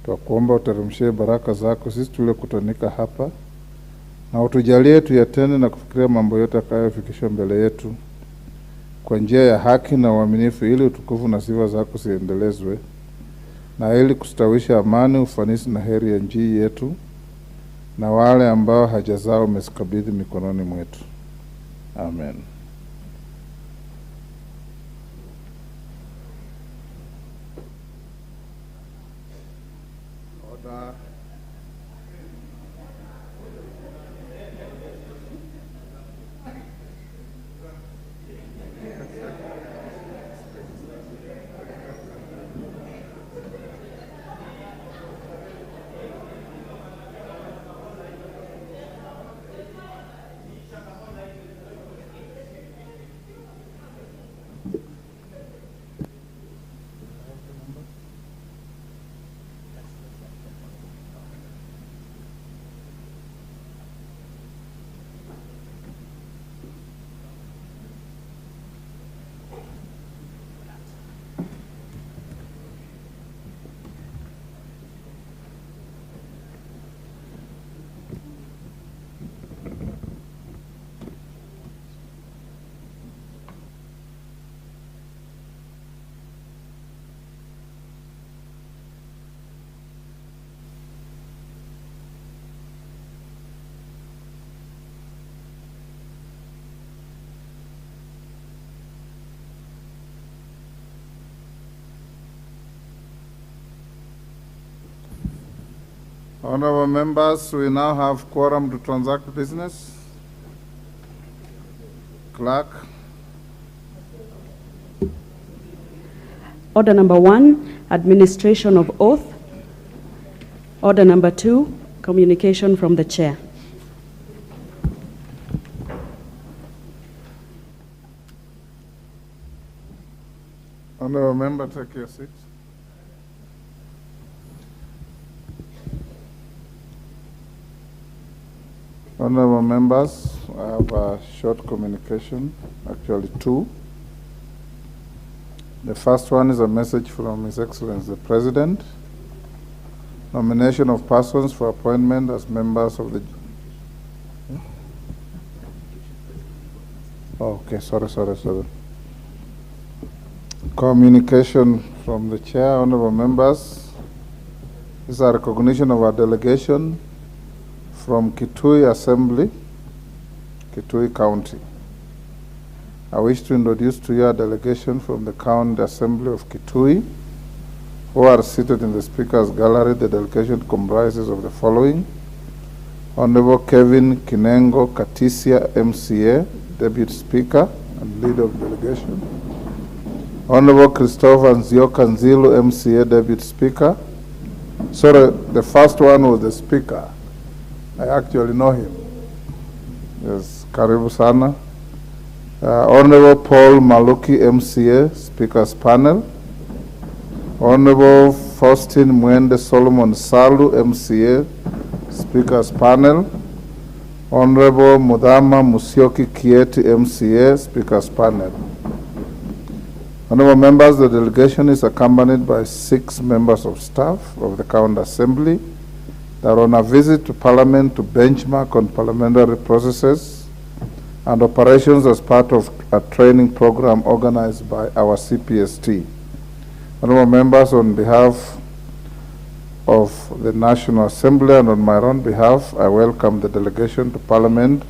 Twakuomba uteremshie baraka zako sisi tuliokutanika hapa, na utujalie tuyatende na kufikiria mambo yote atakayofikisha mbele yetu kwa njia ya haki na uaminifu, ili utukufu na sifa zako ziendelezwe, na ili kustawisha amani, ufanisi na heri ya nchi yetu na wale ambao haja zao umezikabidhi mikononi mwetu. Amen. Order. Honorable members, we now have quorum to transact business. Clerk. Order number 1, administration of oath. Order number 2, communication from the chair. Honorable member, take your seat. Honorable members, I have a short communication, actually two. The first one is a message from His Excellency the President. Nomination of persons for appointment as members of the... Oh, okay, sorry. Communication from the Chair, honorable members. This is a recognition of our delegation from Kitui Assembly, Kitui County. I wish to introduce to you a delegation from the County Assembly of Kitui, who are seated in the Speaker's Gallery. The delegation comprises of the following: Honorable Kevin Kinengo Katisia, MCA, Deputy Speaker and Leader of the delegation. Honorable Christopher Nzioka Nzilu, MCA, Deputy Speaker. Sorry, the first one was the Speaker. I actually know him. Yes, karibu sana. Honorable Paul Maluki, MCA, Speaker's Panel. Honorable Faustin Mwende Solomon Salu, MCA, Speaker's Panel. Honorable Mudama Musyoki Kieti, MCA, Speaker's Panel. Honorable members, the delegation is accompanied by 6 members of staff of the County Assembly. They are on a visit to Parliament to benchmark on parliamentary processes and operations as part of a training program organized by our CPST. Honorable members, on behalf of the National Assembly and on my own behalf, I welcome the delegation to Parliament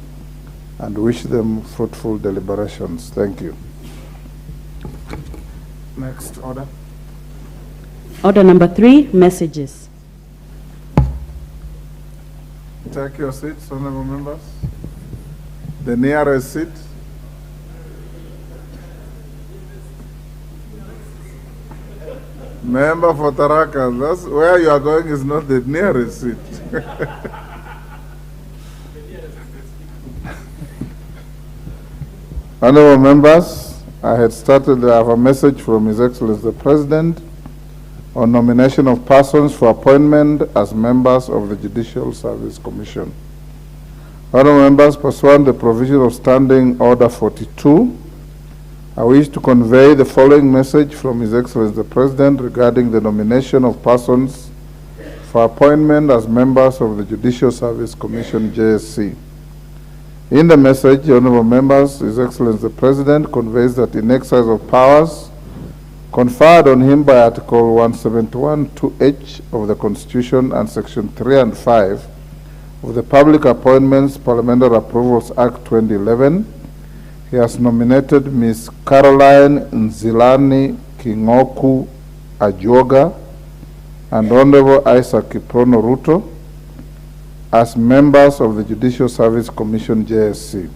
and wish them fruitful deliberations. Thank you. Next order. Order number 3, messages. Take your seats, honorable members. The nearest seat. Member for Tharaka, that's where you are going is not the nearest seat. Honorable members, I had started, I have a message from His Excellency the President on nomination of persons for appointment as members of the Judicial Service Commission. Honorable members, pursuant to the provision of Standing Order 42, I wish to convey the following message from His Excellency the President regarding the nomination of persons for appointment as members of the Judicial Service Commission, JSC. In the message, honorable members, His Excellency the President conveys that in exercise of powers conferred on him by Article 171(2)(h) of the Constitution and Section 3 and 5 of the Public Appointments Parliamentary Approvals Act 2011, he has nominated Ms. Caroline Nzilani Kingoku Ajoga and Honorable Isaac Kiprono RUTO as members of the Judicial Service Commission, JSC.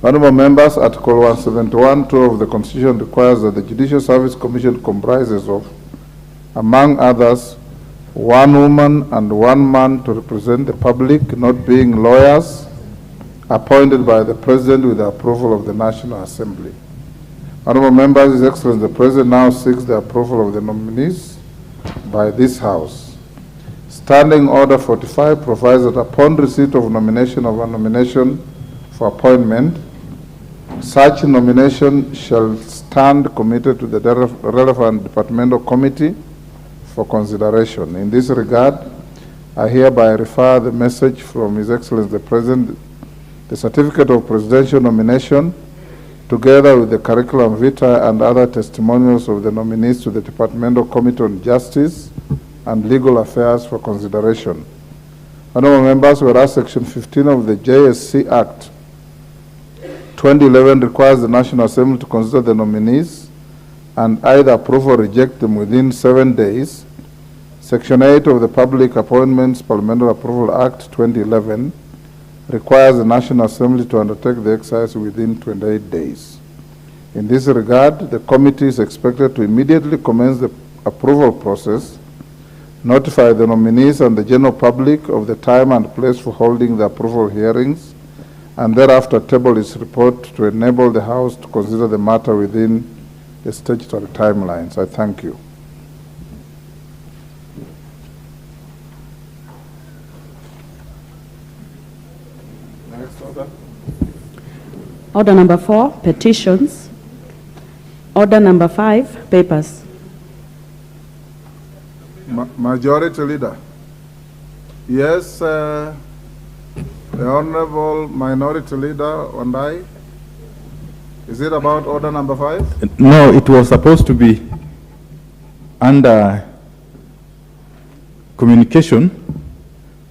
Honorable members, Article 171(2) of the Constitution requires that the Judicial Service Commission comprises of, among others, one woman and one man to represent the public, not being lawyers, appointed by the President with the approval of the National Assembly. Honorable members, His Excellency the President now seeks the approval of the nominees by this House. Standing Order 45 provides that upon receipt of nomination of a nomination for appointment, such nomination shall stand committed to the relevant departmental committee for consideration. In this regard, I hereby refer the message from His Excellency the President, the certificate of presidential nomination, together with the curriculum vitae and other testimonials of the nominees to the Departmental Committee on Justice and Legal Affairs for consideration. Honorable members, whereas Section 15 of the JSC Act 2011 requires the National Assembly to consider the nominees and either approve or reject them within 7 days, Section 8 of the Public Appointments Parliamentary Approval Act 2011 requires the National Assembly to undertake the exercise within 28 days. In this regard, the committee is expected to immediately commence the approval process, notify the nominees and the general public of the time and place for holding the approval hearings, and thereafter table its report to enable the House to consider the matter within the statutory timelines. I thank you. Next order. Order number 4, petitions. Order number 5, papers. Majority Leader. Yes, the Honorable Minority Leader Ondai. Is it about order number 5? No, it was supposed to be under communication,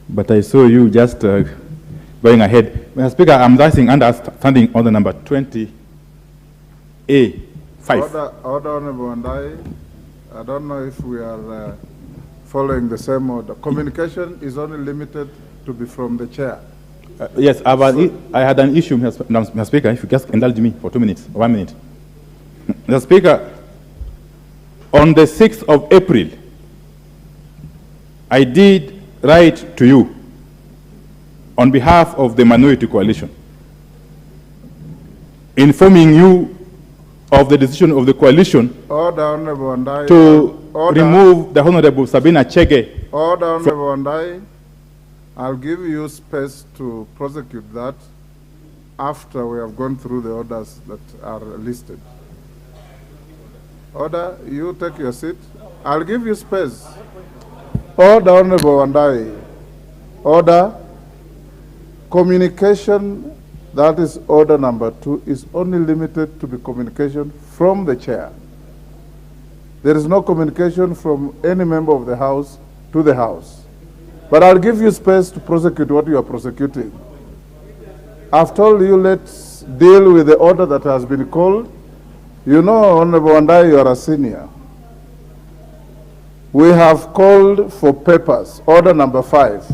but I saw you just going ahead. Mr. Speaker, I'm asking under standing order number 20A5. Order, Honorable Ondai. I don't know if we are following the same order. Communication is only limited to be from the chair. Yes, I had an issue, Mr. Speaker, if you just indulge me for 2 minutes, 1 minute. Mr. Speaker, on the 6th of April, I did write to you on behalf of the Minority Coalition, informing you of the decision of the coalition to remove the Honorable Sabina Chege. Order, Honorable Ondai. I'll give you space to prosecute that after we have gone through the orders that are listed. Order, you take your seat. I'll give you space. Order, Honorable Ondai. Order. Communication, that is order number 2, is only limited to the communication from the chair. There is no communication from any member of the House to the House. But I'll give you space to prosecute what you are prosecuting. I've told you, let's deal with the order that has been called. You know, Honorable Ondai, you are a senior. We have called for papers, order number 5.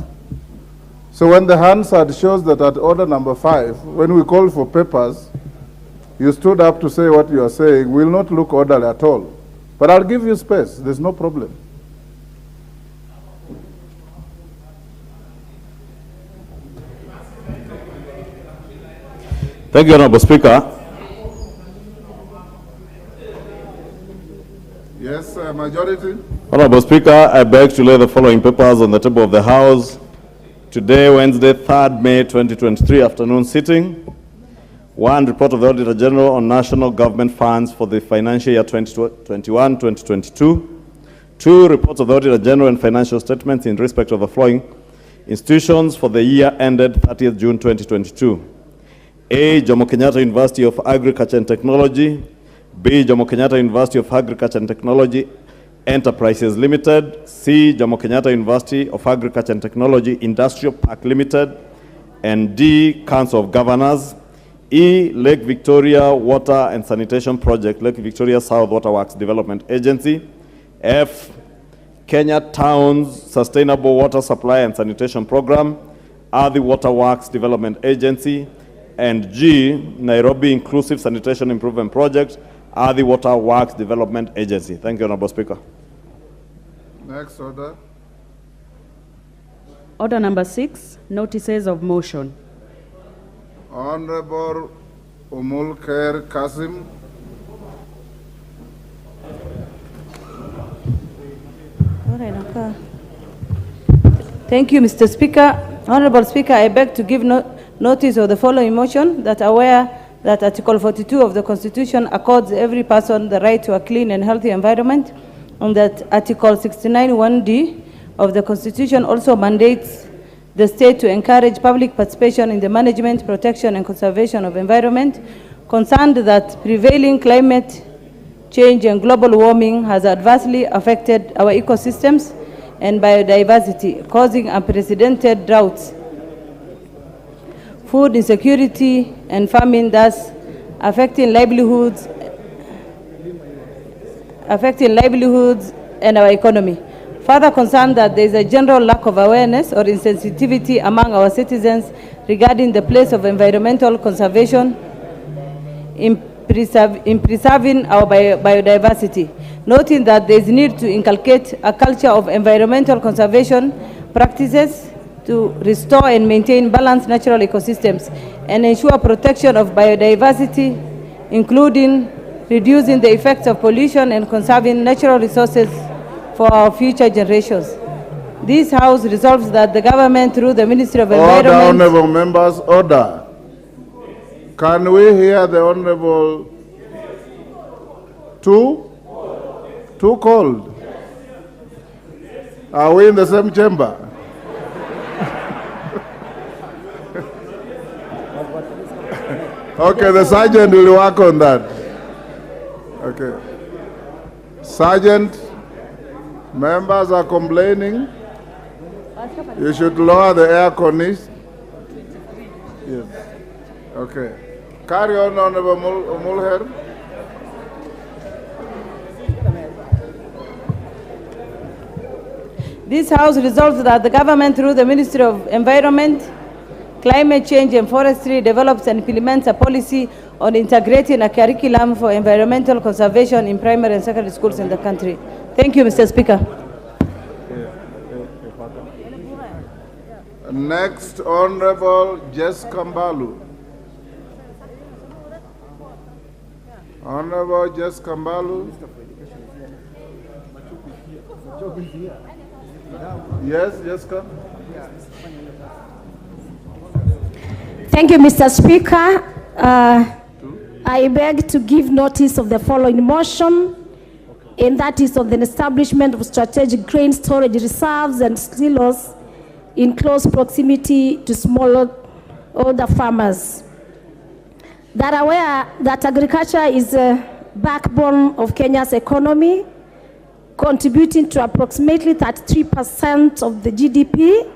So when the Hansard shows that at order number 5, when we called for papers, you stood up to say what you are saying will not look orderly at all. But I'll give you space. There's no problem. Thank you, Honorable Speaker. Yes, Majority. Honorable Speaker, I beg to lay the following papers on the table of the House today, Wednesday, 3rd May 2023, afternoon sitting. 1, report of the Auditor General on national government funds for the financial year 2021-2022. 2, reports of the Auditor General and financial statements in respect of the following institutions for the year ended 30th June 2022. A, Jomo Kenyatta University of Agriculture and Technology. B, Jomo Kenyatta University of Agriculture and Technology Enterprises Limited. C, Jomo Kenyatta University of Agriculture and Technology Industrial Park Limited. And D, Council of Governors. E, Lake Victoria Water and Sanitation Project, Lake Victoria South Waterworks Development Agency. F, Kenya Towns Sustainable Water Supply and Sanitation Program, Ardhi Waterworks Development Agency. And G, Nairobi Inclusive Sanitation Improvement Project, Ardhi Waterworks Development Agency. Thank you, Honorable Speaker. Next order. Order number 6, notices of motion. Honorable Umulkhair Kasim. Thank you, Mr. Speaker. Honorable Speaker, I beg to give notice of the following motion, that aware that Article 42 of the Constitution accords every person the right to a clean and healthy environment, and that Article 69(1)(d) of the Constitution also mandates the state to encourage public participation in the management, protection, and conservation of environment, concerned that prevailing climate change and global warming has adversely affected our ecosystems and biodiversity, causing unprecedented droughts, food insecurity, and famine, thus affecting livelihoods and our economy. Further concerned that there is a general lack of awareness or insensitivity among our citizens regarding the place of environmental conservation in preserving our biodiversity, noting that there is need to inculcate a culture of environmental conservation practices to restore and maintain balanced natural ecosystems and ensure protection of biodiversity, including reducing the effects of pollution and conserving natural resources for our future generations. This House resolves that the government, through the Ministry of Environment... Order, honorable members, order. Can we hear the honorable? Too cold? Are we in the same chamber? Okay, the sergeant will work on that. Okay. Sergeant, members are complaining. You should lower the air condition. Yes. Okay. Carry on, Honorable Umulkhair. This House resolves that the government, through the Ministry of Environment, Climate Change and Forestry, develops and implements a policy on integrating a curriculum for environmental conservation in primary and secondary schools in the country. Thank you, Mr. Speaker. Next, Honorable Jess Kambalu. Honorable Jess Kambalu. Yes, Jessica. Thank you, Mr. Speaker. I beg to give notice of the following motion, and that is on the establishment of strategic grain storage reserves and silos in close proximity to smallholder farmers. That are aware that agriculture is a backbone of Kenya's economy, contributing to approximately 33% of the GDP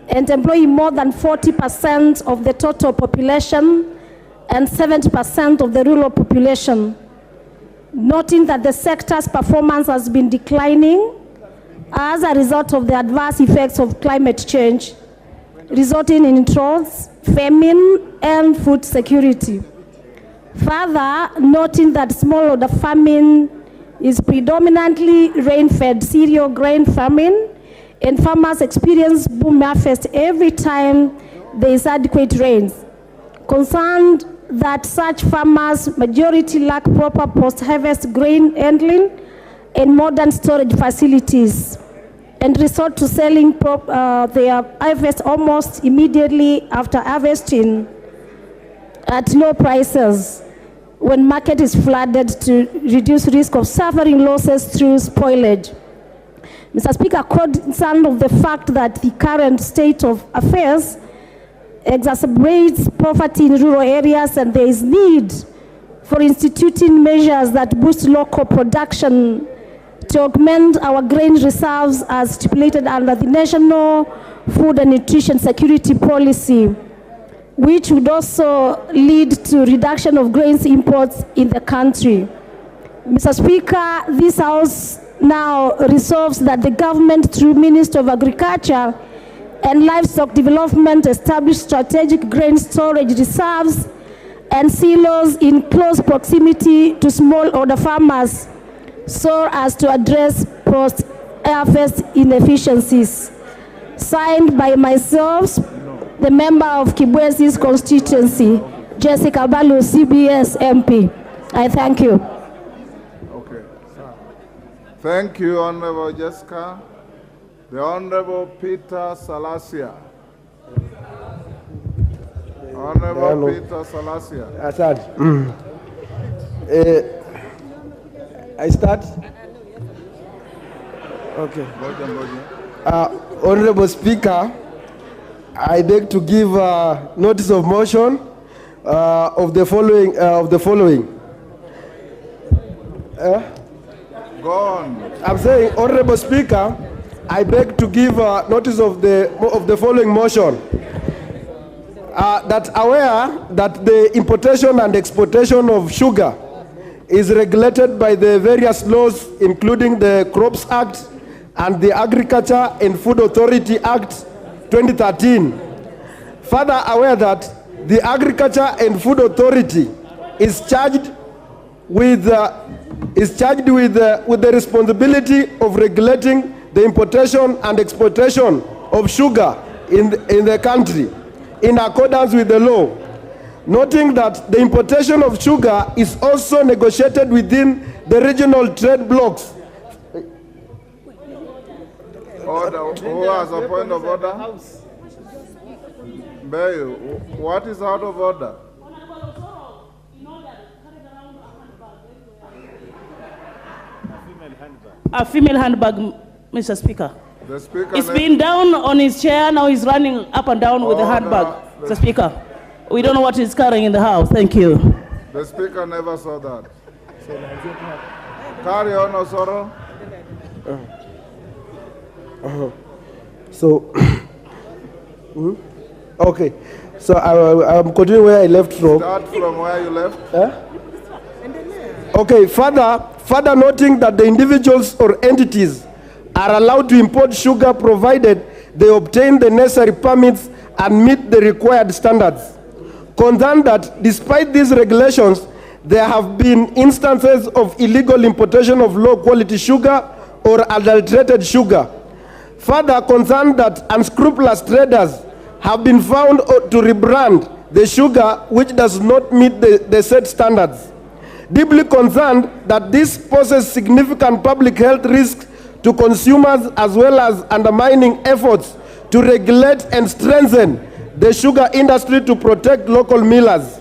and employing more than 40% of the total population and 70% of the rural population. Noting that the sector's performance has been declining as a result of the adverse effects of climate change, resulting in droughts, famine, and food security. Further, noting that smallholder farming is predominantly rain-fed cereal grain farming, and farmers experience boom harvest every time there is adequate rains. Concerned that such farmers majority lack proper post-harvest grain handling and modern storage facilities, and resort to selling their harvest almost immediately after harvesting at low prices when market is flooded, to reduce risk of suffering losses through spoilage. Mr. Speaker, concerned of the fact that the current state of affairs exacerbates poverty in rural areas, and there is need for instituting measures that boost local production to augment our grain reserves as stipulated under the National Food and Nutrition Security Policy, which would also lead to reduction of grains imports in the country. Mr. Speaker, this House now resolves that the government, through Minister of Agriculture and Livestock Development, establish strategic grain storage reserves and silos in close proximity to smallholder farmers so as to address post-harvest inefficiencies. Signed by myself, the member of Kibwesi's constituency, Jessica Balu, CBS MP. I thank you. Okay. Thank you, Honorable Jessica. The Honorable Peter Salasia. Honorable Peter Salasia. Asad. I start? Okay. Honorable Speaker, I beg to give notice of motion of the following. Go on. I'm saying, Honorable Speaker, I beg to give notice of the following motion. That aware that the importation and exportation of sugar is regulated by the various laws, including the Crops Act and the Agriculture and Food Authority Act 2013. Further aware that the Agriculture and Food Authority is charged with the responsibility of regulating the importation and exportation of sugar in the country in accordance with the law, noting that the importation of sugar is also negotiated within the regional trade blocks. Order. Who has a point of order? Bayo, what is out of order? A female handbag, Mr. Speaker. The Speaker. He's been down on his chair, now he's running up and down with the handbag. Mr. Speaker, we don't know what he's carrying in the House. Thank you. The Speaker never saw that. Carry on, Osoro. So, okay. So I'm continuing where I left from. Start from where you left. Okay, further noting that the individuals or entities are allowed to import sugar provided they obtain the necessary permits and meet the required standards. Concerned that despite these regulations, there have been instances of illegal importation of low-quality sugar or adulterated sugar. Further concerned that unscrupulous traders have been found to rebrand the sugar which does not meet the set standards. Deeply concerned that this poses significant public health risks to consumers as well as undermining efforts to regulate and strengthen the sugar industry to protect local millers.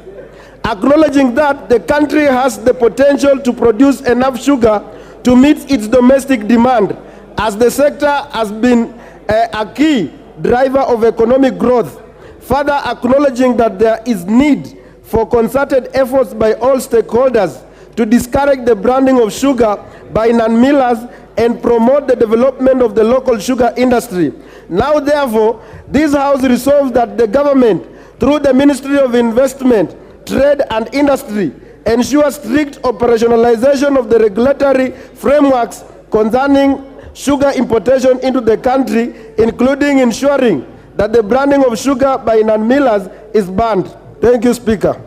Acknowledging that the country has the potential to produce enough sugar to meet its domestic demand, as the sector has been a key driver of economic growth. Further acknowledging that there is need for concerted efforts by all stakeholders to discourage the branding of sugar by non-millers and promote the development of the local sugar industry. Now, therefore, this House resolves that the government, through the Ministry of Investment, Trade and Industry, ensure strict operationalization of the regulatory frameworks concerning sugar importation into the country, including ensuring that the branding of sugar by non-millers is banned. Thank you, Speaker.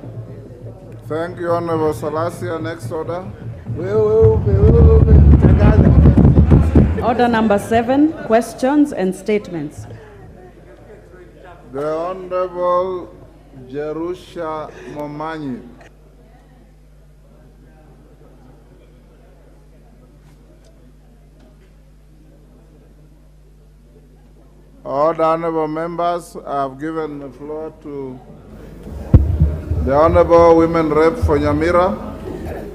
Thank you, Honorable Salasia. Next order. Order number 7, questions and statements. The Honorable Jerusha Momanyi. All the honorable members, I have given the floor to the Honorable Women Rep for Nyamira.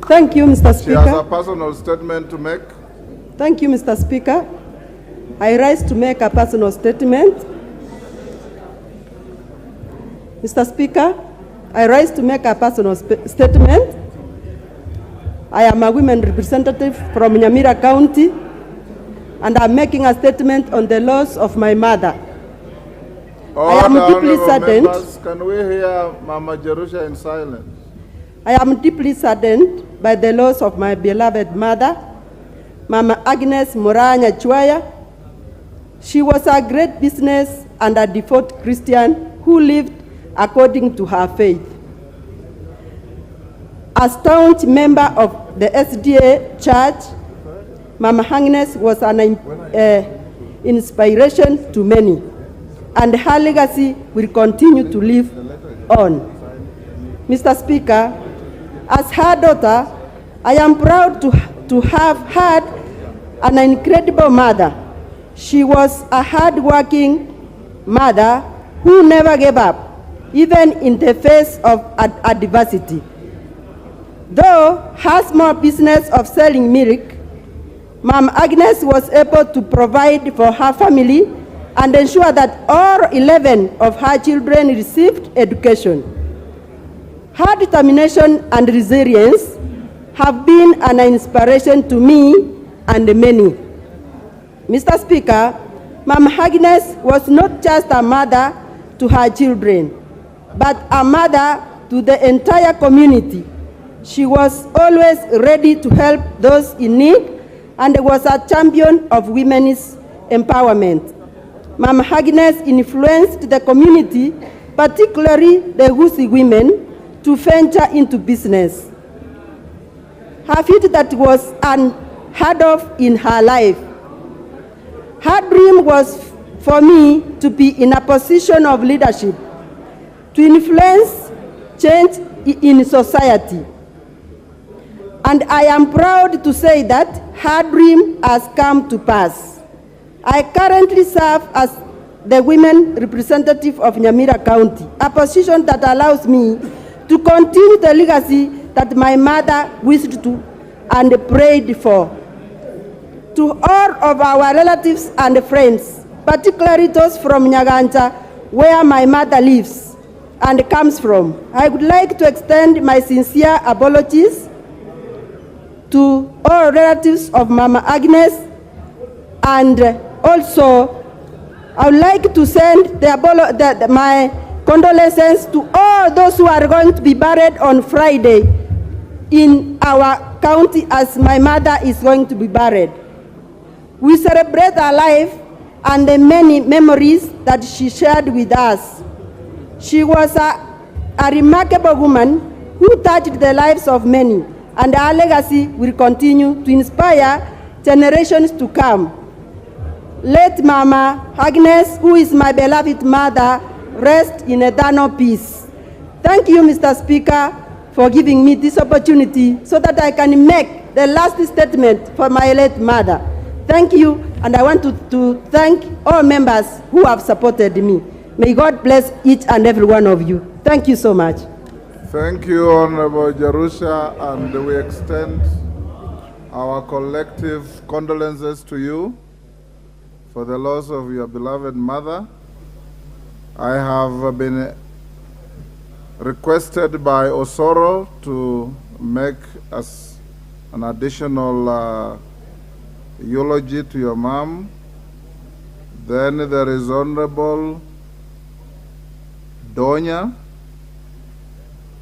Thank you, Mr. She has a Speaker. personal statement to make. Thank you, Mr. Speaker. I rise to make a personal statement. Mr. Speaker, I rise to make a personal statement. I am a women representative from Nyamira County, and I'm making a statement on the loss of my mother. I am deeply saddened. Members, can we hear Mama Jerusha in silence? I am deeply saddened by the loss of my beloved mother, Mama Agnes Moranya Chwaya. She was a great business and a devout Christian who lived according to her faith. A staunch member of the SDA Church, Mama Agnes was an inspiration to many, and her legacy will continue to live on. Mr. Speaker, as her daughter, I am proud to have had an incredible mother. She was a hard-working mother who never gave up, even in the face of adversity. Though her small business of selling milk, Mama Agnes was able to provide for her family and ensure that all 11 of her children received education. Her determination and resilience have been an inspiration to me and many. Mr. Speaker, Mama Agnes was not just a mother to her children, but a mother to the entire community. She was always ready to help those in need and was a champion of women's empowerment. Mama Agnes influenced the community, particularly the Husi women, to venture into business. Her feat that was unheard of in her life. Her dream was for me to be in a position of leadership, to influence change in society. And I am proud to say that her dream has come to pass. I currently serve as the women representative of Nyamira County, a position that allows me to continue the legacy that my mother wished to and prayed for. To all of our relatives and friends, particularly those from Nyaganta, where my mother lives and comes from, I would like to extend my sincere apologies to all relatives of Mama Agnes, and also I would like to send my condolences to all those who are going to be buried on Friday in our county as my mother is going to be buried. We celebrate her life and the many memories that she shared with us. She was a remarkable woman who touched the lives of many, and her legacy will continue to inspire generations to come. Let Mama Agnes, who is my beloved mother, rest in eternal peace. Thank you, Mr. Speaker, for giving me this opportunity so that I can make the last statement for my late mother. Thank you, and I want to thank all members who have supported me. May God bless each and every one of you. Thank you so much. Thank you, Honorable Jerusha, and we extend our collective condolences to you for the loss of your beloved mother. I have been requested by Osoro to make us an additional eulogy to your mom. Then there is Honorable Donya,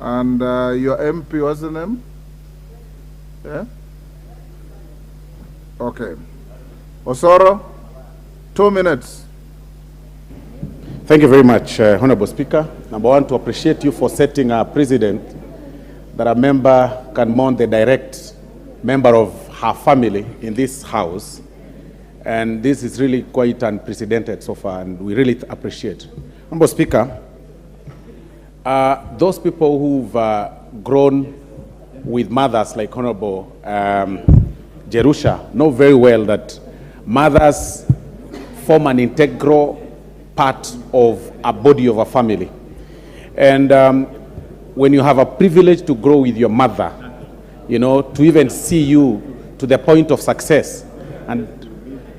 and your MP, what's the name? Yeah? Okay. Osoro, 2 minutes. Thank you very much, Honorable Speaker. Number one, to appreciate you for setting a precedent that a member can mourn the direct member of her family in this House. And this is really quite unprecedented so far, and we really appreciate. Honorable Speaker, those people who've grown with mothers like Honorable Jerusha know very well that mothers form an integral part of a body of a family. And when you have a privilege to grow with your mother, you know, to even see you to the point of success, and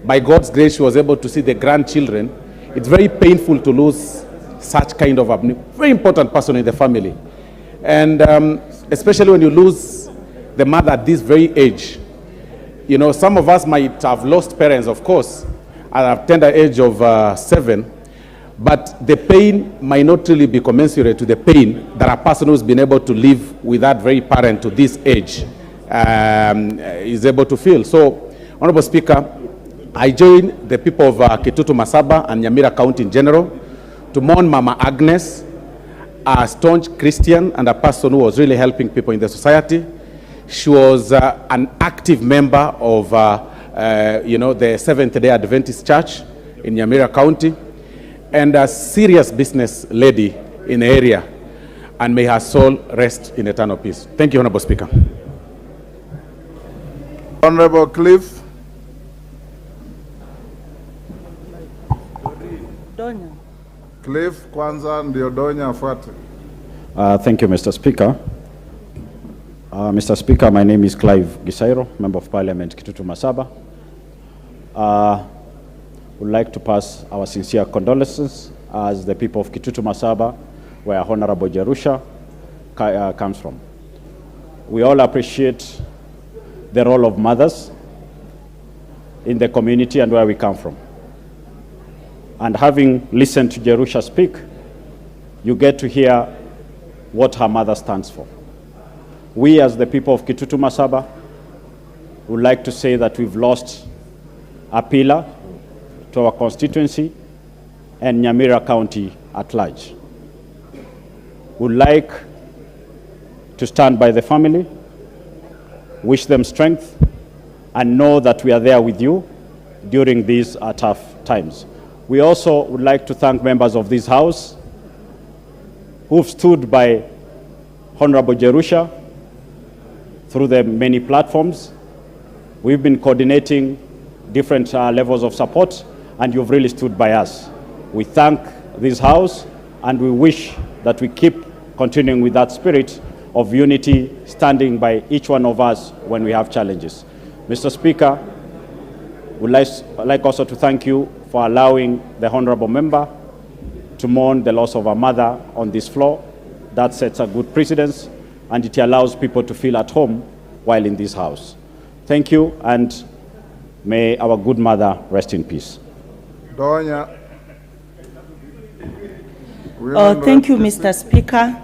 by God's grace, she was able to see the grandchildren. It's very painful to lose such kind of a very important person in the family. And especially when you lose the mother at this very age. You know, some of us might have lost parents, of course, at a tender age of 7, but the pain might not really be commensurate to the pain that a person who's been able to live with that very parent to this age is able to feel. So, Honorable Speaker, I join the people of Kitutu Masaba and Nyamira County in general to mourn Mama Agnes, a staunch Christian and a person who was really helping people in the society. She was an active member of the Seventh-day Adventist Church in Nyamira County, and a serious business lady in the area. And may her soul rest in eternal peace. Thank you, Honorable Speaker. Honorable Cliff. Donya. Cliff kwanza ndio Donya afuate. Thank you, Mr. Speaker. Mr. Speaker, my name is Clive Gisairo, Member of Parliament, Kitutu Masaba. Would like to pass our sincere condolences as the people of Kitutu Masaba, where Honorable Jerusha comes from. We all appreciate the role of mothers in the community and where we come from. And having listened to Jerusha speak, you get to hear what her mother stands for. We, as the people of Kitutu Masaba, would like to say that we've lost a pillar to our constituency and Nyamira County at large. Would like to stand by the family, wish them strength, and know that we are there with you during these tough times. We also would like to thank members of this House who've stood by Honorable Jerusha through the many platforms. We've been coordinating different levels of support, and you've really stood by us. We thank this House, and we wish that we keep continuing with that spirit of unity, standing by each one of us when we have challenges. Mr. Speaker, we'd like also to thank you for allowing the honorable member to mourn the loss of a mother on this floor. That sets a good precedence, and it allows people to feel at home while in this House. Thank you, and may our good mother rest in peace. Donya. Thank you, Mr. Speaker.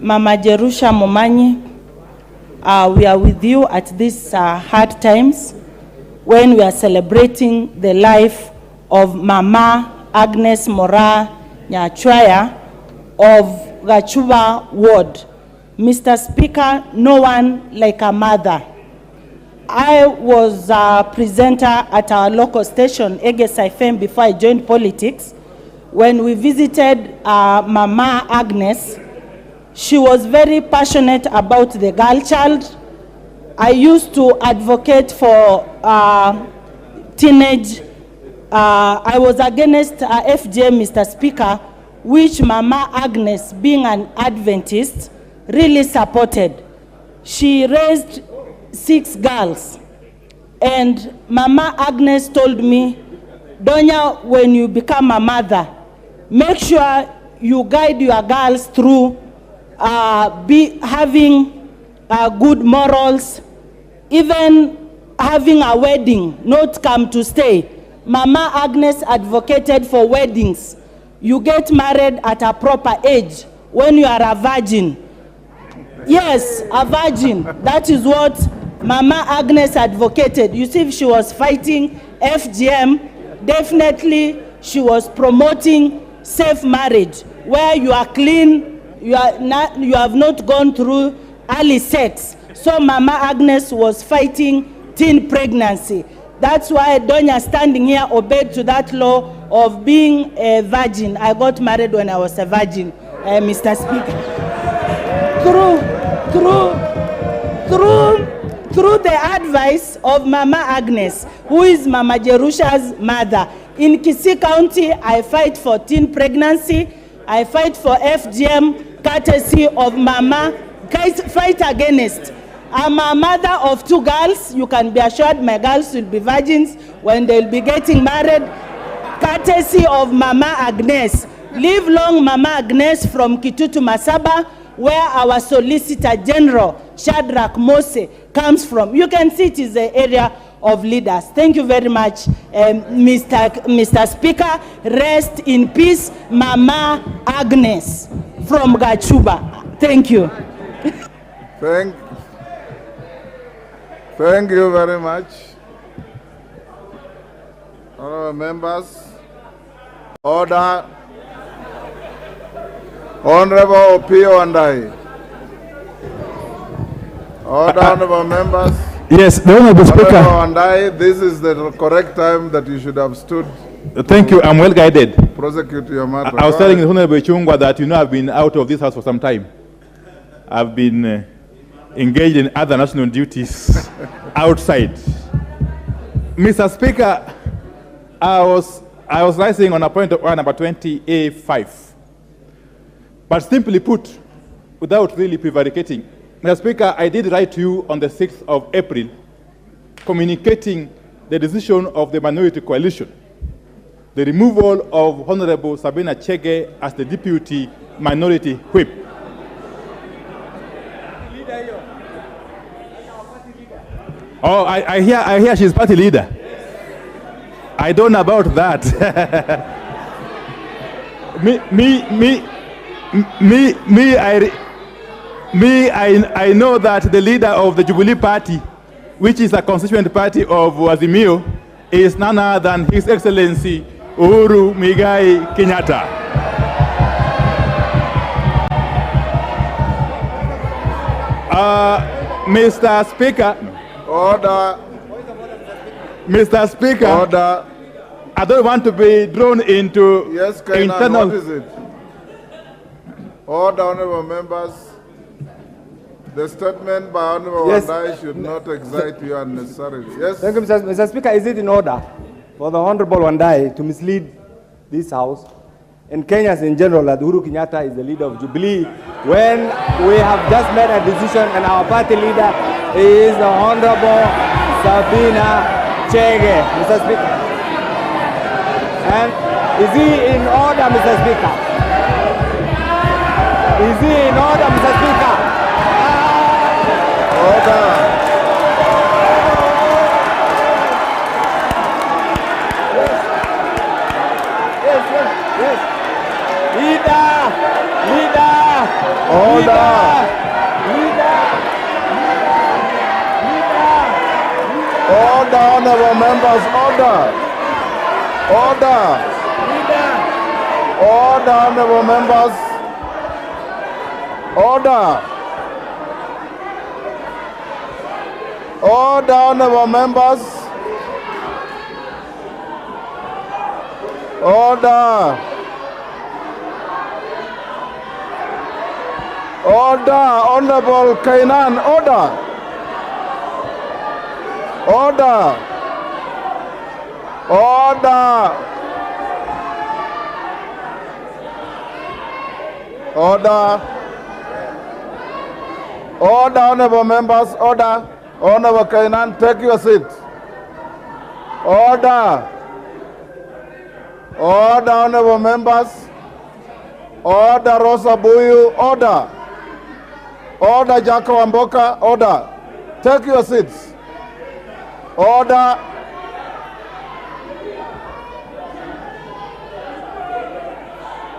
Mama Jerusha Momanyi, we are with you at these hard times when we are celebrating the life of Mama Agnes Mora Nyachwaya of Gachuba Ward. Mr. Speaker, no one like a mother. I was a presenter at our local station, Eges before I joined politics. When we visited Mama Agnes, she was very passionate about the girl child. I used to advocate for teenage. I was against FGM, Mr. Speaker, which Mama Agnes, being an Adventist, really supported. She raised 6 girls. And Mama Agnes told me, Donya, when you become a mother, make sure you guide your girls through having good morals, even having a wedding, not come to stay. Mama Agnes advocated for weddings. You get married at a proper age when you are a virgin. Yes, a virgin. That is what Mama Agnes advocated. You see, if she was fighting FGM, definitely she was promoting safe marriage, where you are clean, you have not gone through early sex. So Mama Agnes was fighting teen pregnancy. That's why Donya standing here obeyed to that law of being a virgin. I got married when I was a virgin, Mr. Speaker. Through the advice of Mama Agnes, who is Mama Jerusha's mother. In Kisii County, I fight for teen pregnancy. I fight for FGM, courtesy of Mama. Fight against. I'm a mother of 2 girls. You can be assured my girls will be virgins when they'll be getting married, courtesy of Mama Agnes. Live long Mama Agnes from Kitutu Masaba, where our Solicitor General, Shadrach Mose, comes from. You can see it is the area of leaders. Thank you very much, Mr. Speaker. Rest in peace, Mama Agnes from Gachuba. Thank you. Thank you very much. Honorable members, order. Honorable Opio and I. Order, honorable members. Yes, the Honorable Speaker. Honorable and I, this is the correct time that you should have stood. Thank you, I'm well guided. Prosecute your matter. I was telling the Honorable Chungwa that I've been out of this house for some time. I've been engaged in other national duties outside. Mr. Speaker, I was rising on a point of order number 20A5. But simply put, without really prevaricating, Mr. Speaker, I did write to you on the 6th of April, communicating the decision of the minority coalition, the removal of Honorable Sabina Chege as the deputy minority whip. Oh, I hear she's party leader. I don't know about that. I know that the leader of the Jubilee Party, which is a constituent party of AZIMIO, is none other than His Excellency Uhuru Kenyatta. Mr. Speaker. Order. Mr. Speaker. Order. I don't want to be drawn into internal. What is it? Order, honorable members. The statement by Honorable Wandai should not excite you unnecessarily. Yes? Thank you, Mr. Speaker. Is it in order for the Honorable Wandai to mislead this House and Kenyans in general that Uhuru Kenyatta is the leader of Jubilee when we have just made a decision and our party leader is the Honorable Sabina Chege, Mr. Speaker? And is he in order, Mr. Speaker? Is he in order, Mr. Speaker? Order. Yes. Leader. Order. Order, honorable members, order. Order. Order, honorable members. Order. Order, honorable members. Order. Order, Honorable Kainan, order. Order. Order. Order. Order, honorable members, order. Honorable Kainan, take your seat. Order. Order, honorable members. Order, Rosa Buyu, order. Order, Jacko Wamboka, order. Take your seats. Order.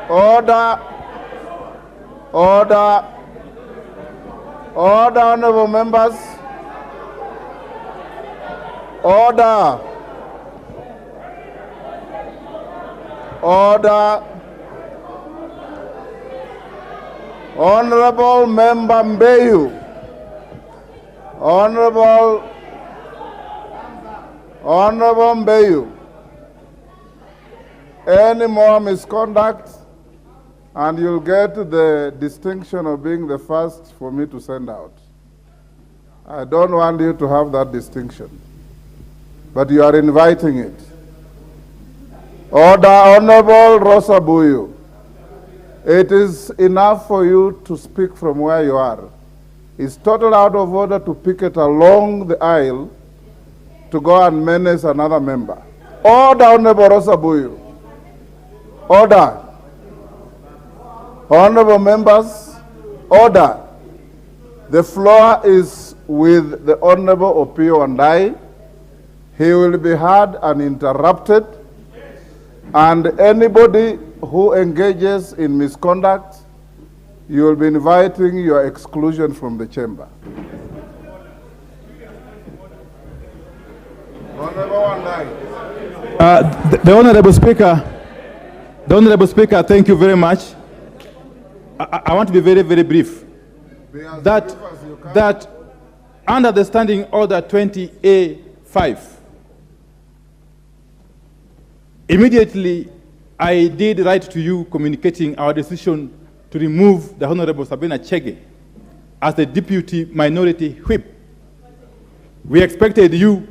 Order. Order. Order, honorable members. Order. Order. Honorable Member Mbeyu. Honorable Mbeyu. Any more misconduct and you'll get the distinction of being the first for me to send out. I don't want you to have that distinction, but you are inviting it. Order, Honorable Rosa Buyu. It is enough for you to speak from where you are. is totally out of order to picket along the aisle to go and menace another member. Order, Honorable Rosabuyu. Order. Honorable members, order. The floor is with the Honorable Opiyo Wandayi. He will be heard uninterrupted, and anybody who engages in misconduct, you will be inviting your exclusion from the chamber. Honorable Wandayi. The Honorable Speaker, thank you very much. I want to be very, very brief. That under the Standing Order 20A5, immediately I did write to you communicating our decision to remove the Honorable Sabina Chege as the Deputy Minority Whip. We expected you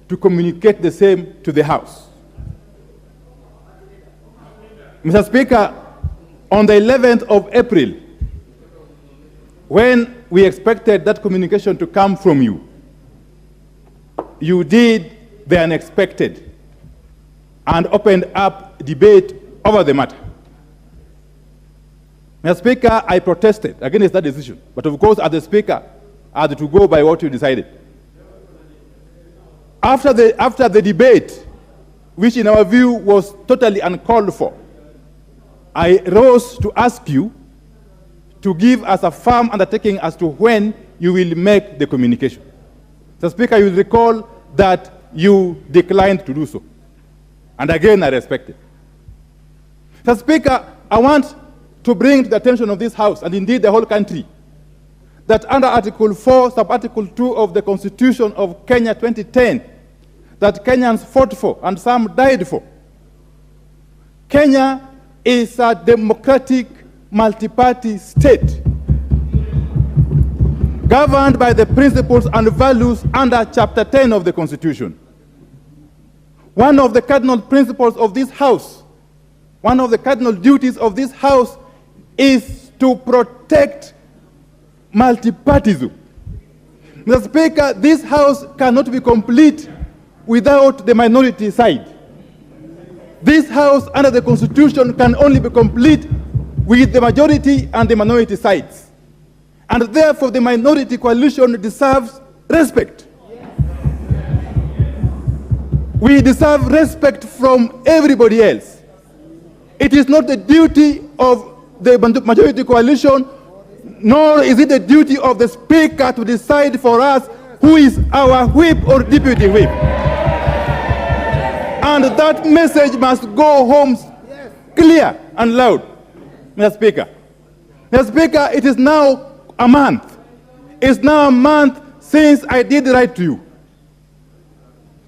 to communicate the same to the House. Mr. Speaker, on the 11th of April, when we expected that communication to come from you, you did the unexpected and opened up debate over the matter. Mr. Speaker, I protested against that decision, but of course, as the Speaker, I had to go by what you decided. After the debate, which in our view was totally uncalled for, I rose to ask you to give us a firm undertaking as to when you will make the communication. Mr. Speaker, you will recall that you declined to do so. And again, I respect it. Mr. Speaker, I want to bring to the attention of this House, and indeed the whole country, that under Article 4, Sub-Article 2 of the Constitution of Kenya 2010, that Kenyans fought for and some died for, Kenya is a democratic multi-party state governed by the principles and values under Chapter 10 of the Constitution. One of the cardinal principles of this House, one of the cardinal duties of this House is to protect multipartyism. Mr. Speaker, this House cannot be complete without the minority side. This House, under the Constitution, can only be complete with the majority and the minority sides. And therefore, the minority coalition deserves respect. We deserve respect from everybody else. It is not the duty of the majority coalition, nor is it the duty of the Speaker to decide for us who is our whip or deputy whip. And that message must go home clear and loud, Mr. Speaker. Mr. Speaker, it is now a month. It's now a month since I did write to you.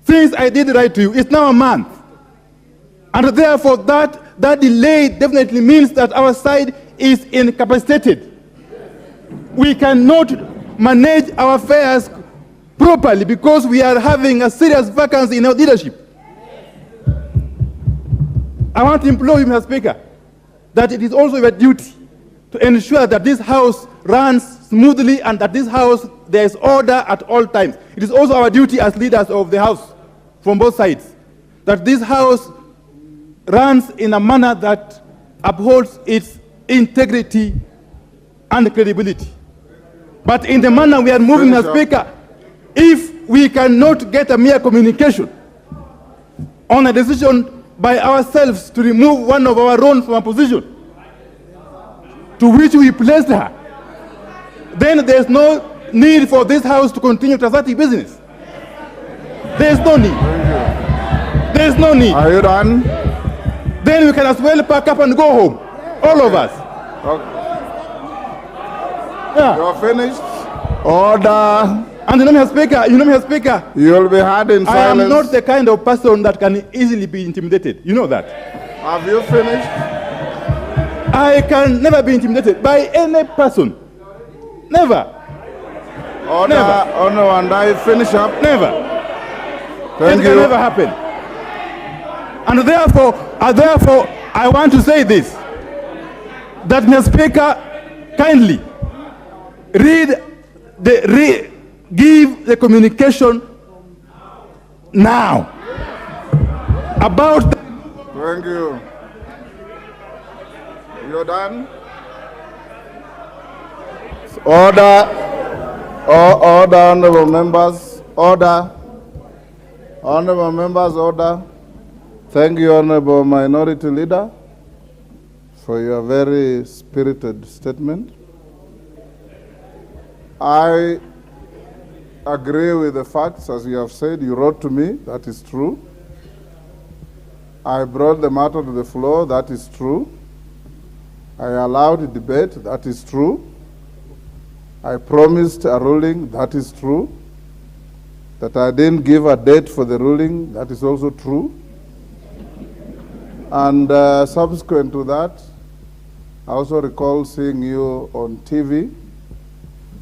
Since I did write to you, it's now a month. And therefore, that delay definitely means that our side is incapacitated. We cannot manage our affairs properly because we are having a serious vacancy in our leadership. I want to implore you, Mr. Speaker, that it is also your duty to ensure that this House runs smoothly and that this House, there is order at all times. It is also our duty as leaders of the House, from both sides, that this House runs in a manner that upholds its integrity and credibility. But in the manner we are moving, Mr. Speaker, if we cannot get a mere communication on a decision by ourselves to remove one of our own from a position to which we placed her, then there's no need for this House to continue transacting business. There's no need. There's no need. Are you done? Then we can as well pack up and go home, all of us. Okay. Yeah. You're finished. Order. And you know, Mr. Speaker, you'll be heard in silence. I am not the kind of person that can easily be intimidated. You know that. Have you finished? I can never be intimidated by any person. Never. Order. Never. Honor and I finish up. Never. Thank it you. can never happen. And therefore, I want to say this, that Mr. Speaker, kindly read give the communication now about. Thank you. You're done. Order, order, honorable members, order. Honorable members, order. Thank you, Honorable Minority Leader, for your very spirited statement. I agree with the facts, as you have said. You wrote to me, that is true. I brought the matter to the floor, that is true. I allowed a debate, that is true. I promised a ruling, that is true. That I didn't give a date for the ruling, that is also true. And subsequent to that, I also recall seeing you on TV,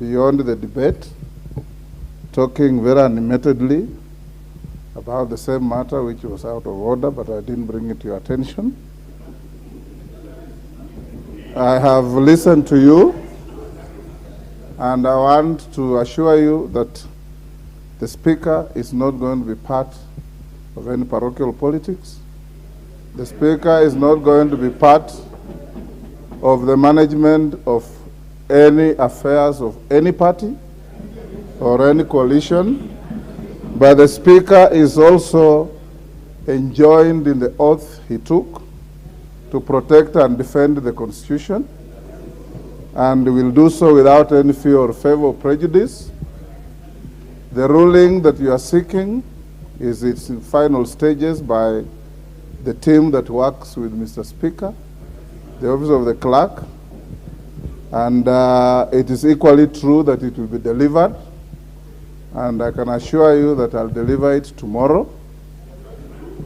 beyond the debate, talking very animatedly about the same matter which was out of order, but I didn't bring it to your attention. I have listened to you, and I want to assure you that the Speaker is not going to be part of any parochial politics. The Speaker is not going to be part of the management of any affairs of any party or any coalition, but the Speaker is also enjoined in the oath he took to protect and defend the Constitution, and will do so without any fear or favor or prejudice. The ruling that you are seeking is its in final stages by the team that works with Mr. Speaker, the Office of the Clerk, and it is equally true that it will be delivered, and I can assure you that I'll deliver it tomorrow,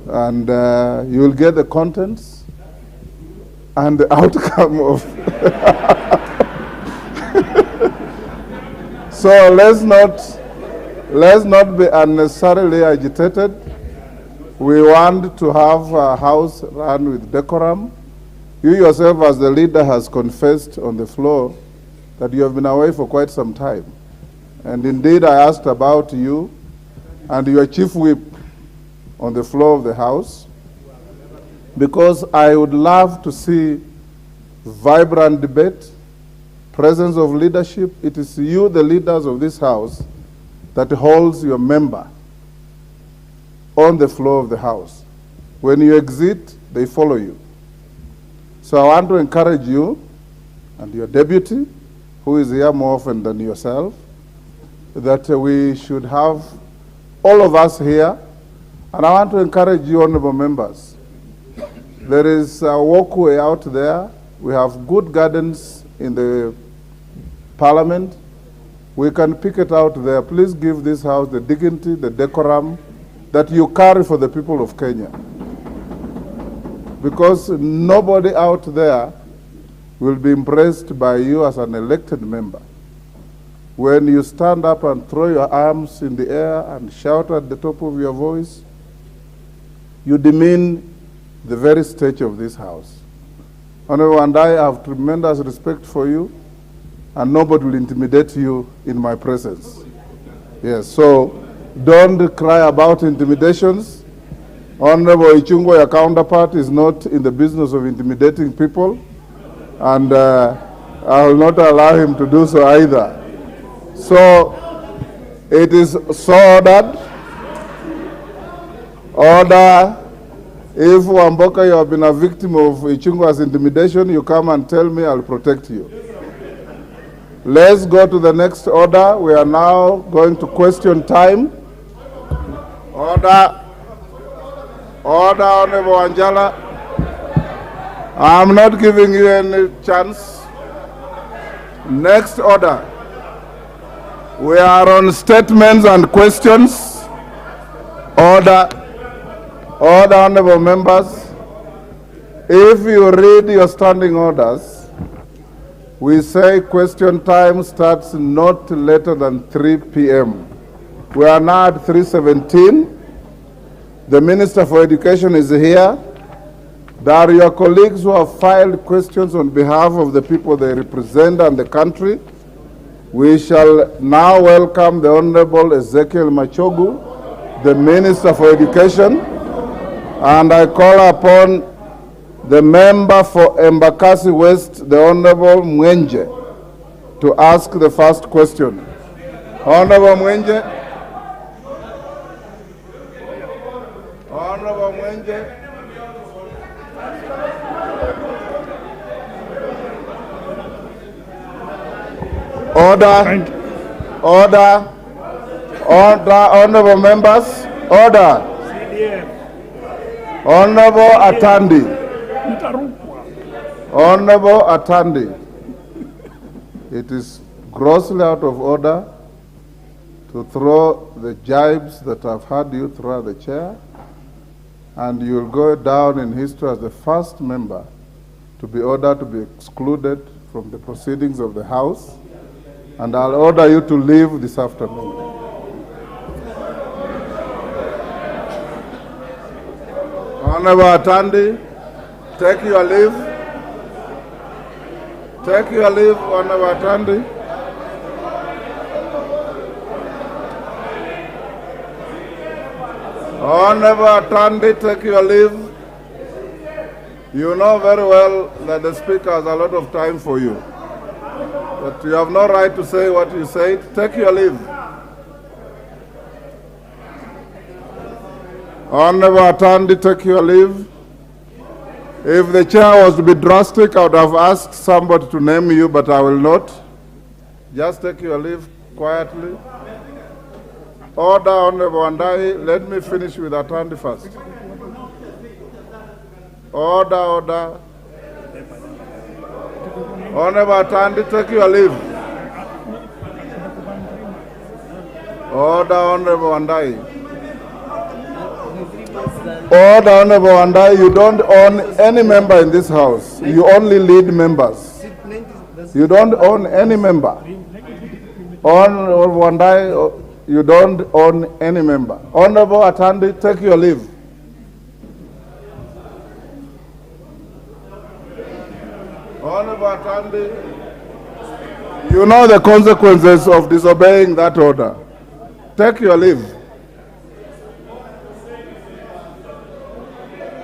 and you will get the contents and the outcome of. So let's not be unnecessarily agitated. We want to have a house run with decorum. You yourself, as the leader, has confessed on the floor that you have been away for quite some time. And indeed, I asked about you and your chief whip on the floor of the House, because I would love to see vibrant debate, presence of leadership. It is you, the leaders of this House, that holds your member on the floor of the House. When you exit, they follow you. So I want to encourage you and your deputy, who is here more often than yourself, that we should have all of us here. And I want to encourage you, honorable members. There is a walkway out there. We have good gardens in the Parliament. We can pick it out there. Please give this House the dignity, the decorum that you carry for the people of Kenya. Because nobody out there will be impressed by you as an elected member. When you stand up and throw your arms in the air and shout at the top of your voice, you demean the very stage of this House. Honorable, and I have tremendous respect for you, and nobody will intimidate you in my presence. Yes, so don't cry about intimidations. Honorable Ichungwa, your counterpart, is not in the business of intimidating people, and I will not allow him to do so either. So it is so ordered. Order. If Wamboka, you have been a victim of Ichungwa's intimidation, you come and tell me, I'll protect you. Let's go to the next order. We are now going to question time. Order. Order, Honorable Anjala. I'm not giving you any chance. Next order. We are on statements and questions. Order. Order, honorable members. If you read your standing orders, we say question time starts not later than 3 p.m. We are now at 3:17. The Minister for Education is here. There are your colleagues who have filed questions on behalf of the people they represent and the country. We shall now welcome the Honorable Ezekiel Machogu, the Minister for Education, and I call upon the member for Embakasi West, the Honorable Mwenje, to ask the first question. Honorable Mwenje. Honorable Mwenje. Order. Order. Order. Honorable members. Order. Honorable Atandi. Honorable Atandi. It is grossly out of order to throw the jibes that I've had you throw at the chair, and you'll go down in history as the first member to be ordered to be excluded from the proceedings of the House, and I'll order you to leave this afternoon. Honorable Atandi, take your leave. Take your leave, Honorable Atandi. Honorable Atandi, take your leave. You know very well that the Speaker has a lot of time for you. But you have no right to say what you said. Take your leave. Honorable Atandi, take your leave. If the chair was to be drastic, I would have asked somebody to name you, but I will not. Just take your leave quietly. Order, Honorable Wandai. Let me finish with Atandi first. Order, order. Honorable Atandi, take your leave. Order, Honorable Wandai. Order, Honorable Wandai. You don't own any member in this House. You only lead members. You don't own any member. Honorable Wandai, you don't own any member. Honorable Atandi, take your leave. Honorable Atandi, you know the consequences of disobeying that order. Take your leave.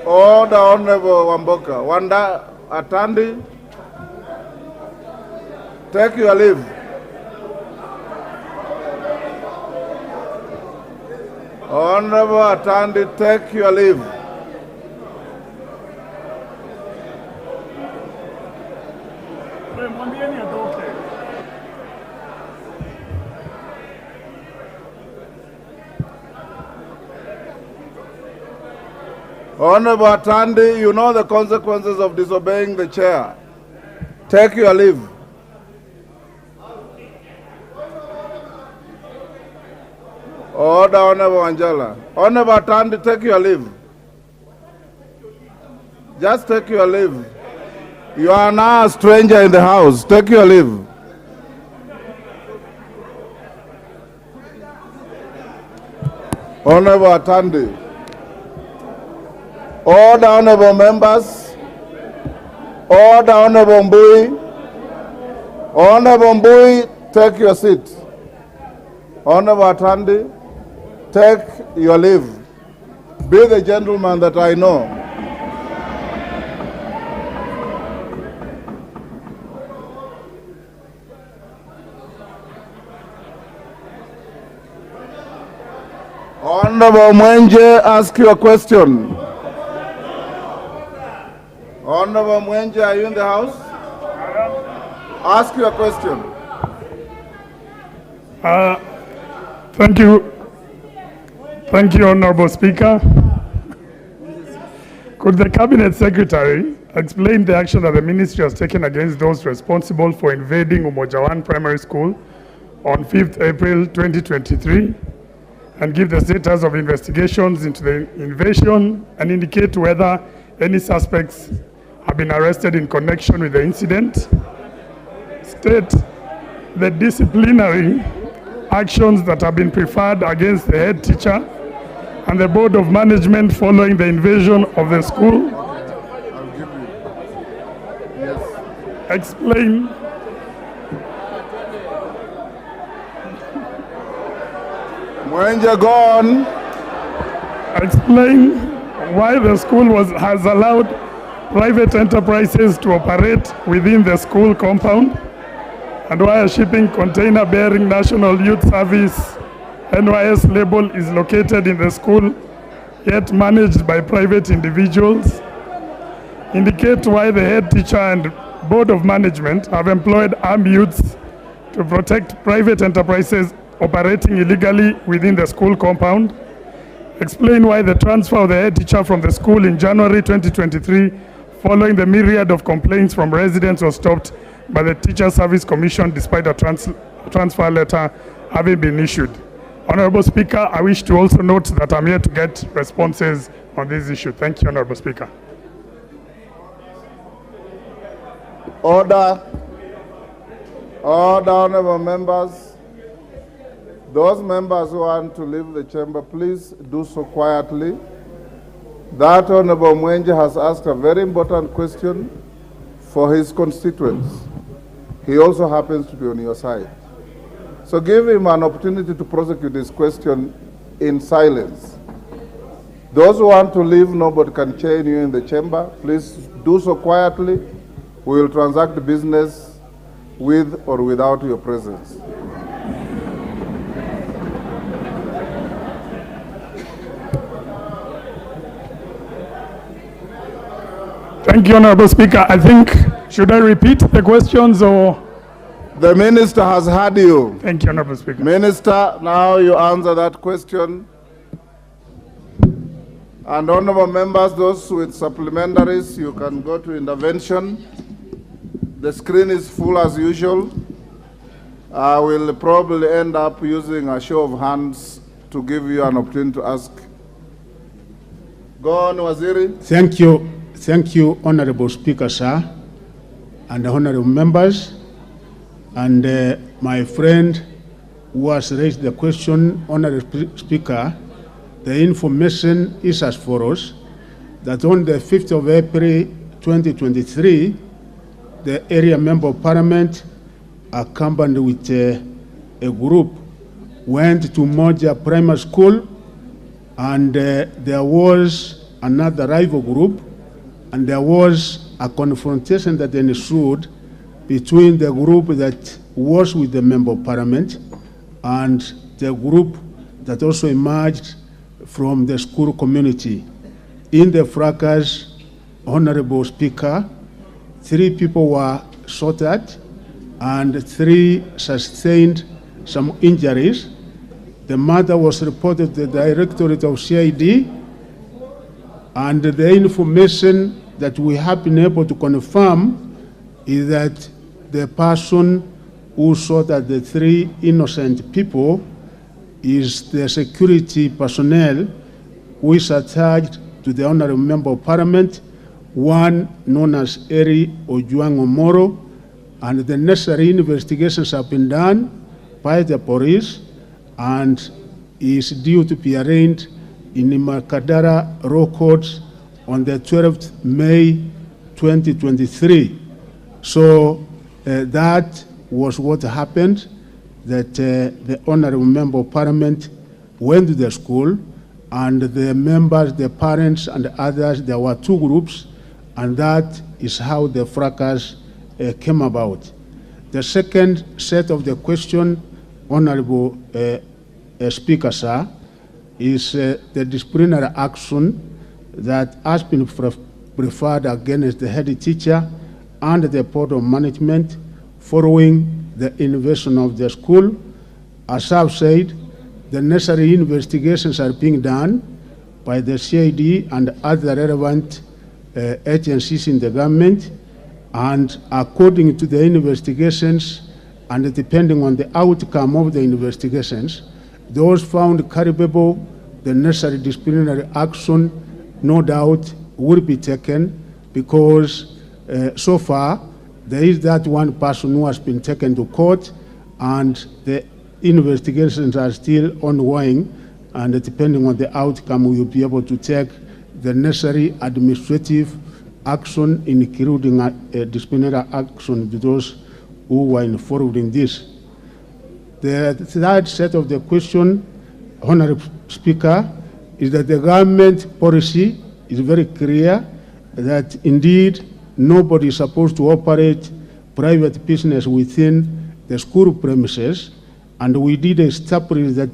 Order, Honorable Wamboka. Wanda Atandi, take your leave. Honorable Atandi, take your leave. Honorable Atandi, you know the consequences of disobeying the chair. Take your leave. Order, Honorable Angela. Honorable Atandi, take your leave. Just take your leave. You are now a stranger in the House. Take your leave. Honorable Atandi. Order, Honorable members. Order, Honorable Mbui. Honorable Mbui, take your seat. Honorable Atandi, take your leave. Be the gentleman that I know. Honorable Mwenje, ask your question. Honorable Mwenje, are you in the House? Ask your question. Thank you. Thank you, Honorable Speaker. Could the Cabinet Secretary explain the action that the Ministry has taken against those responsible for invading Umoja 1 Primary School on 5th April 2023 and give the status of investigations into the invasion and indicate whether any suspects have been arrested in connection with the incident? State the disciplinary actions that have been preferred against the head teacher and the Board of Management following the invasion of the school. Explain Mwenje, go on. Explain why the school has allowed private enterprises to operate within the school compound, and why a shipping container bearing National Youth Service NYS label is located in the school, yet managed by private individuals. Indicate why the head teacher and board of management have employed armed youths to protect private enterprises operating illegally within the school compound. Explain why the transfer of the head teacher from the school in January 2023, following the myriad of complaints from residents, was stopped by the Teacher Service Commission despite a transfer letter having been issued. Honorable Speaker, I wish to also note that I'm here to get responses on this issue. Thank you, Honorable Speaker. Order. Order, honorable members. Those members who want to leave the chamber, please do so quietly. That Honorable Mwenje has asked a very important question for his constituents. He also happens to be on your side. So give him an opportunity to prosecute his question in silence. Those who want to leave, nobody can chain you in the chamber. Please do so quietly. We will transact business with or without your presence. Thank you, Honorable Speaker. I think, should I repeat the questions or? The Minister has heard you. Thank you, Honorable Speaker. Minister, now you answer that question. And honorable members, those with supplementaries, you can go to intervention. The screen is full as usual. I will probably end up using a show of hands to give you an opportunity to ask. Go on, Waziri. Thank you. Thank you, Honorable Speaker, sir, and honorable members, and my friend who has raised the question, Honorable Speaker. The information is as follows, that on the 5th of April 2023, the area member of parliament, accompanied with a group, went to Moja Primary School, and there was another rival group, and there was a confrontation that ensued between the group that was with the member of parliament and the group that also emerged from the school community. In the fracas, Honorable Speaker, 3 people were shot at and 3 sustained some injuries. The matter was reported to the Directorate of CID, and the information that we have been able to confirm is that the person who shot at the 3 innocent people is the security personnel who is attached to the Honorable Member of Parliament, one known as Eri Ojuang Omoro, and the necessary investigations have been done by the police and is due to be arraigned in Makadara Raw Court on the 12th May 2023. So that was what happened, that the Honorable Member of Parliament went to the school, and the members, the parents and others, there were 2 groups, and that is how the fracas came about. The second set of the question, Honorable Speaker, sir, is the disciplinary action that has been preferred against the head teacher and the board of management following the invasion of the school. As I've said, the necessary investigations are being done by the CID and other relevant agencies in the government, and according to the investigations and depending on the outcome of the investigations, those found culpable, the necessary disciplinary action, no doubt, will be taken, because so far there is that one person who has been taken to court, and the investigations are still ongoing, and depending on the outcome, we will be able to take the necessary administrative action, including a disciplinary action to those who were involved in this. The third set of the question Honorable Speaker, is that the government policy is very clear that indeed nobody is supposed to operate private business within the school premises, and we did establish that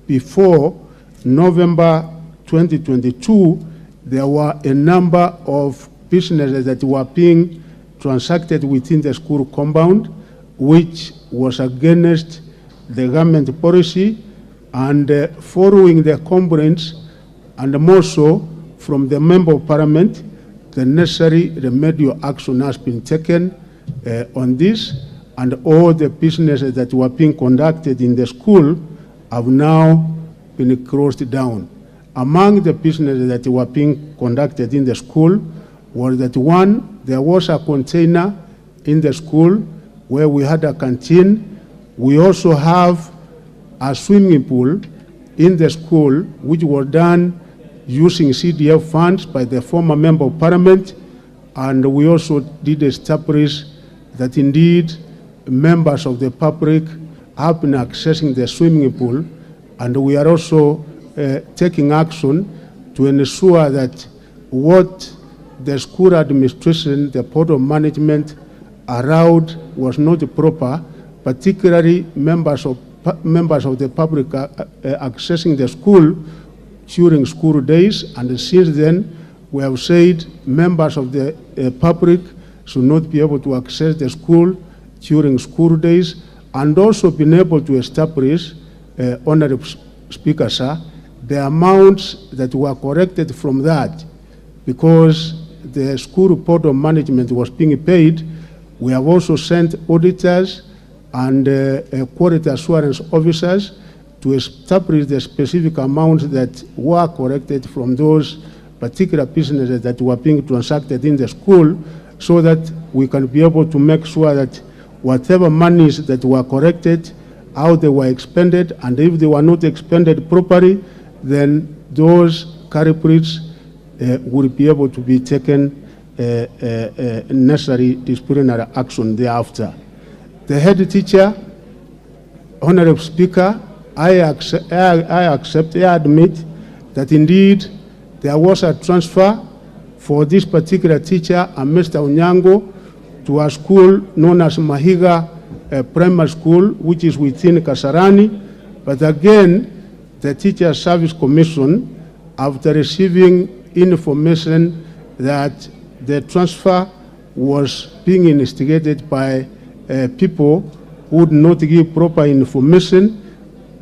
before November 2022, there were a number of businesses that were being transacted within the school compound, which was against the government policy, and following the complaints, and more so from the Member of Parliament, the necessary remedial action has been taken on this, and all the businesses that were being conducted in the school have now been closed down. Among the businesses that were being conducted in the school was that one, there was a container in the school where we had a canteen. We also have a swimming pool in the school, which was done using CDF funds by the former Member of Parliament, and we also did establish that indeed members of the public have been accessing the swimming pool, and we are also taking action to ensure that what the school administration, the Board of Management allowed was not proper, particularly members of the public accessing the school during school days, and since then we have said members of the public should not be able to access the school during school days, and also been able to establish, Honorable Speaker, sir, the amounts that were corrected from that, because the school Board of Management was being paid. We have also sent auditors and quality assurance officers to establish the specific amounts that were corrected from those particular businesses that were being transacted in the school, so that we can be able to make sure that whatever monies that were corrected, how they were expended, and if they were not expended properly, then those culprits will be able to be taken necessary disciplinary action thereafter. The head teacher, Honorable Speaker, I admit that indeed there was a transfer for this particular teacher and Mr. Onyango to a school known as Mahiga Primary School, which is within Kasarani. But again, the Teacher Service Commission, after receiving information that the transfer was being investigated by people who would not give proper information,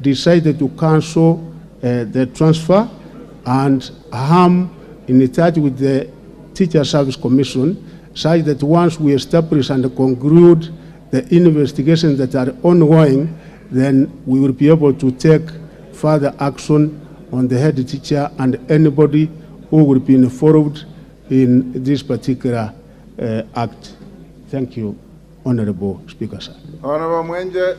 decided to cancel the transfer, and am in touch with the Teacher Service Commission, such that once we establish and conclude the investigations that are ongoing, then we will be able to take further action on the head teacher and anybody who will be involved in this particular act. Thank you, Honorable Speaker, sir. Honorable Mwenje.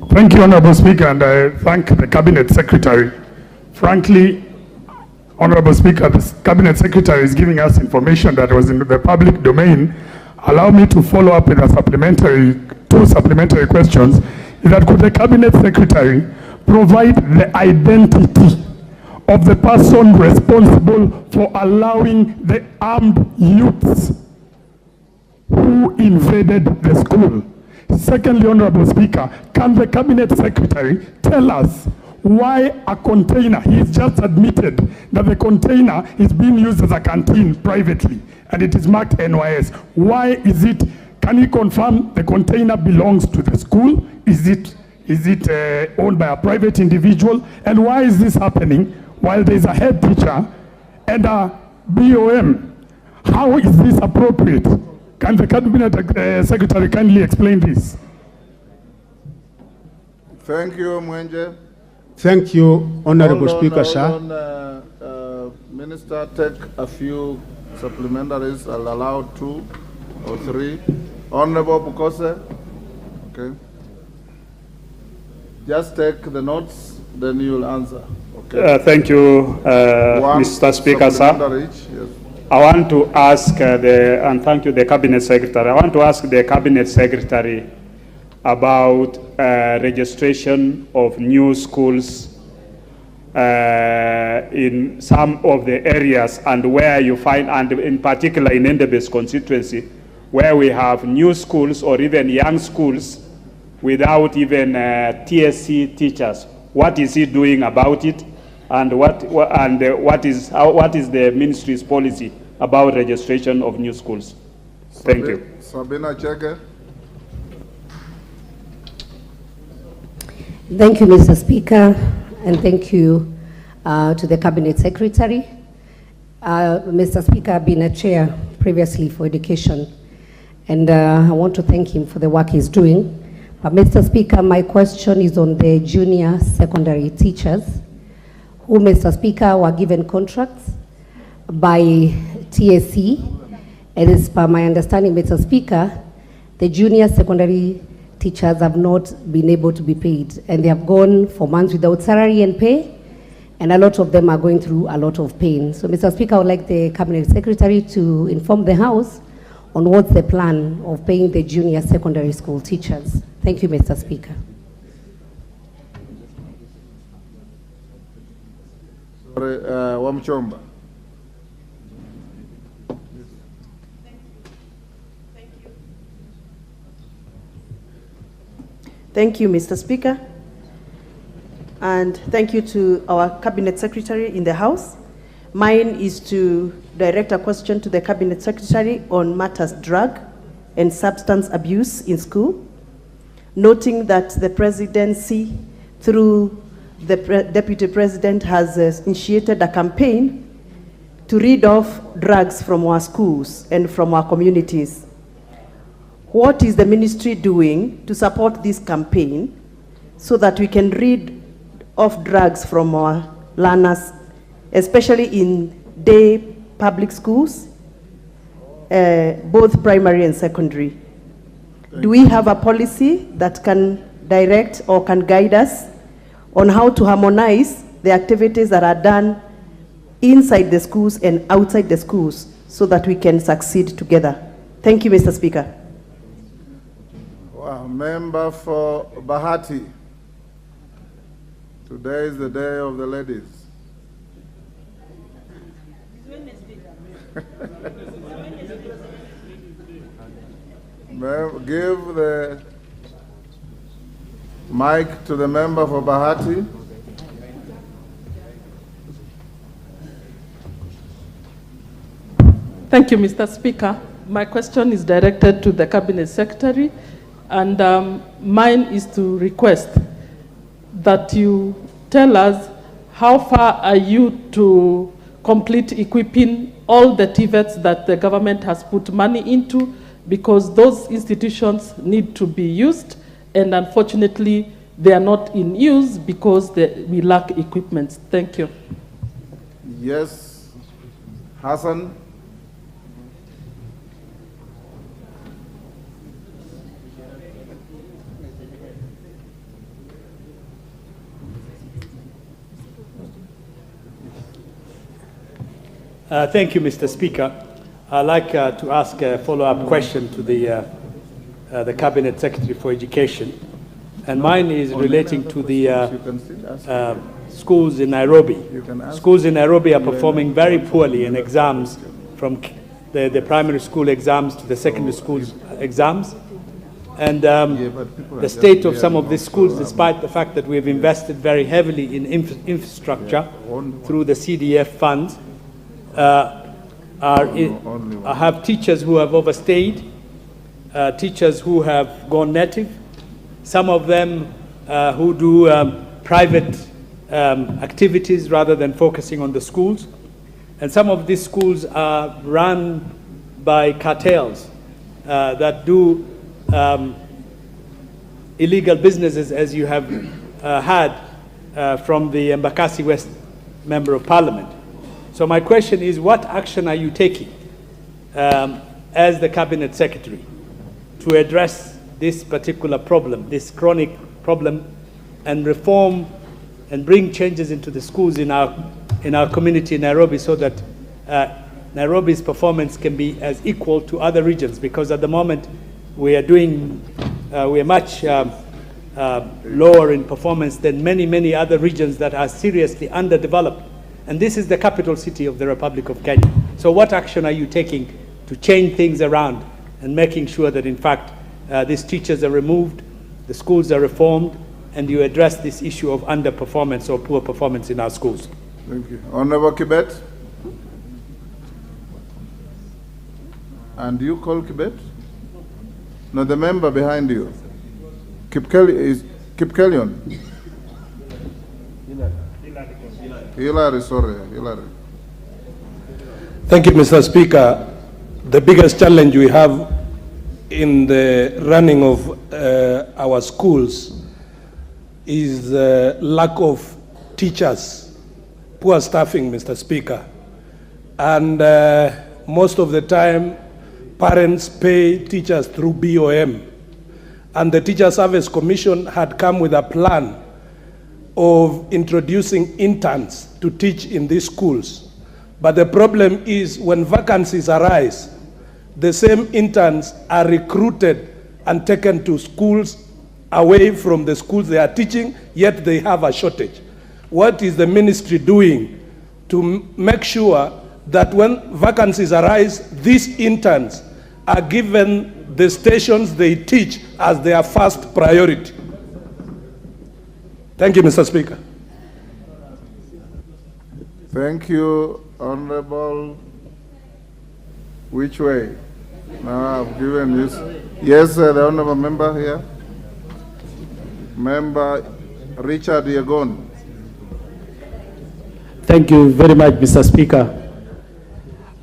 Thank you, Honorable Speaker, and I thank the Cabinet Secretary. Frankly, Honorable Speaker, the Cabinet Secretary is giving us information that was in the public domain. Allow me to follow up with two supplementary questions. Is that could the Cabinet Secretary provide the identity of the person responsible for allowing the armed youths who invaded the school? Secondly, Honorable Speaker, can the Cabinet Secretary tell us why a container, he's just admitted that the container is being used as a canteen privately and it is marked NYS. Why is it, can he confirm the container belongs to the school? Is it owned by a private individual? And why is this happening while there's a head teacher and a BOM? How is this appropriate? Can the Cabinet Secretary kindly explain this? Thank you, Mwenje. Thank you, Honorable Speaker, sir. Minister, take a few supplementaries. I'll allow 2 or 3. Honorable Bukose. Okay. Just take the notes, then you'll answer. Okay. Thank you, Mr. Speaker, sir. Each. Yes. I want to ask and thank you, the Cabinet Secretary. I want to ask the Cabinet Secretary about registration of new schools in some of the areas, and where you find, and in particular in Endebe's constituency, where we have new schools or even young schools without even TSC teachers. What is he doing about it, and what is the ministry's policy about registration of new schools? Thank you. Sabina Chege. Thank you, Mr. Speaker, and thank you to the Cabinet Secretary. Mr. Speaker, I've been a chair previously for education, and I want to thank him for the work he's doing. But Mr. Speaker, my question is on the junior secondary teachers, who, Mr. Speaker, were given contracts by TSC, and as per my understanding, Mr. Speaker, the junior secondary teachers have not been able to be paid, and they have gone for months without salary and pay, and a lot of them are going through a lot of pain. So, Mr. Speaker, I would like the Cabinet Secretary to inform the House on what's the plan of paying the junior secondary school teachers. Thank you, Mr. Speaker. Sorry, Wamchomba. Thank you, Mr. Speaker. And thank you to our Cabinet Secretary in the House. Mine is to direct a question to the Cabinet Secretary on matters drug and substance abuse in school, noting that the presidency, through the Deputy President, has initiated a campaign to rid off drugs from our schools and from our communities. What is the ministry doing to support this campaign so that we can rid off drugs from our learners, especially in day public schools, both primary and secondary? Do we have a policy that can direct or can guide us on how to harmonize the activities that are done inside the schools and outside the schools so that we can succeed together? Thank you, Mr. Speaker. Member for Bahati. Today is the day of the ladies. Give the mic to the member for Bahati. Thank you, Mr. Speaker. My question is directed to the Cabinet Secretary, and mine is to request that you tell us how far are you to complete equipping all the TVETs that the government has put money into, because those institutions need to be used, and unfortunately they are not in use because we lack equipment. Thank you. Yes, Hassan. Thank you, Mr. Speaker. I'd like to ask a follow-up question to the Cabinet Secretary for Education. And mine is relating to the schools in Nairobi. Schools in Nairobi are performing very poorly in exams, from the primary school exams to the secondary school exams. And the state of some of these schools, despite the fact that we have invested very heavily in infrastructure through the CDF funds, have teachers who have overstayed, teachers who have gone native, some of them who do private activities rather than focusing on the schools. And some of these schools are run by cartels that do illegal businesses, as you have had from the Embakasi West Member of Parliament. So my question is, what action are you taking as the Cabinet Secretary to address this particular problem, this chronic problem, and reform and bring changes into the schools in our community in Nairobi, so that Nairobi's performance can be as equal to other regions? Because at the moment we are doing we are much lower in performance than many, many other regions that are seriously underdeveloped. And this is the capital city of the Republic of Kenya. So what action are you taking to change things around and making sure that, in fact, these teachers are removed, the schools are reformed, and you address this issue of underperformance or poor performance in our schools? Thank you. Honorable Kibet? And you call Kibet? No, the member behind you. Kipkelion. Hillary, sorry, Hillary. Thank you, Mr. Speaker. The biggest challenge we have in the running of our schools is the lack of teachers, poor staffing, Mr. Speaker. And most of the time, parents pay teachers through BOM. And the Teacher Service Commission had come with a plan of introducing interns to teach in these schools. But the problem is when vacancies arise, the same interns are recruited and taken to schools away from the schools they are teaching, yet they have a shortage. What is the ministry doing to make sure that when vacancies arise, these interns are given the stations they teach as their first priority? Thank you, Mr. Speaker. Thank you, Honorable. Which way? Now I've given you. Yes, the Honorable Member here. Member Richard Yegon. Thank you very much, Mr. Speaker.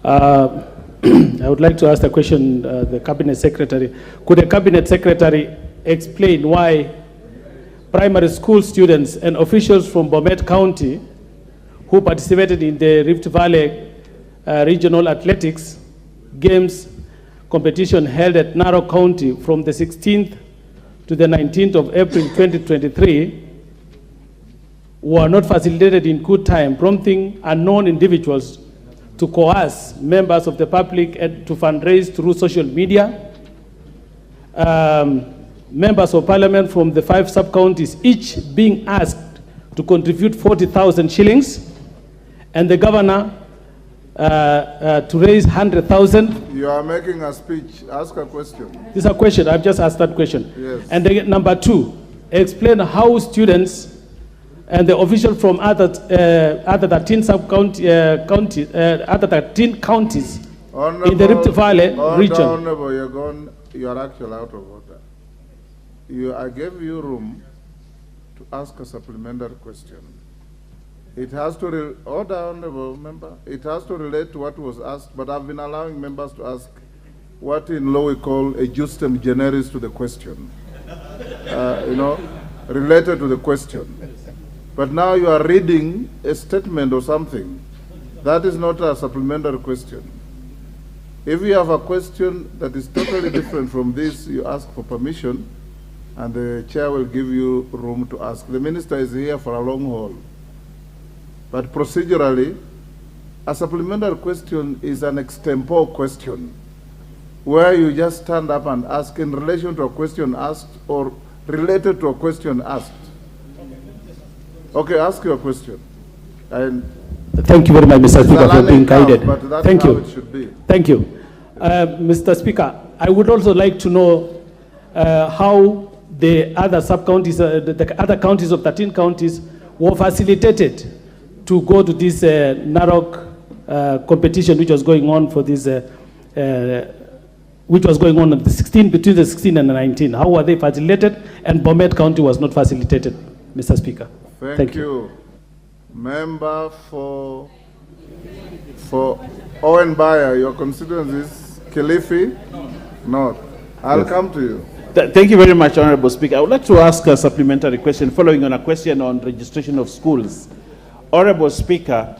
I would like to ask a question, the Cabinet Secretary. Could the Cabinet Secretary explain why primary school students and officials from Bomet County who participated in the Rift Valley Regional Athletics Games competition held at Narok County from the 16th to the 19th of April 2023 were not facilitated in good time, prompting unknown individuals to coerce members of the public and to fundraise through social media. Members of parliament from the 5 sub-counties each being asked to contribute 40,000 shillings, and the governor to raise 100,000. You are making a speech. Ask a question. This is a question. I've just asked that question. Yes. And then, number 2, explain how students and the officials from other 13 other 13 counties in the Rift Valley region. Honorable, you are actually out of order. I gave you room to ask a supplementary question. It has to order, Honorable Member. It has to relate to what was asked, but I've been allowing members to ask what in law we call a justem generis to the question. Related to the question. But now you are reading a statement or something. That is not a supplementary question. If you have a question that is totally different from this, you ask for permission, and the chair will give you room to ask. The minister is here for a long haul. But procedurally, a supplementary question is an extempore question, where you just stand up and ask in relation to a question asked or related to a question asked. Okay, ask your question. And thank you very much, Mr. Speaker, for being guided. Thank you. It should be. Thank you. Mr. Speaker, I would also like to know how the other sub-counties, the other counties of 13 counties were facilitated to go to this Narok competition which was going on for this, which was going on the 16, between the 16 and the 19. How were they facilitated? And Bomet County was not facilitated, Mr. Speaker. Thank you. Member for Owen Bayer, your constituency is Kilifi North. I'll come to you. Thank you very much, Honorable Speaker. I would like to ask a supplementary question following on a question on registration of schools. Honorable Speaker,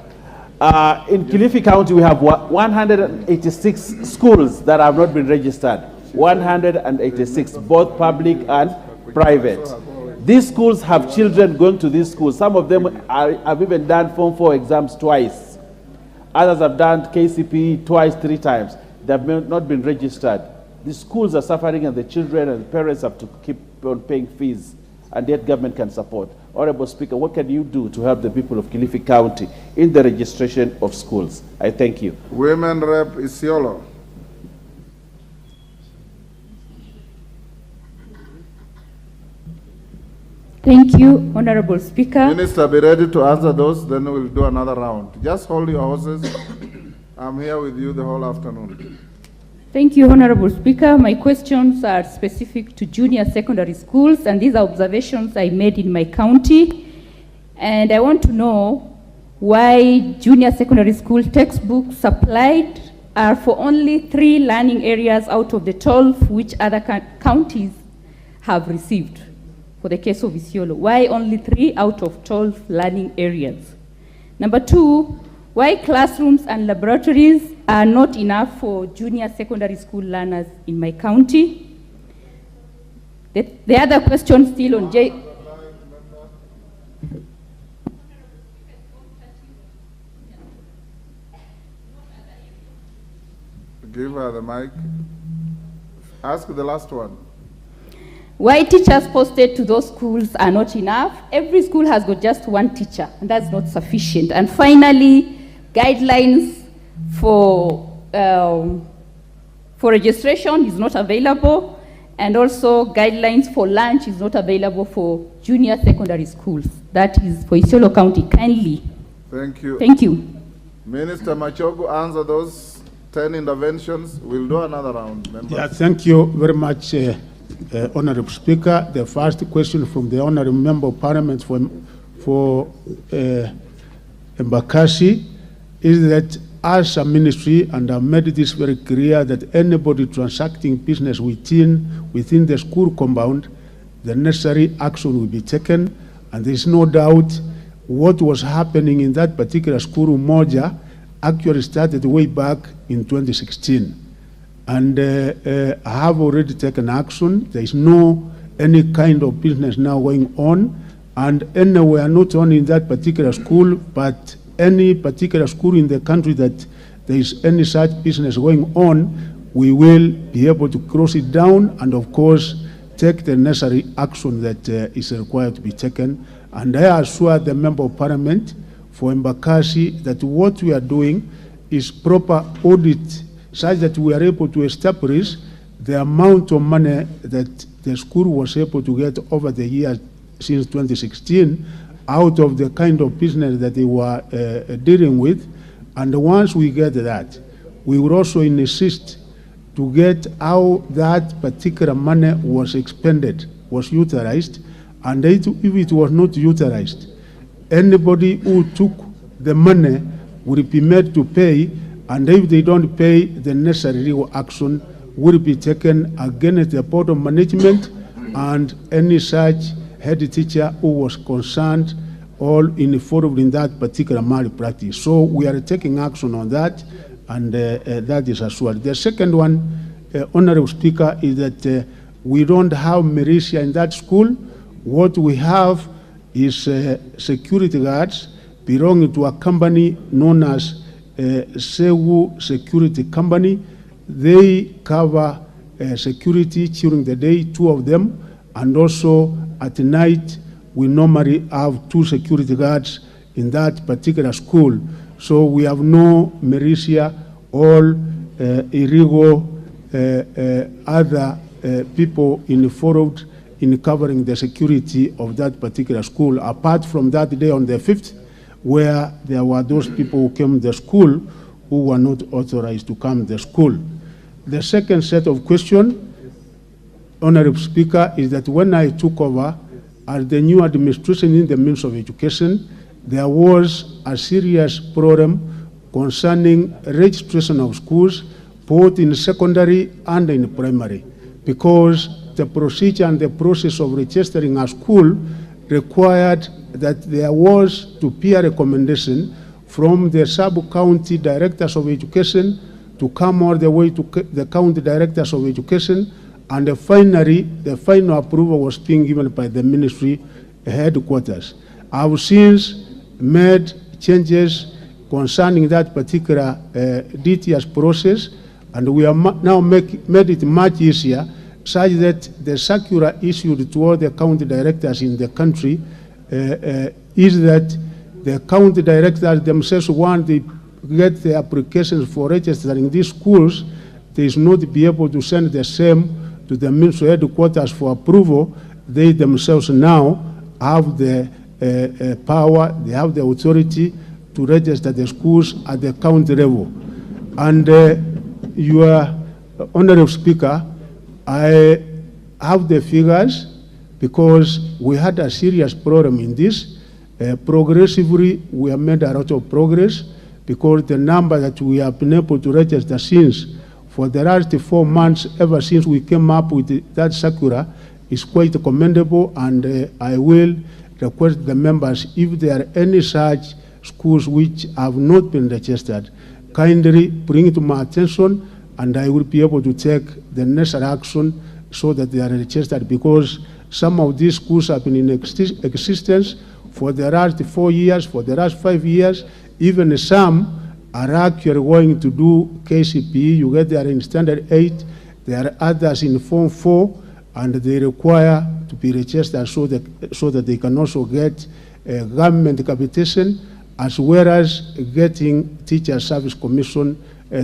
in Kilifi County, we have 186 schools that have not been registered. 186, both public and private. These schools have children going to these schools. Some of them have even done Form 4 exams twice. Others have done KCPE twice, 3 times. They have not been registered. The schools are suffering and the children and the parents have to keep on paying fees, and yet government can support. Honorable Speaker, what can you do to help the people of Kilifi County in the registration of schools? I thank you. Women Rep Isiolo. Thank you, Honorable Speaker. Minister, be ready to answer those, then we'll do another round. Just hold your horses. I'm here with you the whole afternoon. Thank you, Honorable Speaker. My questions are specific to junior secondary schools, and these are observations I made in my county. And I want to know why junior secondary school textbooks supplied are for only 3 learning areas out of the 12 which other counties have received. For the case of Isiolo, why only 3 out of 12 learning areas? Number 2, why classrooms and laboratories are not enough for junior secondary school learners in my county? The other question still on Give her the mic. Ask the last one. Why teachers posted to those schools are not enough? Every school has got just 1 teacher, and that's not sufficient. And finally, guidelines for registration is not available, and also guidelines for lunch is not available for junior secondary schools. That is for Isiolo County. Kindly. Thank you. Thank you. Minister Machogu, answer those 10 interventions. We'll do another round. Members. Yeah, thank you very much, Honorable Speaker. The first question from the Honorable Member of Parliament for Embakasi is that as a ministry, and I've made this very clear, that anybody transacting business within the school compound, the necessary action will be taken, and there's no doubt what was happening in that particular school, Umoja, actually started way back in 2016. And I have already taken action. There is no any kind of business now going on, and anywhere, not only in that particular school, but any particular school in the country that there is any such business going on, we will be able to close it down and, of course, take the necessary action that is required to be taken. And I assure the Member of Parliament for Embakasi that what we are doing is proper audit such that we are able to establish the amount of money that the school was able to get over the years since 2016 out of the kind of business that they were dealing with. And once we get that, we will also insist to get how that particular money was expended, was utilized, and if it was not utilized, anybody who took the money will be made to pay, and if they don't pay, the necessary legal action will be taken against the Board of Management and any such head teacher who was concerned or involved in that particular malpractice. So we are taking action on that, and that is assured. The second one, Honorable Speaker, is that we don't have militia in that school. What we have is security guards belonging to a company known as Sewu Security Company. They cover security during the day, 2 of them, and also at night we normally have 2 security guards in that particular school. So we have no militia or illegal other people involved in covering the security of that particular school, apart from that day on the 5th, where there were those people who came to the school who were not authorized to come to the school. The second set of questions, Honorable Speaker, is that when I took over as the new administration in the Ministry of Education, there was a serious problem concerning registration of schools, both in secondary and in primary, because the procedure and the process of registering a school required that there was to be a recommendation from the sub-county directors of education to come all the way to the county directors of education, and finally, the final approval was being given by the ministry headquarters. I've since made changes concerning that particular DTS process, And we have now made it much easier, such that the circular issued to all the county directors in the country is that the county directors themselves want to get the applications for registering these schools. They is not be able to send the same to the ministry headquarters for approval. They themselves now have the power, they have the authority to register the schools at the county level. And your Honorable Speaker, I have the figures because we had a serious problem in this. Progressively, we have made a lot of progress because the number that we have been able to register since for the last 4 months, ever since we came up with that circular, is quite commendable, and I will request the members, if there are any such schools which have not been registered, kindly bring it to my attention, and I will be able to take the necessary action so that they are registered, because some of these schools have been in existence for the last 4 years, for the last 5 years. Even some are actually going to do KCPE. You get there in Standard 8. There are others in Form 4, and they require to be registered so that they can also get government capitation, as well as getting Teacher Service Commission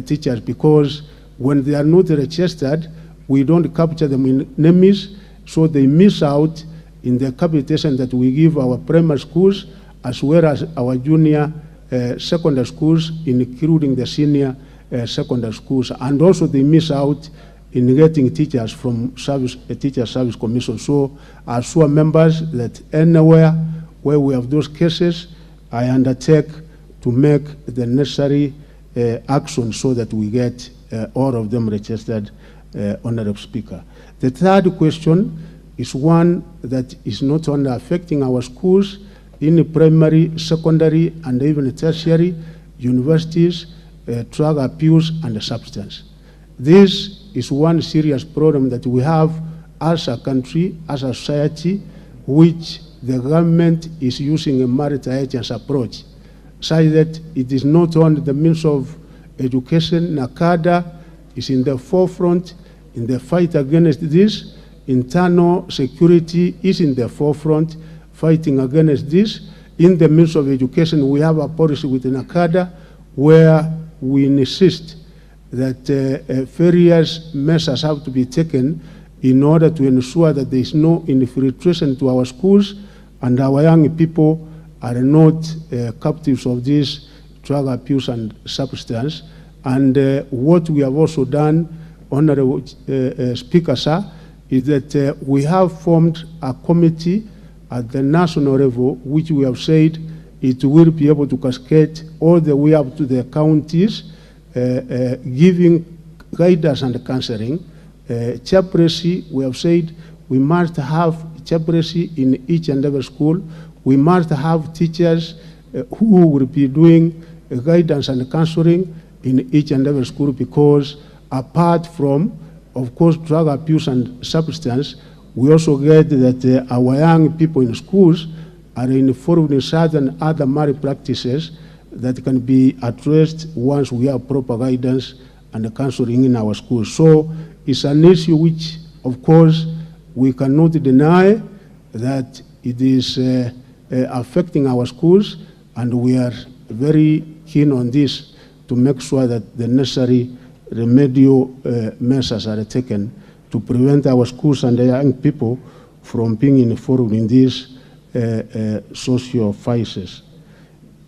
teachers, because when they are not registered, we don't capture them in NEMIS, so they miss out in the capitation that we give our primary schools as well as our junior secondary schools, including the senior secondary schools. And also they miss out in getting teachers from Teacher Service Commission. So I assure members that anywhere where we have those cases, I undertake to make the necessary action so that we get all of them registered, Honorable Speaker. The third question is one that is not only affecting our schools in primary, secondary, and even tertiary, universities, drug abuse, and substance. This is one serious problem that we have as a country, as a society, which the government is using a multi-agency approach, such that it is not only the means of education. NACADA is in the forefront in the fight against this. Internal security is in the forefront fighting against this. In the midst of education, we have a policy with NACADA where we insist that various measures have to be taken in order to ensure that there is no infiltration to our schools and our young people are not captives of this drug abuse and substance. And what we have also done, Honorable Speaker, sir, is that we have formed a committee at the national level, which we have said it will be able to cascade all the way up to the counties, giving guidance and counseling. Chaplaincy, we have said we must have chaplaincy in each and every school. We must have teachers who will be doing guidance and counseling in each and every school, because apart from, of course, drug abuse and substance, we also get that our young people in schools are involved in certain other malpractices that can be addressed once we have proper guidance and counseling in our schools. So it's an issue which, of course, we cannot deny that it is affecting our schools, and we are very keen on this to make sure that the necessary remedial measures are taken to prevent our schools and the young people from being involved in these social vices.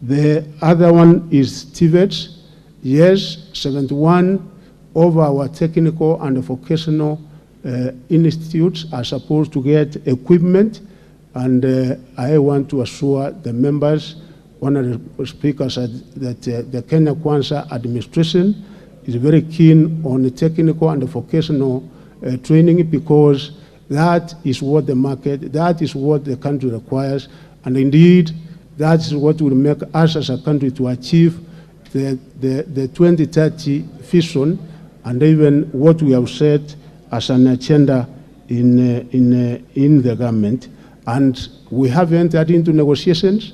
The other one is TVETs. Yes, 71 of our technical and vocational institutes are supposed to get equipment, and I want to assure the members, Honorable Speakers, that the Kenya Kwanza administration is very keen on the technical and vocational training, because that is what the market, that is what the country requires, and indeed that is what will make us as a country to achieve the 2030 vision, and even what we have set as an agenda in the government. And we have entered into negotiations,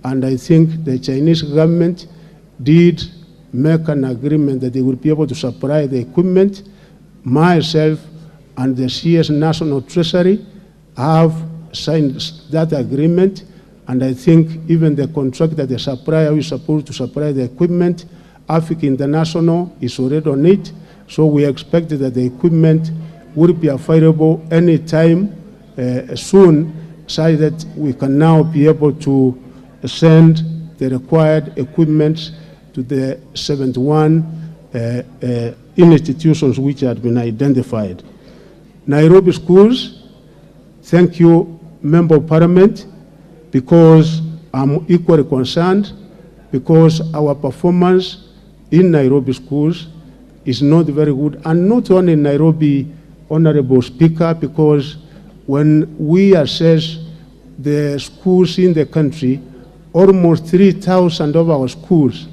and I think the Chinese government did make an agreement that they will be able to supply the equipment. Myself and the CS National Treasury have signed that agreement, and I think even the contract that the supplier is supposed to supply the equipment, Africa International, is already on it. So we expect that the equipment will be available anytime soon, so that we can now be able to send the required equipment to the 71 institutions which have been identified. Nairobi schools, thank you, Member of Parliament, because I'm equally concerned, because our performance in Nairobi schools is not very good, and not only in Nairobi, Honorable Speaker, because when we assess the schools in the country, almost 3,000 of our schools,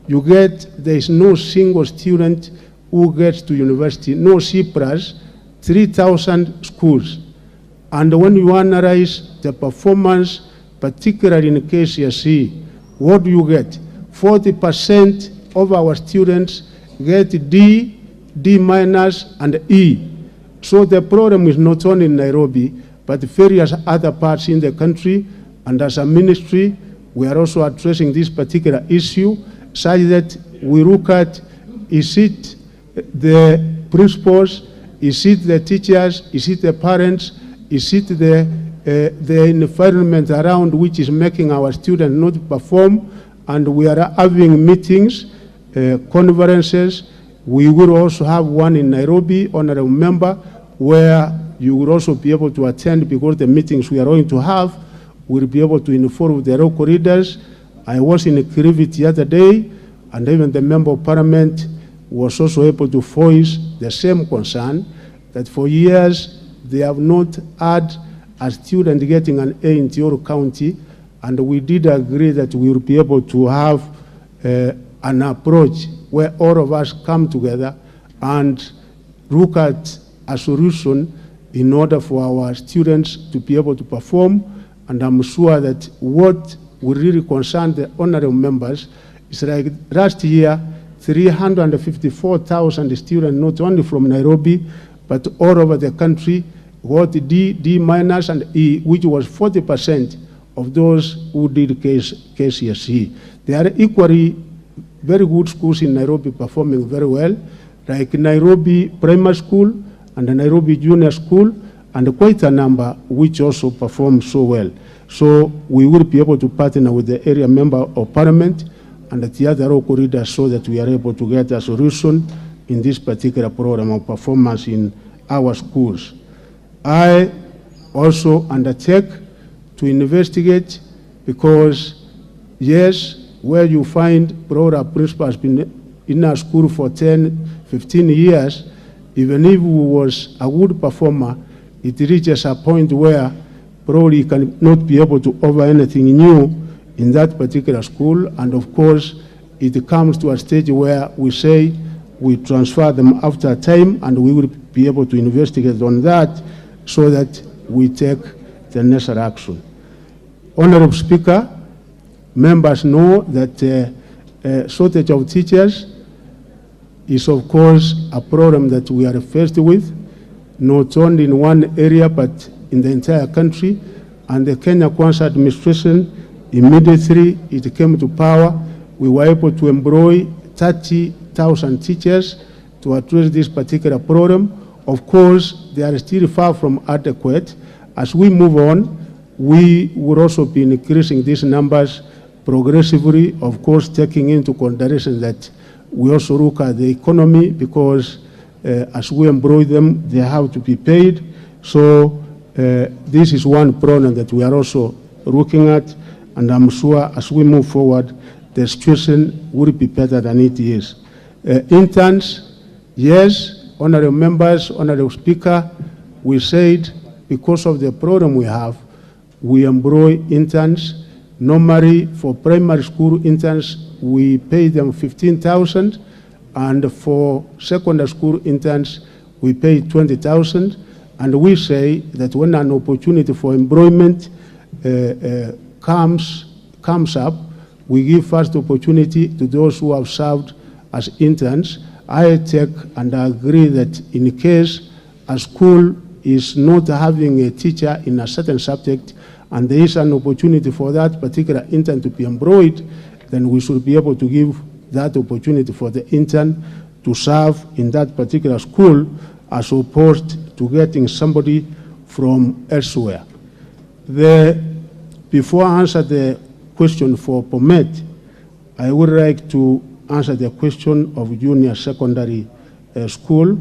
there is no single student who gets to university, no C+, 3,000 schools. And when you analyze the performance, particularly in KCSE, what do you get? 40% of our students get D, D-, and E. So the problem is not only in Nairobi, but various other parts in the country. And as a ministry, we are also addressing this particular issue, such that we look at, is it the principals, is it the teachers, is it the parents, is it the environment around which is making our students not perform? And we are having meetings, conferences. We will also have one in Nairobi, Honorable Member, where you will also be able to attend, because the meetings we are going to have will be able to inform the local leaders. I was in Kirivit the other day, and even the Member of Parliament was also able to voice the same concern, that for years they have not had a student getting an A in Tioro County, and we did agree that we will be able to have an approach where all of us come together and look at a solution in order for our students to be able to perform. And I'm sure that what will really concern the honorable members is, like last year, 354,000 students, not only from Nairobi, but all over the country, got D, D-, and E, which was 40% of those who did KCSE. There are equally very good schools in Nairobi performing very well, like Nairobi Primary School and the Nairobi Junior School, and quite a number which also perform so well. So we will be able to partner with the area Member of Parliament and the other local leaders, so that we are able to get a solution in this particular program of performance in our schools. I also undertake to investigate, because yes, where you find program principal has been in our school for 10, 15 years, even if he was a good performer, it reaches a point where probably he cannot be able to offer anything new in that particular school. And of course, it comes to a stage where we say we transfer them after a time, and we will be able to investigate on that, so that we take the necessary action. Honorable Speaker, members know that shortage of teachers is of course a problem that we are faced with, not only in one area but in the entire country. And the Kenya Kwanza administration, immediately it came to power, we were able to employ 30,000 teachers to address this particular problem. Of course, they are still far from adequate. As we move on, we will also be increasing these numbers progressively, of course, taking into consideration that we also look at the economy, because as we employ them, they have to be paid. So this is one problem that we are also looking at, and I'm sure as we move forward, the situation will be better than it is. Interns, yes, honorable members, honorable Speaker, we said because of the problem we have, we employ interns. Normally, for primary school interns, we pay them 15,000, and for secondary school interns, we pay 20,000. And we say that when an opportunity for employment comes up, we give first opportunity to those who have served as interns, I take and agree that in case a school is not having a teacher in a certain subject and there is an opportunity for that particular intern to be employed, then we should be able to give that opportunity for the intern to serve in that particular school as opposed to getting somebody from elsewhere. Before I answer the question for Pomet, I would like to answer the question of junior secondary school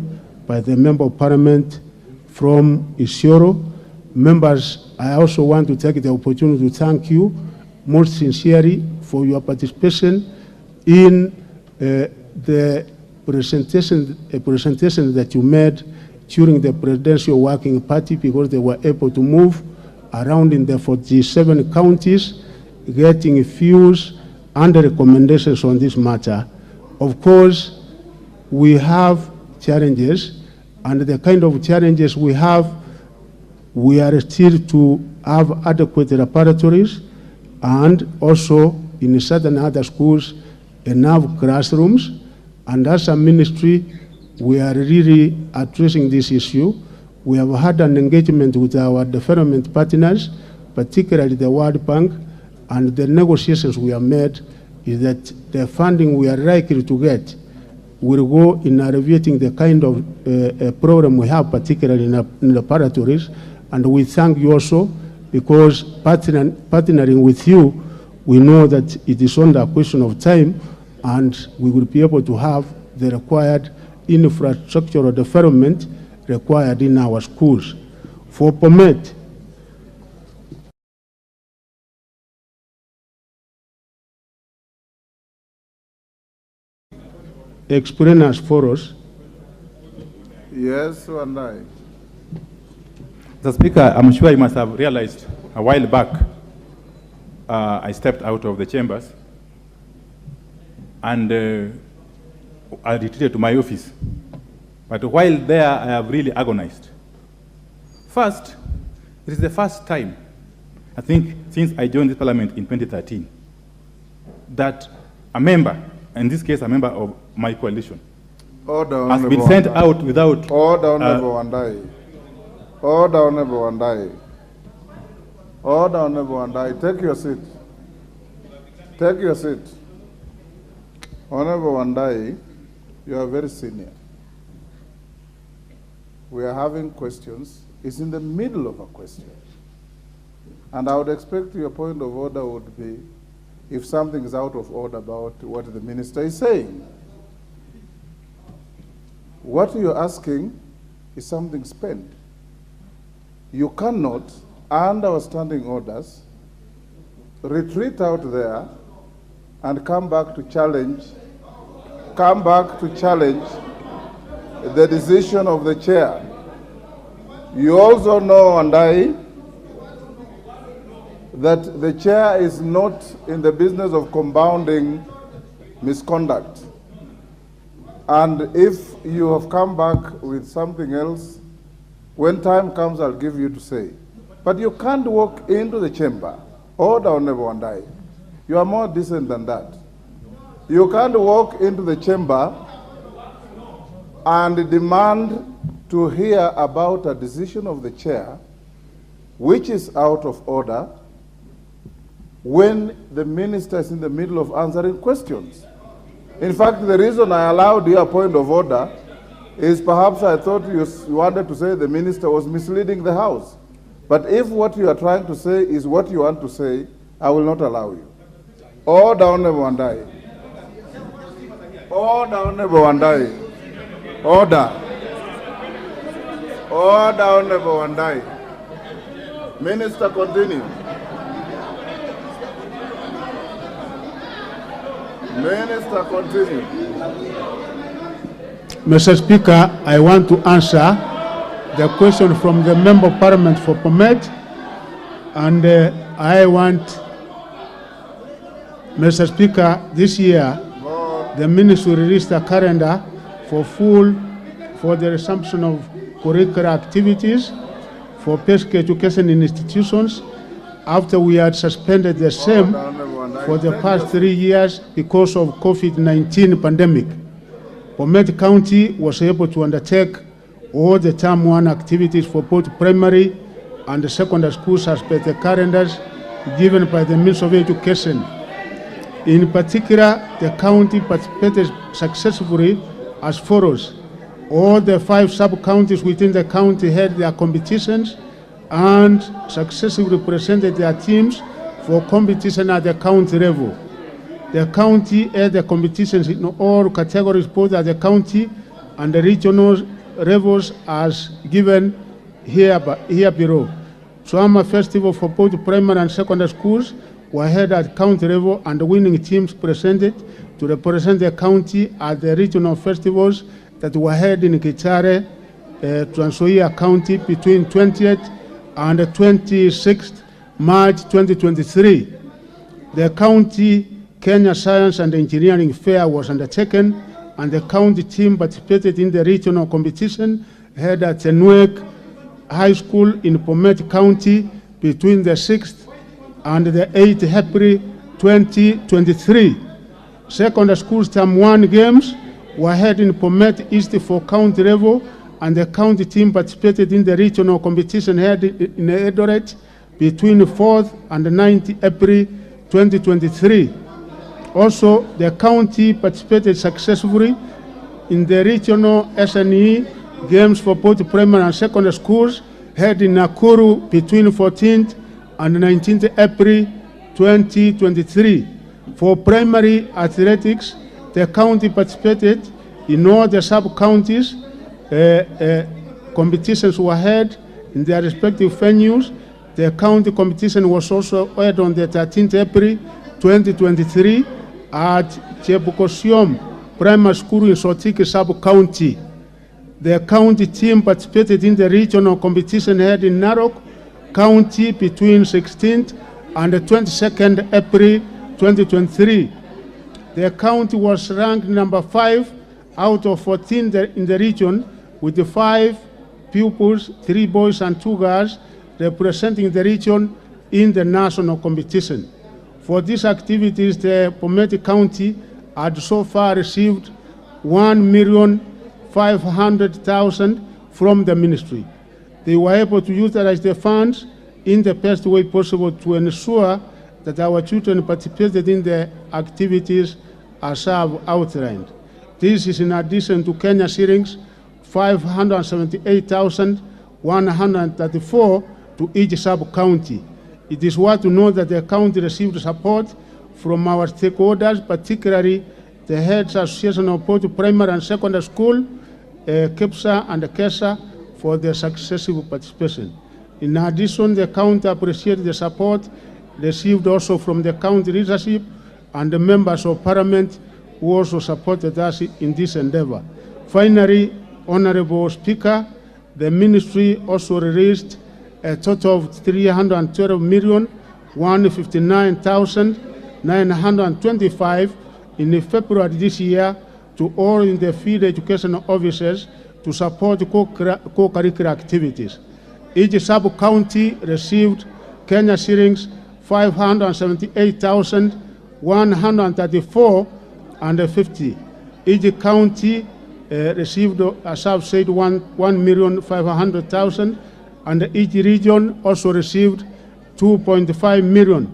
by the Member of Parliament from Isiolo. Members, I also want to take the opportunity to thank you most sincerely for your participation in the presentation that you made during the Presidential Working Party, because they were able to move around in the 47 counties, getting views and recommendations on this matter. Of course, we have challenges, and the kind of challenges we have, we are still to have adequate laboratories and also in certain other schools enough classrooms. And as a ministry, we are really addressing this issue. We have had an engagement with our development partners, particularly the World Bank, and the negotiations we have made is that the funding we are likely to get will go in alleviating the kind of problem we have, particularly in laboratories. And we thank you also because partnering with you, we know that it is only a question of time and we will be able to have the required infrastructural development required in our schools. For Pomet, explain us for us. Yes, and I. Mr. Speaker, I'm sure you must have realized a while back I stepped out of the chambers and I retreated to my office. But while there, I have really agonized. First, it is the first time, I think, since I joined this parliament in 2013, that a member, in this case a member of my coalition, has been sent out without... Order, Honorable Wandai. Order, Honorable Wandai. Order, Honorable Wandai. Take your seat. Take your seat. Honorable Wandai, you are very senior. We are having questions. It's in the middle of a question. And I would expect your point of order would be if something is out of order about what the minister is saying. What you're asking is something spent. You cannot, under our standing orders, retreat out there and come back to challenge the decision of the chair. You also know, and I, that the chair is not in the business of compounding misconduct. And if you have come back with something else, when time comes, I'll give you to say. But you can't walk into the chamber. Order, Honorable Wandai. You are more decent than that. You can't walk into the chamber and demand to hear about a decision of the chair which is out of order when the minister is in the middle of answering questions. In fact, the reason I allowed you a point of order is perhaps I thought you wanted to say the minister was misleading the House. But if what you are trying to say is what you want to say, I will not allow you. Order, Honorable Wandai. Order, Honorable Wandai. Order. Order, Honorable Wandai. Minister, continue. Minister, continue. Mr. Speaker, I want to answer the question from the Member of Parliament for Pomet, and I want, Mr. Speaker, this year the Ministry released a calendar for the resumption of curricular activities for basic education in institutions, after we had suspended the same for the past 3 years because of COVID-19 pandemic. Bomet County was able to undertake all the Term 1 activities for both primary and secondary schools as per the calendars given by the Ministry of Education. In particular, the county participated successfully as follows. All the 5 sub-counties within the county had their competitions and successfully presented their teams for competition at the county level. The county had the competitions in all categories, both at the county and the regional levels as given here below. Swama Festival for both primary and secondary schools were held at county level, and the winning teams presented to represent the county at the regional festivals that were held in Kitare, Trans Nzoia County between 20th and 26th March 2023. The County Kenya Science and Engineering Fair was undertaken, and the county team participated in the regional competition held at Nwek High School in Bomet County between the 6th and the 8th April 2023. Secondary school's Term 1 games were held in Bomet East for county level, and the county team participated in the regional competition held in Eldoret between 4th and 9th April 2023. Also, the county participated successfully in the regional SNE games for both primary and secondary schools held in Nakuru between 14th and 19th April 2023. For primary athletics, the county participated in all the sub-counties. Competitions were held in their respective venues. The county competition was also held on the 13th April 2023 at Chebukosiom Primary School in Sotiki Sub-County. The county team participated in the regional competition held in Narok County between 16th and 22nd April 2023. The county was ranked number 5 out of 14 in the region, with the 5 pupils, 3 boys and 2 girls, representing the region in the national competition. For these activities, the Bomet County had so far received $1,500,000 from the ministry. They were able to utilize the funds in the best way possible to ensure that our children participated in the activities as I've outlined. This is in addition to Kenya shillings 578,134 to each sub-county. It is worth to note that the county received support from our stakeholders, particularly the Heads Association of both primary and secondary school, KEPSA and KESA, for their successful participation. In addition, the county appreciated the support received also from the county leadership and the members of parliament who also supported us in this endeavor. Finally, Honorable Speaker, the ministry also released a total of 312,159,925 in February this year to all in the field education officers to support co-curricular activities. Each sub-county received Kenya shillings 578,134.50. Each county received, as I've said, 1,500,000, and each region also received 2.5 million.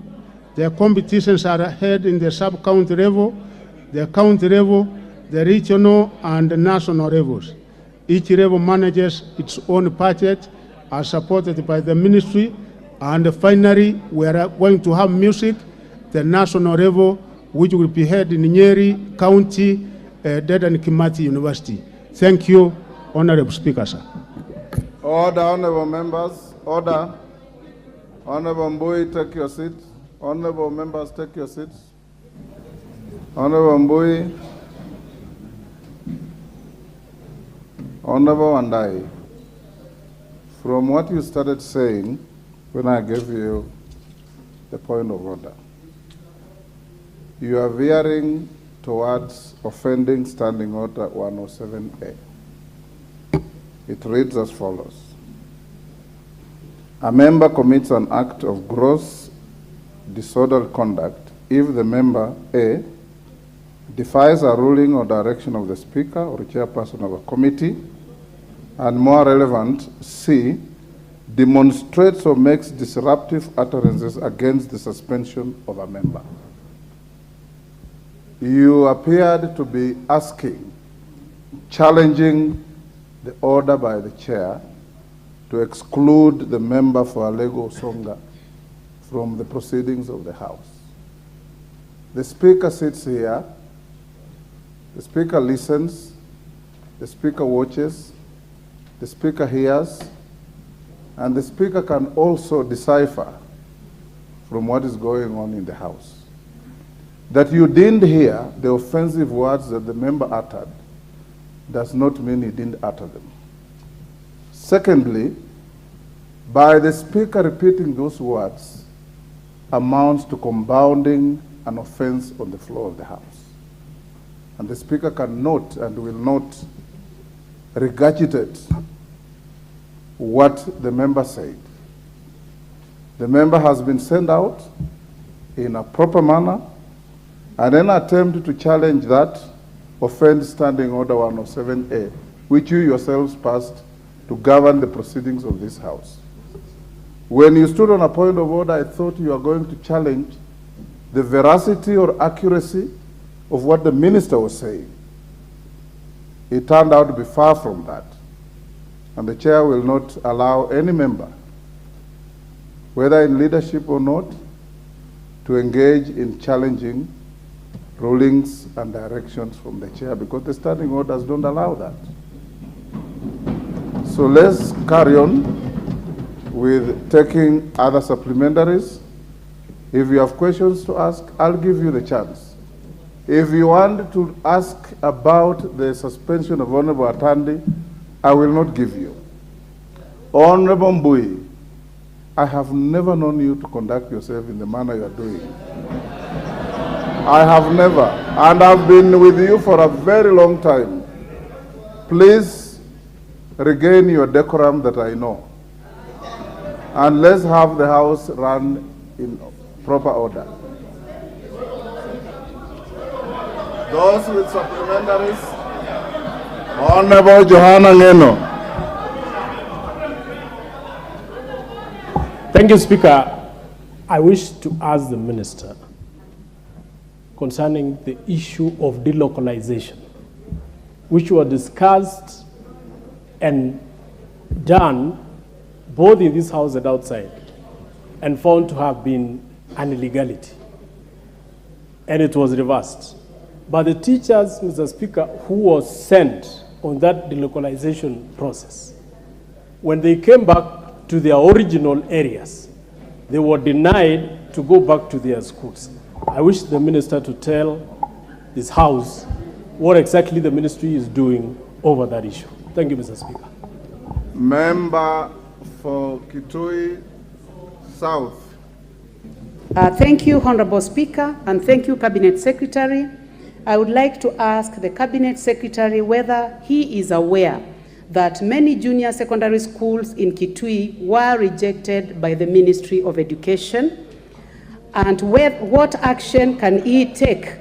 The competitions are held in the sub-county level, the county level, the regional and the national levels. Each level manages its own budget, as supported by the ministry. And finally, we are going to have music, the national level, which will be held in Nyeri County, Dedan Kimathi University. Thank you, Honorable Speaker, sir. Order, honorable members, order. Honorable Mbui, take your seat. Honorable members, take your seats. Honorable Mbui, Honorable Andai, from what you started saying when I gave you the point of order, you are veering towards offending Standing Order 107A. It reads as follows. A member commits an act of gross disorderly conduct if the member A defies a ruling or direction of the Speaker or chairperson of a committee, and more relevant, C, demonstrates or makes disruptive utterances against the suspension of a member. You appeared to be challenging the order by the chair to exclude the member for Alego Songa from the proceedings of the House. The Speaker sits here, the Speaker listens, the Speaker watches, the Speaker hears, and the Speaker can also decipher from what is going on in the House. That you didn't hear the offensive words that the member uttered does not mean he didn't utter them. Secondly, by the Speaker repeating those words amounts to compounding an offense on the floor of the House. And the Speaker can note and will not regurgitate what the member said. The member has been sent out in a proper manner, and an attempt to challenge that offends Standing Order 107A, which you yourselves passed to govern the proceedings of this House. When you stood on a point of order, I thought you were going to challenge the veracity or accuracy of what the minister was saying. It turned out to be far from that. And the chair will not allow any member, whether in leadership or not, to engage in challenging rulings and directions from the chair, because the standing orders don't allow that. So let's carry on with taking other supplementaries. If you have questions to ask, I'll give you the chance. If you want to ask about the suspension of Honorable Atandi, I will not give you. Honorable Mbui, I have never known you to conduct yourself in the manner you are doing. I have never, and I've been with you for a very long time. Please regain your decorum that I know. And let's have the House run in proper order. Those with supplementaries, Honorable Johanna Ngeno. Thank you, Speaker. I wish to ask the Minister concerning the issue of delocalization, which were discussed and done both in this House and outside, and found to have been an illegality. And it was reversed. But the teachers, Mr. Speaker, who was sent on that delocalization process, when they came back to their original areas, they were denied to go back to their schools. I wish the minister to tell this House what exactly the ministry is doing over that issue. Thank you, Mr. Speaker. Member for Kitui South. Thank you, Honorable Speaker, and thank you, Cabinet Secretary. I would like to ask the Cabinet Secretary whether he is aware that many junior secondary schools in Kitui were rejected by the Ministry of Education, and what action can he take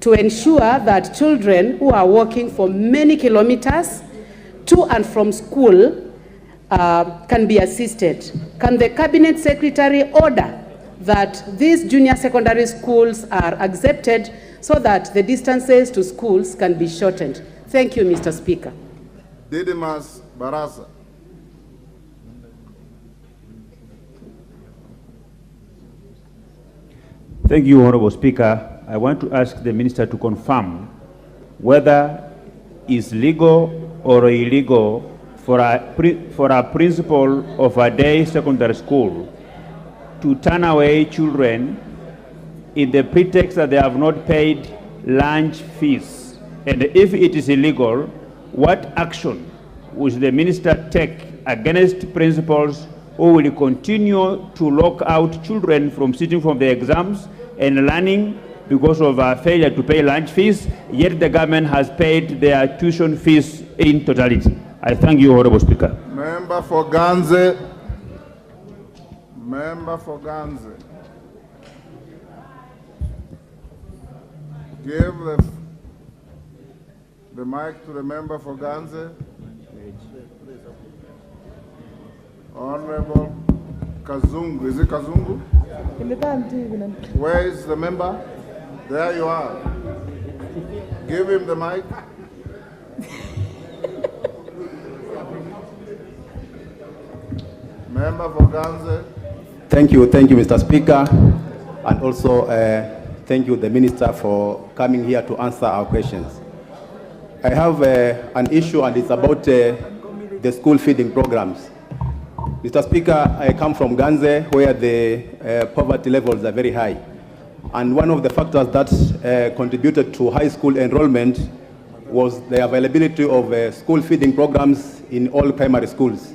to ensure that children who are walking for many kilometers to and from school can be assisted? Can the Cabinet Secretary order that these junior secondary schools are accepted so that the distances to schools can be shortened? Thank you, Mr. Speaker. Didimas Barasa. Thank you, Honorable Speaker. I want to ask the Minister to confirm whether it's legal or illegal for a principal of a day secondary school to turn away children in the pretext that they have not paid lunch fees. And if it is illegal, what action will the minister take against principals who will continue to lock out children from sitting from the exams and learning because of a failure to pay lunch fees, yet the government has paid their tuition fees in totality? I thank you, Honorable Speaker. Member for Ganze. Member for Ganze. Give the mic to the member for Ganze. Honorable Kazungu. Is it Kazungu? Where is the member? There you are. Give him the mic. Member for Ganze. Thank you, Mr. Speaker, and also thank you, the Minister, for coming here to answer our questions. I have an issue, and it's about the school feeding programs. Mr. Speaker, I come from Ganze, where the poverty levels are very high. And one of the factors that contributed to high school enrollment was the availability of school feeding programs in all primary schools.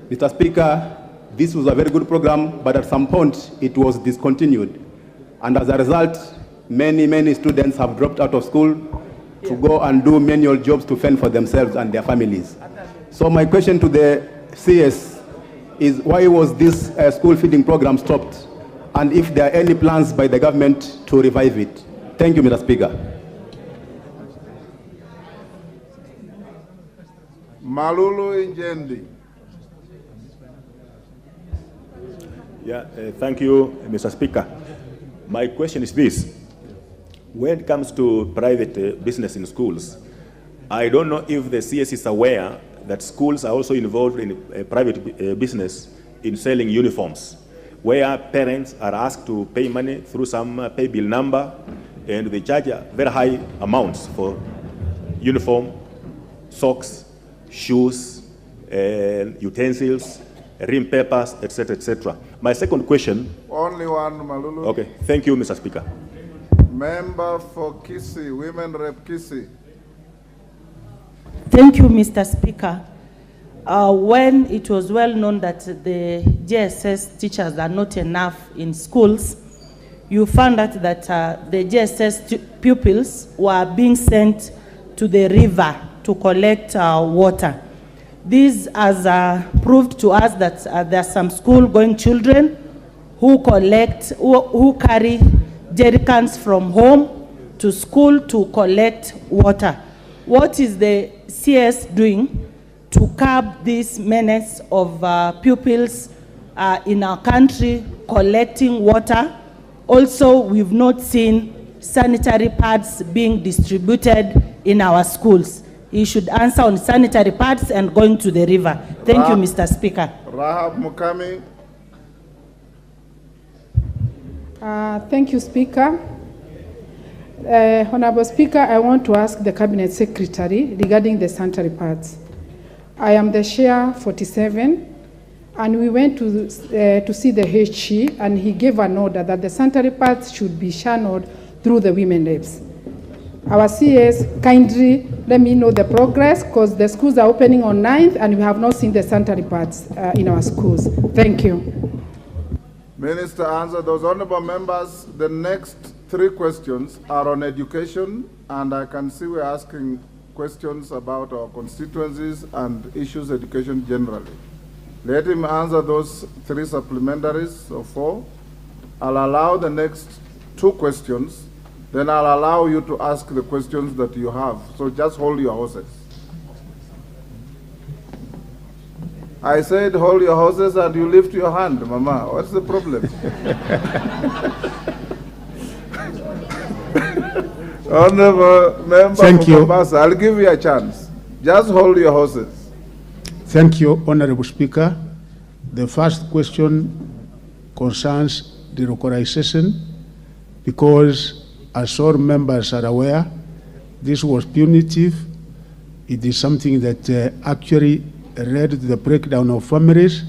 Mr. Speaker, this was a very good program, but at some point it was discontinued. And as a result, many students have dropped out of school to go and do manual jobs to fend for themselves and their families. So my question to the CS is, why was this school feeding program stopped? And if there are any plans by the government to revive it? Thank you, Mr. Speaker. Malulu Injendi. Yeah, thank you, Mr. Speaker. My question is this. When it comes to private business in schools, I don't know if the CS is aware that schools are also involved in private business in selling uniforms, where parents are asked to pay money through some pay bill number, and they charge very high amounts for uniform, socks, shoes, utensils, rim papers, etc., etc. My second question. Only one, Malulu. Okay, thank you, Mr. Speaker. Member for Kisii, Women Rep Kisii. Thank you, Mr. Speaker. When it was well known that the JSS teachers are not enough in schools, you found out that the JSS pupils were being sent to the river to collect water. This has proved to us that there are some school-going children who who carry jerrycans from home to school to collect water. What is the CS doing to curb this menace of pupils in our country collecting water? Also, we've not seen sanitary pads being distributed in our schools. He should answer on sanitary pads and going to the river. Thank you, Mr. Speaker. Rahab Mukami. Thank you, Speaker. Honorable Speaker, I want to ask the Cabinet Secretary regarding the sanitary pads. I am the Chair 47, and we went to see the HE, and he gave an order that the sanitary pads should be channeled through the women reps. Our CS, kindly let me know the progress, because the schools are opening on 9th, and we have not seen the sanitary pads in our schools. Thank you. Minister, answer those. Honorable members, the next 3 questions are on education, and I can see we're asking questions about our constituencies and issues education generally. Let him answer those 3 supplementaries or 4. I'll allow the next 2 questions, then I'll allow you to ask the questions that you have. So just hold your horses. I said hold your horses and you lift your hand, Mama. What's the problem? Honorable Member Thank you. Mombasa, I'll give you a chance. Just hold your horses. Thank you, Honorable Speaker. The first question concerns the localization, because as all members are aware, this was punitive. It is something that actually led to the breakdown of families,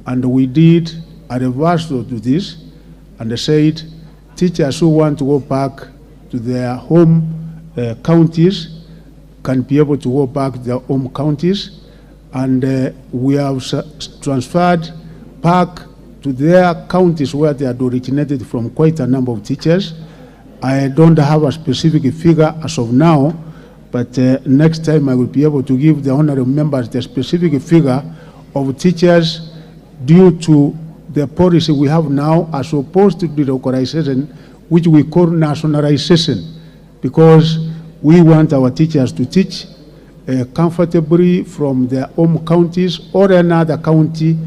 and we did a reversal to this and said teachers who want to go back to their home counties can be able to go back to their home counties, and we have transferred back to their counties where they had originated from quite a number of teachers. I don't have a specific figure as of now, but next time I will be able to give the honorable members the specific figure of teachers due to the policy we have now as opposed to the localization, which we call nationalization, because we want our teachers to teach comfortably from their home counties or another county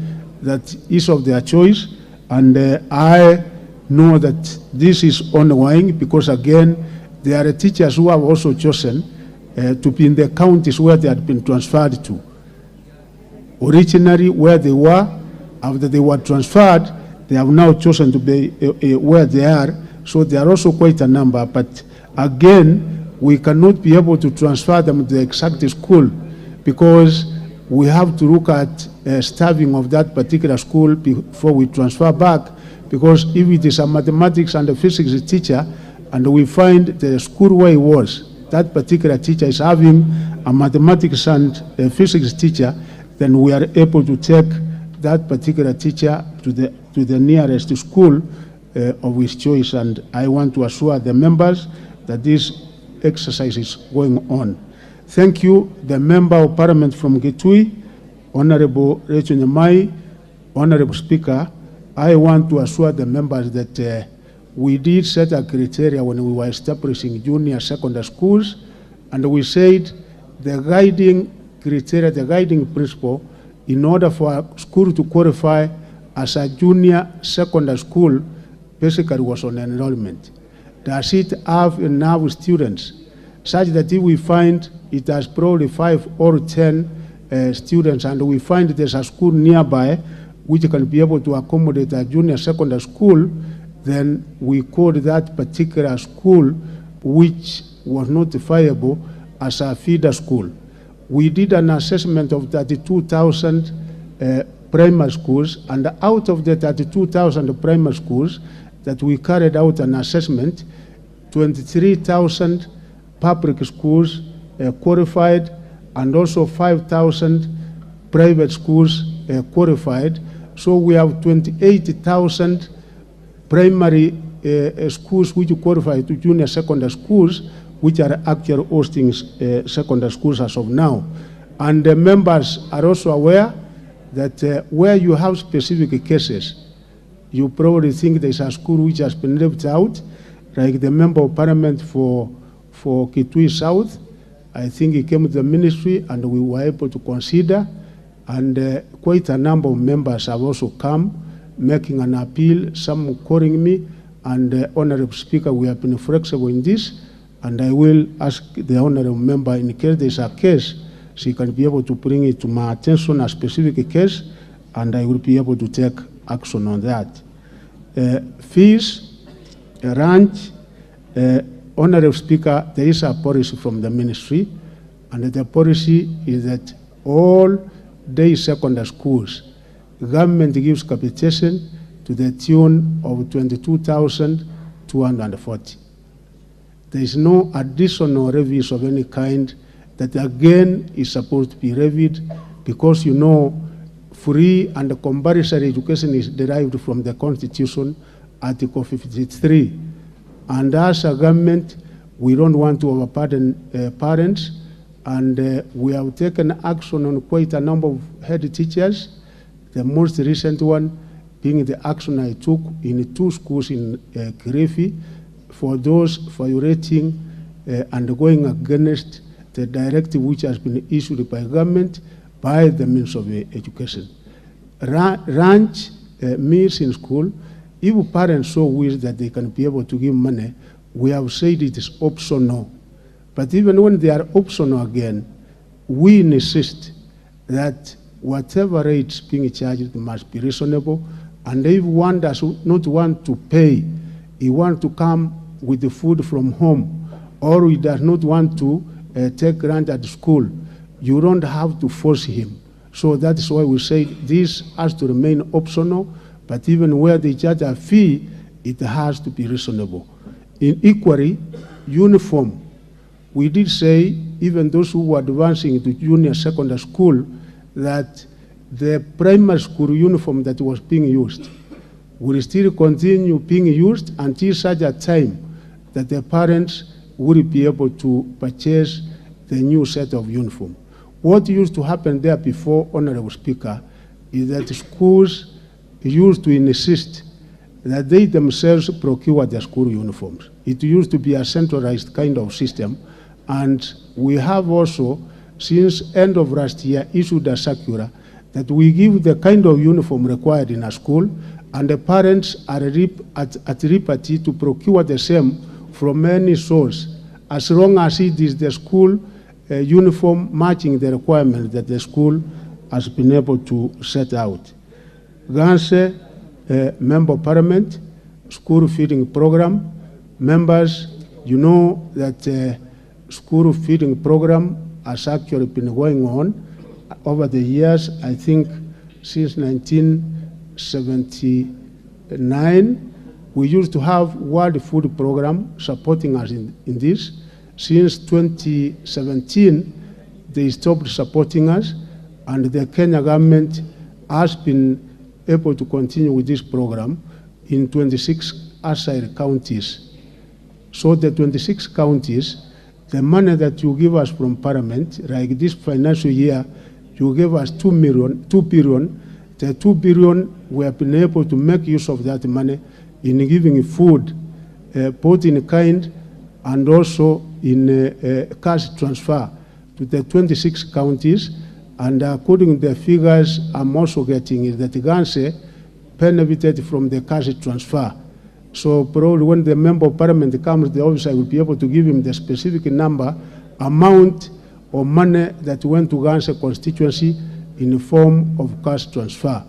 that is of their choice. And I know that this is ongoing because, again, there are teachers who have also chosen to be in the counties where they had been transferred to. Originally, where they were, after they were transferred, they have now chosen to be where they are. So there are also quite a number. But again, we cannot be able to transfer them to the exact school because we have to look at staffing of that particular school before we transfer back. Because if it is a mathematics and a physics teacher, and we find the school where he was, that particular teacher is having a mathematics and a physics teacher, then we are able to take that particular teacher to the nearest school of his choice. And I want to assure the members that this exercise is going on. Thank you, the Member of Parliament from Kitui, Honorable Rachel Nyamai. Honorable Speaker, I want to assure the members that we did set a criteria when we were establishing junior secondary schools, and we said the guiding criteria, the guiding principle, in order for a school to qualify as a junior secondary school, basically was on enrollment. Does it have enough students such that if we find it has probably 5 or 10 students and we find there's a school nearby which can be able to accommodate a junior secondary school, then we called that particular school which was not viable as a feeder school. We did an assessment of 32,000 primary schools, and out of the 32,000 primary schools that we carried out an assessment, 23,000 public schools qualified, and also 5,000 private schools qualified. So we have 28,000 primary schools which qualify to junior secondary schools, which are actually hosting secondary schools as of now. And the members are also aware that where you have specific cases, you probably think there's a school which has been left out, like the Member of Parliament for Kitui South. I think he came to the ministry and we were able to consider, and quite a number of members have also come making an appeal, some calling me, and Honorable Speaker, we have been flexible in this, and I will ask the Honorable Member, in case there's a case, she can be able to bring it to my attention, a specific case, and I will be able to take action on that. Fees, ranch, Honorable Speaker, there is a policy from the ministry, and the policy is that all day secondary schools, government gives capitation to the tune of 22,240. There is no additional levies of any kind that again is supposed to be levied, because you know free and compulsory education is derived from the Constitution, Article 53. And as a government, we don't want to overburden parents, and we have taken action on quite a number of head teachers. The most recent one being the action I took in 2 schools in Kirifi for those violating and going against the directive which has been issued by government by the means of education. Ranch meals in school, if parents so wish that they can be able to give money, we have said it is optional. But even when they are optional again, we insist that whatever rates being charged must be reasonable, and if one does not want to pay, he wants to come with the food from home, or he does not want to take grant at school, you don't have to force him. So that is why we say this has to remain optional, but even where they charge a fee, it has to be reasonable. In equally, uniform, we did say, even those who were advancing to junior secondary school, that the primary school uniform that was being used will still continue being used until such a time that the parents will be able to purchase the new set of uniform. What used to happen there before, Honorable Speaker, is that schools used to insist that they themselves procure their school uniforms. It used to be a centralized kind of system, and we have also, since end of last year, issued a circular that we give the kind of uniform required in a school, and the parents are at liberty to procure the same from any source, as long as it is the school uniform matching the requirement that the school has been able to set out. Ganse, Member of Parliament, school feeding program. Members, you know that school feeding program has actually been going on over the years, I think since 1979. We used to have World Food Program supporting us in this. Since 2017, they stopped supporting us, and the Kenya government has been able to continue with this program in 26 ASIRE counties. So the 26 counties, the money that you give us from Parliament, like this financial year, you gave us 2 billion. The 2 billion, we have been able to make use of that money in giving food, both in kind and also in cash transfer to the 26 counties. And according to the figures I'm also getting is that Ganse benefited from the cash transfer. So probably when the Member of Parliament comes, the officer will be able to give him the specific number, amount of money that went to Ganse constituency in the form of cash transfer.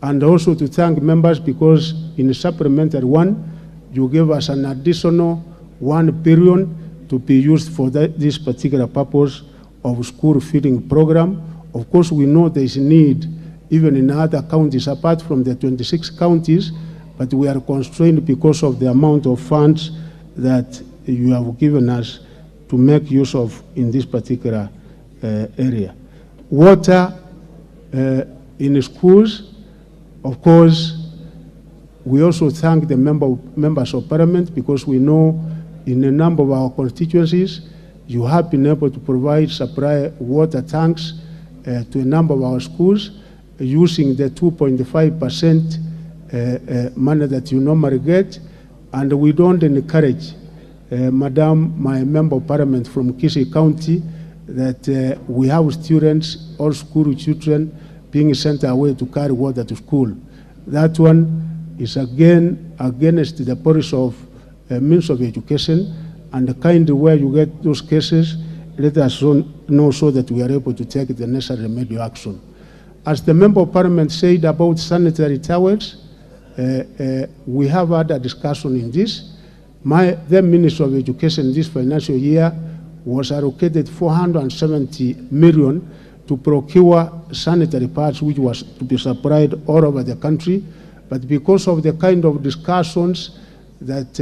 And also to thank members, because in the supplementary one, you gave us an additional 1 billion to be used for this particular purpose of school feeding program. Of course, we know there is need even in other counties apart from the 26 counties, but we are constrained because of the amount of funds that you have given us to make use of in this particular area. Water in schools, of course, we also thank the members of Parliament, because we know in a number of our constituencies, you have been able to provide supply water tanks to a number of our schools using the 2.5% money that you normally get. And we don't encourage, Madam, my Member of Parliament from Kisii County, that we have students, all school children, being sent away to carry water to school. That one is again against the policy of Ministry of Education, and the kind where you get those cases, let us know so that we are able to take the necessary remedial action. As the Member of Parliament said about sanitary towels, we have had a discussion in this. The Ministry of Education this financial year was allocated 470 million to procure sanitary pads, which was to be supplied all over the country. But because of the kind of discussions that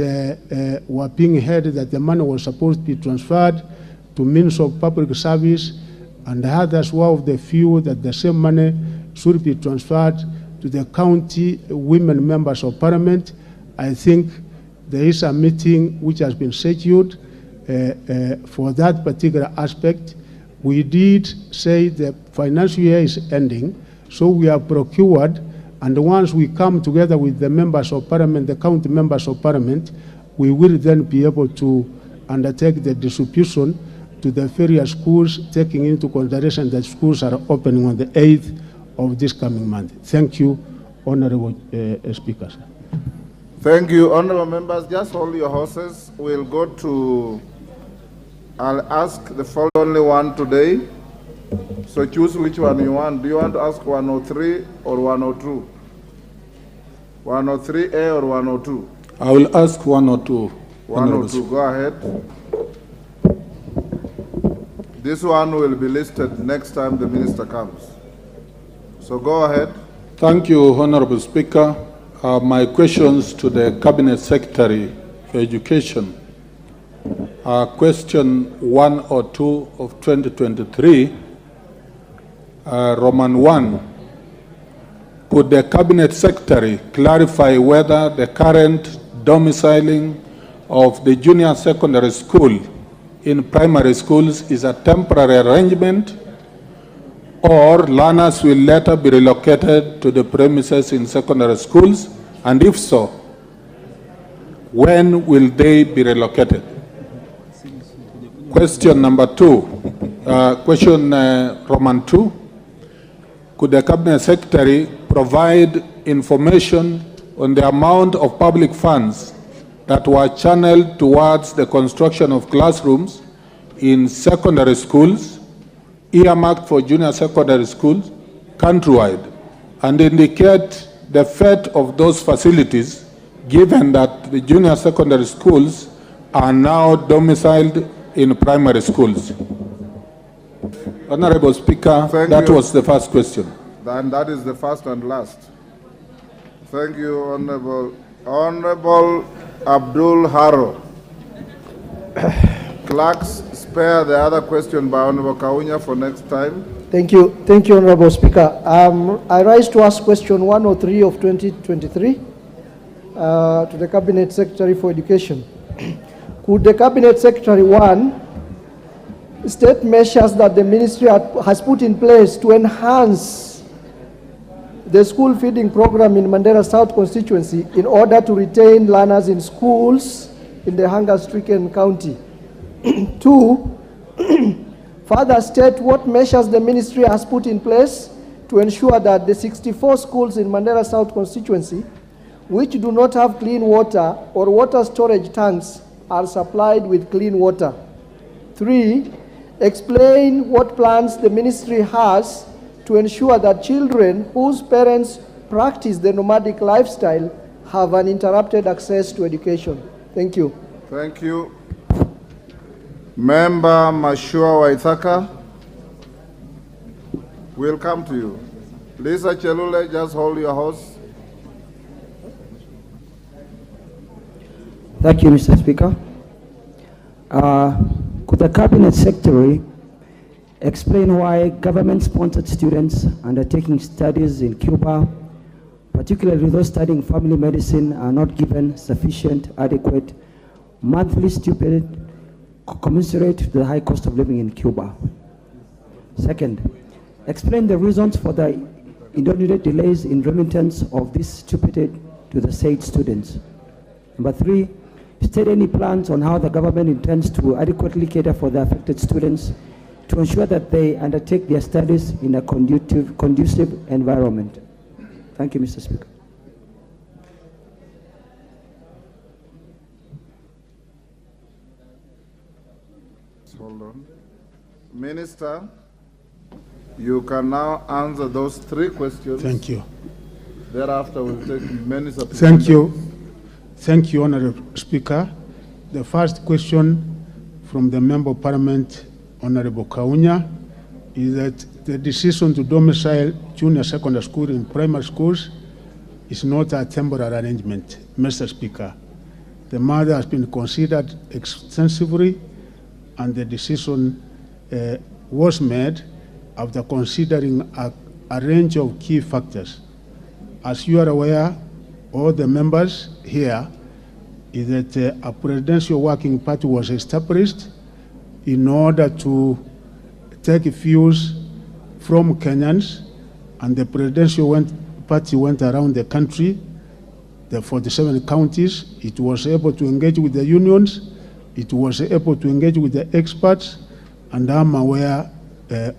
were being held, that the money was supposed to be transferred to Ministry of Public Service, and others were of the few that the same money should be transferred to the county women members of Parliament. I think there is a meeting which has been scheduled for that particular aspect. We did say the financial year is ending, so we have procured, and once we come together with the members of Parliament, the county members of Parliament, we will then be able to undertake the distribution to the various schools, taking into consideration that schools are opening on the 8th of this coming month. Thank you, Honorable Speaker. Thank you, Honorable Members. Just hold your horses. We'll go to, I'll ask the following only one today. So choose which one you want. Do you want to ask 103 or 102? 103A or 102? I will ask 102. 102, go ahead. This one will be listed next time the minister comes. So go ahead. Thank you, Honorable Speaker. My questions to the Cabinet Secretary for Education. Question 102 of 2023, Roman 1. Could the Cabinet Secretary clarify whether the current domiciling of the junior secondary school in primary schools is a temporary arrangement, or learners will later be relocated to the premises in secondary schools? And if so, when will they be relocated? Question number 2, question Roman 2. Could the Cabinet Secretary provide information on the amount of public funds that were channeled towards the construction of classrooms in secondary schools, earmarked for junior secondary schools, countrywide, and indicate the fate of those facilities, given that the junior secondary schools are now domiciled in primary schools? Honorable Speaker, that was the first question. And that is the first and last. Thank you, Honorable Abdul Haro. Clerks, spare the other question by Honorable Kaunya for next time. Thank you, Honorable Speaker. I rise to ask question 103 of 2023 to the Cabinet Secretary for Education. Could the Cabinet Secretary, 1, state measures that the ministry has put in place to enhance the school feeding program in Mandera South constituency in order to retain learners in schools in the hunger-stricken county? 2, further state what measures the ministry has put in place to ensure that the 64 schools in Mandera South constituency which do not have clean water or water storage tanks are supplied with clean water. 3, explain what plans the ministry has to ensure that children whose parents practice the nomadic lifestyle have uninterrupted access to education. Thank you. Thank you. Member Mashua Waithaka, we'll come to you. Lisa Chelule, just hold your horse. Thank you, Mr. Speaker. Could the Cabinet Secretary explain why government-sponsored students undertaking studies in Cuba, particularly those studying family medicine, are not given sufficient, adequate monthly stipend commensurate to the high cost of living in Cuba? Second, explain the reasons for the inordinate delays in remittance of this stipend to the said students. Number 3, state any plans on how the government intends to adequately cater for the affected students to ensure that they undertake their studies in a conducive environment. Thank you, Mr. Speaker. Hold on. Minister, you can now answer those 3 questions. Thank you. Thereafter, we'll take many supplementary. Thank you. Thank you, Honorable Speaker. The first question from the Member of Parliament, Honorable Kaunya, is that the decision to domicile junior secondary school in primary schools is not a temporary arrangement, Mr. Speaker. The matter has been considered extensively, and the decision was made after considering a range of key factors. As you are aware, all the members here, is that a presidential working party was established in order to take views from Kenyans, and the presidential party went around the country, the 47 counties. It was able to engage with the unions, it was able to engage with the experts, and I'm aware,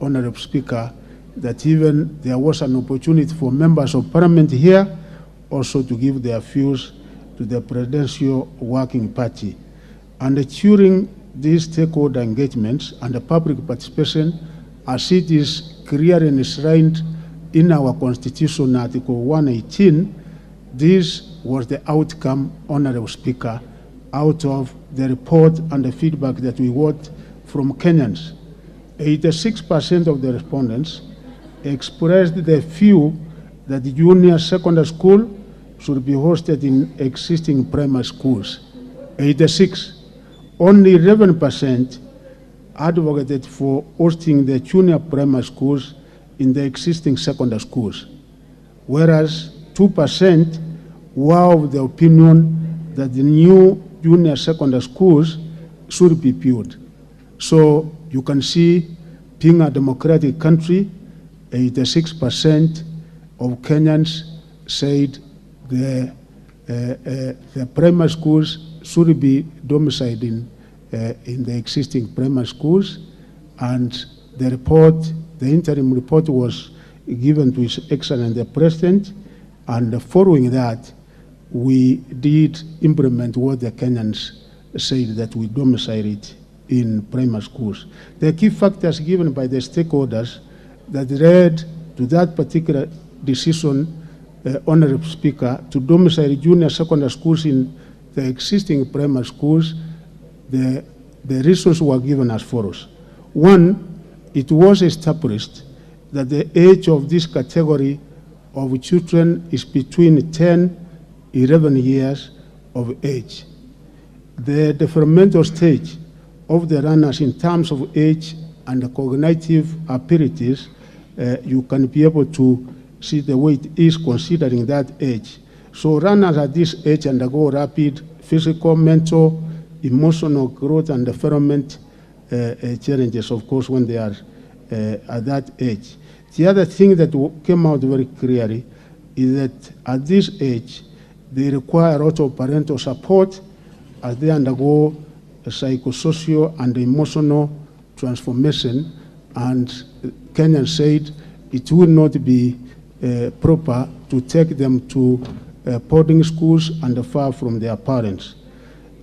Honorable Speaker, that even there was an opportunity for members of parliament here also to give their views to the presidential working party. And during these stakeholder engagements and the public participation, as it is clearly enshrined in our Constitution, Article 118, this was the outcome, Honorable Speaker, out of the report and the feedback that we got from Kenyans. 86% of the respondents expressed the view that the junior secondary school should be hosted in existing primary schools. 86. Only 11% advocated for hosting the junior primary schools in the existing secondary schools, whereas 2% were of the opinion that the new junior secondary schools should be built. So you can see, being a democratic country, 86% of Kenyans said the primary schools should be domiciled in the existing primary schools, and the interim report was given to His Excellency the President, and following that, we did implement what the Kenyans said, that we domicile it in primary schools. The key factors given by the stakeholders that led to that particular decision, Honorable Speaker, to domicile junior secondary schools in the existing primary schools, the reasons were given as follows. One, it was established that the age of this category of children is between 10, 11 years of age. The developmental stage of the runners in terms of age and the cognitive abilities, you can be able to see the way it is considering that age. So runners at this age undergo rapid physical, mental, emotional growth and development challenges, of course, when they are at that age. The other thing that came out very clearly is that at this age, they require a lot of parental support as they undergo a psychosocial and emotional transformation, and Kenyans said it will not be proper to take them to boarding schools and far from their parents.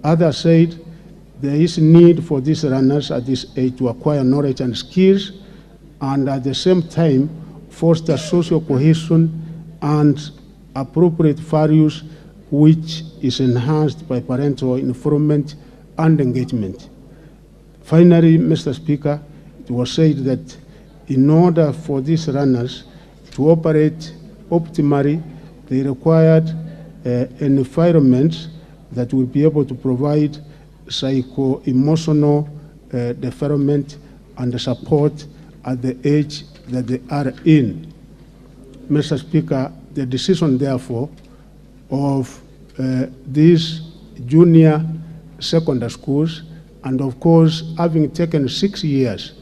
Others said there is need for these runners at this age to acquire knowledge and skills, and at the same time foster social cohesion and appropriate values, which is enhanced by parental involvement and engagement. Finally, Mr. Speaker, it was said that in order for these runners to operate optimally, they required an environment that will be able to provide psycho-emotional development and support at the age that they are in. Mr. Speaker, the decision, therefore, of these junior secondary schools, and of course, having taken 6 years,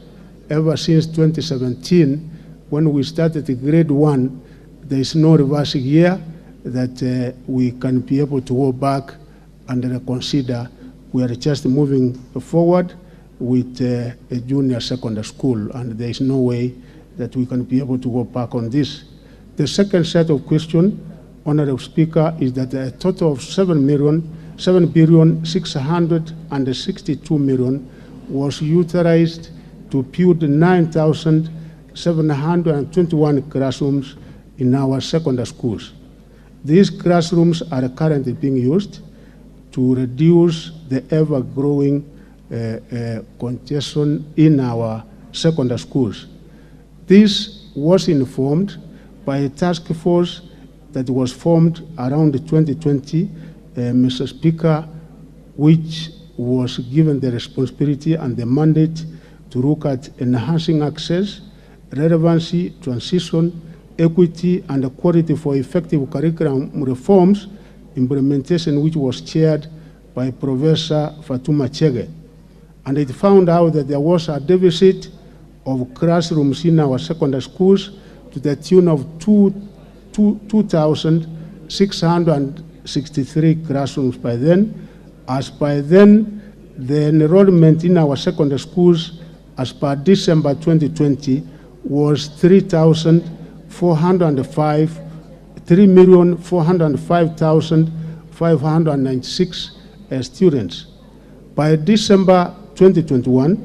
ever since 2017, when we started grade 1, there is no reverse year that we can be able to go back and reconsider. We are just moving forward with a junior secondary school, and there is no way that we can be able to go back on this. The second set of questions, Honorable Speaker, is that a total of 7,662 million was utilized to build 9,721 classrooms in our secondary schools. These classrooms are currently being used to reduce the ever-growing congestion in our secondary schools. This was informed by a task force that was formed around 2020, Mr. Speaker, which was given the responsibility and the mandate to look at enhancing access, relevancy, transition, equity, and quality for effective curriculum reforms, implementation which was chaired by Professor Fatuma Chege. And it found out that there was a deficit of classrooms in our secondary schools to the tune of 2,663 classrooms by then. As by then, the enrollment in our secondary schools as per December 2020 was 3,405,596 students. By December 2021,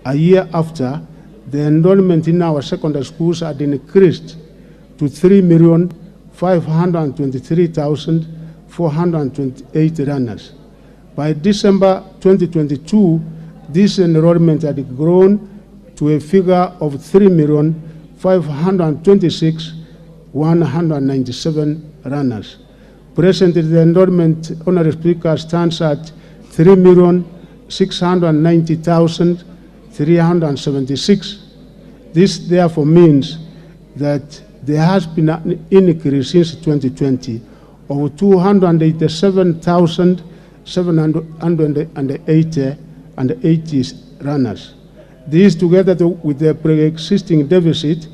a year after, the enrollment in our secondary schools had increased to 3,523,428 runners. By December 2022, this enrollment had grown to a figure of 3,526,197 runners. Presently, the enrollment, Honorable Speaker, stands at 3,690,376. This therefore means that there has been an increase since 2020 of 287,780 runners. These, together with the pre-existing deficit,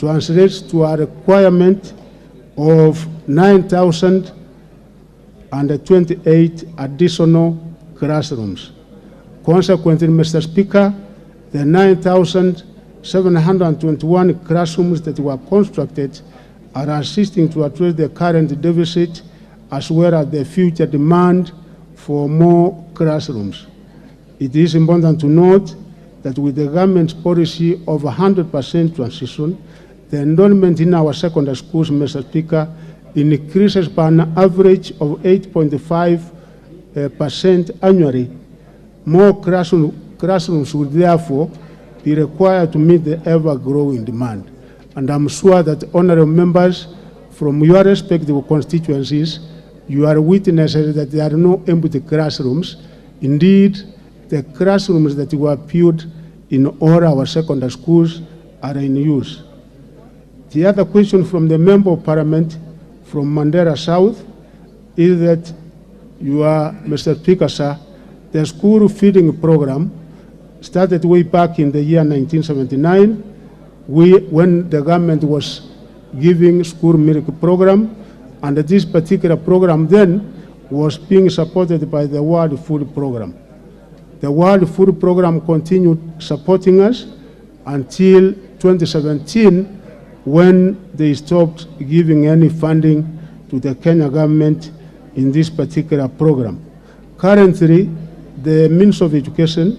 translates to a requirement of 9,028 additional classrooms. Consequently, Mr. Speaker, the 9,721 classrooms that were constructed are assisting to address the current deficit as well as the future demand for more classrooms. It is important to note that with the government's policy of 100% transition, the enrollment in our secondary schools, Mr. Speaker, increases by an average of 8.5% annually. More classrooms will therefore be required to meet the ever-growing demand. And I'm sure that honorable members from your respective constituencies, you are witnesses that there are no empty classrooms. Indeed, the classrooms that were built in all our secondary schools are in use. The other question from the Member of Parliament from Mandera South is that you are, Mr. Speaker, sir, the school feeding program started way back in the year 1979 when the government was giving school milk program, and this particular program then was being supported by the World Food Program. The World Food Program continued supporting us until 2017 when they stopped giving any funding to the Kenya government in this particular program. Currently, the Ministry of Education,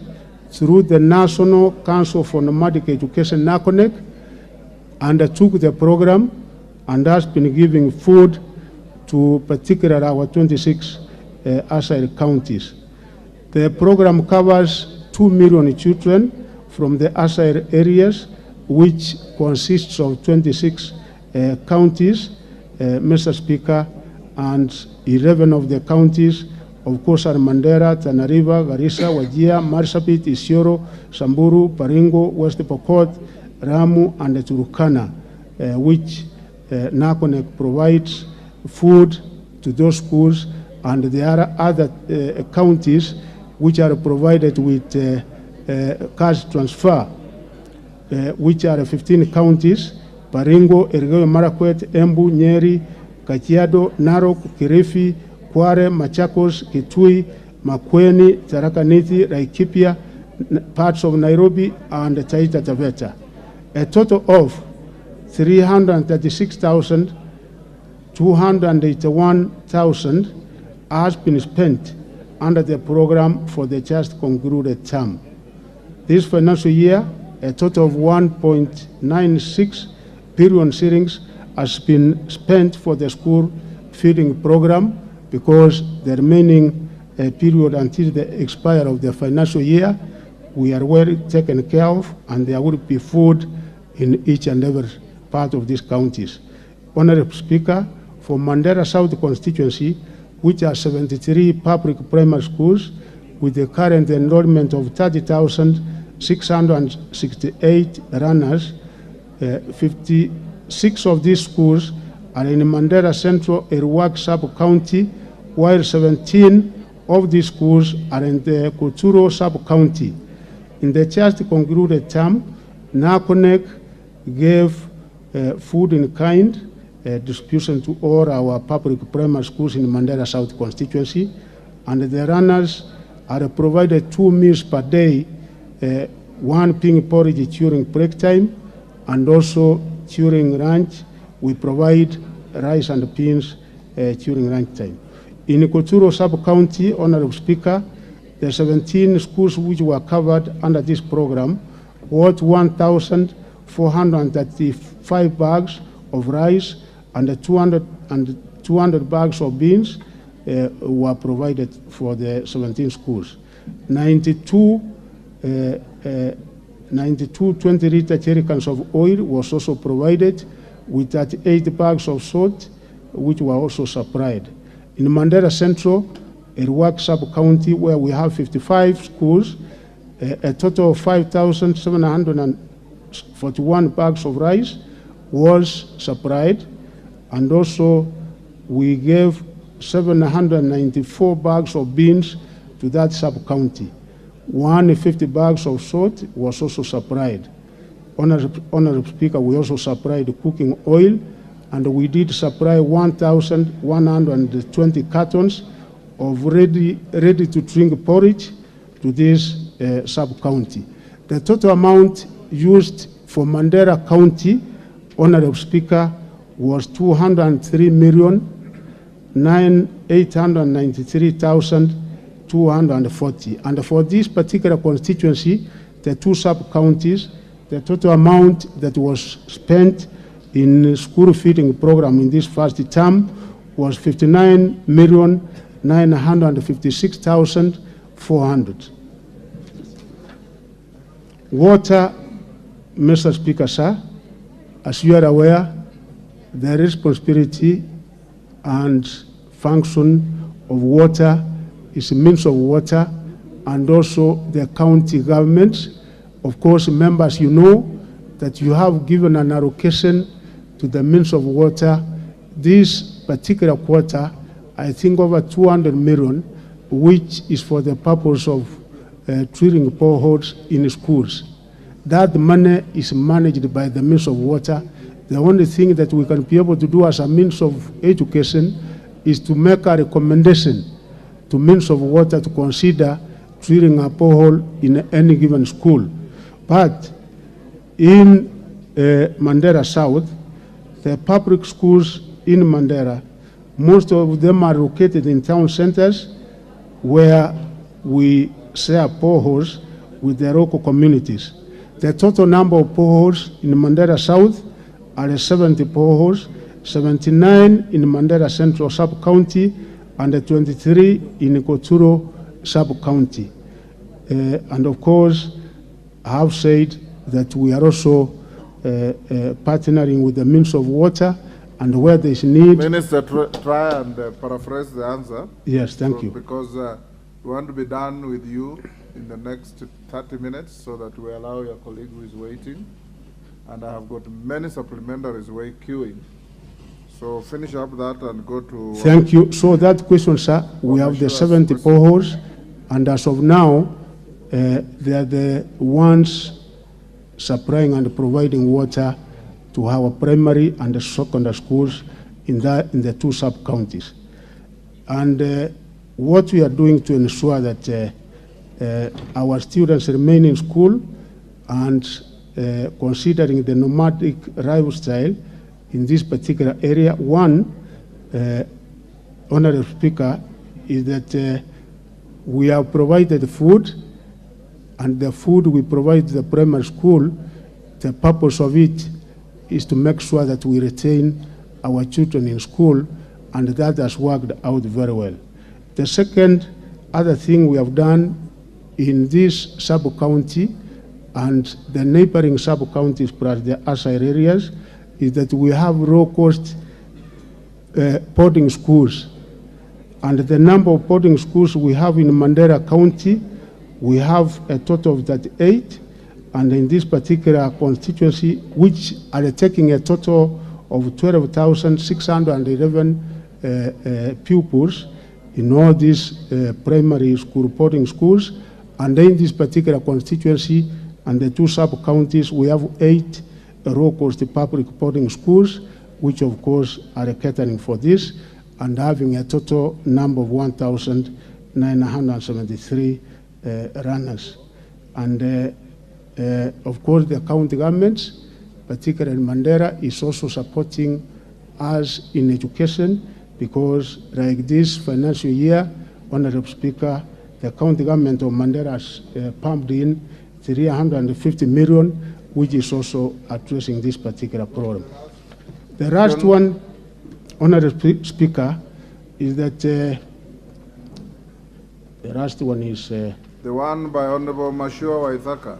through the National Council for Nomadic Education, NACONEC, undertook the program and has been giving food to particularly our 26 ASIRE counties. The program covers 2 million children from the ASIRE areas, which consists of 26 counties, Mr. Speaker, and 11 of the counties, of course, are Mandera, Tana River, Garissa, Wajir, Marsabit, Isiolo, Samburu, Baringo, West Pokot, Ramu, and Turkana, which NACONEC provides food to those schools, and there are other counties which are provided with cash transfer, which are 15 counties: Baringo, Elgeyo Marakwet, Embu, Nyeri, Kajiado, Narok, Kilifi, Kware, Machakos, Kitui, Makwiny, Tharaka Nithi, Laikipia, parts of Nairobi, and Taita Taveta. A total of 336,281,000 has been spent under the program for the just concluded term. This financial year, a total of 1.96 billion shillings has been spent for the school feeding program, because the remaining period until the expiry of the financial year, we are well taken care of, and there will be food in each and every part of these counties. Honorable Speaker, for Mandera South constituency, which are 73 public primary schools with the current enrollment of 30,668 runners, 56 of these schools are in Mandera Central Erwak sub-county, while 17 of these schools are in the Kuturo sub-county. In the just concluded term, NACONEC gave food in kind distribution to all our public primary schools in Mandera South constituency, and the runners are provided 2 meals per day, one being porridge during break time, and also during lunch we provide rice and beans during lunch time. In Kuturo sub-county, Honorable Speaker, the 17 schools which were covered under this program, worth 1,435 bags of rice and 200 bags of beans were provided for the 17 schools. 92 20-liter jerrycans of oil was also provided, with 38 bags of salt, which were also supplied. In Mandera Central, Erwak sub-county, where we have 55 schools, a total of 5,741 bags of rice was supplied, and also we gave 794 bags of beans to that sub-county. 150 bags of salt was also supplied. Honorable Speaker, we also supplied cooking oil, and we did supply 1,120 cartons of ready-to-drink porridge to this sub-county. The total amount used for Mandera County, Honorable Speaker, was 203,893,240. And for this particular constituency, the two sub-counties, the total amount that was spent in school feeding program in this first term was 59,956,400. Water, Mr. Speaker, sir, as you are aware, the responsibility and function of water is a means of water, and also the county governments. Of course, members, you know that you have given an allocation to the means of water. This particular quarter, I think over 200 million, which is for the purpose of drilling boreholes in schools. That money is managed by the means of water. The only thing that we can be able to do as a means of education is to make a recommendation to means of water to consider drilling a borehole in any given school. But in Mandera South, the public schools in Mandera, most of them are located in town centers where we share boreholes with the local communities. The total number of boreholes in Mandera South are 70 boreholes, 79 in Mandera Central Sub-County, and 23 in Koturo Sub-County. And of course, I have said that we are also partnering with the means of water, and where there is need. Minister, try and paraphrase the answer. Yes, thank you. Because we want to be done with you in the next 30 minutes so that we allow your colleague who is waiting. And I have got many supplementaries queuing. So finish up that and go to... Thank you. So that question, sir, we have the 70 boreholes, and as of now, they are the ones supplying and providing water to our primary and secondary schools in the two sub-counties. And what we are doing to ensure that our students remain in school, and considering the nomadic lifestyle in this particular area, one, Honorable Speaker, is that we have provided food, and the food we provide to the primary school, the purpose of it is to make sure that we retain our children in school, and that has worked out very well. The second other thing we have done in this sub-county and the neighboring sub-counties plus the outside areas is that we have low-cost boarding schools. And the number of boarding schools we have in Mandera County, we have a total of 38, and in this particular constituency, which are taking a total of 12,611 pupils in all these primary school boarding schools. And in this particular constituency and the two sub-counties, we have 8 low-cost public boarding schools, which of course are catering for this, and having a total number of 1,973 runners. And of course, the county governments, particularly in Mandera, is also supporting us in education, because like this financial year, Honorable Speaker, the county government of Mandera has pumped in 350 million, which is also addressing this particular problem. The last one, Honorable Speaker, is that the last one is the one by Honorable Mashua Waithaka.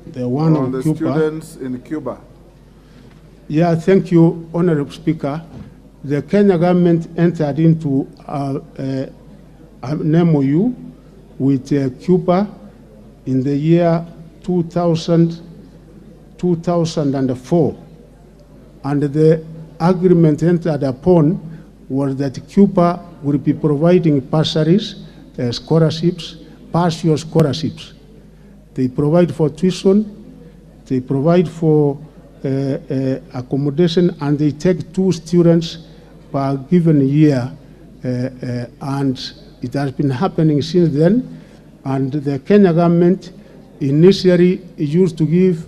The one on the Cuba. Students in Cuba. Yeah, thank you, Honorable Speaker. The Kenya government entered into an MOU with Cuba in the year 2004. And the agreement entered upon was that Cuba will be providing bursaries, scholarships, partial scholarships. They provide for tuition, they provide for accommodation, and they take 2 students per given year, and it has been happening since then. And the Kenya government initially used to give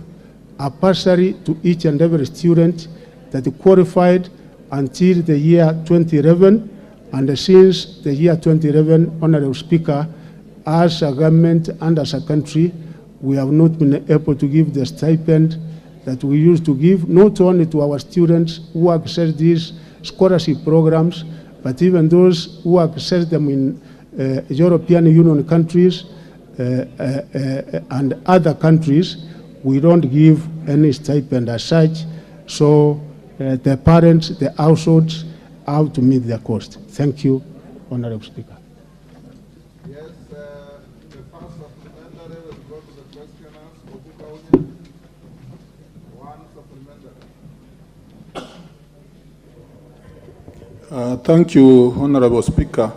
a bursary to each and every student that qualified until the year 2011, and since the year 2011, Honorable Speaker, as a government and as a country, we have not been able to give the stipend that we used to give, not only to our students who access these scholarship programs, but even those who access them in European Union countries and other countries. We don't give any stipend as such, so the parents, the households, have to meet their cost. Thank you, Honorable Speaker. Yes, the first supplementary will go to the questioners. One supplementary. Thank you, Honorable Speaker.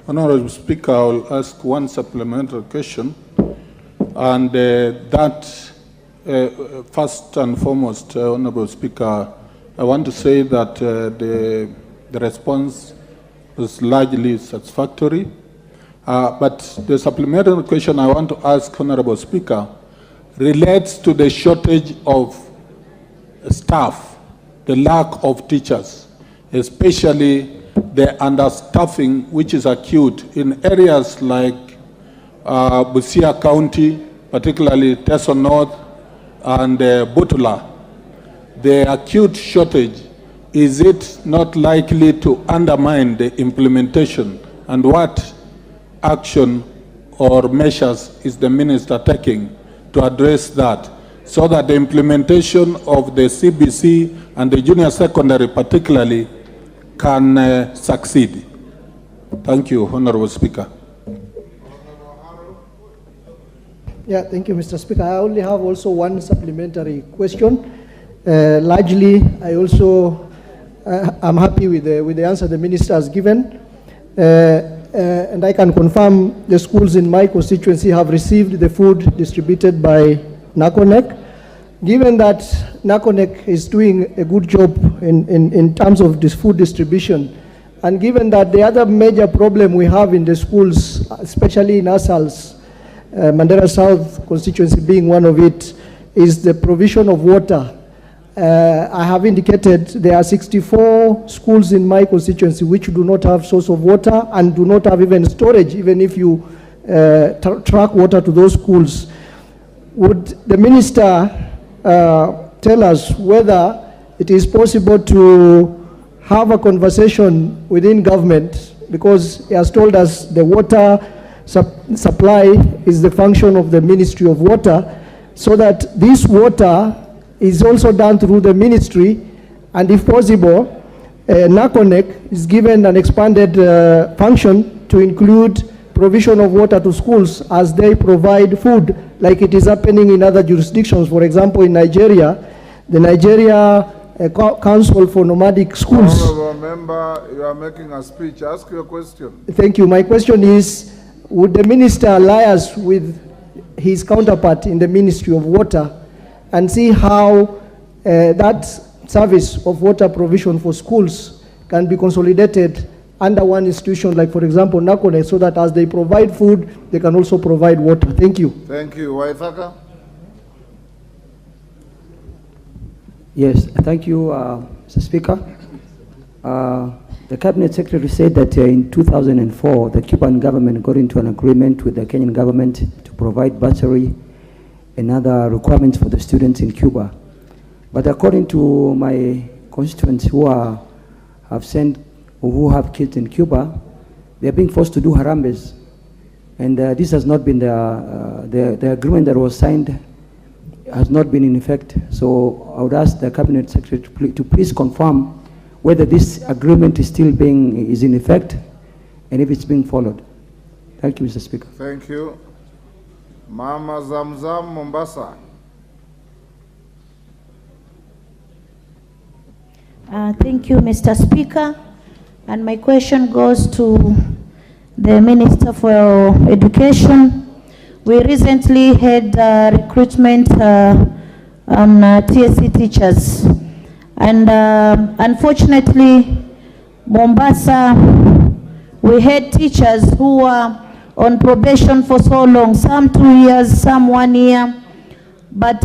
Honorable Speaker, I will ask one supplementary question, and that first and foremost, Honorable Speaker, I want to say that the response is largely satisfactory, but the supplementary question I want to ask, Honorable Speaker, relates to the shortage of staff, the lack of teachers, especially the understaffing which is acute in areas like Busia County, particularly Teso North and Butula. The acute shortage, is it not likely to undermine the implementation, and what action or measures is the minister taking to address that, so that the implementation of the CBC and the junior secondary particularly can succeed? Thank you, Honorable Speaker. Yeah, thank you, Mr. Speaker. I only have also one supplementary question. Largely, I also I'm happy with the answer the minister has given, and I can confirm the schools in my constituency have received the food distributed by NACONEC. Given that NACONEC is doing a good job in terms of this food distribution, and given that the other major problem we have in the schools, especially in ASAL's, Mandera South constituency being one of it, is the provision of water. I have indicated there are 64 schools in my constituency which do not have source of water and do not have even storage, even if you track water to those schools. Would the minister tell us whether it is possible to have a conversation within government, because he has told us the water supply is the function of the Ministry of Water, so that this water is also done through the ministry, and if possible, NACONEC is given an expanded function to include provision of water to schools as they provide food, like it is happening in other jurisdictions. For example, in Nigeria, the Nigeria Council for Nomadic Schools. Honorable member, you are making a speech. Ask your question. Thank you. My question is, would the minister liaise with his counterpart in the Ministry of Water and see how that service of water provision for schools can be consolidated under one institution, like for example NACONEC, so that as they provide food, they can also provide water? Thank you. Thank you. Waithaka? Yes, thank you, Mr. Speaker. The Cabinet Secretary said that in 2004, the Cuban government got into an agreement with the Kenyan government to provide bursary and other requirements for the students in Cuba. But according to my constituents who have sent or who have kids in Cuba, they are being forced to do harambes. And this has not been the agreement that was signed has not been in effect. So I would ask the Cabinet Secretary to please confirm whether this agreement is still is in effect and if it's being followed. Thank you, Mr. Speaker. Thank you. Mama Zamzam, Mombasa. Thank you, Mr. Speaker. And my question goes to the Minister for Education. We recently had recruitment on TSC teachers. And unfortunately, Mombasa, we had teachers who were on probation for so long, some 2 years, some 1 year, but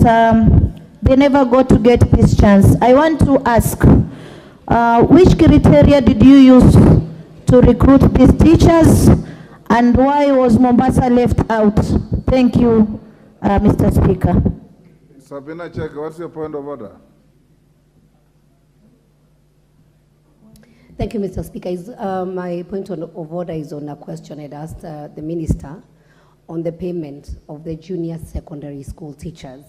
they never got to get this chance. I want to ask, which criteria did you use to recruit these teachers, and why was Mombasa left out? Thank you, Mr. Speaker. Sabina Cheka, what's your point of order? Thank you, Mr. Speaker. My point of order is on a question I'd asked the Minister on the payment of the junior secondary school teachers.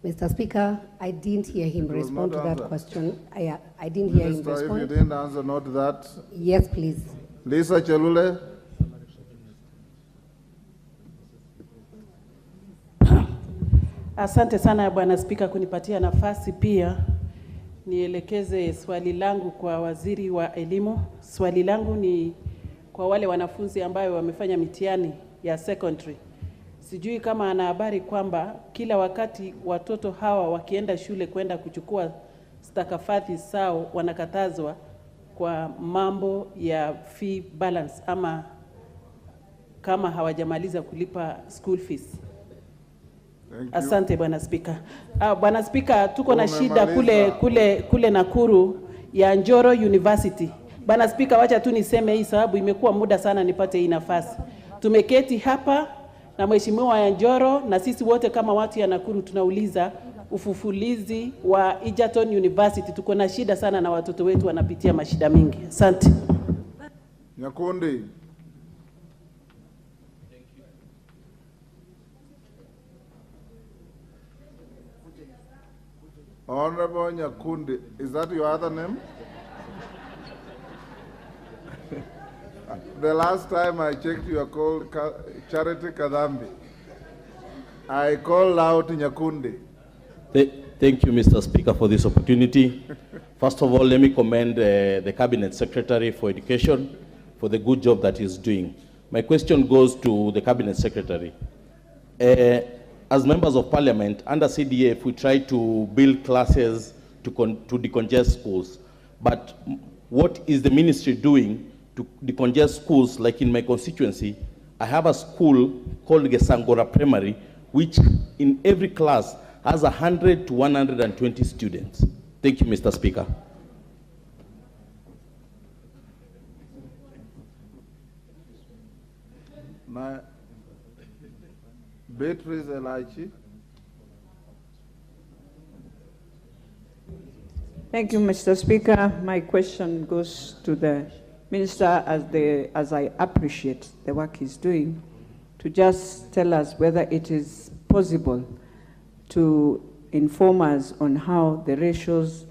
Mr. Speaker, I didn't hear him respond to that question. I didn't hear him respond. If you didn't answer, note that. Yes, please. Lisa Chelule. Asante sana Bwana Spika kunipatia nafasi pia nielekeze swali langu kwa waziri wa elimu. Swali langu ni kwa wale wanafunzi ambao wamefanya mitihani ya secondary. Sijui kama ana habari kwamba kila wakati watoto hawa wakienda shule kwenda kuchukua stakafadhi sao wanakatazwa kwa mambo ya fee balance ama kama hawajamaliza kulipa school fees. Asante Bwana Spika. Bwana Spika, tuko na shida kule Nakuru ya Njoro University. Bwana Spika, wacha tu niseme hii sababu imekuwa muda sana nipate hii nafasi. Tumeketi hapa na mheshimiwa ya Njoro na sisi wote kama watu ya Nakuru tunauliza ufufulizi wa Egerton University. Tuko na shida sana na watoto wetu wanapitia mashida mingi. Asante. Nyakundi. Honorable Nyakundi, is that your other name? The last time I checked, you are called Charity Kadambi. I called out Nyakundi. Thank you, Mr. Speaker, for this opportunity. First of all, let me commend the Cabinet Secretary for Education for the good job that he's doing. My question goes to the Cabinet Secretary. As members of Parliament, under CDF, we try to build classes to decongest schools. But what is the ministry doing to decongest schools? Like in my constituency, I have a school called Gesangora Primary, which in every class has 100 to 120 students. Thank you, Mr. Speaker. Beatrice Elachi. Thank you, Mr. Speaker. My question goes to the Minister, as I appreciate the work he's doing, to just tell us whether it is possible to inform us on how the ratios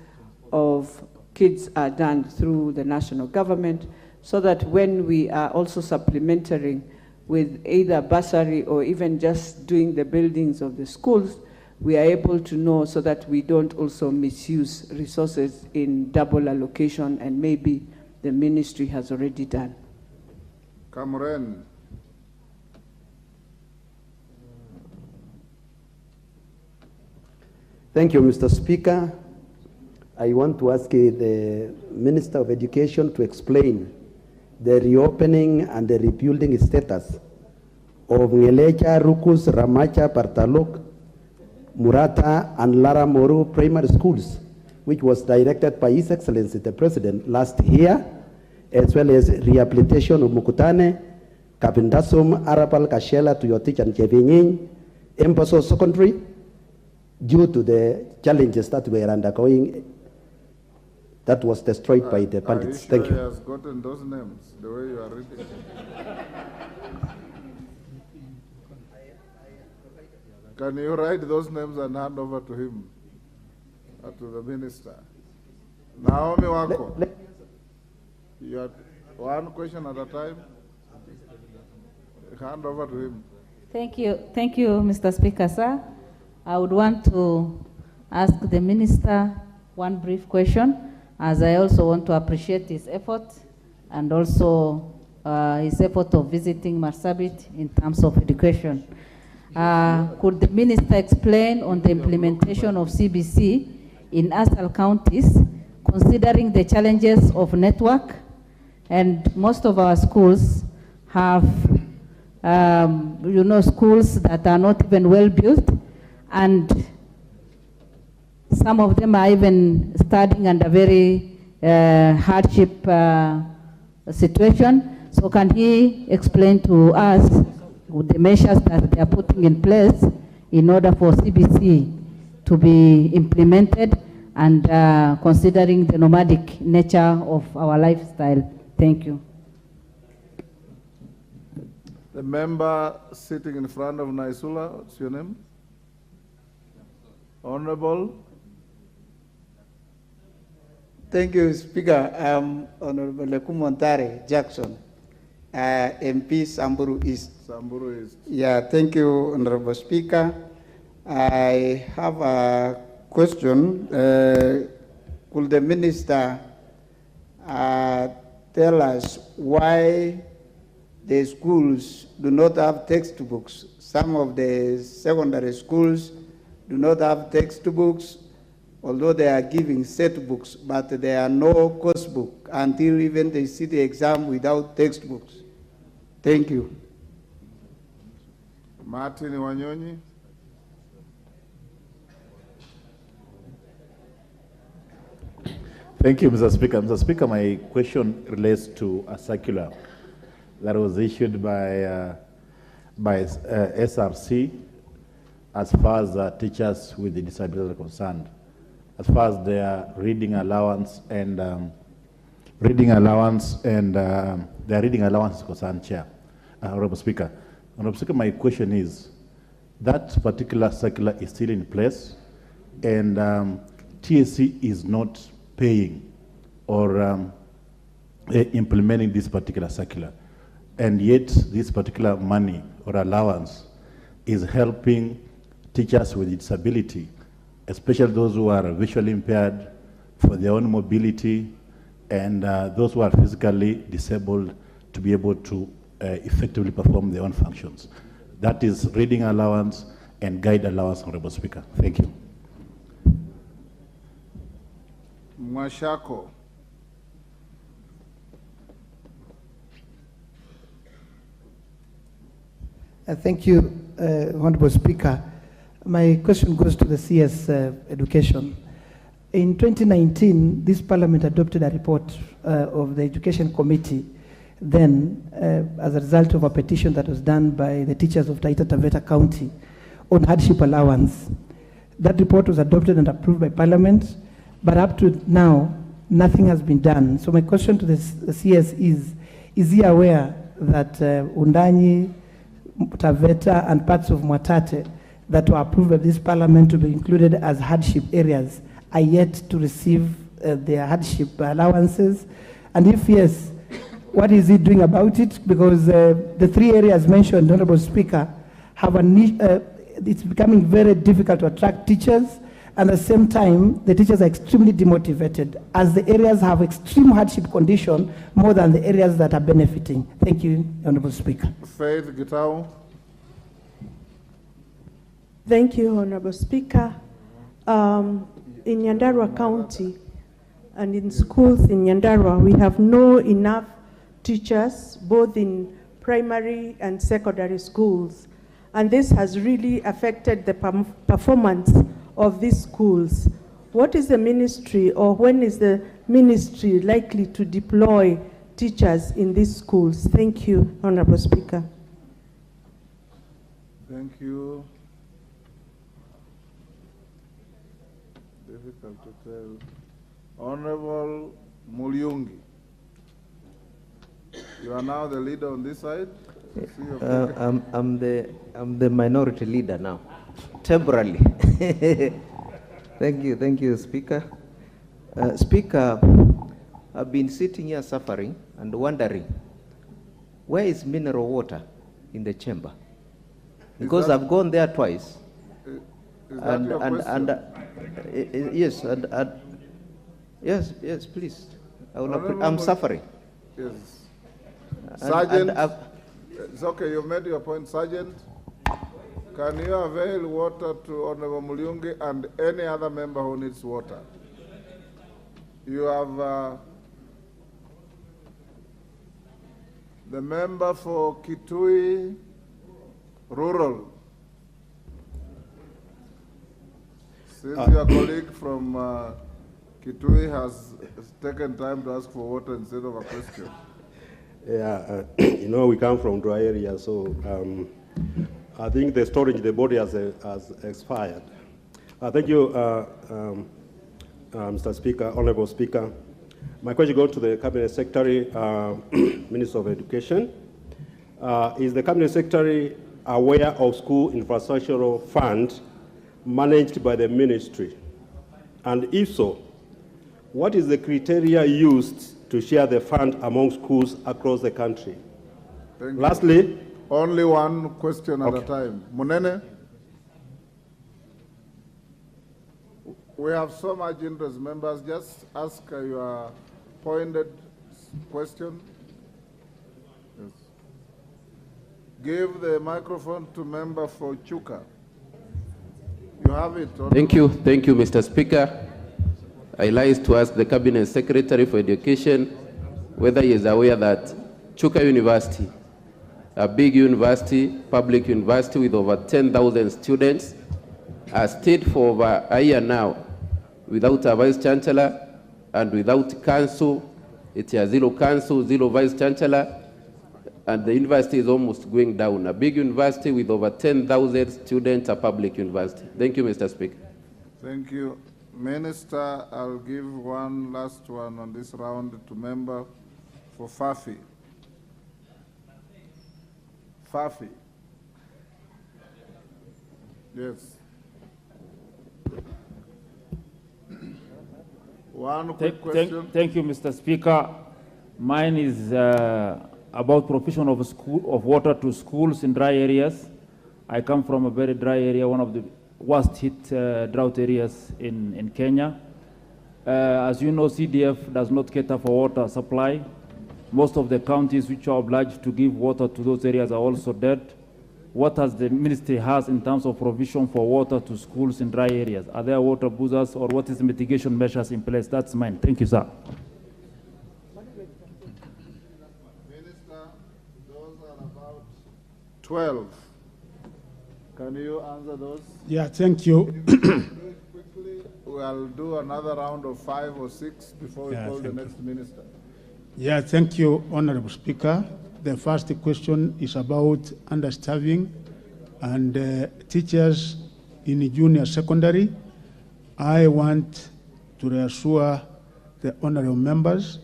of kids are done through the national government, so that when we are also supplementing with either bursary or even just doing the buildings of the schools, we are able to know so that we don't also misuse resources in double allocation, and maybe the ministry has already done. Cameron. Thank you, Mr. Speaker. I want to ask the Minister of Education to explain the reopening and the rebuilding status of Ngelecha, Rukus, Ramacha, Partalok, Murata, and Lara Moru primary schools, which was directed by His Excellency the President last year, as well as rehabilitation of Mukutane, Kapindasum, Arapal, Kashela, Tuyotich, and Chevinyin, Embasso Secondary, due to the challenges that were undergoing, that was destroyed by the bandits. Are you sure Thank you. He has gotten those names, the way you are reading? Can you write those names and hand over to him, to the minister? Naomi Wako, you have one question at a time. Hand over to him. Thank you, Mr. Speaker, sir. I would want to ask the minister one brief question, as I also want to appreciate his effort and also his effort of visiting Marsabit in terms of education. Could the minister explain on the implementation of CBC in ASAL counties, considering the challenges of network? And most of our schools have, schools that are not even well built, and some of them are even studying under very hardship situation. So can he explain to us the measures that they are putting in place in order for CBC to be implemented, and considering the nomadic nature of our lifestyle? Thank you. The member sitting in front of Naisula, what's your name? Honorable. Thank you, Speaker. I'm Honorable Lekumontare Jackson, MP Samburu East. Samburu East. Yeah, thank you, Honorable Speaker. I have a question. Could the minister tell us why the schools do not have textbooks? Some of the secondary schools do not have textbooks, although they are giving set books, but there are no course book until even they see the exam without textbooks. Thank you. Martin Wanyonyi. Thank you, Mr. Speaker. Mr. Speaker, my question relates to a circular that was issued by SRC as far as teachers with disabilities are concerned, as far as their reading allowance and their reading allowance is concerned, Chair. Honorable Speaker. Honorable Speaker, my question is, that particular circular is still in place, and TSC is not paying or implementing this particular circular, and yet this particular money or allowance is helping teachers with disability, especially those who are visually impaired, for their own mobility, and those who are physically disabled to be able to effectively perform their own functions. That is reading allowance and guide allowance, Honorable Speaker. Thank you. Mwashako. Thank you, Honorable Speaker. My question goes to the CS Education. In 2019, this Parliament adopted a report of the Education Committee, then as a result of a petition that was done by the teachers of Taita Taveta County on hardship allowance. That report was adopted and approved by Parliament, but up to now, nothing has been done. So my question to the CS is he aware that Undanyi, Taveta, and parts of Mwatate that were approved by this Parliament to be included as hardship areas are yet to receive their hardship allowances? And if yes, what is he doing about it? Because the three areas mentioned, Honorable Speaker, have it's becoming very difficult to attract teachers, and at the same time, the teachers are extremely demotivated, as the areas have extreme hardship condition more than the areas that are benefiting. Thank you, Honorable Speaker. Faith Gitau. Thank you, Honorable Speaker. In Nyandarua County and in schools in Nyandarua, we have no enough teachers, both in primary and secondary schools. And this has really affected the performance of these schools. What is the ministry, or when is the ministry likely to deploy teachers in these schools? Thank you, Honorable Speaker. Thank you. Difficult to tell. Honorable Mulyungi. You are now the leader on this side. I'm the minority leader now, temporarily. Thank you, Speaker. Speaker, I've been sitting here suffering and wondering, where is mineral water in the chamber? Because I've gone there twice. Yes, please. I'm suffering. Yes. Sergeant, it's okay, you've made your point, Sergeant. Can you avail water to Honorable Mulyungi and any other member who needs water? You have the member for Kitui Rural. Since your colleague from Kitui has taken time to ask for water instead of a question. Yeah, you know, we come from dry areas, so I think the storage in the body has expired. Thank you, Mr. Speaker, Honorable Speaker. My question goes to the Cabinet Secretary, Minister of Education. Is the Cabinet Secretary aware of school infrastructural fund managed by the ministry? And if so, what is the criteria used to share the fund among schools across the country? Thank Lastly, you. Only one question at a time. Munene? We have so much interest, members. Just ask your pointed question. Yes. Give the microphone to member for Chuka. You have it. Thank you, Mr. Speaker. I like to ask the Cabinet Secretary for Education whether he is aware that Chuka University, a big university, public university with over 10,000 students, has stayed for over a year now without a Vice Chancellor and without council. It has zero council, zero Vice Chancellor, and the university is almost going down. A big university with over 10,000 students, a public university. Thank you, Mr. Speaker. Thank you. Minister, I'll give one last one on this round to member for Fafi. Fafi. Yes. One quick question. Thank you, Mr. Speaker. Mine is about provision of water to schools in dry areas. I come from a very dry area, one of the worst hit drought areas in Kenya. As you know, CDF does not cater for water supply. Most of the counties which are obliged to give water to those areas are also dead. What has the ministry has in terms of provision for water to schools in dry areas? Are there water boozers, or what is the mitigation measures in place? That's mine. Thank you, sir. Minister, those are about 12. Can you answer those? Yeah, thank you. Quickly, we'll do another round of 5 or 6 before we call the next minister. Yeah, thank you, Honorable Speaker. The first question is about understaffing and teachers in junior secondary. I want to reassure the honorable members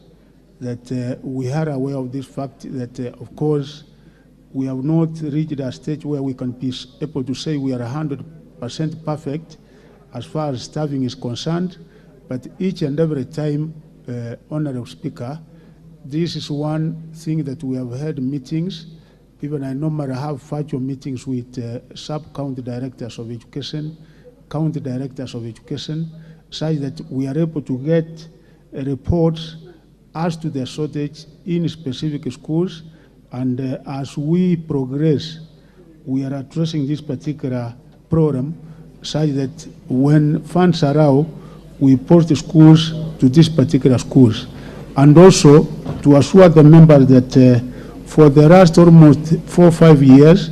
that we are aware of this fact that, of course, we have not reached a stage where we can be able to say we are 100% perfect as far as staffing is concerned. But each and every time, Honorable Speaker, this is one thing that we have had meetings. Even I normally have virtual meetings with sub-county directors of education, county directors of education, such that we are able to get reports as to the shortage in specific schools. And as we progress, we are addressing this particular program such that when funds are out, we post the schools to these particular schools. And also to assure the members that for the last almost 4 or 5 years,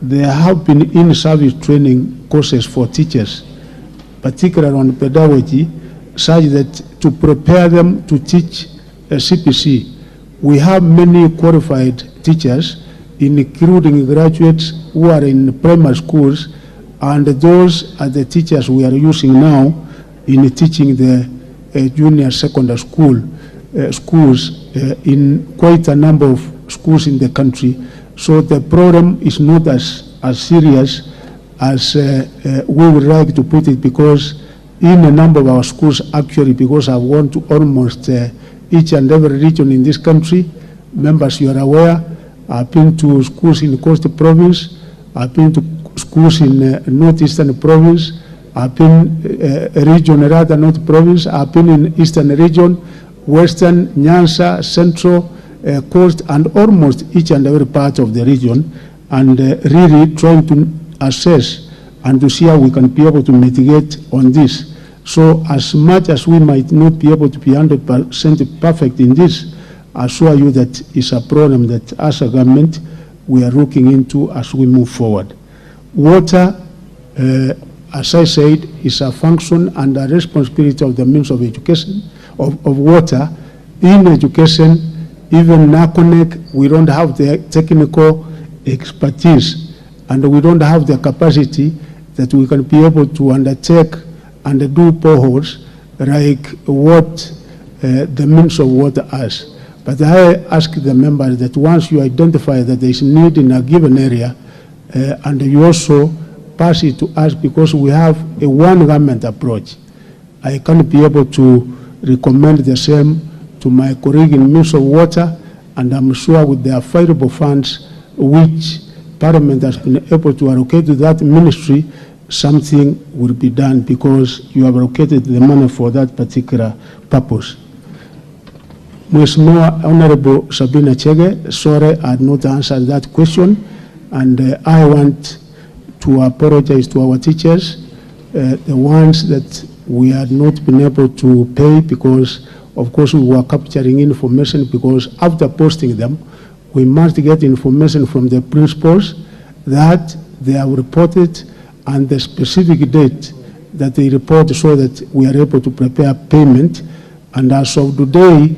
there have been in-service training courses for teachers, particularly on pedagogy, such that to prepare them to teach CPC. We have many qualified teachers, including graduates who are in primary schools, and those are the teachers we are using now in teaching the junior secondary schools in quite a number of schools in the country. So the problem is not as serious as we would like to put it, because in a number of our schools, actually, because I've gone to almost each and every region in this country, members, you are aware, I've been to schools in the Coast Province, I've been to schools in Northeastern Province, I've been region rather North Province, I've been in Eastern Region, Western, Nyanza, Central, Coast, and almost each and every part of the region, and really trying to assess and to see how we can be able to mitigate on this. So as much as we might not be able to be 100% perfect in this, I assure you that it's a problem that as a government we are looking into as we move forward. Water, as I said, is a function and a responsibility of the Ministry of Education, of water. In education, even NACONEC, we don't have the technical expertise and we don't have the capacity that we can be able to undertake and do boreholes like what the Ministry of Water has. But I ask the members that once you identify that there is need in a given area, and you also pass it to us, because we have a one government approach. I can be able to recommend the same to my colleague in Ministry of Water, and I'm sure with the available funds which Parliament has been able to allocate to that ministry, something will be done because you have allocated the money for that particular purpose. Mheshimiwa Honorable Sabina Chege, sorry I had not answered that question, and I want to apologize to our teachers, the ones that we had not been able to pay because, of course, we were capturing information, because after posting them, we must get information from the principals that they have reported and the specific date that they report, so that we are able to prepare payment. And as of today,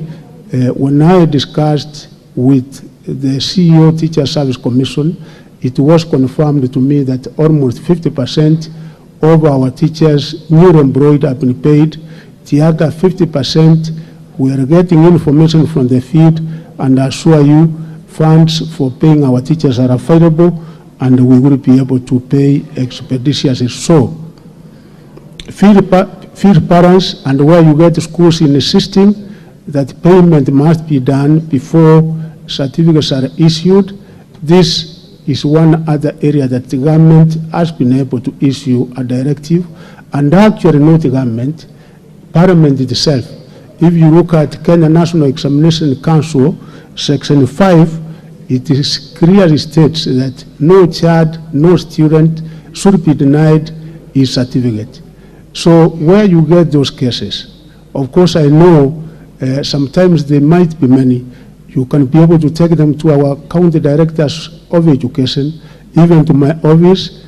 when I discussed with the CEO Teacher Service Commission, it was confirmed to me that almost 50% of our teachers, new employed, have been paid. The other 50%, we are getting information from the field, and I assure you, funds for paying our teachers are available, and we will be able to pay expeditiously. So, field parents, and where you get schools in the system, that payment must be done before certificates are issued. This is one other area that the government has been able to issue a directive, and actually not the government, Parliament itself. If you look at Kenya National Examination Council, Section 5, it is clearly states that no child, no student should be denied his certificate. So where you get those cases, of course I know sometimes there might be many. You can be able to take them to our county directors of education, even to my office.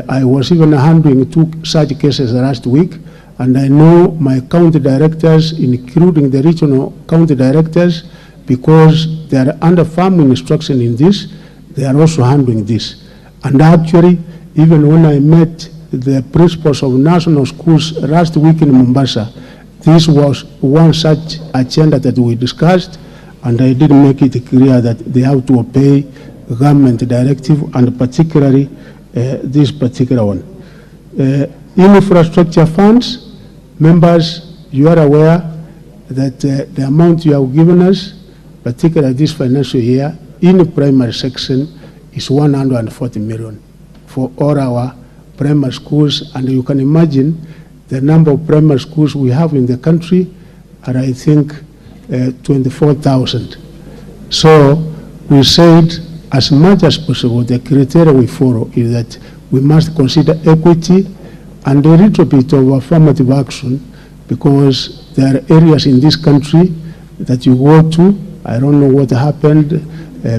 I was even handling 2 such cases last week, and I know my county directors, including the regional county directors, because they are under firm instruction in this, they are also handling this. And actually, even when I met the principals of national schools last week in Mombasa, this was one such agenda that we discussed, and I did make it clear that they have to obey government directive, and particularly this particular one. Infrastructure funds, members, you are aware that the amount you have given us, particularly this financial year, in the primary section is 140 million for all our primary schools, and you can imagine the number of primary schools we have in the country are, I think, 24,000. So we said, as much as possible, the criteria we follow is that we must consider equity and a little bit of affirmative action, because there are areas in this country that you go to, I don't know what happened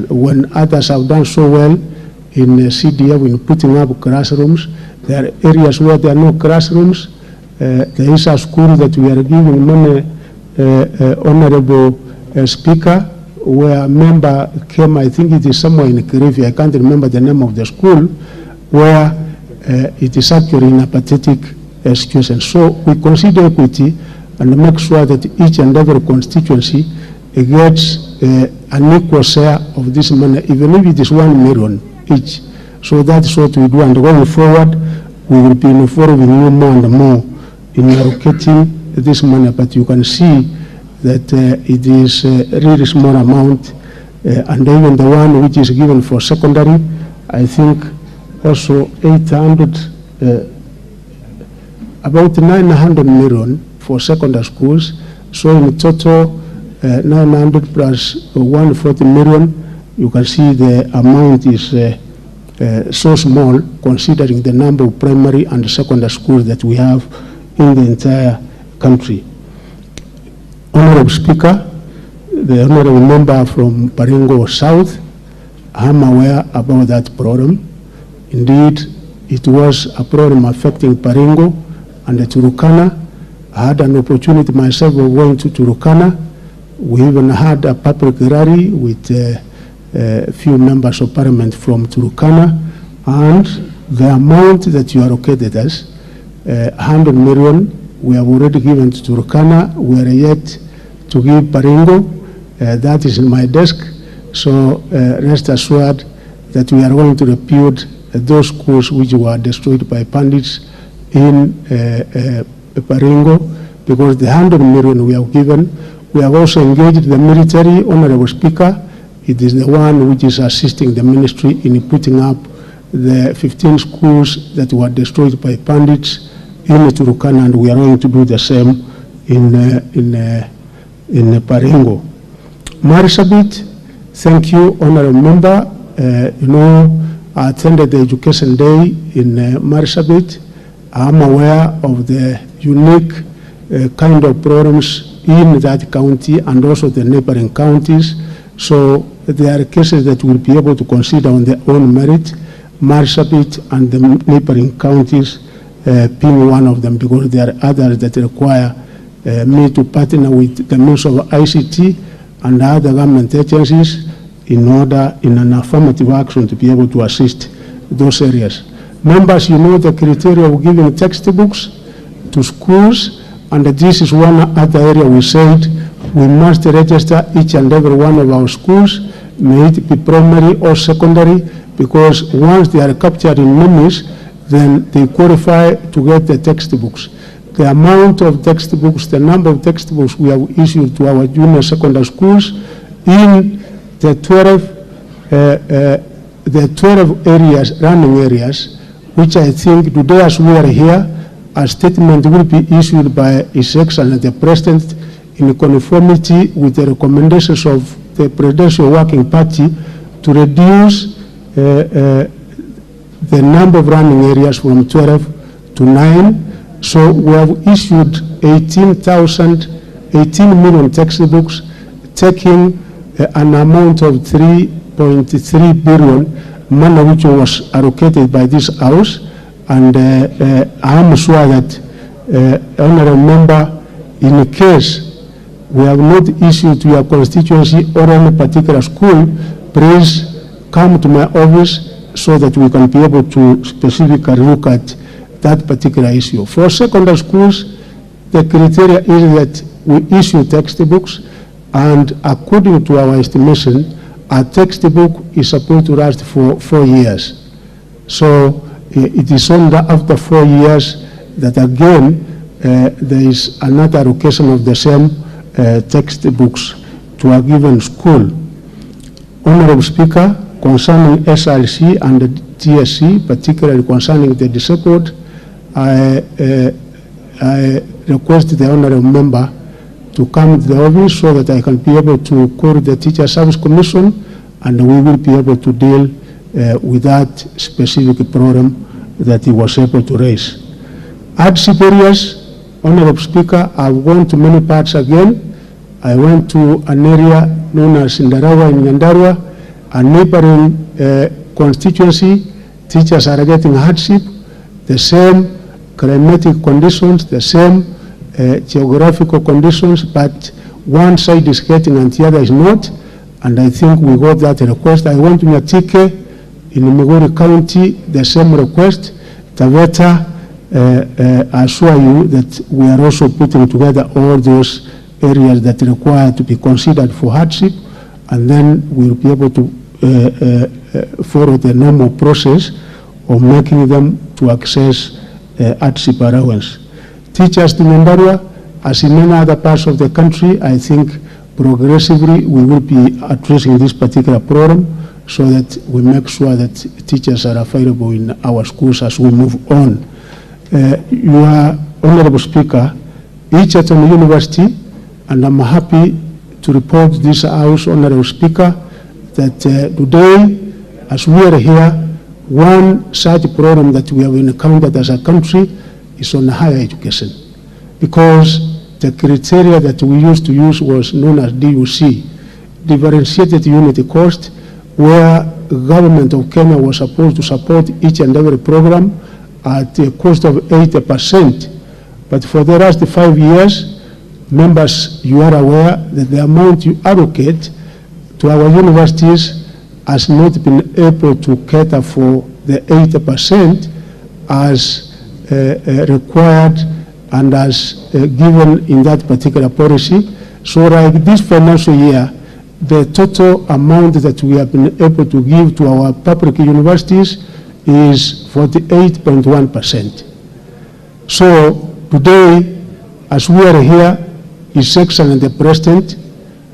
when others have done so well in CDF in putting up classrooms. There are areas where there are no classrooms. There is a school that we are giving money, Honorable Speaker, where a member came, I think it is somewhere in Kirifi, I can't remember the name of the school, where it is actually in a pathetic situation. So we consider equity and make sure that each and every constituency gets an equal share of this money, even if it is 1 million each. So that's what we do, and going forward, we will be involving you more and more in allocating this money, but you can see that it is a really small amount, and even the one which is given for secondary, I think also 800, about 900 million for secondary schools. So in total, 900 plus 140 million, you can see the amount is so small considering the number of primary and secondary schools that we have in the entire country. Honorable Speaker, the honorable member from Baringo South, I'm aware about that problem. Indeed, it was a problem affecting Baringo and Turukana. I had an opportunity myself of going to Turukana. We even had a public rally with a few members of parliament from Turukana, and the amount that you allocated us, 100 million, we have already given to Turukana. We are yet to give Baringo. That is in my desk. So rest assured that we are going to rebuild those schools which were destroyed by bandits in Baringo, because the 100 million we have given, we have also engaged the military. Honorable Speaker, it is the one which is assisting the ministry in putting up the 15 schools that were destroyed by bandits in Turukana, and we are going to do the same in Baringo. Marsabit, thank you, honorable member. You know, I attended the Education Day in Marsabit. I'm aware of the unique kind of programs in that county and also the neighboring counties. So there are cases that we'll be able to consider on their own merit, Marsabit and the neighboring counties being one of them, because there are others that require me to partner with the Ministry of ICT and other government agencies in order, in an affirmative action, to be able to assist those areas. Members, you know the criteria of giving textbooks to schools, and this is one other area we said we must register each and every one of our schools, may it be primary or secondary, because once they are captured in memories, then they qualify to get the textbooks. The amount of textbooks, the number of textbooks we have issued to our junior secondary schools in the 12 areas, running areas, which I think today as we are here, a statement will be issued by His Excellency the President in conformity with the recommendations of the Presidential Working Party to reduce the number of running areas from 12 to 9. So we have issued 18 million textbooks, taking an amount of 3.3 billion, money which was allocated by this House. And I'm sure that, honorable member, in case we have not issued to your constituency or any particular school, please come to my office so that we can be able to specifically look at that particular issue. For secondary schools, the criteria is that we issue textbooks, and according to our estimation, a textbook is supposed to last for 4 years. So it is only after 4 years that again there is another allocation of the same textbooks to a given school. Honorable Speaker, concerning SRC and the TSC, particularly concerning the disabled, I request the honorable member to come to the office so that I can be able to call the Teacher Service Commission, and we will be able to deal with that specific problem that he was able to raise. Hardship areas, honorable Speaker, I've gone to many parts again. I went to an area known as Indarawa in Nyandarua, a neighboring constituency. Teachers are getting hardship, the same climatic conditions, the same geographical conditions, but one side is getting and the other is not. And I think we got that request. I went to Nyatike in Migori County, the same request. Taveta, I assure you that we are also putting together all those areas that require to be considered for hardship, and then we'll be able to follow the normal process of making them to access hardship allowance. Teachers in Nyandarua, as in many other parts of the country, I think progressively we will be addressing this particular problem so that we make sure that teachers are available in our schools as we move on. Your Honorable Speaker, Egerton University, and I'm happy to report this House, Honorable Speaker, that today, as we are here, one such problem that we have encountered as a country is on higher education, because the criteria that we used to use was known as DUC, differentiated unit cost, where the government of Kenya was supposed to support each and every program at a cost of 80%. But for the last 5 years, members, you are aware that the amount you allocate to our universities has not been able to cater for the 80% as required and as given in that particular policy. So like this financial year, the total amount that we have been able to give to our public universities is 48.1%. So today, as we are here, His Excellency the President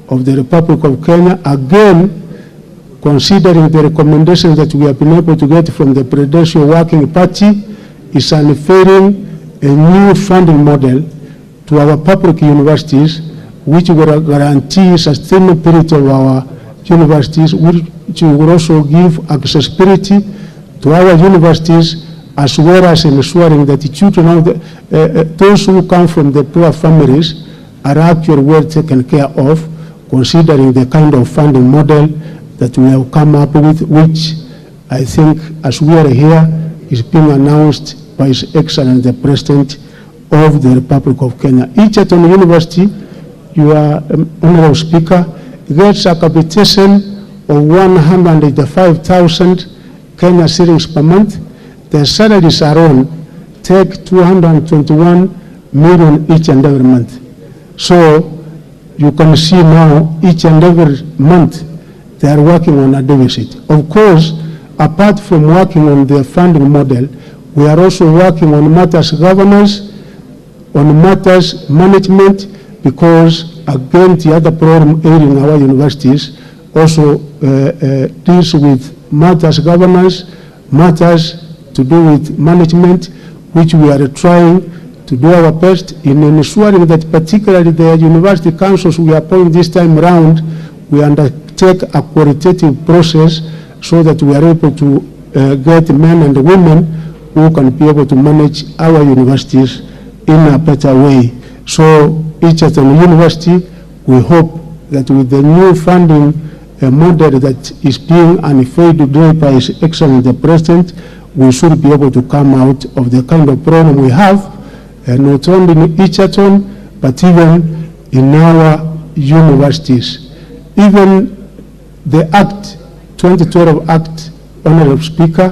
of the Republic of Kenya, again, considering the recommendations that we have been able to get from the Presidential Working Party, is unveiling a new funding model to our public universities, which will guarantee sustainability of our universities, which will also give accessibility to our universities, as well as ensuring that the children of those who come from the poor families are actually well taken care of, considering the kind of funding model that we have come up with, which I think, as we are here, is being announced by His Excellency the President of the Republic of Kenya. Each Egerton University, your Honorable Speaker, gets a capitation of 185,000 Kenya shillings per month. The salaries alone take 221 million each and every month. So you can see now each and every month they are working on a deficit. Of course, apart from working on the funding model, we are also working on matters governance, on matters management, because again, the other problem ailing our universities also deals with matters governance, matters to do with management, which we are trying to do our best in ensuring that particularly the university councils we appoint this time around, we undertake a qualitative process so that we are able to get men and women who can be able to manage our universities in a better way. So each at an university, we hope that with the new funding model that is being unveiled today by His Excellency the President, we should be able to come out of the kind of problem we have, not only in Egerton, but even in our universities. Even the Act, 2012 Act, Honorable Speaker,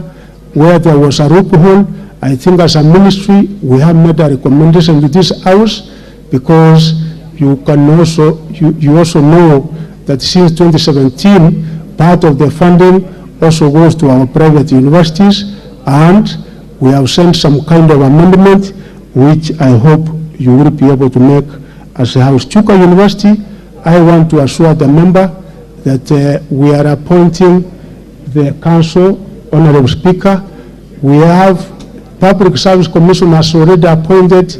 where there was a loophole, I think as a ministry, we have made a recommendation to this House, because you can also, you also know that since 2017, part of the funding also goes to our private universities, and we have sent some kind of amendment, which I hope you will be able to make as a House. Chuka University, I want to assure the member that we are appointing the council, Honorable Speaker. We have Public Service Commission has already appointed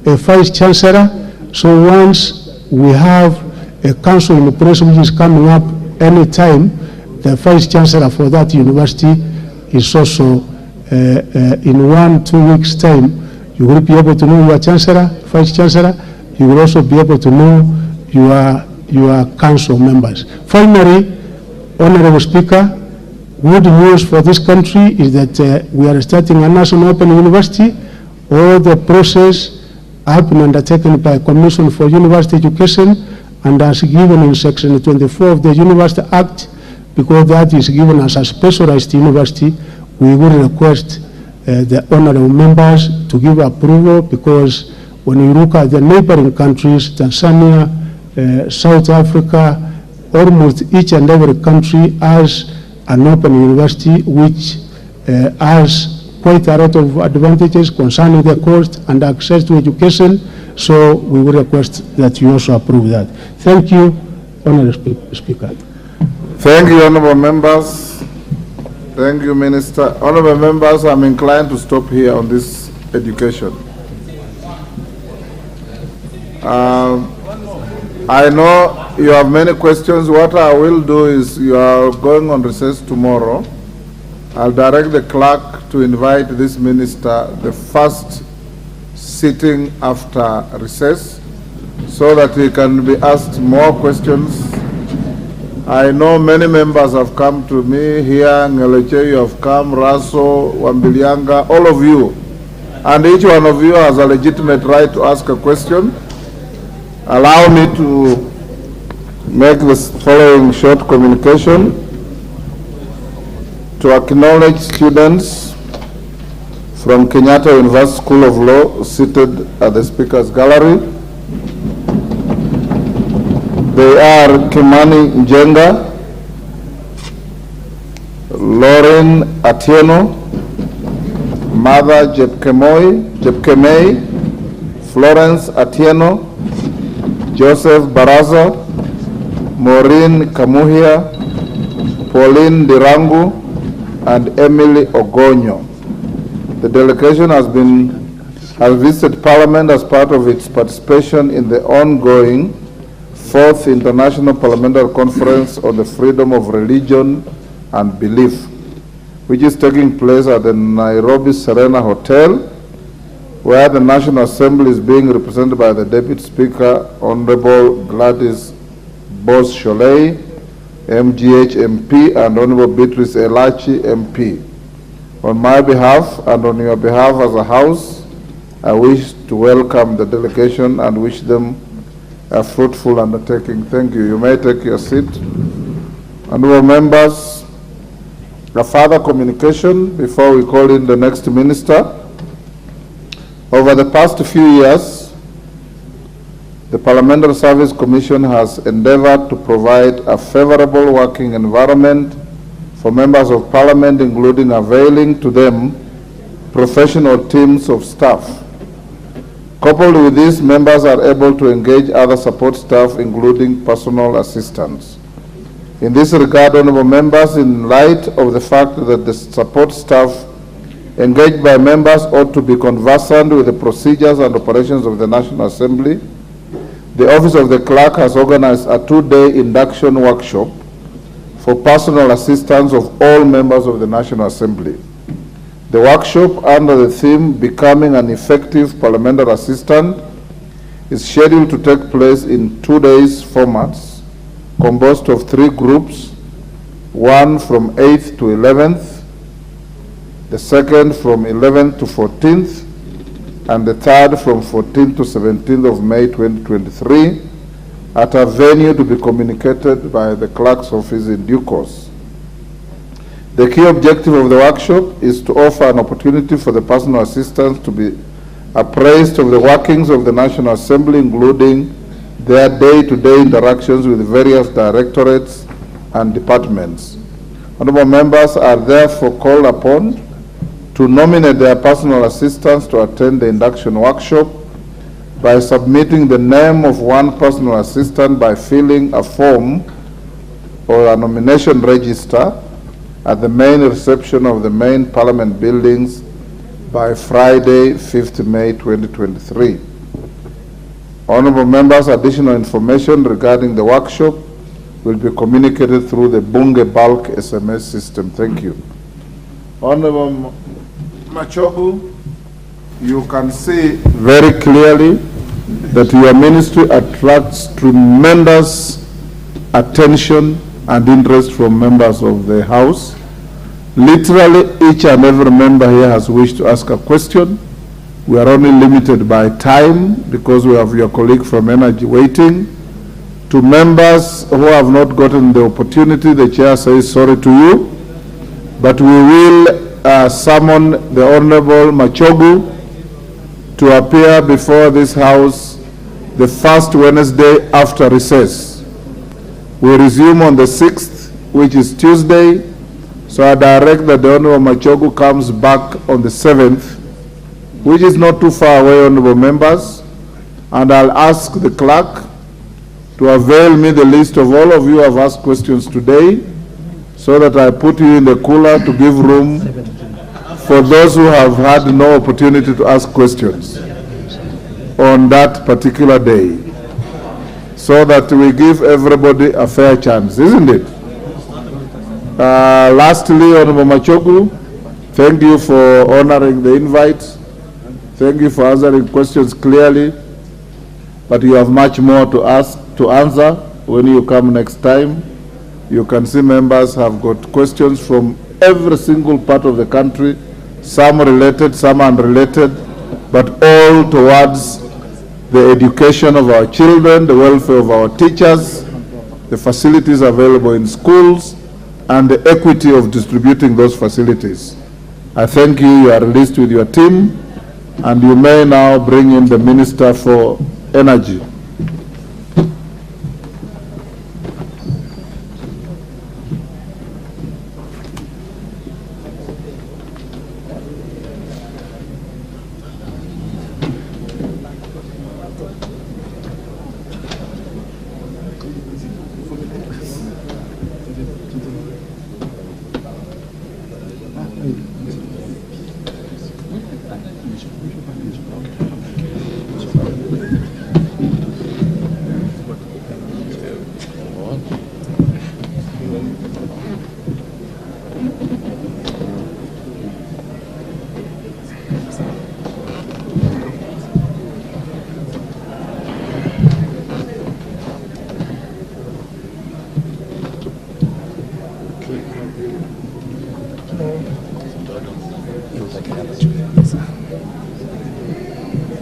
a Vice Chancellor. So once we have a council in place which is coming up any time, the Vice Chancellor for that university is also in 1-2 weeks' time. You will be able to know your Chancellor, Vice Chancellor. You will also be able to know your council members. Finally, Honorable Speaker, good news for this country is that we are starting a national open university. All the process have been undertaken by a Commission for University Education, and as given in Section 24 of the University Act, because that is given as a specialized university, we will request the honorable members to give approval, because when you look at the neighboring countries, Tanzania, South Africa, almost each and every country has an open university which has quite a lot of advantages concerning the cost and access to education. So we will request that you also approve that. Thank you, Honorable Speaker. Thank you, honorable members. Thank you, Minister. Honorable members, I'm inclined to stop here on this education. I know you have many questions. What I will do is, you are going on recess tomorrow. I'll direct the clerk to invite this minister the first sitting after recess so that he can be asked more questions. I know many members have come to me here, Ngeleche, you have come, Raso, Wambilianga, all of you. And each one of you has a legitimate right to ask a question. Allow me to make the following short communication. To acknowledge students from Kenyatta University School of Law seated at the Speaker's Gallery. They are Kimani Njenga, Lauren Atieno, Mother Jepkemei, Florence Atieno, Joseph Baraza, Maureen Kamuhia, Pauline Dirangu, and Emily Ogonyo. The delegation has visited Parliament as part of its participation in the ongoing 4th International Parliamentary Conference on the Freedom of Religion and Belief, which is taking place at the Nairobi Serena Hotel, where the National Assembly is being represented by the Deputy Speaker, Honorable Gladys Bose-Sholei, MGH MP, and Honorable Beatrice Elachi MP. On my behalf and on your behalf as a House, I wish to welcome the delegation and wish them a fruitful undertaking. Thank you. You may take your seat. Honorable members, a further communication before we call in the next minister. Over the past few years, the Parliamentary Service Commission has endeavored to provide a favorable working environment for members of Parliament, including availing to them professional teams of staff. Coupled with this, members are able to engage other support staff, including personal assistants. In this regard, honorable members, in light of the fact that the support staff engaged by members ought to be conversant with the procedures and operations of the National Assembly, the Office of the Clerk has organized a 2-day induction workshop for personal assistance of all members of the National Assembly. The workshop, under the theme Becoming an Effective Parliamentary Assistant, is scheduled to take place in 2 days formats, composed of 3 groups, one from 8th to 11th, the second from 11th to 14th, and the third from 14th to 17th of May 2023, at a venue to be communicated by the Clerk's Office in due course. The key objective of the workshop is to offer an opportunity for the personal assistants to be appraised of the workings of the National Assembly, including their day-to-day interactions with various directorates and departments. Honorable members are therefore called upon to nominate their personal assistants to attend the induction workshop by submitting the name of one personal assistant by filling a form or a nomination register at the main reception of the main Parliament buildings by Friday, 5th May 2023. Honorable members, additional information regarding the workshop will be communicated through the Bunge bulk SMS system. Thank you. Honorable Machogu, you can see very clearly that your ministry attracts tremendous attention and interest from members of the House. Literally each and every member here has wished to ask a question. We are only limited by time because we have your colleague from Energy waiting. To members who have not gotten the opportunity, the chair says sorry to you, but we will summon the Honorable Machogu to appear before this House the first Wednesday after recess. We resume on the 6th, which is Tuesday, so I direct that the Honorable Machogu comes back on the 7th, which is not too far away, honorable members, and I'll ask the clerk to avail me the list of all of you who have asked questions today, so that I put you in the cooler to give room for those who have had no opportunity to ask questions on that particular day, so that we give everybody a fair chance, isn't it? Lastly, Honorable Machoglu, thank you for honoring the invite. Thank you for answering questions clearly. But you have much more to answer when you come next time. You can see members have got questions from every single part of the country, some related, some unrelated, but all towards the education of our children, the welfare of our teachers, the facilities available in schools, and the equity of distributing those facilities. I thank you. You are released with your team, and you may now bring in the Minister for Energy.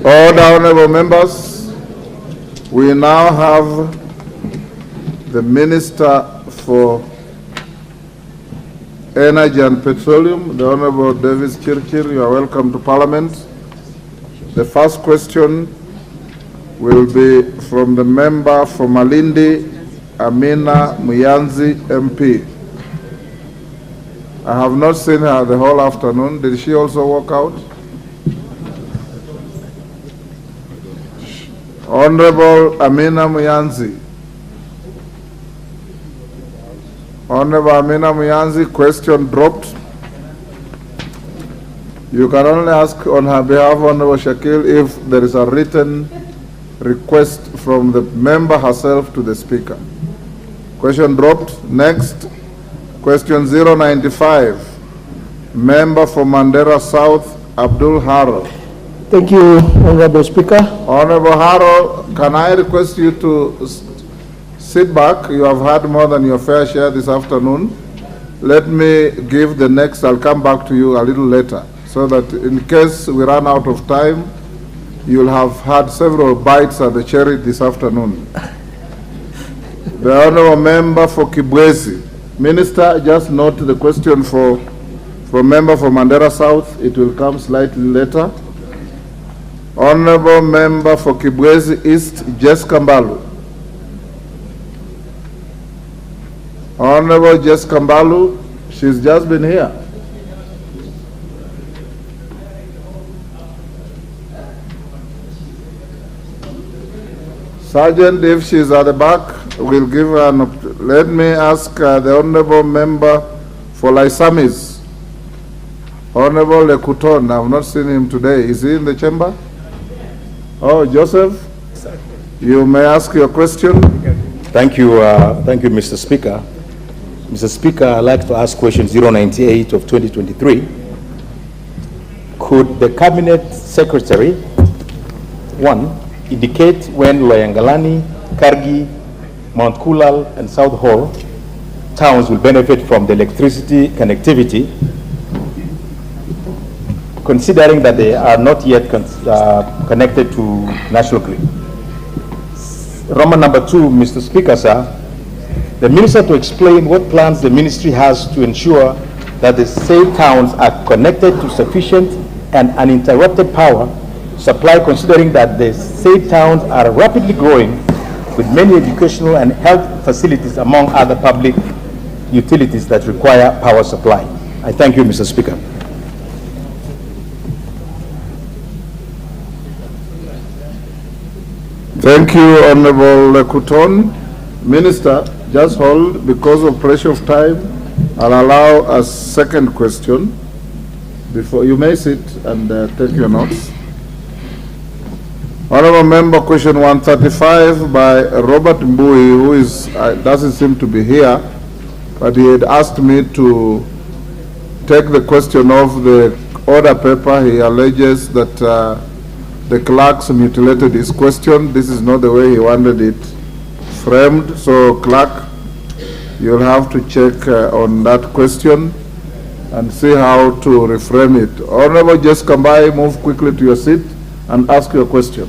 Order, honorable members. We now have the Minister for Energy and Petroleum, the Honorable Davis Chirchir. You are welcome to Parliament. The first question will be from the member for Malindi, Amina Muyanzi, MP. I have not seen her the whole afternoon. Did she also walk out? Honorable Amina Muyanzi. Honorable Amina Muyanzi, question dropped. You can only ask on her behalf, Honorable Shakil, if there is a written request from the member herself to the Speaker. Question dropped. Next, question 095. Member for Mandera South, Abdul Haro. Thank you, Honorable Speaker. Honorable Haro, can I request you to sit back? You have had more than your fair share this afternoon. Let me give the next, I'll come back to you a little later, so that in case we run out of time, you'll have had several bites at the cherry this afternoon. The Honorable Member for Kibwezi. Minister, just note the question from Member for Mandera South. It will come slightly later. Honorable Member for Kibwezi East, Jess Kambalu. Honorable Jess Kambalu, she's just been here. Sergeant, if she's at the back, we'll give her an opportunity. Let me ask the Honorable Member for Laisamis. Honorable Lekuton, I've not seen him today. Is he in the chamber? Oh, Joseph, you may ask your question. Thank you, Mr. Speaker. Mr. Speaker, I'd like to ask question 098 of 2023. Could the Cabinet Secretary, one, indicate when Loyangalani, Kargi, Mount Kulal, and South Hall towns will benefit from the electricity connectivity, considering that they are not yet connected to national grid? Roman number 2, Mr. Speaker, sir, the Minister to explain what plans the Ministry has to ensure that the said towns are connected to sufficient and uninterrupted power supply, considering that the said towns are rapidly growing with many educational and health facilities among other public utilities that require power supply. I thank you, Mr. Speaker. Thank you, Honorable Lekuton. Minister, just hold. Because of pressure of time, I'll allow a second question. Before you may sit and take your notes. Honorable Member, question 135 by Robert Mbui, who doesn't seem to be here. but he had asked me to take the question off the order paper. He alleges that the clerks mutilated his question. This is not the way he wanted it framed. So, clerk, you'll have to check on that question and see how to reframe it. Honorable, just come by, move quickly to your seat and ask your question.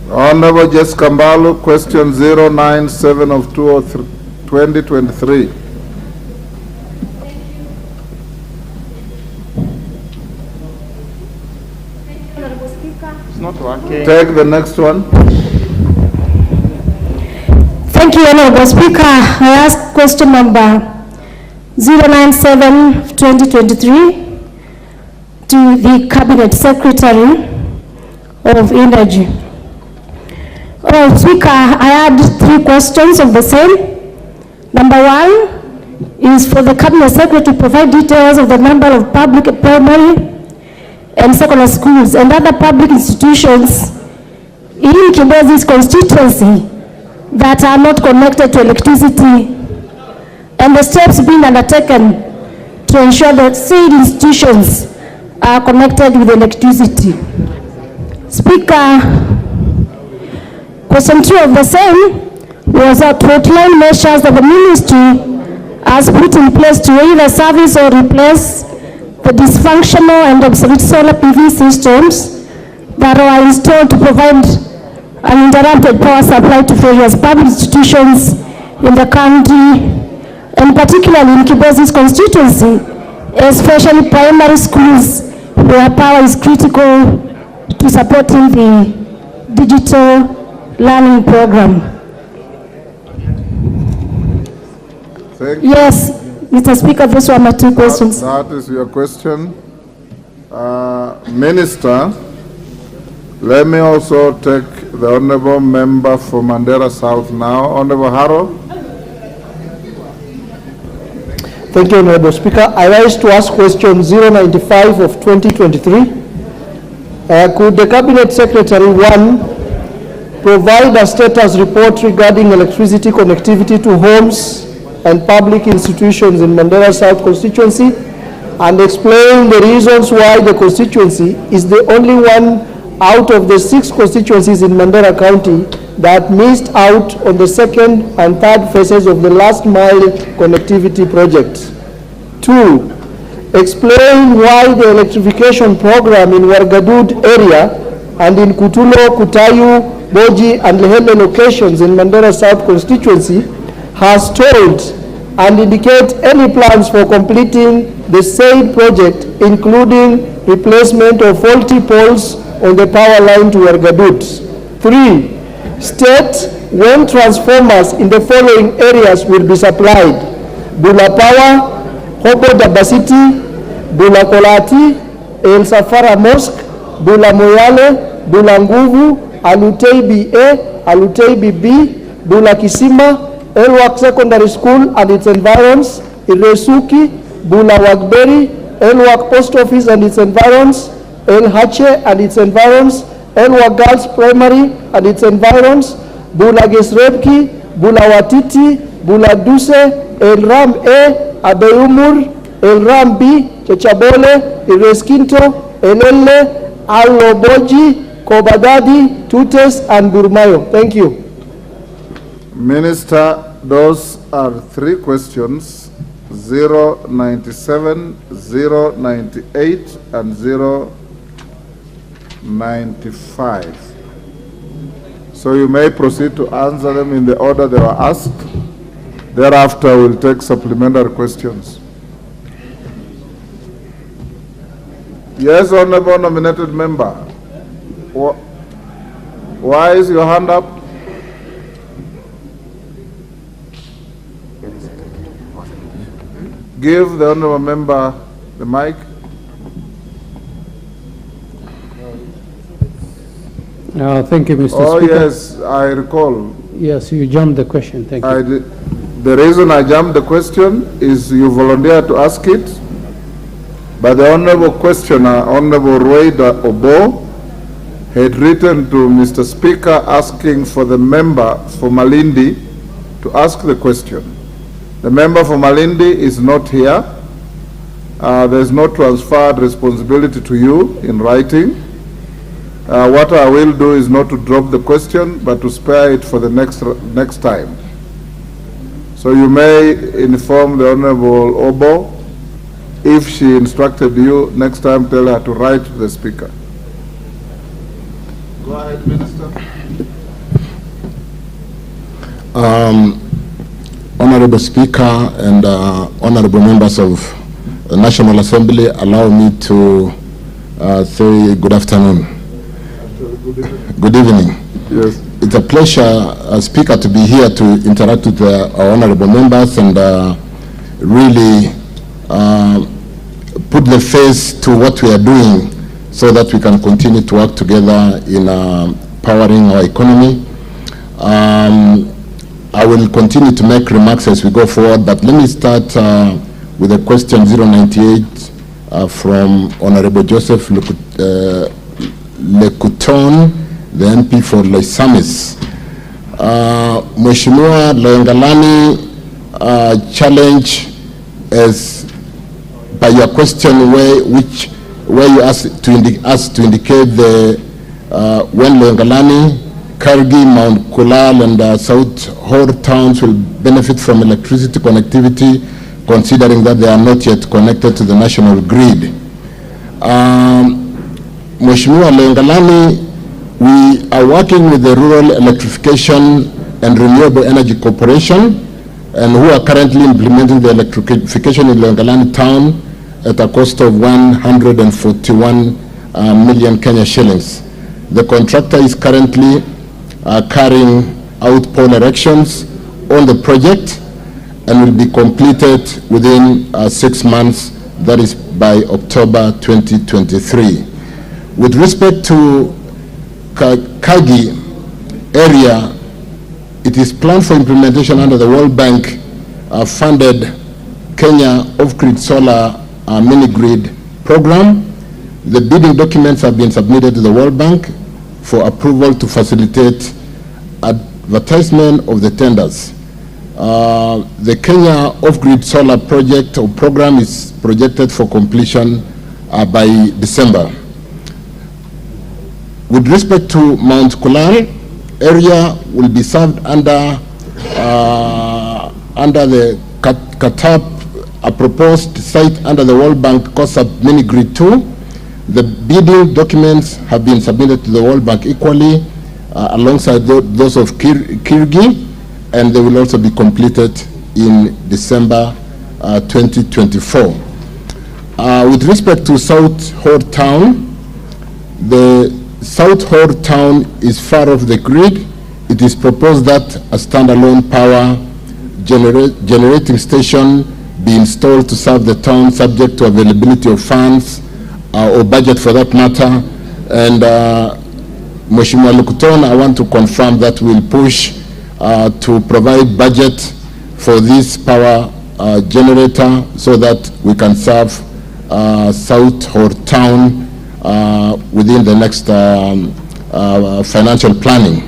Honorable Jess Kambalu, question 097 of 2023. It's not working. Take the next one. Thank you, Honorable Speaker. I ask question number 097 of 2023 to the Cabinet Secretary of Energy. Speaker, I had 3 questions of the same. Number 1 is for the Cabinet Secretary to provide details of the number of public primary and secondary schools and other public institutions in Kibwezi's constituency that are not connected to electricity, and the steps being undertaken to ensure that said institutions are connected with electricity. Speaker, question 2 of the same was to outline measures that the ministry has put in place to either service or replace the dysfunctional and obsolete solar PV systems that are installed to provide uninterrupted power supply to various public institutions in the country, and particularly in Kibwezi's constituency, especially primary schools where power is critical to supporting the digital learning program. Yes, Mr. Speaker, those were my 2 questions. That is your question. Minister, let me also take the Honourable Member for Mandera South now. Honourable Harrow. Thank you, Honourable Speaker. I rise to ask question 095 of 2023. Could the Cabinet Secretary, 1, provide a status report regarding electricity connectivity to homes and public institutions in Mandera South constituency, and explain the reasons why the constituency is the only one out of the 6 constituencies in Mandera County that missed out on the 2nd and 3rd phases of the last mile connectivity project. 2, explain why the electrification program in Wargadud area and in Kutulo, Kutayu, Boji and Lehele locations in Mandera South constituency has stalled, and indicate any plans for completing the said project, including replacement of faulty poles on the power line to Wargadud. 3, state when transformers in the following areas will be supplied: Bula Power, Hobo Dabasiti, Bula Kolati, El Safara Mosque, Bula Moyale, Bula Nguvu, Aluteibi A, Aluteibi B, Bula Kisima, Elwak Secondary School and its environs, Iresuki, Bula Wagberi, Elwak Post Office and its environs, El Hache and its environs, Elwak Girls Primary and its environs, Bula Gesrebki, Bula Watiti, Bula Duse, El Ram A, Abeumur, El Ram B, Chechabole, Ireskinto, Elele, Aloboji, Kobadadi, Tutes and Burmayo. Thank you. Minister, those are 3 questions, 097, 098, and 095. So you may proceed to answer them in the order they were asked. Thereafter, we'll take supplementary questions. Yes, Honourable Nominated Member. Why is your hand up? Give the Honourable Member the mic. Thank you, Mr. Oh, Speaker. yes, I recall. Yes, you jumped the question. Thank you. The reason I jumped the question is you volunteered to ask it, But the Honorable Questioner, Honorable Raila Obo, had written to Mr. Speaker asking for the member for Malindi to ask the question. The member for Malindi is not here. There's no transferred responsibility to you in writing. What I will do is not to drop the question, but to spare it for the next time. So you may inform the Honorable Obo. If she instructed you, next time tell her to write to the Speaker. Go ahead, Minister. Honorable Speaker and honorable members of the National Assembly, allow me to say good afternoon. Good evening. Yes. It's a pleasure, Speaker, to be here to interact with our honorable members and really put the face to what we are doing so that we can continue to work together in powering our economy. I will continue to make remarks as we go forward, but let me start with a question 098 from Honorable Joseph Lekuton, the MP for Loisamis. Mheshimiwa Loengalani challenge as by your question where you asked us to indicate the when Loengalani, Kargi, Mount Kulal and South Hor towns will benefit from electricity connectivity, considering that they are not yet connected to the national grid. Mheshimiwa Loengalani, we are working with the Rural Electrification and Renewable Energy Corporation, and who are currently implementing the electrification in Loengalani town at a cost of 141 million Kenya shillings. The contractor is currently carrying out pole erections on the project and will be completed within 6 months, that is by October 2023. With respect to Kagi area, it is planned for implementation under the World Bank funded Kenya Off-Grid Solar Mini-Grid program. The bidding documents have been submitted to the World Bank for approval to facilitate advertisement of the tenders. The Kenya Off-Grid Solar project or program is projected for completion by December. With respect to Mount Kulal, area will be served under the Katap, a proposed site under the World Bank COSAP Mini Grid 2. The bidding documents have been submitted to the World Bank equally alongside those of Kirgi, and they will also be completed in December 2024. With respect to South Hor Town, the South Hor Town is far off the grid. It is proposed that a standalone power generating station be installed to serve the town, subject to availability of funds or budget for that matter. And Mheshimiwa Lukuton, I want to confirm that we'll push to provide budget for this power generator so that we can serve South Hor Town within the next financial planning.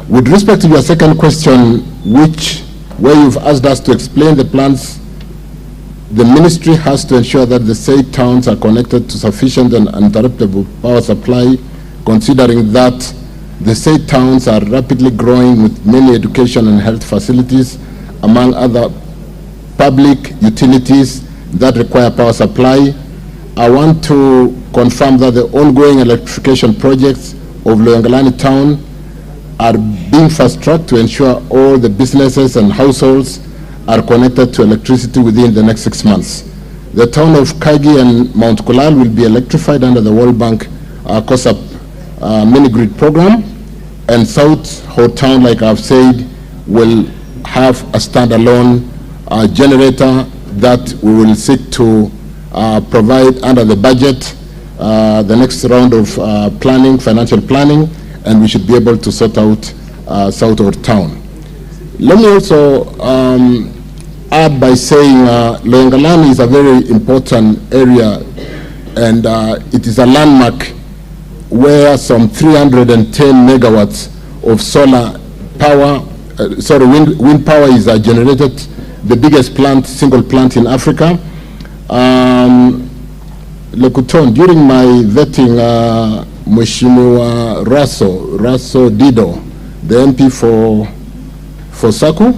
With respect to your second question, where you've asked us to explain the plans, the ministry has to ensure that the said towns are connected to sufficient and uninterruptible power supply, considering that the said towns are rapidly growing with many education and health facilities, among other public utilities that require power supply. I want to confirm that the ongoing electrification projects of Loengalani town are being fast-tracked to ensure all the businesses and households are connected to electricity within the next 6 months. The town of Kagi and Mount Kulal will be electrified under the World Bank COSAP mini-grid program, and South Hor Town, like I've said, will have a standalone generator that we will seek to provide under the budget, the next round of planning, financial planning, and we should be able to sort out South Hor Town. Let me also add by saying Loyangalani is a very important area, and it is a landmark where some 310 megawatts of solar power, wind power is generated, the biggest plant, single plant in Africa. Lekuton, during my vetting, Mheshimiwa Raso Dido, the MP for Saku,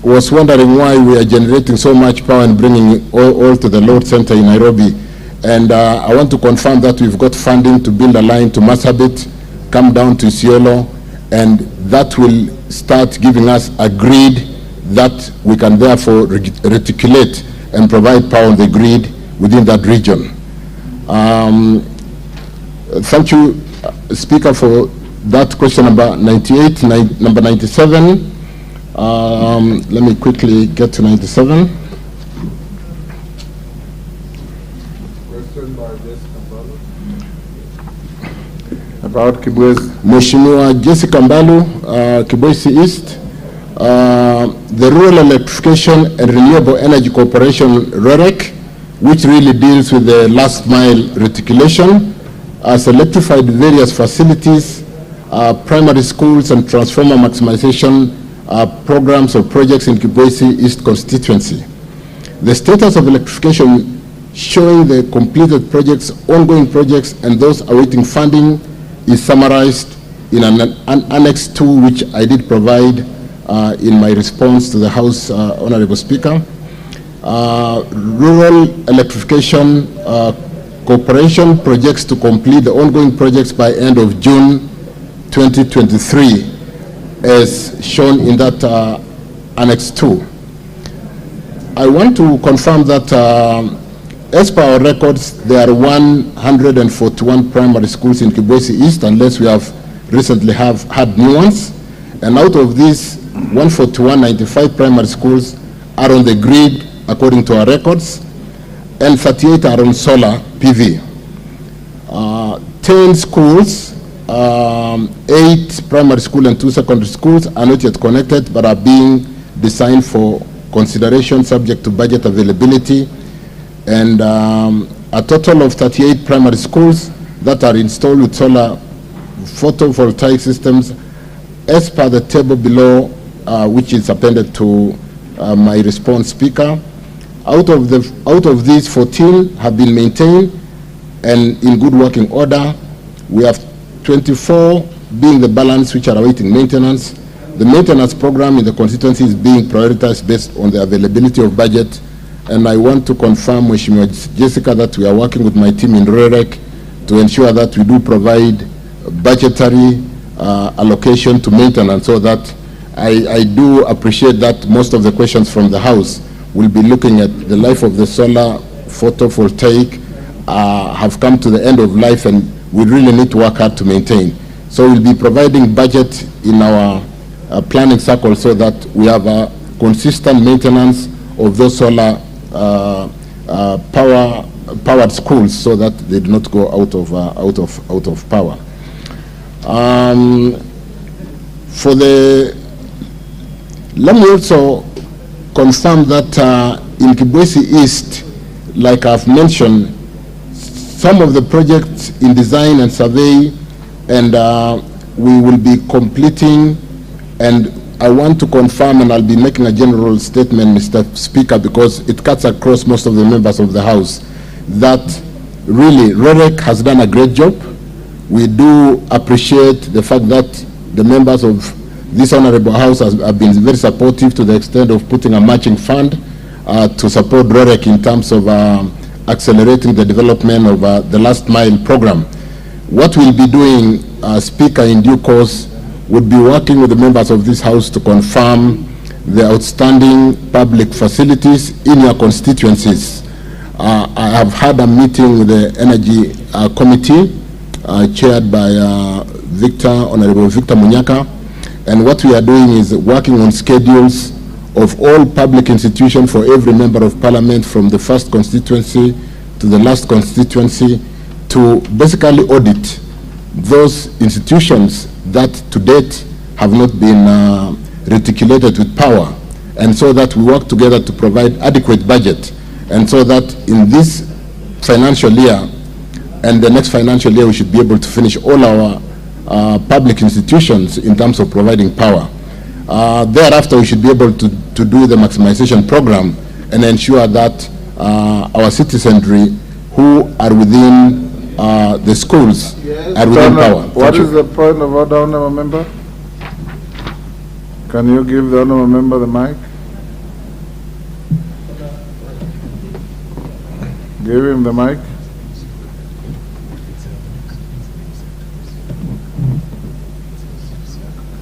was wondering why we are generating so much power and bringing it all to the load center in Nairobi. And I want to confirm that we've got funding to build a line to Marsabit, come down to Isiolo, and that will start giving us a grid that we can therefore reticulate and provide power on the grid within that region. Thank you, Speaker, for that question number 98. Number 97, let me quickly get to 97. Question by Jessica Mbalu. About Kibwezi. Mheshimiwa Jessica Mbalu, Kibwezi East. The Rural Electrification and Renewable Energy Corporation, REREC, which really deals with the last mile reticulation, has electrified various facilities, primary schools, and transformer maximization programs or projects in Kibwezi East constituency. The status of electrification showing the completed projects, ongoing projects, and those awaiting funding is summarized in an Annex 2, which I did provide in my response to the House, Honorable Speaker. Rural Electrification Corporation projects to complete the ongoing projects by end of June 2023, as shown in that Annex 2. I want to confirm that as per our records, there are 141 primary schools in Kibwezi East, unless we have recently had new ones. And out of these 141, 95 primary schools are on the grid according to our records, and 38 are on solar PV. 10 schools, 8 primary school and 2 secondary schools are not yet connected, but are being designed for consideration subject to budget availability. And a total of 38 primary schools that are installed with solar photovoltaic systems as per the table below, which is appended to my response, Speaker. Out of these, 14 have been maintained and in good working order. We have 24 being the balance which are awaiting maintenance. The maintenance program in the constituency is being prioritized based on the availability of budget. And I want to confirm, Mheshimiwa Jessica, that we are working with my team in REREC to ensure that we do provide budgetary allocation to maintenance, so that I do appreciate that most of the questions from the House will be looking at the life of the solar photovoltaic have come to the end of life, and we really need to work hard to maintain. So we'll be providing budget in our planning cycle so that we have a consistent maintenance of those solar powered schools, so that they do not go out of power. Let me also confirm that in Kibwezi East, like I've mentioned, some of the projects in design and survey, and we will be completing, and I want to confirm, and I'll be making a general statement, Mr. Speaker, because it cuts across most of the members of the House, that really REREC has done a great job. We do appreciate the fact that the members of this Honorable House have been very supportive, to the extent of putting a matching fund to support REREC in terms of accelerating the development of the last mile program. What we'll be doing, Speaker, in due course, would be working with the members of this House to confirm the outstanding public facilities in your constituencies. I have had a meeting with the Energy Committee chaired by Honorable Victor Munyaka, and what we are doing is working on schedules of all public institutions for every member of parliament, from the first constituency to the last constituency, to basically audit those institutions that to date have not been reticulated with power, and so that we work together to provide adequate budget, and so that in this financial year and the next financial year we should be able to finish all our public institutions in terms of providing power. Thereafter, we should be able to do the maximization program and ensure that our citizenry who are within the schools are within power. What is the point of order, honourable member? Can you give the honourable member the mic? Give him the mic.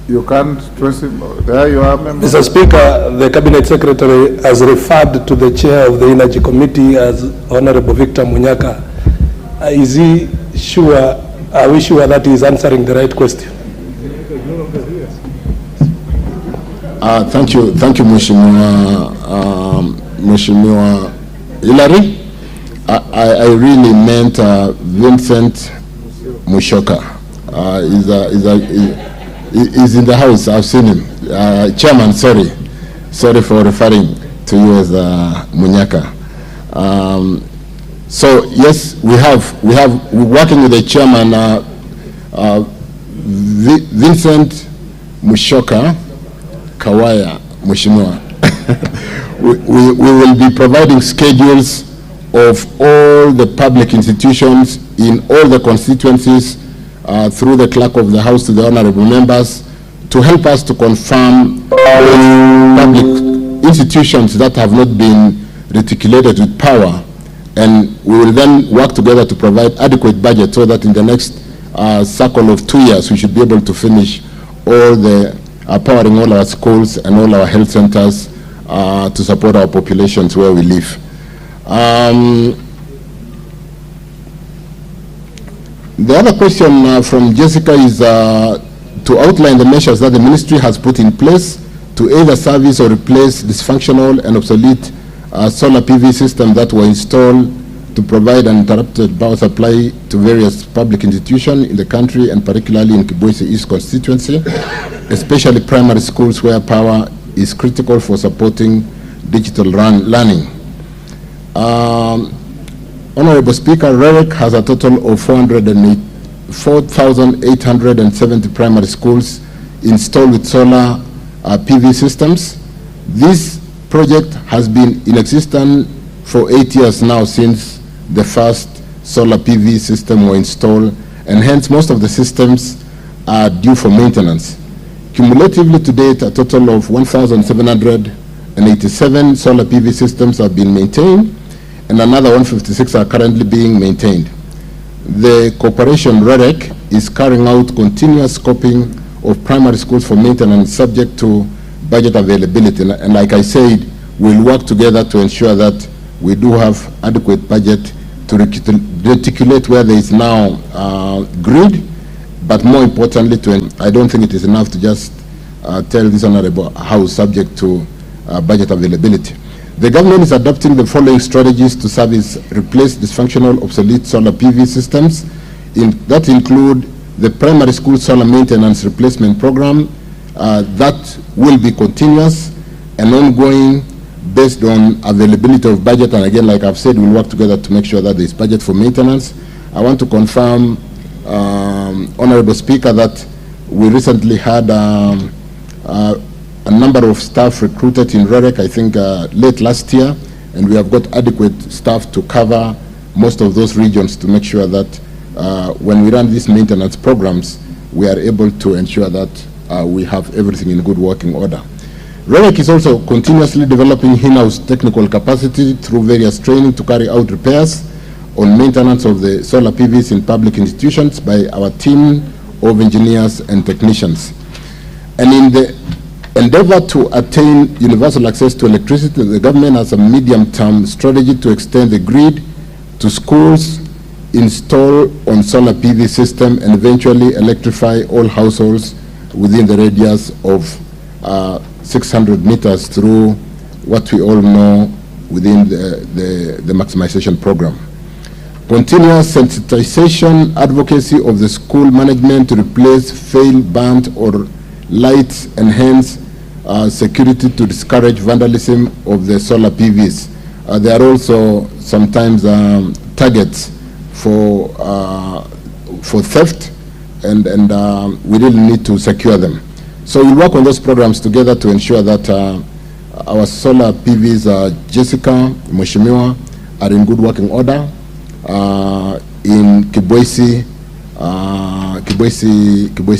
You can't trace him. There you are, member. Mr. Speaker, the Cabinet Secretary has referred to the Chair of the Energy Committee as Honorable Victor Munyaka. Is he sure, are we sure that he is answering the right question? Thank you, Mheshimiwa Hilary. I really meant Vincent Mushoka. He's in the house. I've seen him. Chairman, sorry for referring to you as Munyaka. So yes, we're working with the chairman, Vincent Mushoka Kawaya Mheshimiwa. we will be providing schedules of all the public institutions in all the constituencies through the clerk of the house to the honorable members to help us to confirm public institutions that have not been reticulated with power, and we will then work together to provide adequate budget so that in the next cycle of 2 years we should be able to finish all the powering all our schools and all our health centers to support our populations where we live. The other question from Jessica is to outline the measures that the ministry has put in place to either service or replace dysfunctional and obsolete solar PV systems that were installed to provide uninterrupted power supply to various public institutions in the country, and particularly in Kibwezi East constituency, especially primary schools where power is critical for supporting digital learning. Honorable Speaker, REREC has a total of 4,870 primary schools installed with solar PV systems. This project has been in existence for 8 years now since the first solar PV system were installed, and hence most of the systems are due for maintenance. Cumulatively to date, a total of 1,787 solar PV systems have been maintained, and another 156 are currently being maintained. The corporation REREC is carrying out continuous scoping of primary schools for maintenance subject to budget availability, and like I said, we'll work together to ensure that we do have adequate budget to reticulate where there is now grid, but more importantly, I don't think it is enough to just tell this honorable house subject to budget availability. The government is adopting the following strategies to replace dysfunctional, obsolete solar PV systems that include the primary school solar maintenance replacement program that will be continuous and ongoing based on availability of budget, and again, like I've said, we'll work together to make sure that there is budget for maintenance. I want to confirm, Honorable Speaker, that we recently had a number of staff recruited in REREC, I think late last year, and we have got adequate staff to cover most of those regions to make sure that when we run these maintenance programs, we are able to ensure that we have everything in good working order. REREC is also continuously developing in-house technical capacity through various training to carry out repairs on maintenance of the solar PVs in public institutions by our team of engineers and technicians. And in the endeavor to attain universal access to electricity, the government has a medium-term strategy to extend the grid to schools, install on solar PV system, and eventually electrify all households within the radius of 600 meters through what we all know within the maximization program. Continuous sensitization advocacy of the school management to replace failed, burnt, or light enhanced security to discourage vandalism of the solar PVs. They are also sometimes targets for theft, and we really need to secure them. So we'll work on those programs together to ensure that our solar PVs, Jessica, Mheshimiwa, are in good working order in Kibwezi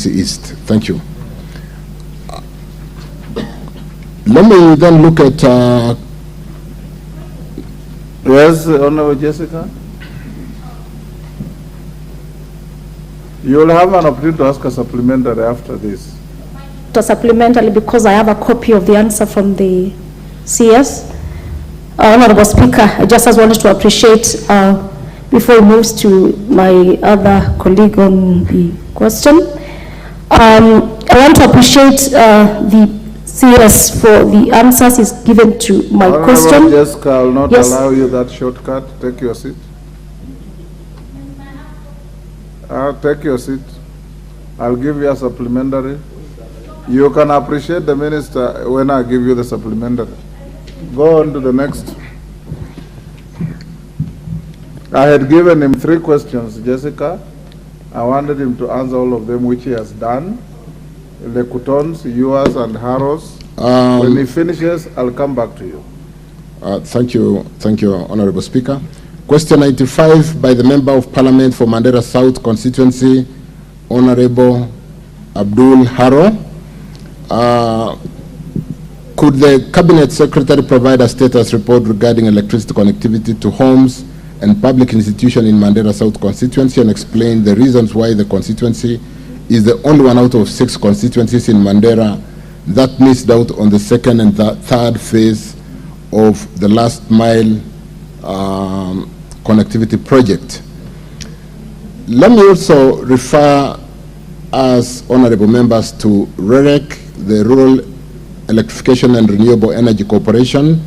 East. Thank you. Let me then look at... yes, Honorable Jessica. You will have an opportunity to ask a supplementary after this. Supplementary, because I have a copy of the answer from the CS. Honorable Speaker, I just wanted to appreciate, before he moves to my other colleague on the question, I want to appreciate the CS for the answers he's given to my question. Honorable Jessica, I will not allow you that shortcut. Take your seat. Take your seat. I'll give you a supplementary. You can appreciate the minister when I give you the supplementary. Go on to the next. I had given him 3 questions, Jessica. I wanted him to answer all of them, which he has done. Lekutons, yours, and Harrow's. When he finishes, I'll come back to you. Thank you, Honorable Speaker. Question 95 by the Member of Parliament for Mandera South constituency, Honorable Abdul Harrow. Could the Cabinet Secretary provide a status report regarding electricity connectivity to homes and public institutions in Mandera South constituency and explain the reasons why the constituency is the only one out of 6 constituencies in Mandera that missed out on the second and third phase of the last mile connectivity project? Let me also refer as honorable members to REREC, the Rural Electrification and Renewable Energy Corporation,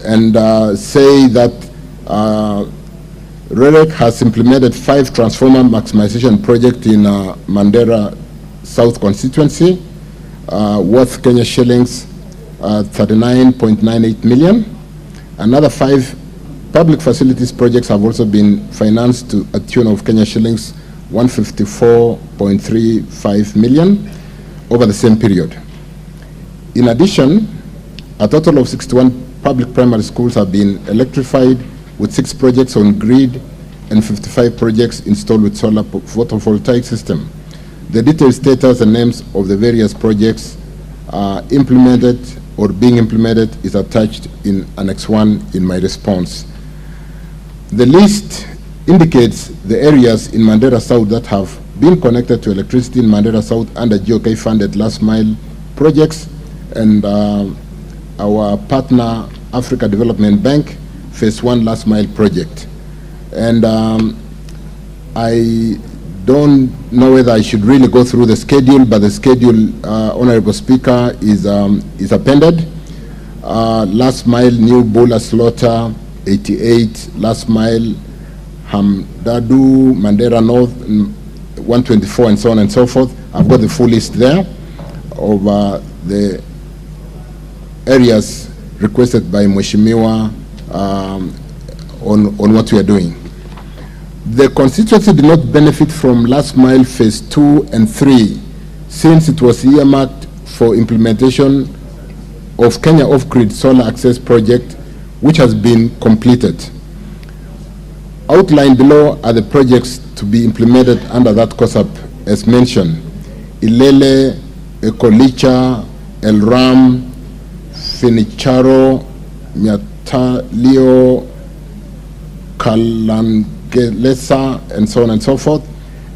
and say that REREC has implemented 5 transformer maximization projects in Mandera South constituency, worth Kenya shillings 39.98 million. Another 5 public facilities projects have also been financed to a tune of Kenya shillings 154.35 million over the same period. In addition, a total of 61 public primary schools have been electrified with 6 projects on grid and 55 projects installed with solar photovoltaic system. The detailed status and names of the various projects implemented or being implemented is attached in Annex 1 in my response. The list indicates the areas in Mandera South that have been connected to electricity in Mandera South under GOK funded last mile projects and our partner Africa Development Bank phase 1 last mile project. And I don't know whether I should really go through the schedule, but the schedule, Honorable Speaker, is appended. Last mile New Bula Slaughter 88, last mile Hamdadu, Mandera North 124, and so on and so forth. I've got the full list there of the areas requested by Mheshimiwa on what we are doing. The constituency did not benefit from last mile phase 2 and 3 since it was earmarked for implementation of Kenya Off-Grid Solar Access Project, which has been completed. Outlined below are the projects to be implemented under that COSAP as mentioned: Ilele, Ekolicha, El Ram, Finicharo, Nyatalio, Kalangelesa, and so on and so forth.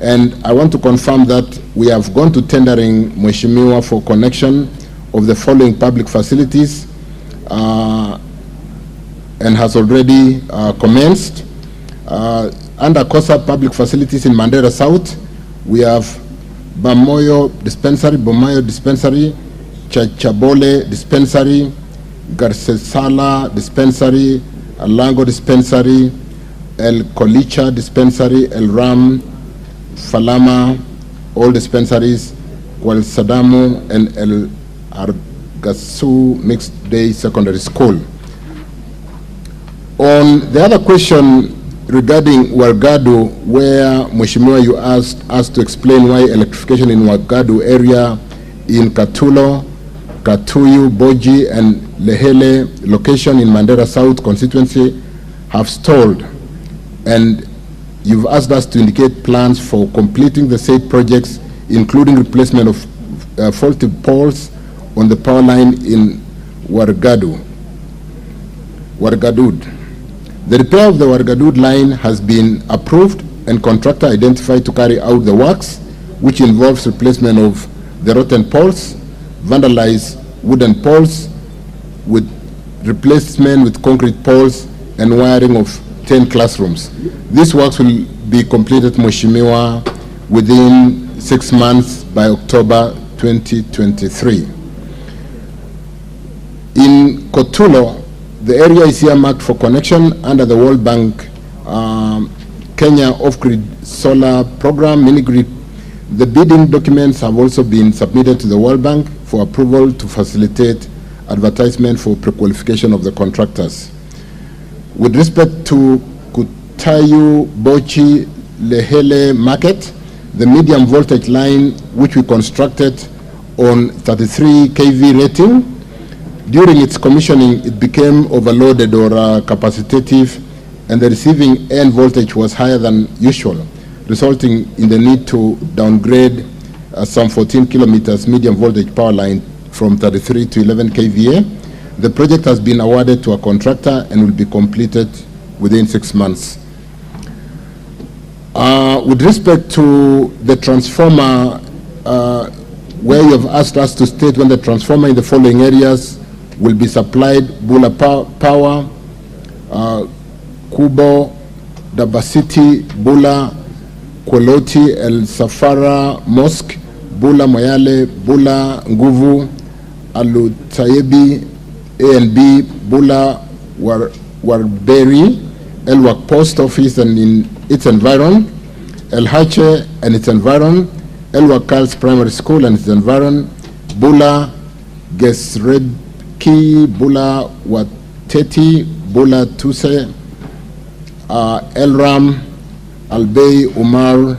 And I want to confirm that we have gone to tendering Mheshimiwa for connection of the following public facilities and has already commenced. Under COSAP public facilities in Mandera South, we have Bomayo Dispensary, Chachabole Dispensary, Garcesala Dispensary, Alango Dispensary, El Kolicha Dispensary, El Ram, Falama, all dispensaries, Kual Sadamu, and El Gasu Mixed Day Secondary School. On the other question regarding Wargadu, where Mheshimiwa, you asked us to explain why electrification in Wargadu area in Katulo, Katuyu, Boji, and Lehele location in Mandera South constituency have stalled, and you've asked us to indicate plans for completing the said projects, including replacement of faulty poles on the power line in Wargadud. The repair of the Wargadud line has been approved and contractor identified to carry out the works, which involves replacement of the rotten poles, vandalized wooden poles with replacement with concrete poles, and wiring of 10 classrooms. These works will be completed, Mheshimiwa, within 6 months by October 2023. In Kotulo, the area is earmarked for connection under the World Bank Kenya Off-Grid Solar Program, mini-grid. The bidding documents have also been submitted to the World Bank for approval to facilitate advertisement for pre-qualification of the contractors. With respect to Kutayu Bochi Lehele Market, the medium voltage line which we constructed on 33 kV rating, during its commissioning it became overloaded or capacitative, and the receiving end voltage was higher than usual, resulting in the need to downgrade some 14 kilometers medium voltage power line from 33 to 11 kVA. The project has been awarded to a contractor and will be completed within 6 months. With respect to the transformer, where you have asked us to state when the transformer in the following areas will be supplied: Bula Power, Kubo, Dabasiti, Bula, Kweloti, El Safara Mosque, Bula Moyale, Bula Nguvu, Alutayebi, A and B, Bula Warberi, Elwak Post Office and in its environ, El Hache and its environ, Elwak Girls Primary School and its environ, Bula Gesredki, Bula Wateti, Bula Tuse, Elram, Albay, Umar,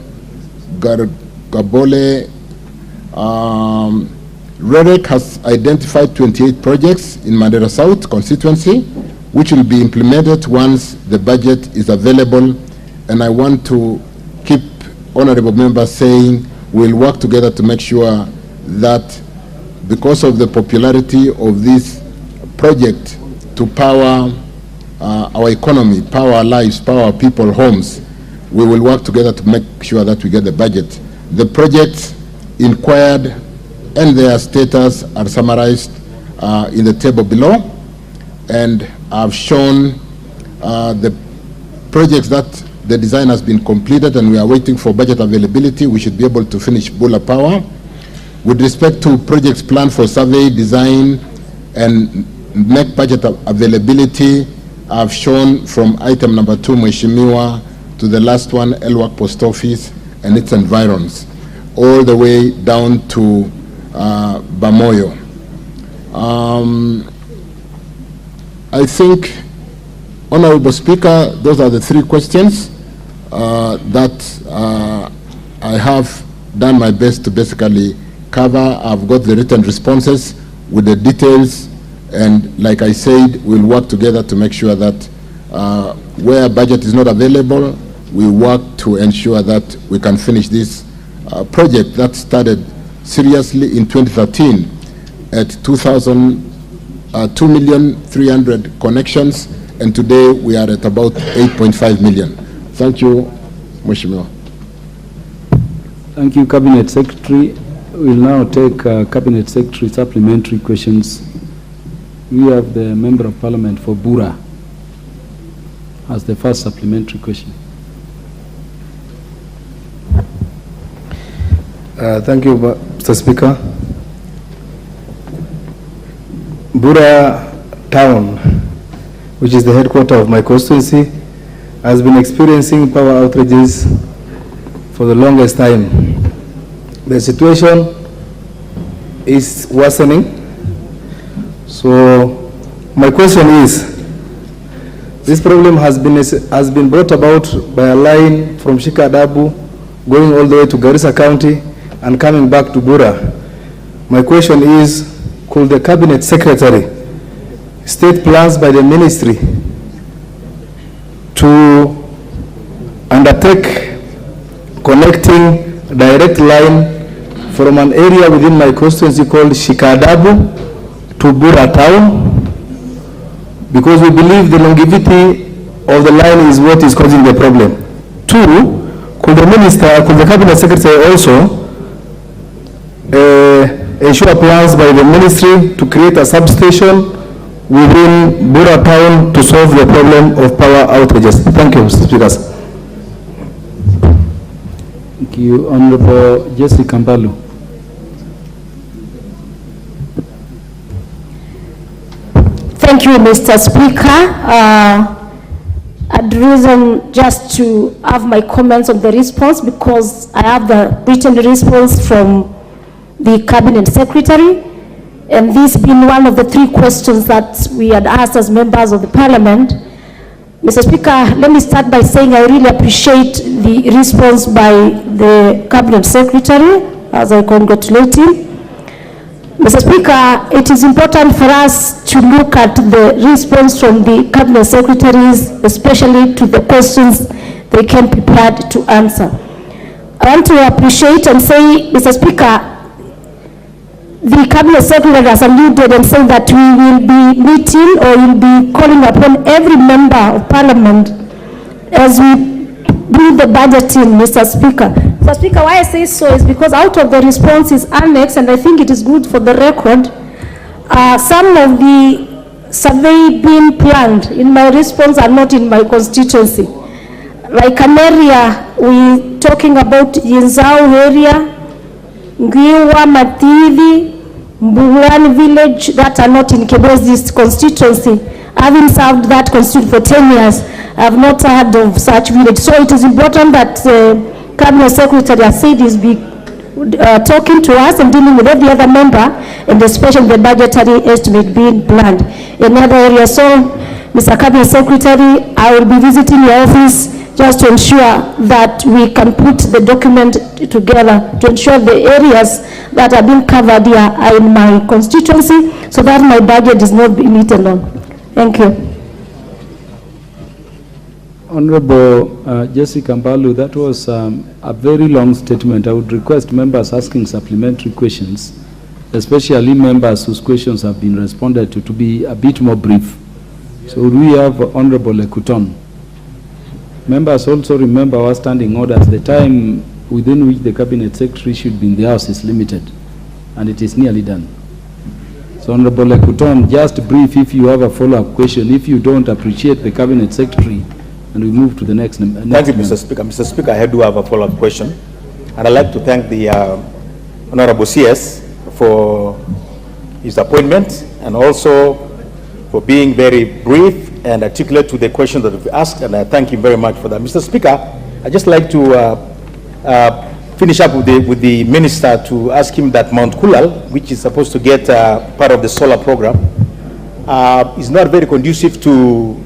Gabole. REREC has identified 28 projects in Mandera South constituency, which will be implemented once the budget is available. And I want to keep honorable members saying we'll work together to make sure that, because of the popularity of this project to power our economy, power our lives, power our people, homes, we will work together to make sure that we get the budget. The projects inquired and their status are summarized in the table below, and I've shown the projects that the design has been completed and we are waiting for budget availability. We should be able to finish Bula Power. With respect to projects planned for survey, design, and make budget availability, I've shown from item number 2, Mheshimiwa, to the last one, Elwak Post Office and its environs, all the way down to Bamoyo. I think, Honorable Speaker, those are the 3 questions that I have done my best to basically cover. I've got the written responses with the details, and like I said, we'll work together to make sure that where budget is not available, we work to ensure that we can finish this project that started seriously in 2013 at 2,300,000 connections, and today we are at about 8.5 million. Thank you, Mheshimiwa. Thank you, Cabinet Secretary. We'll now take Cabinet Secretary supplementary questions. We have the Member of Parliament for Bura as the first supplementary question. Thank you, Mr. Speaker. Bura town, which is the headquarters of my constituency, has been experiencing power outages for the longest time. The situation is worsening, So my question is, this problem has been brought about by a line from Shikadabu going all the way to Garissa County and coming back to Bura. My question is, could the Cabinet Secretary state plans by the ministry to undertake connecting direct line from an area within my constituency called Shikadabu to Bura town, because we believe the longevity of the line is what is causing the problem. Two, could the Cabinet Secretary also ensure plans by the ministry to create a substation within Bura town to solve the problem of power outages? Thank you, Mr. Speaker. Thank you. Honorable Jesse Kambalu. Thank you, Mr. Speaker. I'd reason just to have my comments on the response because I have the written response from the Cabinet Secretary, and this being one of the three questions that we had asked as members of the Parliament. Mr. Speaker, let me start by saying I really appreciate the response by the Cabinet Secretary, as I congratulate him. Mr. Speaker, it is important for us to look at the response from the Cabinet Secretaries, especially to the questions they came prepared to answer. I want to appreciate and say, Mr. Speaker, the Cabinet Secretary has alluded and said that we will be meeting or will be calling upon every member of Parliament as we do the budgeting, Mr. Speaker. Mr. Speaker, why I say so is because out of the response is annexed, and I think it is good for the record, some of the survey being planned in my response are not in my constituency. Like an area, we talking about Yinzao area, Ngiwa, Mativi, Mbugani village that are not in Kibwez's constituency. Having served that constituency for 10 years, I have not heard of such village. So it is important that Cabinet Secretary has said is be talking to us and dealing with every other member, and especially the budgetary estimate being planned in other areas. So, Mr. Cabinet Secretary, I will be visiting your office just to ensure that we can put the document together to ensure the areas that are being covered here are in my constituency so that my budget is not being eaten on. Thank you. Honorable Jesse Kambalu, that was a very long statement. I would request members asking supplementary questions, especially members whose questions have been responded to be a bit more brief. So would we have Honorable Lekuton? Members also remember our standing orders. The time within which the Cabinet Secretary should be in the House is limited, and it is nearly done. So Honorable Lekuton, just brief if you have a follow-up question. If you don't, appreciate the Cabinet Secretary, and we move to the next. Thank you, Mr. Speaker. Mr. Speaker, I do have a follow-up question, and I'd like to thank the Honorable CS for his appointment and also for being very brief and articulate to the question that we've asked, and I thank him very much for that. Mr. Speaker, I'd just like to finish up with the minister to ask him that Mount Kulal, which is supposed to get part of the solar program, is not very conducive to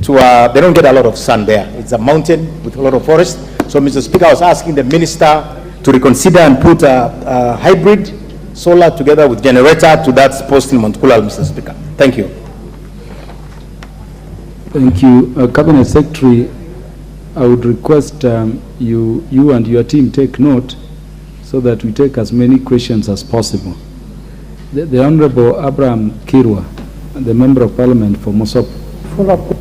they don't get a lot of sun there. It's a mountain with a lot of forest. So, Mr. Speaker, I was asking the minister to reconsider and put a hybrid solar together with generator to that post in Mount Kulal, Mr. Speaker. Thank you. Thank you. Cabinet Secretary, I would request you and your team take note so that we take as many questions as possible. The Honorable Abraham Kirwa, the Member of Parliament for Mosop. Follow-up.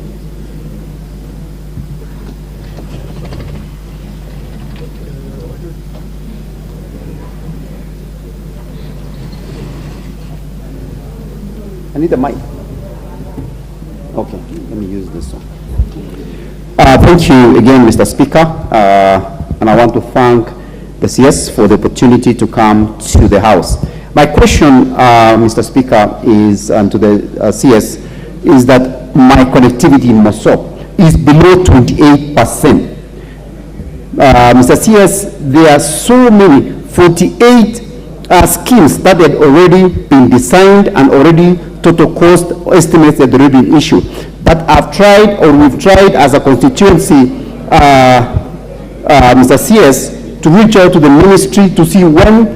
I need a mic. Okay, let me use this one. Thank you again, Mr. Speaker, and I want to thank the CS for the opportunity to come to the House. My question, Mr. Speaker, is to the CS, is that my connectivity in Mosop is below 28%. Mr. CS, there are so many, 48 schemes that had already been designed and already total cost estimates that there will be an issue. But I've tried, or we've tried as a constituency, Mr. CS, to reach out to the ministry to see when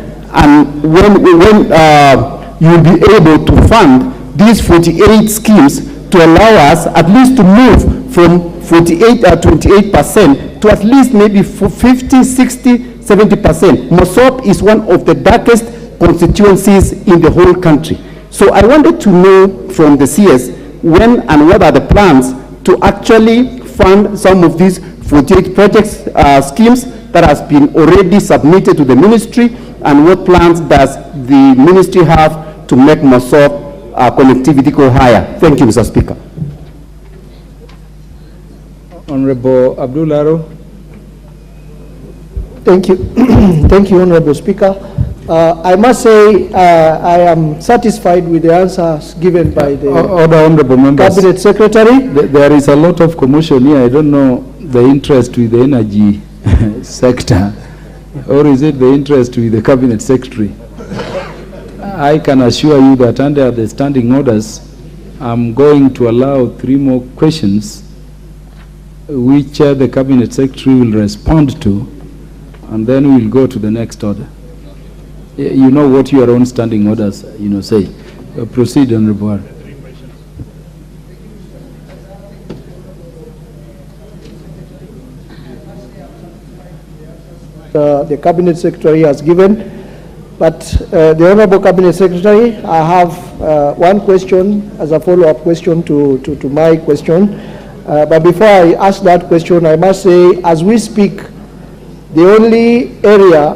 you'll be able to fund these 48 schemes to allow us at least to move from 48 or 28% to at least maybe 50, 60, 70%. Mosop is one of the darkest constituencies in the whole country. So I wanted to know from the CS when and what are the plans to actually fund some of these 48 projects, schemes that has been already submitted to the ministry, and what plans does the ministry have to make Mosop connectivity go higher. Thank you, Mr. Speaker. Honorable Abdularo. Thank you. Thank you, Honorable Speaker. I must say I am satisfied with the answers given by the Honorable members, Cabinet Secretary. There is a lot of commotion here. I don't know the interest with the energy sector, or is it the interest with the Cabinet Secretary? I can assure you that under the standing orders, I'm going to allow 3 more questions which the Cabinet Secretary will respond to, and then we'll go to the next order. You know what your own standing orders, say. Proceed, Honorable. The Cabinet Secretary has given. But the Honorable Cabinet Secretary, I have one question as a follow-up question to my question. But before I ask that question, I must say, as we speak, the only area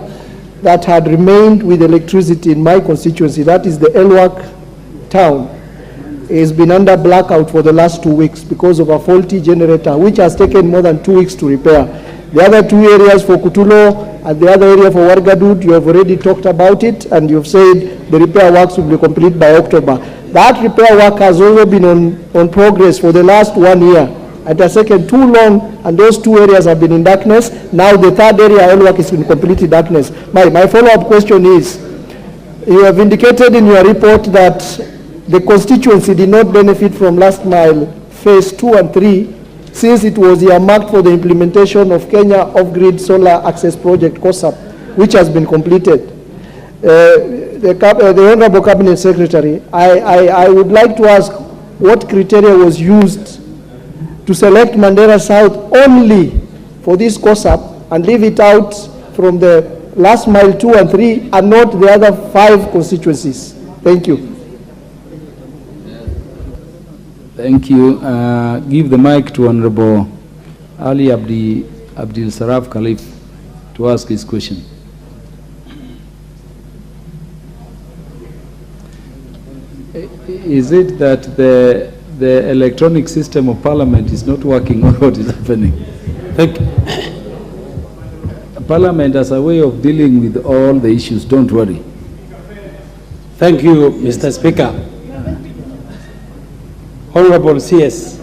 that had remained with electricity in my constituency, that is the Elwak town, has been under blackout for the last 2 weeks because of a faulty generator, which has taken more than 2 weeks to repair. The other 2 areas for Kutulo and the other area for Wargadud, you have already talked about it, and you've said the repair works will be complete by October. That repair work has also been on progress for the last 1 year. It has taken too long, and those 2 areas have been in darkness. Now the 3rd area, all work is in complete darkness. My follow-up question is, you have indicated in your report that the constituency did not benefit from last mile phase 2 and 3, since it was earmarked for the implementation of Kenya Off-Grid Solar Access Project, COSAP, which has been completed. The Honorable Cabinet Secretary, I would like to ask what criteria was used to select Mandera South only for this COSAP and leave it out from the last mile 2 and 3 and not the other 5 constituencies. Thank you. Thank you. Give the mic to Honorable Ali Abdul Saraf Khalif to ask his question. Is it that the electronic system of Parliament is not working, or what is happening? Thank you. Parliament has a way of dealing with all the issues. Don't worry. Thank you, Mr. Speaker. Honorable CS,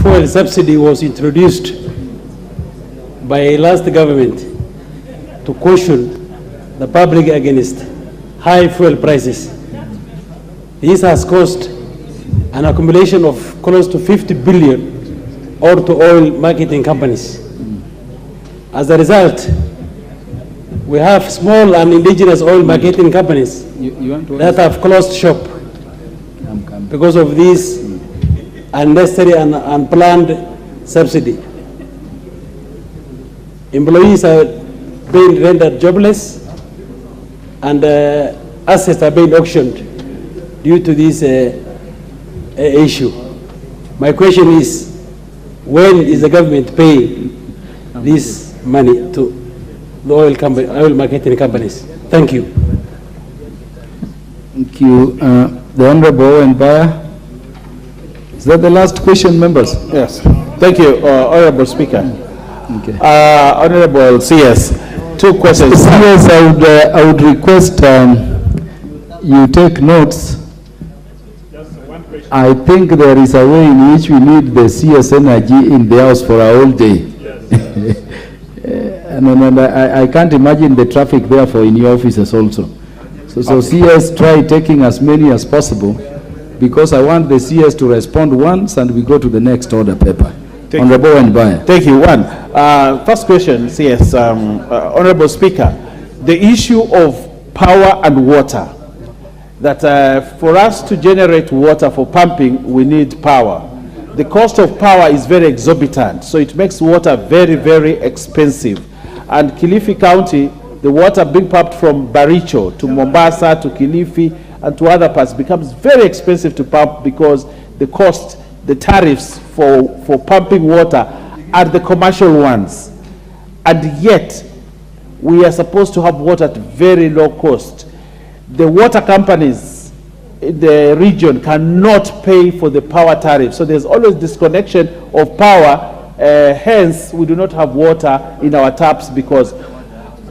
fuel subsidy was introduced by a last government to caution the public against high fuel prices. This has caused an accumulation of close to 50 billion to oil marketing companies. As a result, we have small and indigenous oil marketing companies that have closed shop because of this unnecessary and unplanned subsidy. Employees are being rendered jobless, and assets are being auctioned due to this issue. My question is, when is the government paying this money to the oil marketing companies? Thank you. Thank you. The Honorable Owen Baya. Is that the last question, members? Yes. Thank you, Honorable Speaker. Okay. Honorable CS, 2 questions. CS, I would request you take notes. I think there is a way in which we need the CS energy in the house for a whole day. And I can't imagine the traffic therefore in your offices also. So CS, try taking as many as possible, because I want the CS to respond once and we go to the next order paper. Honorable Mbaya. Thank you. First question, CS, Honorable Speaker, the issue of power and water, that for us to generate water for pumping, we need power. The cost of power is very exorbitant, so it makes water very, very expensive. And Kilifi County, the water being pumped from Baricho to Mombasa to Kilifi and to other parts becomes very expensive to pump, because the cost, the tariffs for pumping water are the commercial ones. And yet, we are supposed to have water at very low cost. The water companies in the region cannot pay for the power tariff. So there's always disconnection of power. Hence, we do not have water in our taps. Because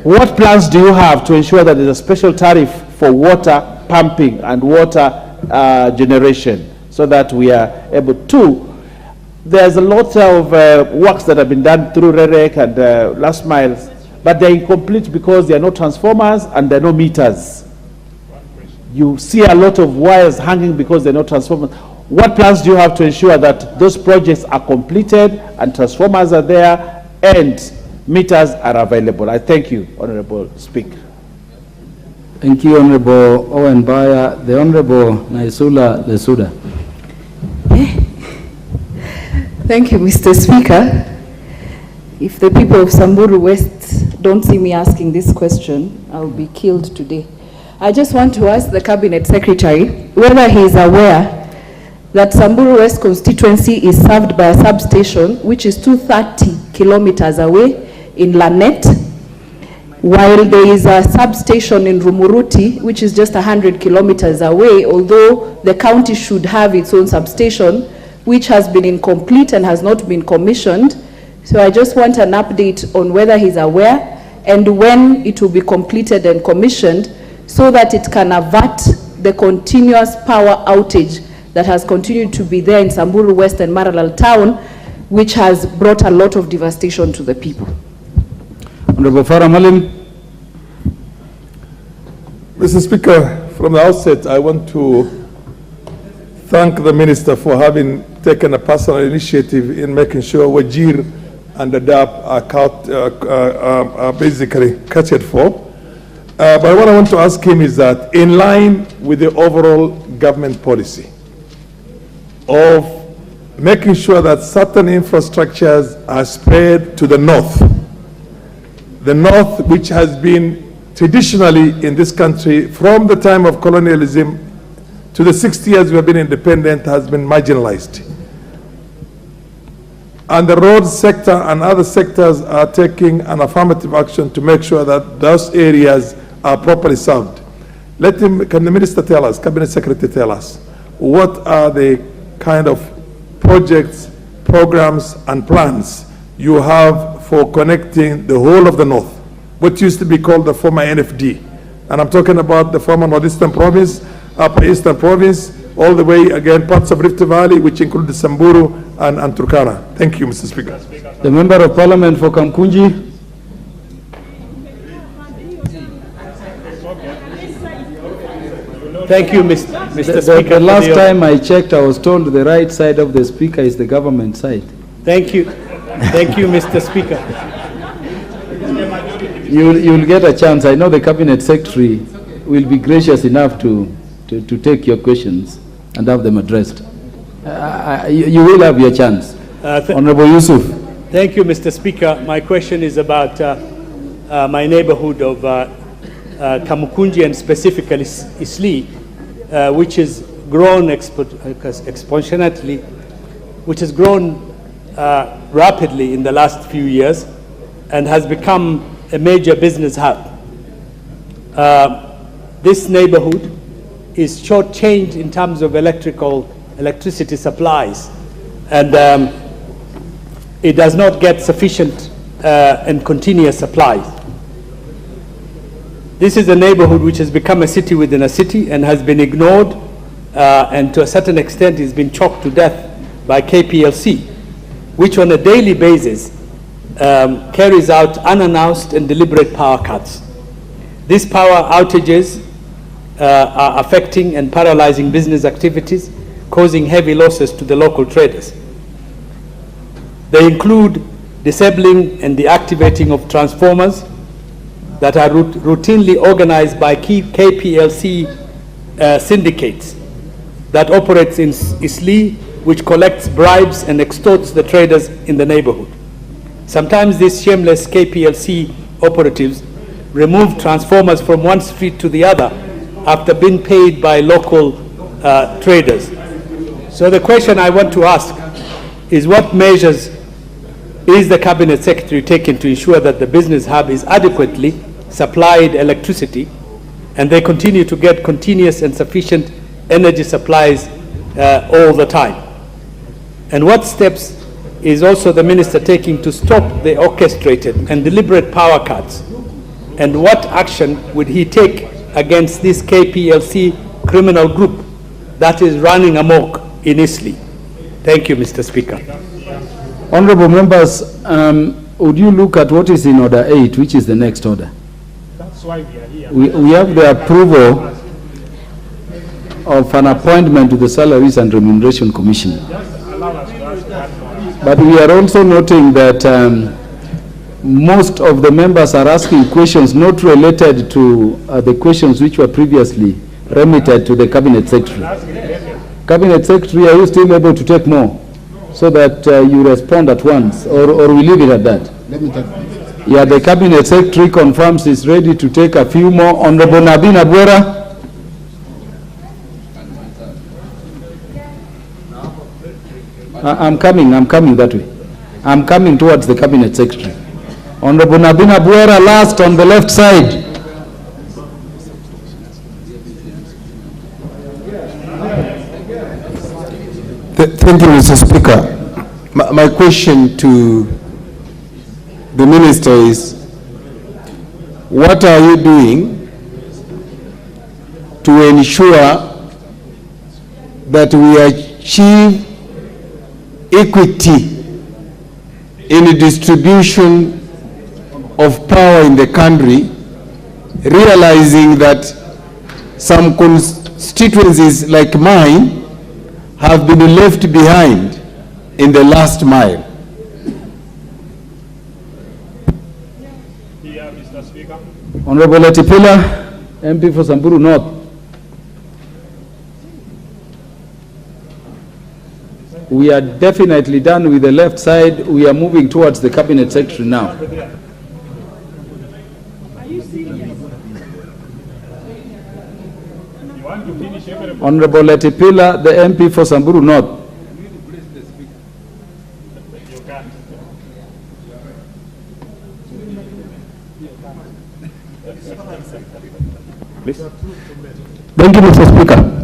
what plans do you have to ensure that there's a special tariff for water pumping and water generation, so that we are able to? There's a lot of works that have been done through REREC and last miles, but they're incomplete because there are no transformers and there are no meters. You see a lot of wires hanging because there are no transformers. What plans do you have to ensure that those projects are completed and transformers are there and meters are available? I thank you, Honorable Speaker. Thank you, Honorable Owen Baya. The Honorable Naisula Lesuda. Thank you, Mr. Speaker. If the people of Samburu West don't see me asking this question, I'll be killed today. I just want to ask the Cabinet Secretary whether he is aware that Samburu West constituency is served by a substation which is 230 kilometers away in Lanet, while there is a substation in Rumuruti which is just 100 kilometers away, although the county should have its own substation, which has been incomplete and has not been commissioned. So I just want an update on whether he's aware and when it will be completed and commissioned, so that it can avert the continuous power outage that has continued to be there in Samburu West and Maralal Town, which has brought a lot of devastation to the people. Honorable Farah Malim. Mr. Speaker, from the outset, I want to thank the Minister for having taken a personal initiative in making sure Wajir and the DAP are basically catered for. But what I want to ask him is that, in line with the overall government policy of making sure that certain infrastructures are spread to the north, which has been traditionally in this country from the time of colonialism to the 60 years we have been independent, has been marginalized. And the road sector and other sectors are taking an affirmative action to make sure that those areas are properly served. Can the Minister tell us, Cabinet Secretary tell us, what are the kind of projects, programs, and plans you have for connecting the whole of the North, what used to be called the former NFD? And I'm talking about the former Northeastern Province, Upper Eastern Province, all the way, again, parts of Rift Valley, which include the Samburu and Turkana. Thank you, Mr. Speaker. The Member of Parliament for Kamkunji. Thank you, Mr. Speaker. The last time I checked, I was told the right side of the Speaker is the government side. Thank you. Thank you, Mr. Speaker. You'll get a chance. I know the Cabinet Secretary will be gracious enough to take your questions and have them addressed. You will have your chance. Honorable Yusuf. Thank you, Mr. Speaker. My question is about my neighborhood of Kamukunji and specifically Isli, which has grown exponentially, which has grown rapidly in the last few years and has become a major business hub. This neighborhood is shortchanged in terms of electricity supplies, and it does not get sufficient and continuous supplies. This is a neighborhood which has become a city within a city and has been ignored, and to a certain extent has been choked to death by KPLC, which on a daily basis carries out unannounced and deliberate power cuts. These power outages are affecting and paralyzing business activities, causing heavy losses to the local traders. They include disabling and deactivating of transformers that are routinely organized by key KPLC syndicates that operates in Isli, which collects bribes and extorts the traders in the neighborhood. Sometimes these shameless KPLC operatives remove transformers from one street to the other after being paid by local traders. So the question I want to ask is, what measures is the Cabinet Secretary taking to ensure that the business hub is adequately supplied electricity and they continue to get continuous and sufficient energy supplies all the time? And what steps is also the Minister taking to stop the orchestrated and deliberate power cuts? And what action would he take against this KPLC criminal group that is running amok in Isli? Thank you, Mr. Speaker. Honorable members, would you look at what is in Order 8, which is the next order? That's why we are here. We have the approval of an appointment to the Salaries and Remuneration Commission. But we are also noting that most of the members are asking questions not related to the questions which were previously remitted to the Cabinet Secretary. Cabinet Secretary, are you still able to take more so that you respond at once, or we leave it at that? Let me take. Yeah, the Cabinet Secretary confirms he's ready to take a few more. Honorable Nabin Abwera. I'm coming that way. I'm coming towards the Cabinet Secretary. Honorable Nabin Abwera, last on the left side. Thank you, Mr. Speaker. My question to the Minister is, what are you doing to ensure that we achieve equity in the distribution of power in the country, realizing that some constituencies like mine have been left behind in the last mile? Here, Mr. Speaker. Honorable Etipila, MP for Samburu North. We are definitely done with the left side. We are moving towards the Cabinet Secretary now. Honorable Etipila, the MP for Samburu North. Please. Thank you, Mr. Speaker.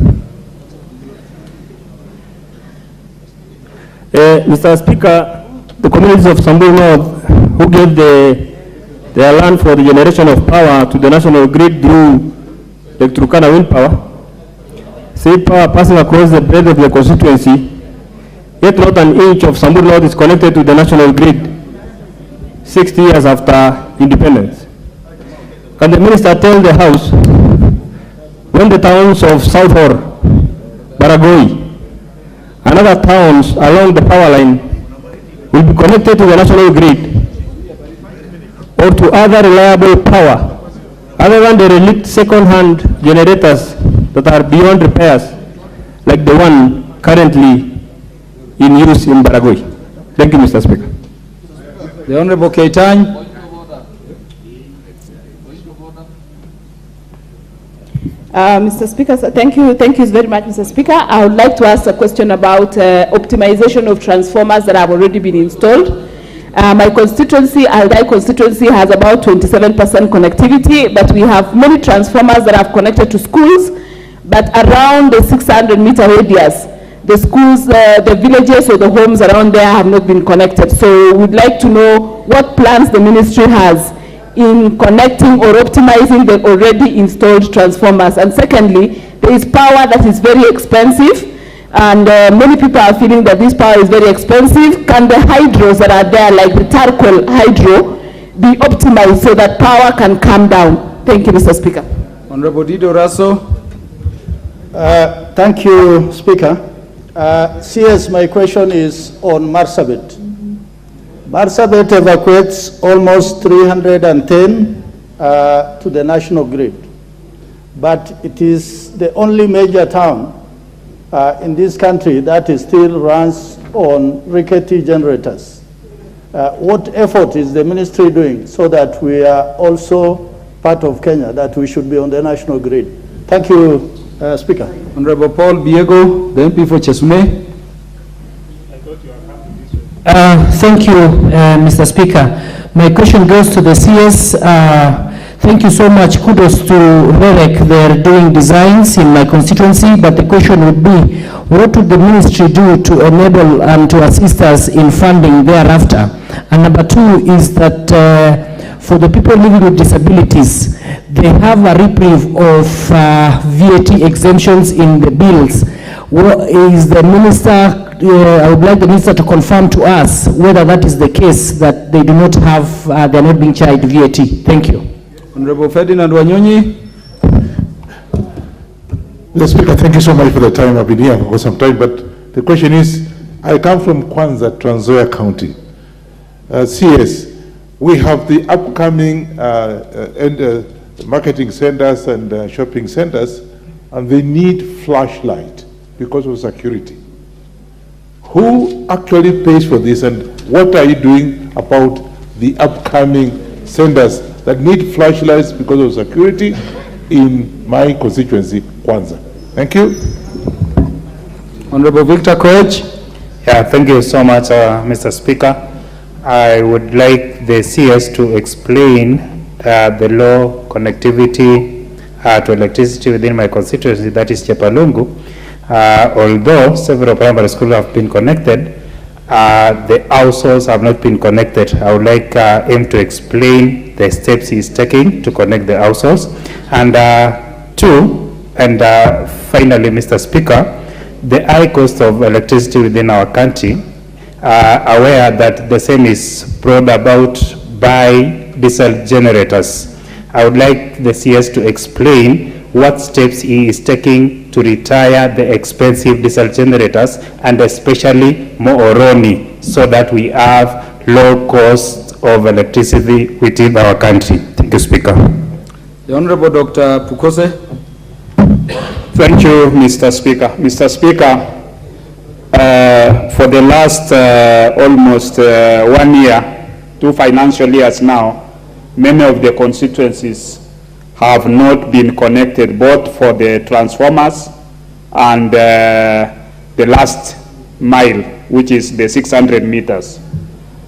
Mr. Speaker, the communities of Samburu North who gave their land for the generation of power to the national grid through the Turkana wind power, say power passing across the breadth of the constituency, yet not an inch of Samburu North is connected to the national grid 60 years after independence. Can the Minister tell the House when the towns of South Hor, Baragoi, and other towns along the power line will be connected to the national grid or to other reliable power other than the relic second-hand generators that are beyond repairs, like the one currently in use in Baragoi? Thank you, Mr. Speaker. The Honorable Keitany. Mr. Speaker, thank you very much, Mr. Speaker. I would like to ask a question about optimization of transformers that have already been installed. My constituency, Aldai constituency, has about 27% connectivity, but we have many transformers that have connected to schools, but around the 600-meter radius, the schools, the villages or the homes around there have not been connected. So we'd like to know what plans the ministry has in connecting or optimizing the already installed transformers. And secondly, there is power that is very expensive, and many people are feeling that this power is very expensive. Can the hydros that are there, like the Tarkwell hydro, be optimized so that power can come down? Thank you, Mr. Speaker. Honorable Dido Raso. Thank you, Speaker. CS, my question is on Marsabit. Marsabit evacuates almost 310 to the national grid, but it is the only major town in this country that still runs on rickety generators. What effort is the ministry doing so that we are also part of Kenya, that we should be on the national grid? Thank you, Speaker. Honorable Paul Biego, the MP for Chesume. Thank you, Mr. Speaker. My question goes to the CS. Thank you so much. Kudos to REREC. They're doing designs in my constituency, but the question would be, what would the ministry do to enable and to assist us in funding thereafter? And number two is that for the people living with disabilities, they have a reprieve of VAT exemptions in the bills. What is the minister, I would like the minister to confirm to us whether that is the case, that they do not have, they are not being charged VAT. Thank you. Honorable Ferdinand Wanyonyi. Mr. Speaker, thank you so much for the time. I've been here for some time, but the question is, I come from Kwanza, Trans Nzoia County. CS, we have the upcoming marketing centers and shopping centers, and they need flashlight because of security. Who actually pays for this, and what are you doing about the upcoming centers that need flashlights because of security in my constituency, Kwanza? Thank you. Honorable Victor Koech. Yeah, thank you so much, Mr. Speaker. I would like the CS to explain the low connectivity to electricity within my constituency, that is Chepalungu. Although several primary schools have been connected, the households have not been connected. I would like him to explain the steps he is taking to connect the households. And finally, Mr. Speaker, the high cost of electricity within our country, aware that the same is brought about by diesel generators. I would like the CS to explain what steps he is taking to retire the expensive diesel generators, and especially Mooroni, so that we have low cost of electricity within our country. Thank you, Speaker. The Honorable Dr. Pukose. Thank you, Mr. Speaker. Mr. Speaker, for the last almost 1 year, 2 financial years now, many of the constituencies have not been connected, both for the transformers and the last mile, which is the 600 meters.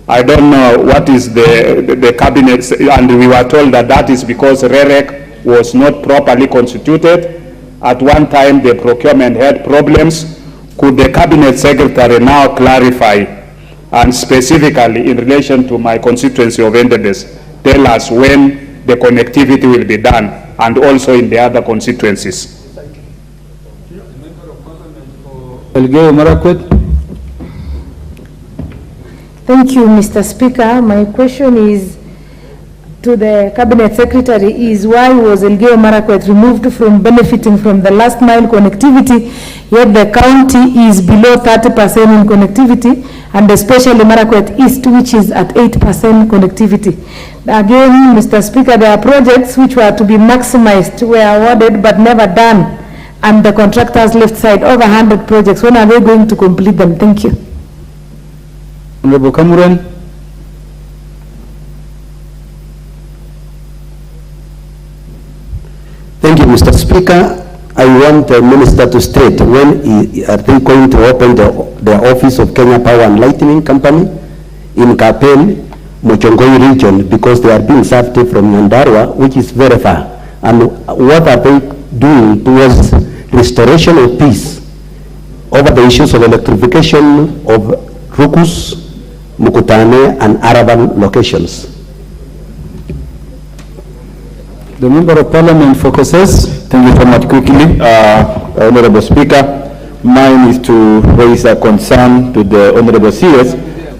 I don't know what is the cabinet, and we were told that that is because REREC was not properly constituted. At one time, the procurement had problems. Could the cabinet secretary now clarify, and specifically in relation to my constituency of Endedes, tell us when the connectivity will be done, and also in the other constituencies? Thank you, Mr. Speaker. My question is to the Cabinet Secretary is, why was Elgeyo Marakwet removed from benefiting from the last mile connectivity, yet the county is below 30% in connectivity, and especially Marakwet East, which is at 8% connectivity? Again, Mr. Speaker, there are projects which were to be maximized, were awarded but never done, and the contractors left side over 100 projects. When are they going to complete them? Thank you. Honorable Kamuren. Thank you, Mr. Speaker. I want the minister to state when are they going to open the office of Kenya Power and Lighting Company in Kapel, Mochongoi region, because they are being served from Nyandarua, which is very far. And what are they doing towards restoration of peace over the issues of electrification of Rukus, Mukutane, and Araban locations? The Member of Parliament focuses. Thank you so much. Quickly, Honorable Speaker, mine is to raise a concern to the Honorable CS.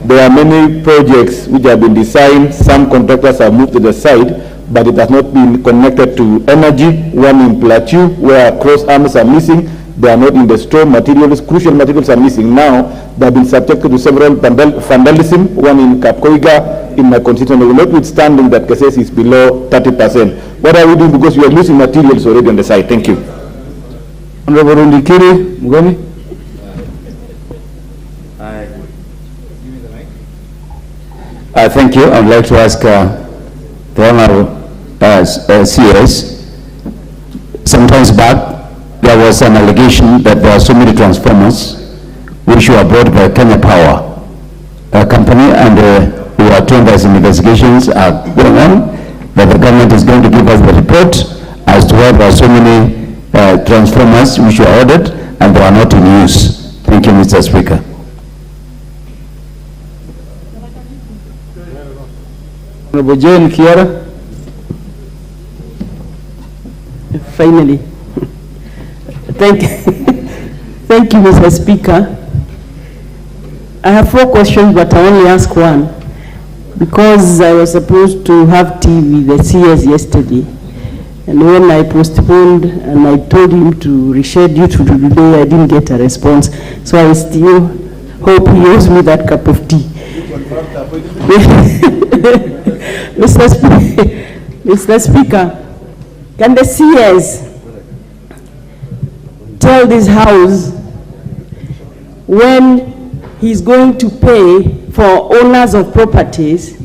There are many projects which have been designed. Some contractors have moved to the side, but it has not been connected to energy. One in Plateau, where cross arms are missing. They are not in the store. Materials, crucial materials are missing. Now, they have been subjected to several vandalism, one in Kapkoiga, in my constituency, notwithstanding that cases is below 30%. What are we doing? Because we are losing materials already on the site. Thank you. Honorable Ndikiri Mugami. Thank you. I would like to ask the Honorable CS. Sometimes back, there was an allegation that there are so many transformers which were bought by Kenya Power company, and we were told that investigations are going on, that the government is going to give us the report as to why there are so many transformers which were ordered and they are not in use. Thank you, Mr. Speaker. Honorable Jane Kiara. Finally. Thank you, Mr. Speaker. I have 4 questions, but I only ask one, because I was supposed to have tea with the CS yesterday, and when I postponed and I told him to reschedule to today, I didn't get a response. So I still hope he owes me that cup of tea. Mr. Speaker, can the CS tell this House when he's going to pay for owners of properties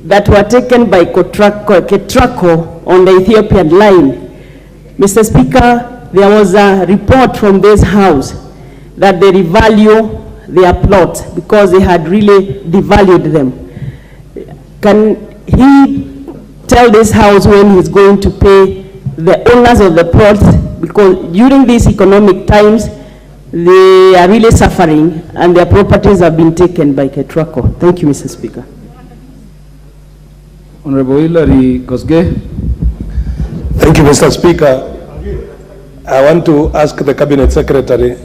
that were taken by Ketrako on the Ethiopian line? Mr. Speaker, there was a report from this House that they revalue their plots because they had really devalued them. Can he tell this House when he's going to pay the owners of the plots, because during these economic times, they are really suffering and their properties have been taken by Ketrako? Thank you, Mr. Speaker. Honorable Hilary Kosgei. Thank you, Mr. Speaker. I want to ask the Cabinet Secretary.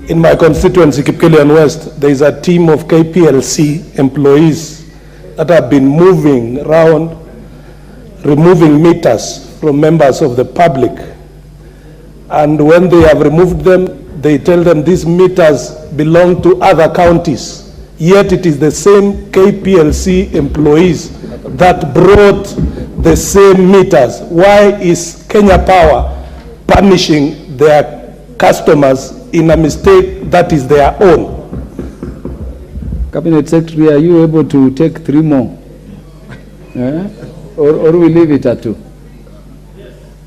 In my constituency, Kipkelian West, there is a team of KPLC employees that have been moving around, removing meters from members of the public. And when they have removed them, they tell them these meters belong to other counties. Yet it is the same KPLC employees that brought the same meters. Why is Kenya Power punishing their customers in a mistake that is their own? Cabinet Secretary, are you able to take 3 more? Or we leave it at 2?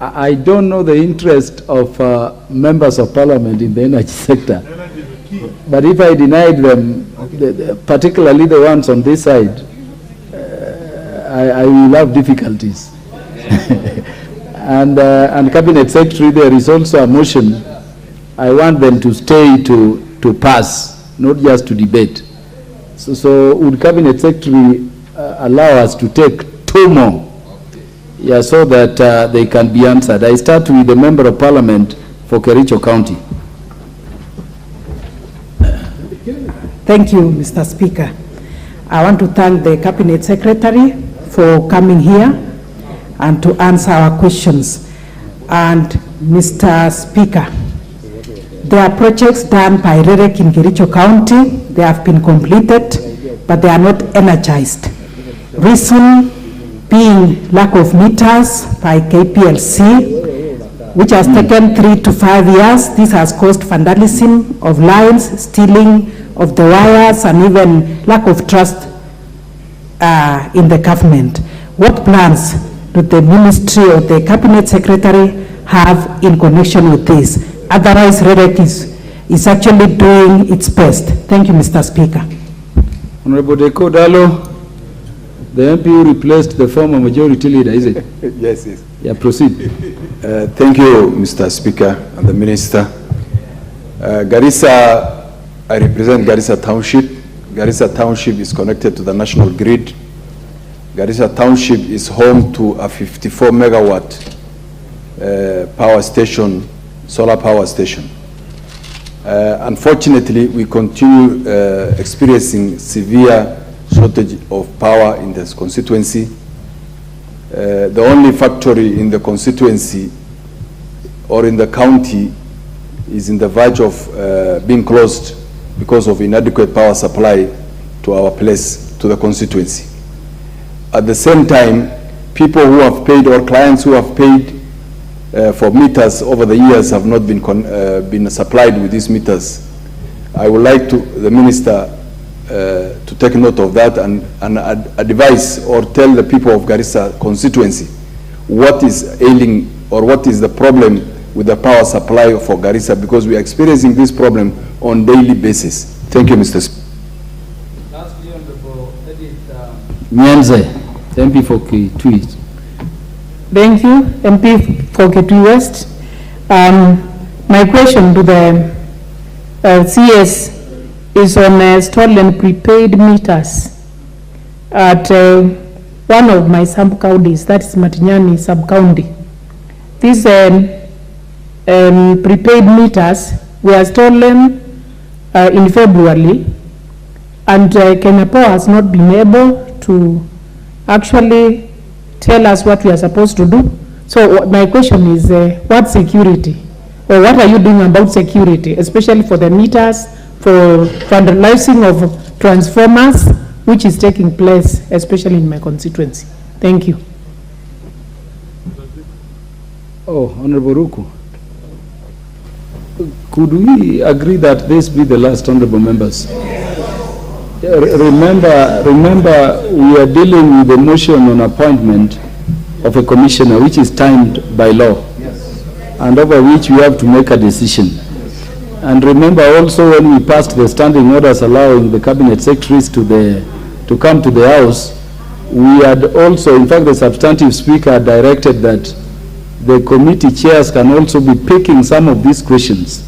I don't know the interest of members of parliament in the energy sector. But if I denied them, particularly the ones on this side, I will have difficulties. And Cabinet Secretary, there is also a motion. I want them to stay to pass, not just to debate. So would Cabinet Secretary allow us to take 2 more? Yeah, so that they can be answered. I start with the Member of Parliament for Kericho County. Thank you, Mr. Speaker. I want to thank the Cabinet Secretary for coming here and to answer our questions. And Mr. Speaker, there are projects done by REREC in Kericho County. They have been completed, but they are not energized. Reason being lack of meters by KPLC, which has taken 3 to 5 years. This has caused vandalism of lines, stealing of the wires, and even lack of trust in the government. What plans do the Ministry or the Cabinet Secretary have in connection with this? Otherwise, REREC is actually doing its best. Thank you, Mr. Speaker. Honorable Deko Dalo, the MP who replaced the former majority leader, is it? Yes, yes. Yeah, proceed. Thank you, Mr. Speaker and the Minister. Garissa, I represent Garissa Township. Garissa Township is connected to the national grid. Garissa Township is home to a 54 megawatt power station, solar power station. Unfortunately, we continue experiencing severe shortage of power in this constituency. The only factory in the constituency or in the county is in the verge of being closed because of inadequate power supply to our place, to the constituency. At the same time, people who have paid, or clients who have paid for meters over the years have not been supplied with these meters. I would like the minister to take note of that and advise or tell the people of Garissa constituency what is ailing or what is the problem with the power supply for Garissa, because we are experiencing this problem on daily basis. Thank you, Mr. Speaker. Lastly, Honorable Edith Nyanze, MP for Kitui. Thank you, MP for Kitui West. My question to the CS is on stolen prepaid meters at one of my sub-counties, that is Matinyani sub-county. These prepaid meters were stolen in February, and Kenya Power has not been able to actually tell us what we are supposed to do. So my question is, what security, or what are you doing about security, especially for the meters, for vandalizing of transformers, which is taking place, especially in my constituency? Thank you. Oh, Honorable Ruku, could we agree that this be the last, honorable members? Remember, we are dealing with a motion on appointment of a commissioner, which is timed by law, and over which we have to make a decision. And remember also, when we passed the standing orders allowing the cabinet secretaries to come to the House, we had also, in fact, the substantive speaker directed that the committee chairs can also be picking some of these questions,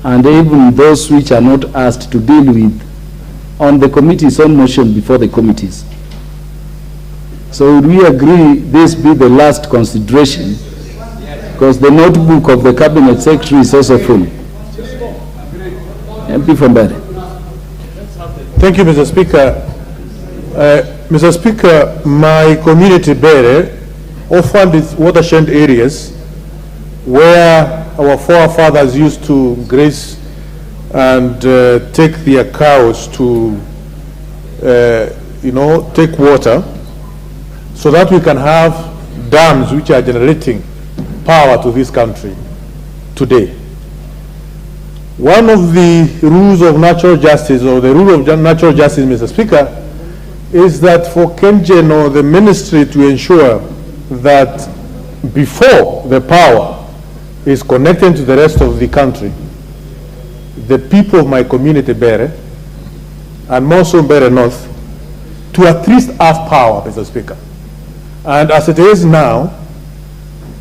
and even those which are not asked to deal with on the committee's own motion before the committees. So would we agree this be the last consideration? Because the notebook of the cabinet secretary is also full. MP from Bere. Thank you, Mr. Speaker. Mr. Speaker, my community Bere often is watershed areas where our forefathers used to graze and take their cows to, take water, so that we can have dams which are generating power to this country today. One of the rules of natural justice, or the rule of natural justice, Mr. Speaker, is that for Kengen or the ministry to ensure that before the power is connected to the rest of the country, the people of my community Bere, and more so Bere North, to at least have power, Mr. Speaker. And as it is now,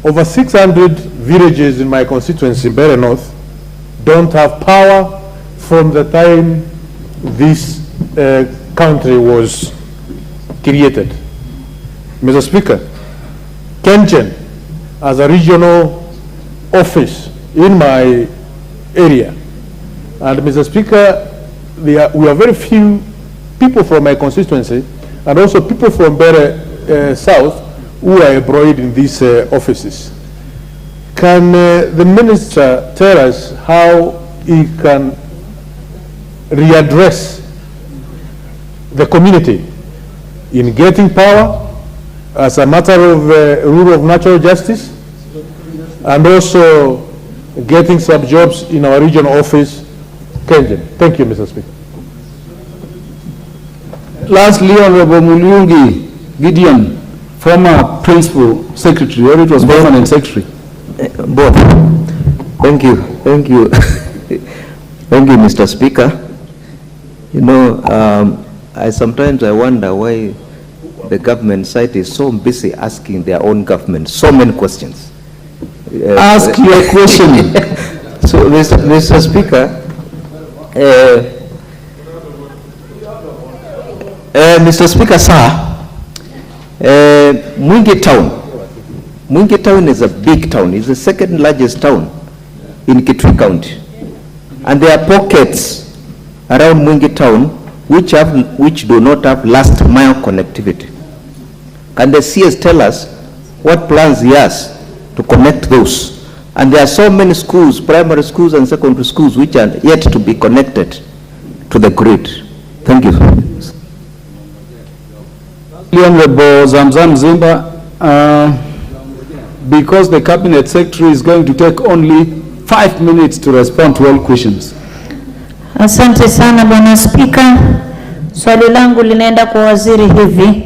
over 600 villages in my constituency, Bere North, don't have power from the time this country was created. Mr. Speaker, Kengen, as a regional office in my area, and Mr. Speaker, we are very few people from my constituency, and also people from Bere South, who are employed in these offices. Can the minister tell us how he can readdress the community in getting power as a matter of rule of natural justice, and also getting some jobs in our regional office, Kengen? Thank you, Mr. Speaker. Lastly, Honorable Mulyungi Gideon, former principal secretary, or it was permanent secretary. Both. Thank you. Thank you. Thank you, Mr. Speaker. You know, I sometimes wonder why the government side is so busy asking their own government so many questions. Ask your question. So, Mr. Speaker, Mr. Speaker, sir, Mwingi Town is a big town. It's the second largest town in Kitui County. And there are pockets around Mwingi Town which do not have last mile connectivity. Can the CS tell us what plans he has to connect those And there are so many schools, primary schools and secondary schools, which are yet to be connected to the grid. Thank you. Honorable Zamzam Zimba, because the Cabinet Secretary is going to take only 5 minutes to respond to all questions. Asante sana Bwana Spika. Swali langu linaenda kwa waziri hivi.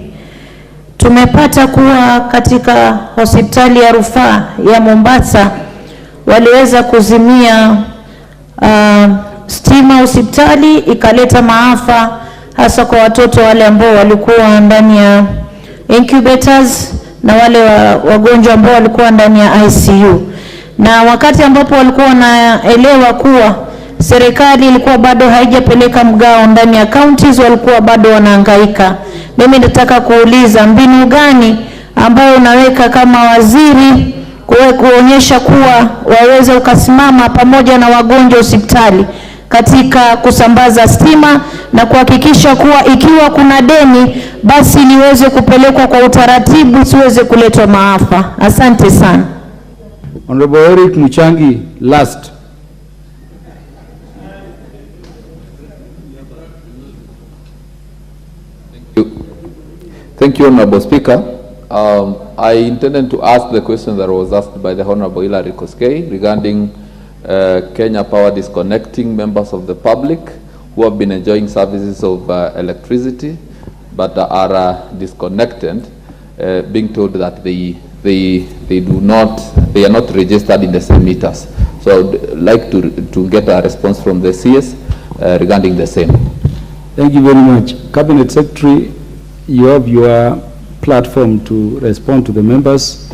Tumepata kuwa katika hospitali ya rufaa ya Mombasa waliweza kuzimia stima hospitali, ikaleta maafa hasa kwa watoto wale ambao walikuwa ndani ya incubators na wale wagonjwa ambao walikuwa ndani ya ICU. Na wakati ambapo walikuwa wanaelewa kuwa serikali ilikuwa bado haijapeleka mgao ndani ya counties, walikuwa bado wanahangaika. Mimi nataka kuuliza mbinu gani ambayo unaweka kama waziri kuonyesha kuwa waweze ukasimama pamoja na wagonjwa hospitali katika kusambaza stima na kuhakikisha kuwa ikiwa kuna deni basi liweze kupelekwa kwa utaratibu, siweze kuletwa maafa. Asante sana. Honorable Eric Muchangi, last. Thank you, Honorable Speaker. I intended to ask the question that was asked by the Honorable Hilary Koskei regarding Kenya Power disconnecting members of the public who have been enjoying services of electricity but are disconnected, being told that they are not registered in the same meters. So I would like to get a response from the CS regarding the same. Thank you very much. Cabinet Secretary, you have your platform to respond to the members,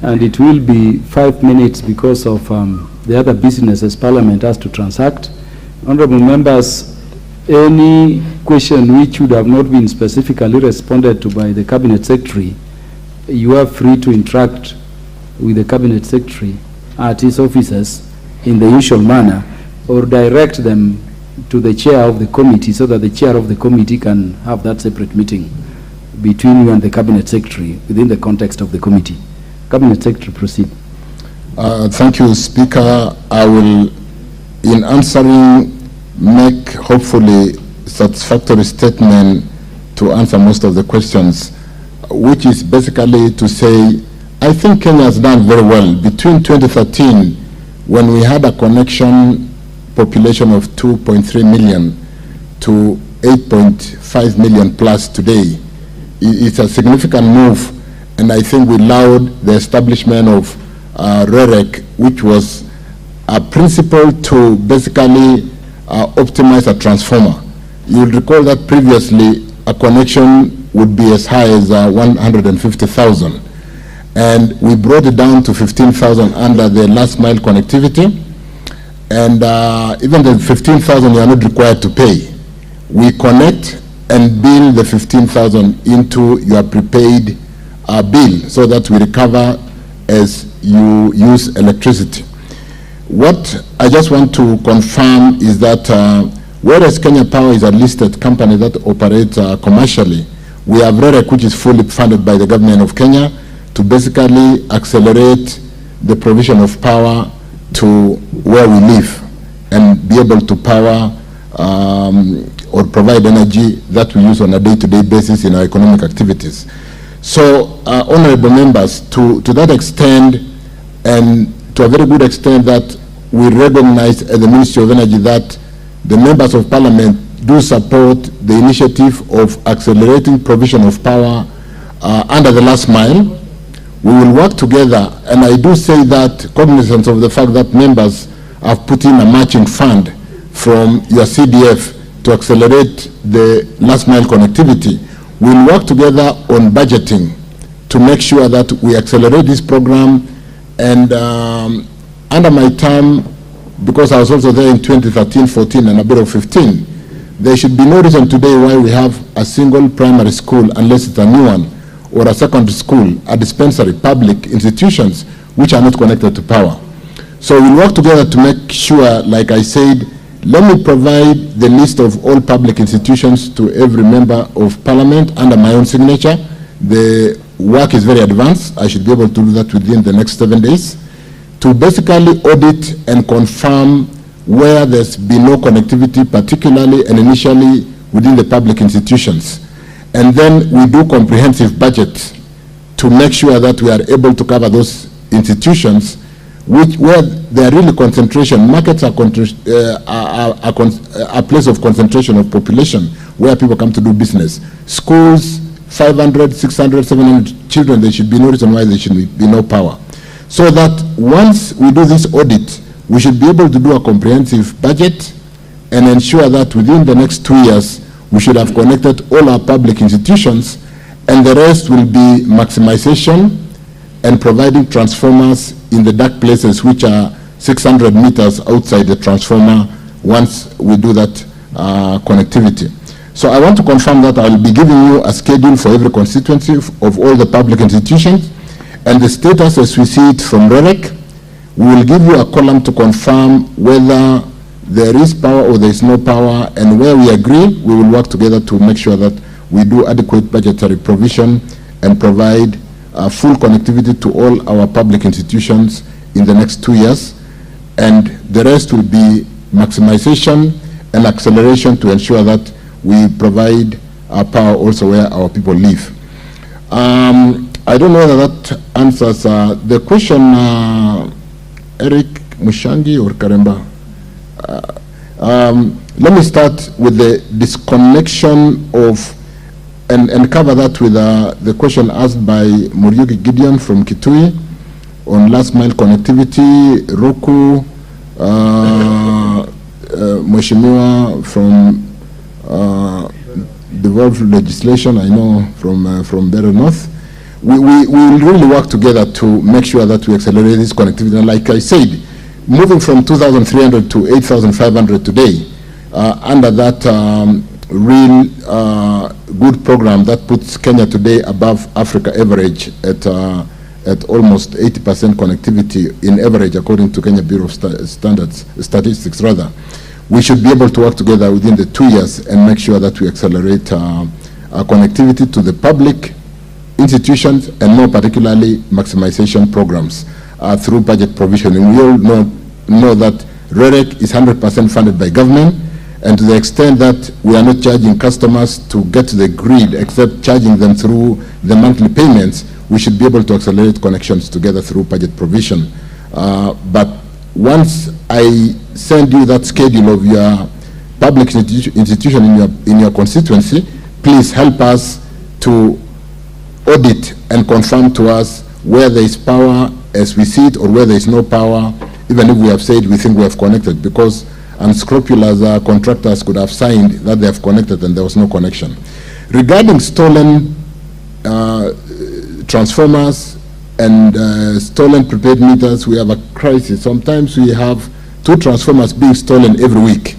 and it will be 5 minutes because of the other businesses Parliament has to transact. Honorable members, any question which would have not been specifically responded to by the Cabinet Secretary, you are free to interact with the Cabinet Secretary at his offices in the usual manner, or direct them to the chair of the committee so that the chair of the committee can have that separate meeting between you and the Cabinet Secretary within the context of the committee. Cabinet Secretary, proceed. Thank you, Speaker. I will, in answering, make hopefully satisfactory statement to answer most of the questions, which is basically to say, I think Kenya has done very well. Between 2013, when we had a connection population of 2.3 million to 8.5 million plus today, it's a significant move, and I think we allowed the establishment of REREC, which was a principle to basically optimize a transformer. You'll recall that previously a connection would be as high as 150,000, and we brought it down to 15,000 under the last mile connectivity, and even the 15,000 you are not required to pay. We connect and bill the 15,000 into your prepaid bill so that we recover as you use electricity. What I just want to confirm is that whereas Kenya Power is a listed company that operates commercially, we have REREC, which is fully funded by the government of Kenya to basically accelerate the provision of power to where we live and be able to power or provide energy that we use on a day-to-day basis in our economic activities. So, honorable members, to that extent, and to a very good extent, that we recognize at the Ministry of Energy that the members of Parliament do support the initiative of accelerating provision of power under the last mile. We will work together, and I do say that cognizant of the fact that members have put in a matching fund from your CDF to accelerate the last mile connectivity. We'll work together on budgeting to make sure that we accelerate this program, and under my term, because I was also there in 2013, 14, and a bit of 15, there should be no reason today why we have a single primary school, unless it's a new one, or a secondary school, a dispensary, public institutions, which are not connected to power. So we'll work together to make sure, like I said, let me provide the list of all public institutions to every member of Parliament under my own signature. The work is very advanced. I should be able to do that within the next 7 days, to basically audit and confirm where there's been no connectivity, particularly and initially within the public institutions. And then we do comprehensive budgets to make sure that we are able to cover those institutions where there are really concentration. Markets are a place of concentration of population where people come to do business. Schools, 500, 600, 700 children, there should be no reason why there should be no power. So that once we do this audit, we should be able to do a comprehensive budget and ensure that within the next 2 years, we should have connected all our public institutions, and the rest will be maximization and providing transformers in the dark places, which are 600 meters outside the transformer once we do that connectivity. So I want to confirm that I will be giving you a schedule for every constituency of all the public institutions, and the status as we see it from REREC. We will give you a column to confirm whether there is power or there is no power, and where we agree, we will work together to make sure that we do adequate budgetary provision and provide full connectivity to all our public institutions in the next 2 years, and the rest will be maximization and acceleration to ensure that we provide power also where our people live. I don't know whether that answers the question, Eric Mushangi or Karemba. Let me start with the disconnection of, and cover that with the question asked by Muriuki Gideon from Kitui on last mile connectivity, Roku, Mheshimiwa from devolved legislation, I know from Better North. We will really work together to make sure that we accelerate this connectivity. And like I said, moving from 2,300 to 8,500 today, under that real good program that puts Kenya today above Africa average at almost 80% connectivity in average, according to Kenya Bureau of Statistics rather. We should be able to work together within the 2 years and make sure that we accelerate connectivity to the public institutions, and more particularly maximization programs through budget provisioning. We all know that REREC is 100% funded by government, and to the extent that we are not charging customers to get to the grid, except charging them through the monthly payments, we should be able to accelerate connections together through budget provision. But once I send you that schedule of your public institution in your constituency, please help us to audit and confirm to us where there is power as we see it, or where there is no power, even if we have said we think we have connected, because unscrupulous contractors could have signed that they have connected and there was no connection. Regarding stolen transformers and stolen prepaid meters, we have a crisis. Sometimes we have 2 transformers being stolen every week.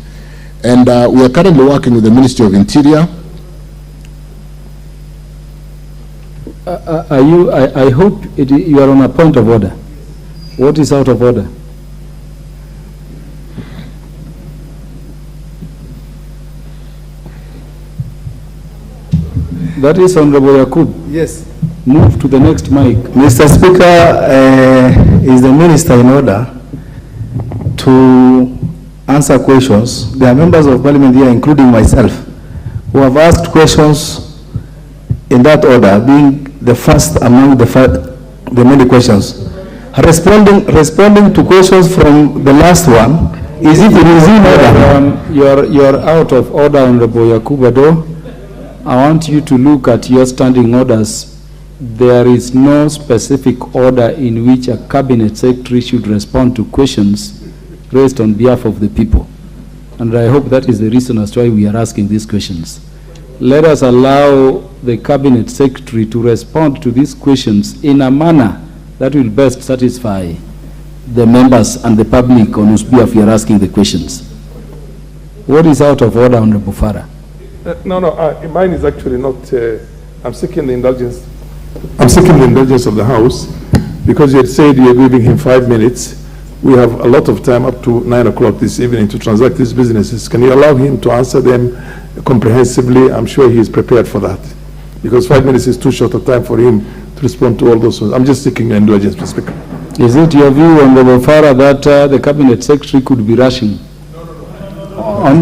And we are currently working with the Ministry of Interior. I hope you are on a point of order. What is out of order? That is Honorable Yakub. Yes. Move to the next mic. Mr. Speaker, is the minister in order to answer questions? There are members of parliament here, including myself, who have asked questions in that order, being the first among the many questions. Responding to questions from the last one, is it in order? You are out of order, Honorable Yakubado. I want you to look at your standing orders. There is no specific order in which a cabinet secretary should respond to questions raised on behalf of the people. And I hope that is the reason as to why we are asking these questions. Let us allow the cabinet secretary to respond to these questions in a manner that will best satisfy the members and the public on whose behalf we are asking the questions. What is out of order, Honorable Farah? No, mine is actually not. I'm seeking the indulgence. I'm seeking the indulgence of the House, because you had said you are giving him 5 minutes. We have a lot of time up to 9 o'clock this evening to transact these businesses. Can you allow him to answer them comprehensively? I'm sure he is prepared for that, because 5 minutes is too short a time for him to respond to all those ones. I'm just seeking your indulgence, Mr. Speaker. Is it your view, Honorable Farah, that the Cabinet Secretary could be rushing? I'm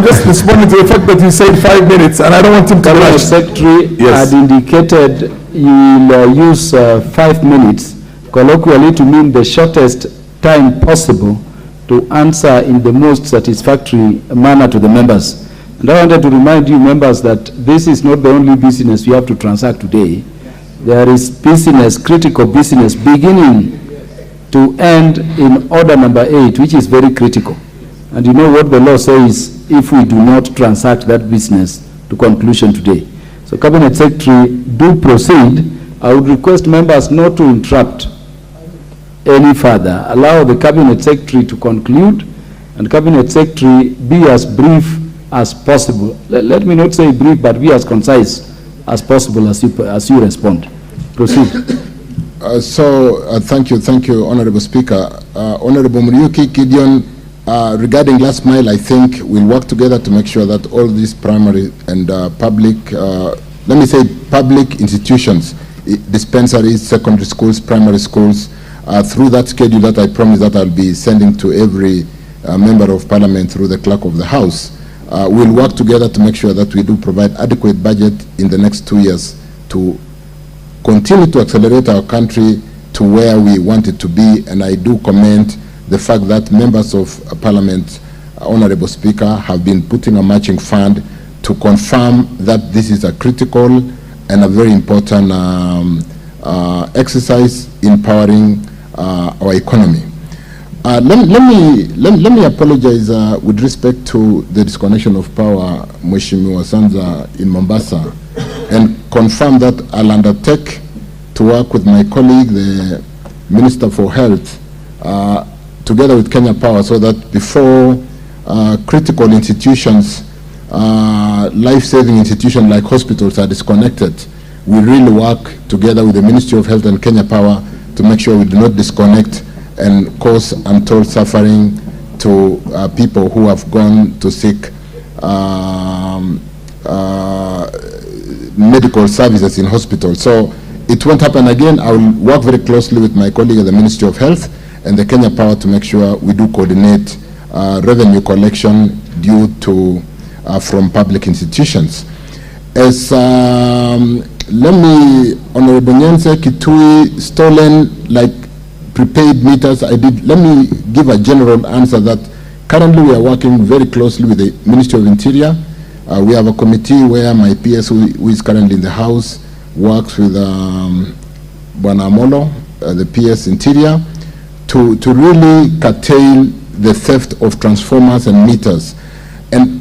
just responding to the fact that you said 5 minutes, and I don't want him to rush. The Secretary had indicated you will use 5 minutes, colloquially to mean the shortest time possible to answer in the most satisfactory manner to the members. And I wanted to remind you, members, that this is not the only business we have to transact today. There is business, critical business, beginning to end in order number 8, which is very critical. And you know what the law says if we do not transact that business to conclusion today. So, Cabinet Secretary, do proceed. I would request members not to interrupt any further. Allow the Cabinet Secretary to conclude, and Cabinet Secretary, be as brief as possible. Let me not say brief, but be as concise as possible as you respond. Proceed. Thank you, Honorable Speaker. Honorable Muriuki Gideon, regarding last mile, I think we'll work together to make sure that all these primary and public, let me say public institutions, dispensaries, secondary schools, primary schools, through that schedule that I promise that I'll be sending to every member of parliament through the clerk of the house, we'll work together to make sure that we do provide adequate budget in the next 2 years to continue to accelerate our country to where we want it to be. And I do commend the fact that members of parliament, Honorable Speaker, have been putting a matching fund to confirm that this is a critical and a very important exercise in powering our economy. Let me apologize with respect to the disconnection of power, Mheshimiwa Sanza in Mombasa, and confirm that I'll undertake to work with my colleague, the Minister for Health, together with Kenya Power, so that before critical institutions, life-saving institutions like hospitals are disconnected, we really work together with the Ministry of Health and Kenya Power to make sure we do not disconnect and cause untold suffering to people who have gone to seek medical services in hospitals. So it won't happen again. I will work very closely with my colleague at the Ministry of Health and the Kenya Power to make sure we do coordinate revenue collection due to from public institutions. As let me, Honorable Nyense, Kitui, stolen, like prepaid meters, let me give a general answer that currently we are working very closely with the Ministry of Interior. We have a committee where my PS, who is currently in the House, works with Bwana Amolo, the PS Interior, to really curtail the theft of transformers and meters.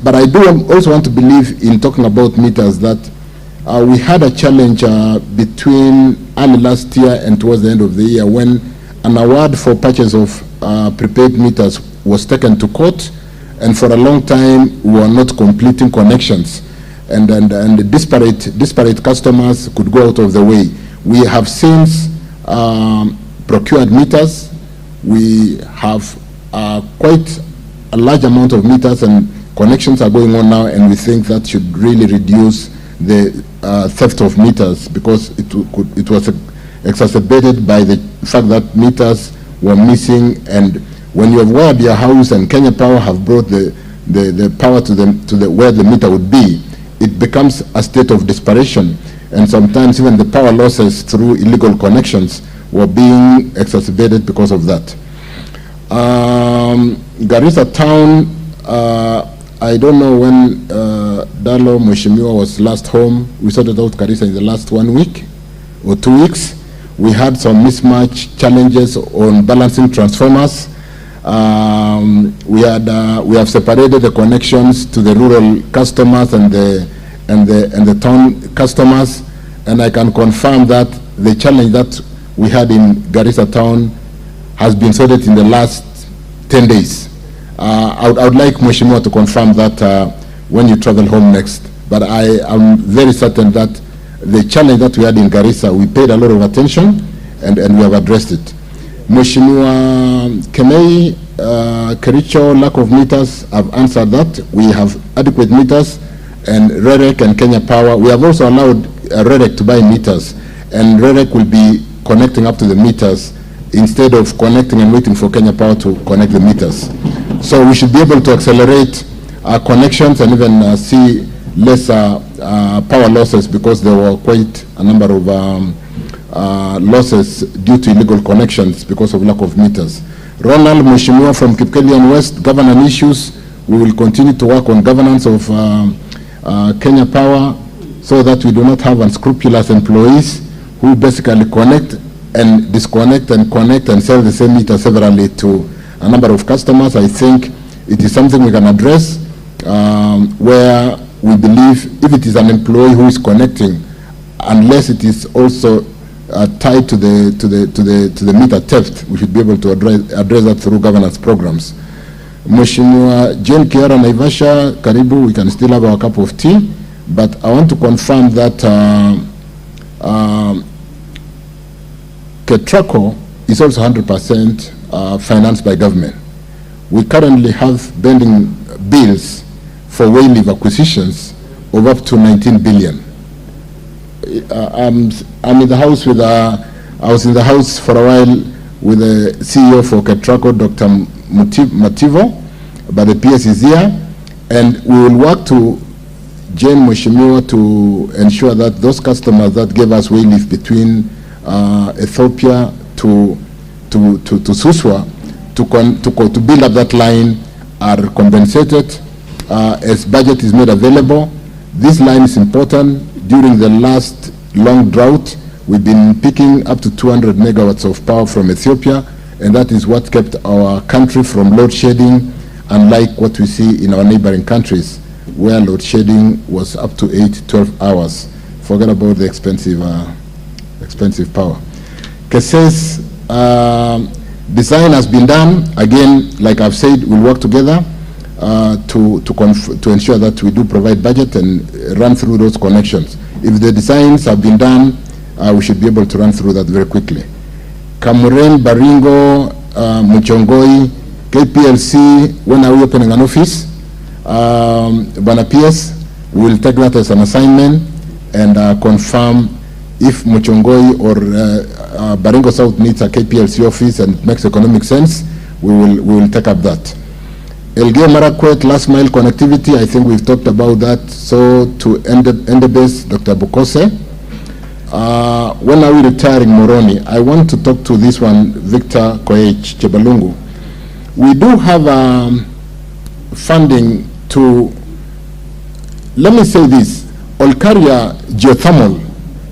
But I do also want to believe in talking about meters that we had a challenge between early last year and towards the end of the year when an award for purchase of prepaid meters was taken to court, and for a long time we were not completing connections, and the disparate customers could go out of the way. We have since procured meters. We have quite a large amount of meters, and connections are going on now, and we think that should really reduce the theft of meters, because it was exacerbated by the fact that meters were missing. And when you have wired your house and Kenya Power have brought the power to where the meter would be, it becomes a state of desperation, and sometimes even the power losses through illegal connections were being exacerbated because of that. Garissa town, I don't know when Dalo Mheshimiwa was last home. We sorted out Garissa in the last 1 week or 2 weeks. We had some mismatch challenges on balancing transformers. We have separated the connections to the rural customers and the town customers, and I can confirm that the challenge that we had in Garissa town has been sorted in the last 10 days. I would like Mheshimiwa to confirm that when you travel home next. But I am very certain that the challenge that we had in Garissa, we paid a lot of attention and we have addressed it. Mheshimiwa Kemei, Kericho, lack of meters, I've answered that. We have adequate meters, and REREC and Kenya Power, we have also allowed REREC to buy meters, and REREC will be connecting up to the meters instead of connecting and waiting for Kenya Power to connect the meters. So we should be able to accelerate our connections and even see lesser power losses, because there were quite a number of losses due to illegal connections because of lack of meters. Ronald Mheshimiwa from Kipkelian West, governance issues. We will continue to work on governance of Kenya Power so that we do not have unscrupulous employees who basically connect and disconnect and connect and sell the same meter severally to a number of customers. I think it is something we can address, where we believe if it is an employee who is connecting, unless it is also tied to the meter theft, we should be able to address that through governance programs. Mheshimiwa Jane Kiara Naivasha, karibu, we can still have our cup of tea, but I want to confirm that KETRACO is also 100% financed by government. We currently have pending bills for way leave acquisitions of up to 19 billion. I'm in the house with, I was in the house for a while with the CEO for KETRACO, Dr. Mativo, but the PS is here, and we will work to Jane Mheshimiwa to ensure that those customers that gave us way leave between Ethiopia to Suswa to build up that line are compensated as budget is made available. This line is important. During the last long drought, we've been picking up to 200 megawatts of power from Ethiopia, and that is what kept our country from load shedding, unlike what we see in our neighboring countries, where load shedding was up to 8-12 hours. Forget about the expensive power. Keses design has been done. Again, like I've said, we'll work together to ensure that we do provide budget and run through those connections. If the designs have been done, we should be able to run through that very quickly. Kamuren, Baringo, Muchongoi, KPLC, when are we opening an office? Bana PS, we will take that as an assignment and confirm if Muchongoi or Baringo South needs a KPLC office and it makes economic sense, we will take up that. Elgeyo Marakwet, last mile connectivity, I think we've talked about that. So to Endebess, Dr. Bukose. When are we retiring Moroni? I want to talk to this one, Victor Koech Chebalungu. We do have funding to, let me say this, Olkaria geothermal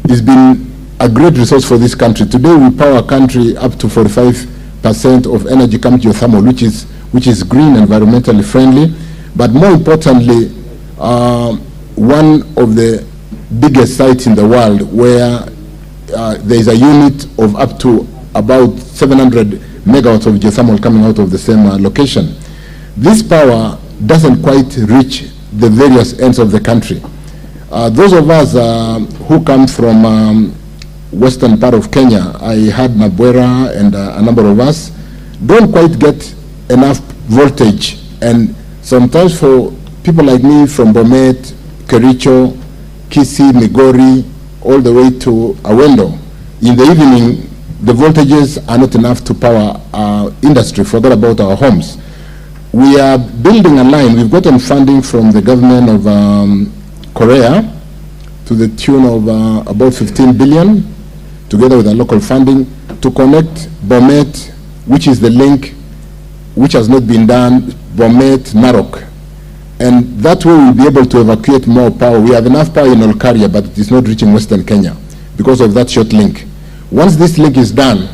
has been a great resource for this country. Today we power a country up to 45% of energy comes geothermal, which is green, environmentally friendly. But more importantly, one of the biggest sites in the world where there is a unit of up to about 700 megawatts of geothermal coming out of the same location. This power doesn't quite reach the various ends of the country. Those of us who come from western part of Kenya, I had Nabwera and a number of us, don't quite get enough voltage. And sometimes for people like me from Bomet, Kericho, Kisii, Migori, all the way to Awendo, in the evening, the voltages are not enough to power our industry, forget about our homes. We are building a line. We've gotten funding from the government of Korea to the tune of about 15 billion, together with our local funding, to connect Bomet, which is the link which has not been done, Bomet, Narok. And that way we'll be able to evacuate more power. We have enough power in Olkaria, but it is not reaching Western Kenya because of that short link. Once this link is done,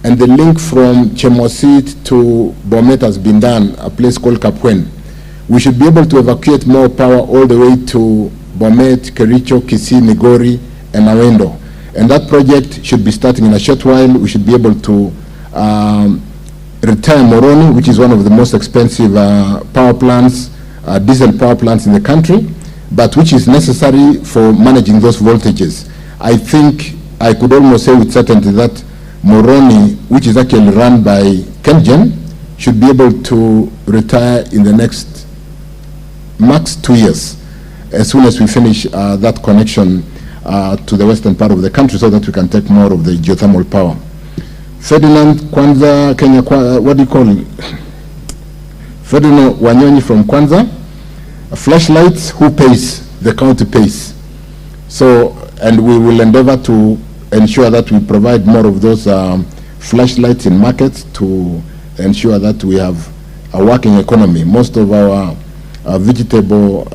and the link from Chemosit to Bomet has been done, a place called Kapwen, we should be able to evacuate more power all the way to Bomet, Kericho, Kisii, Migori, and Awendo. And that project should be starting in a short while. We should be able to retire Moroni, which is one of the most expensive power plants, diesel power plants in the country, but which is necessary for managing those voltages. I think I could almost say with certainty that Moroni, which is actually run by KenGen, should be able to retire in the next max 2 years, as soon as we finish that connection to the western part of the country, so that we can take more of the geothermal power. Ferdinand Kwanza, Kenya, what do you call it? Ferdinand Wanyonyi from Kwanza. Flashlights, who pays? The county pays. So, and we will endeavor to ensure that we provide more of those flashlights in markets to ensure that we have a working economy. Most of our vegetable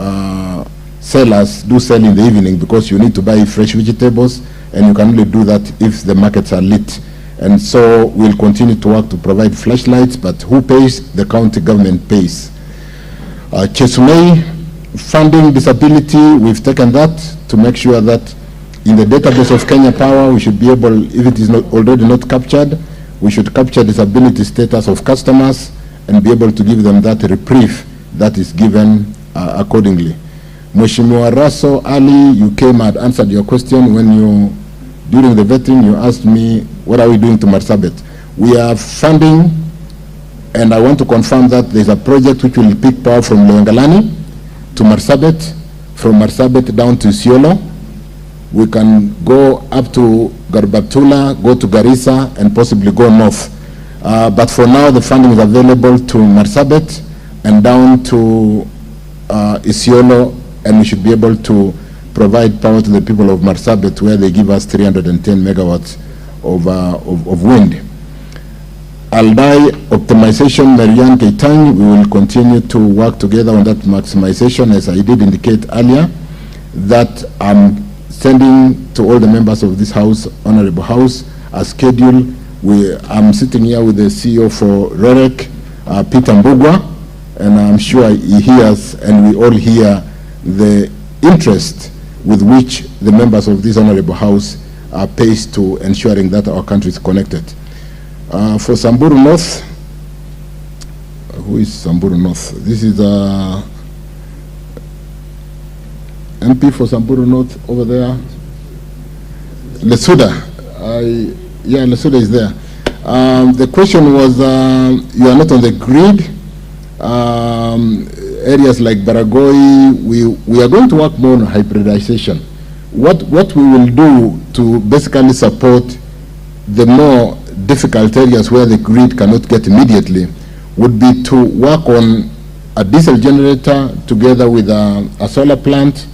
sellers do sell in the evening because you need to buy fresh vegetables, and you can only do that if the markets are lit. And so we'll continue to work to provide flashlights, but who pays? The county government pays. Chesumei, funding disability, we've taken that to make sure that in the database of Kenya Power, we should be able, if it is not already not captured, we should capture disability status of customers and be able to give them that reprieve that is given accordingly. Mheshimiwa Raso Ali, you came and answered your question when you, during the vetting, you asked me, what are we doing to Marsabit? We are funding, and I want to confirm that there's a project which will pick power from Loyangalani to Marsabit, from Marsabit down to Isiolo. We can go up to Garbatula, go to Garissa, and possibly go north. But for now, the funding is available to Marsabit and down to Isiolo, and we should be able to provide power to the people of Marsabit, where they give us 310 megawatts of wind. Aldai optimization, Marianne Keitany, we will continue to work together on that maximization, as I did indicate earlier, that I'm sending to all the members of this House, Honorable House, a schedule. I'm sitting here with the CEO for REREC, Peter Mbugwa, and I'm sure he hears, and we all hear the interest with which the members of this Honorable House are pays to ensuring that our country is connected. For Samburu North, who is Samburu North? This is MP for Samburu North over there. Lesuda. Yeah, Lesuda is there. The question was, you are not on the grid. Areas like Baragoi, we are going to work more on hybridization. What we will do to basically support the more difficult areas where the grid cannot get immediately would be to work on a diesel generator together with a solar plant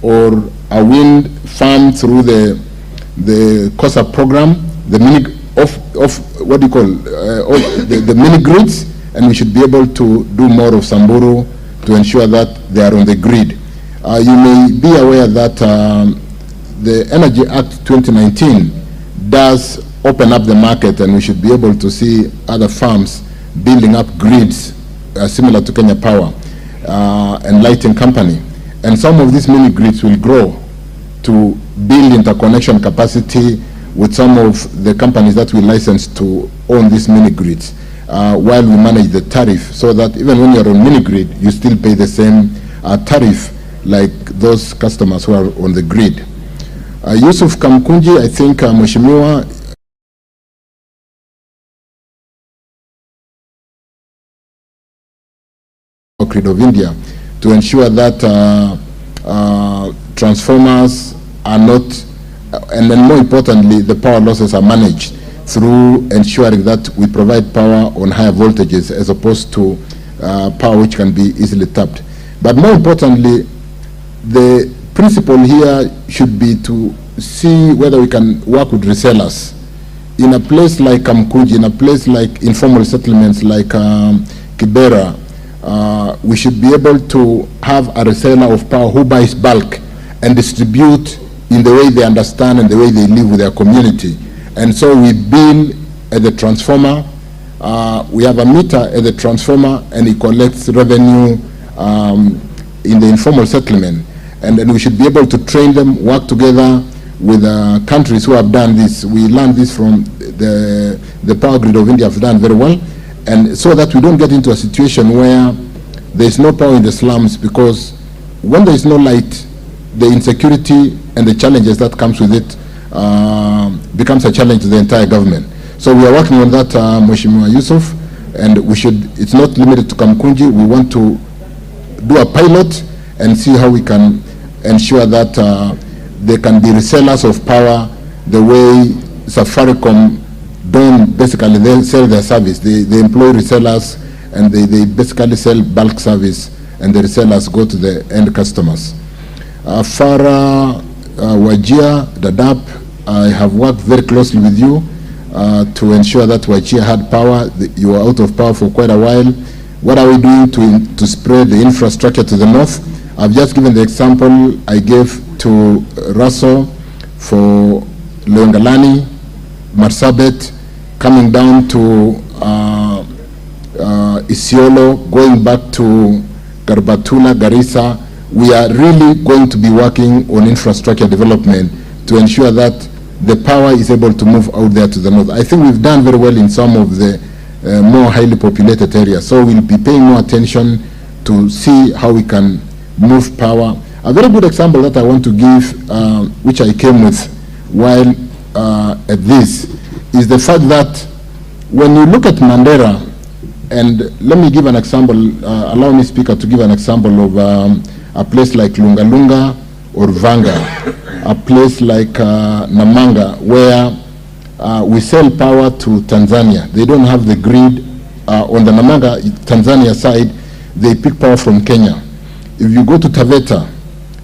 or a wind farm through the COSA program, the mini what do you call the mini grids, and we should be able to do more of Samburu to ensure that they are on the grid. You may be aware that the Energy Act 2019 does open up the market, and we should be able to see other farms building up grids similar to Kenya Power and Lighting Company. And some of these mini grids will grow to build interconnection capacity with some of the companies that we license to own these mini grids while we manage the tariff, so that even when you're on mini grid, you still pay the same tariff like those customers who are on the grid. Yusuf Kamkunji, I think Mheshimiwa, grid of India, to ensure that transformers are not, and then more importantly, the power losses are managed through ensuring that we provide power on higher voltages as opposed to power which can be easily tapped. But more importantly, the principle here should be to see whether we can work with resellers. In a place like Kamkunji, in a place like informal settlements like Kibera, we should be able to have a reseller of power who buys bulk and distribute in the way they understand and the way they live with their community. And so we bill at the transformer, we have a meter at the transformer, and it collects revenue in the informal settlement. And then we should be able to train them, work together with countries who have done this. We learned this from the Power Grid of India, have done very well. And so that we don't get into a situation where there is no power in the slums, because when there is no light, the insecurity and the challenges that comes with it becomes a challenge to the entire government. So we are working on that, Mheshimiwa Yusuf, and we should, it's not limited to Kamkunji. We want to do a pilot and see how we can ensure that there can be resellers of power the way Safaricom don't basically they sell their service. They employ resellers, and they basically sell bulk service, and the resellers go to the end customers. Farah, Wajir, Dadaab, I have worked very closely with you to ensure that Wajir had power. You were out of power for quite a while. What are we doing to spread the infrastructure to the north? I've just given the example I gave to Russell for Longalani, Marsabit, coming down to Isiolo, going back to Garbatula, Garissa. We are really going to be working on infrastructure development to ensure that the power is able to move out there to the north. I think we've done very well in some of the more highly populated areas. So we'll be paying more attention to see how we can move power. A very good example that I want to give, which I came with while at this, is the fact that when you look at Mandera, and let me give an example, allow me, Speaker, to give an example of a place like Lungalunga or Vanga, a place like Namanga, where we sell power to Tanzania. They don't have the grid. On the Namanga, Tanzania side, they pick power from Kenya. If you go to Taveta,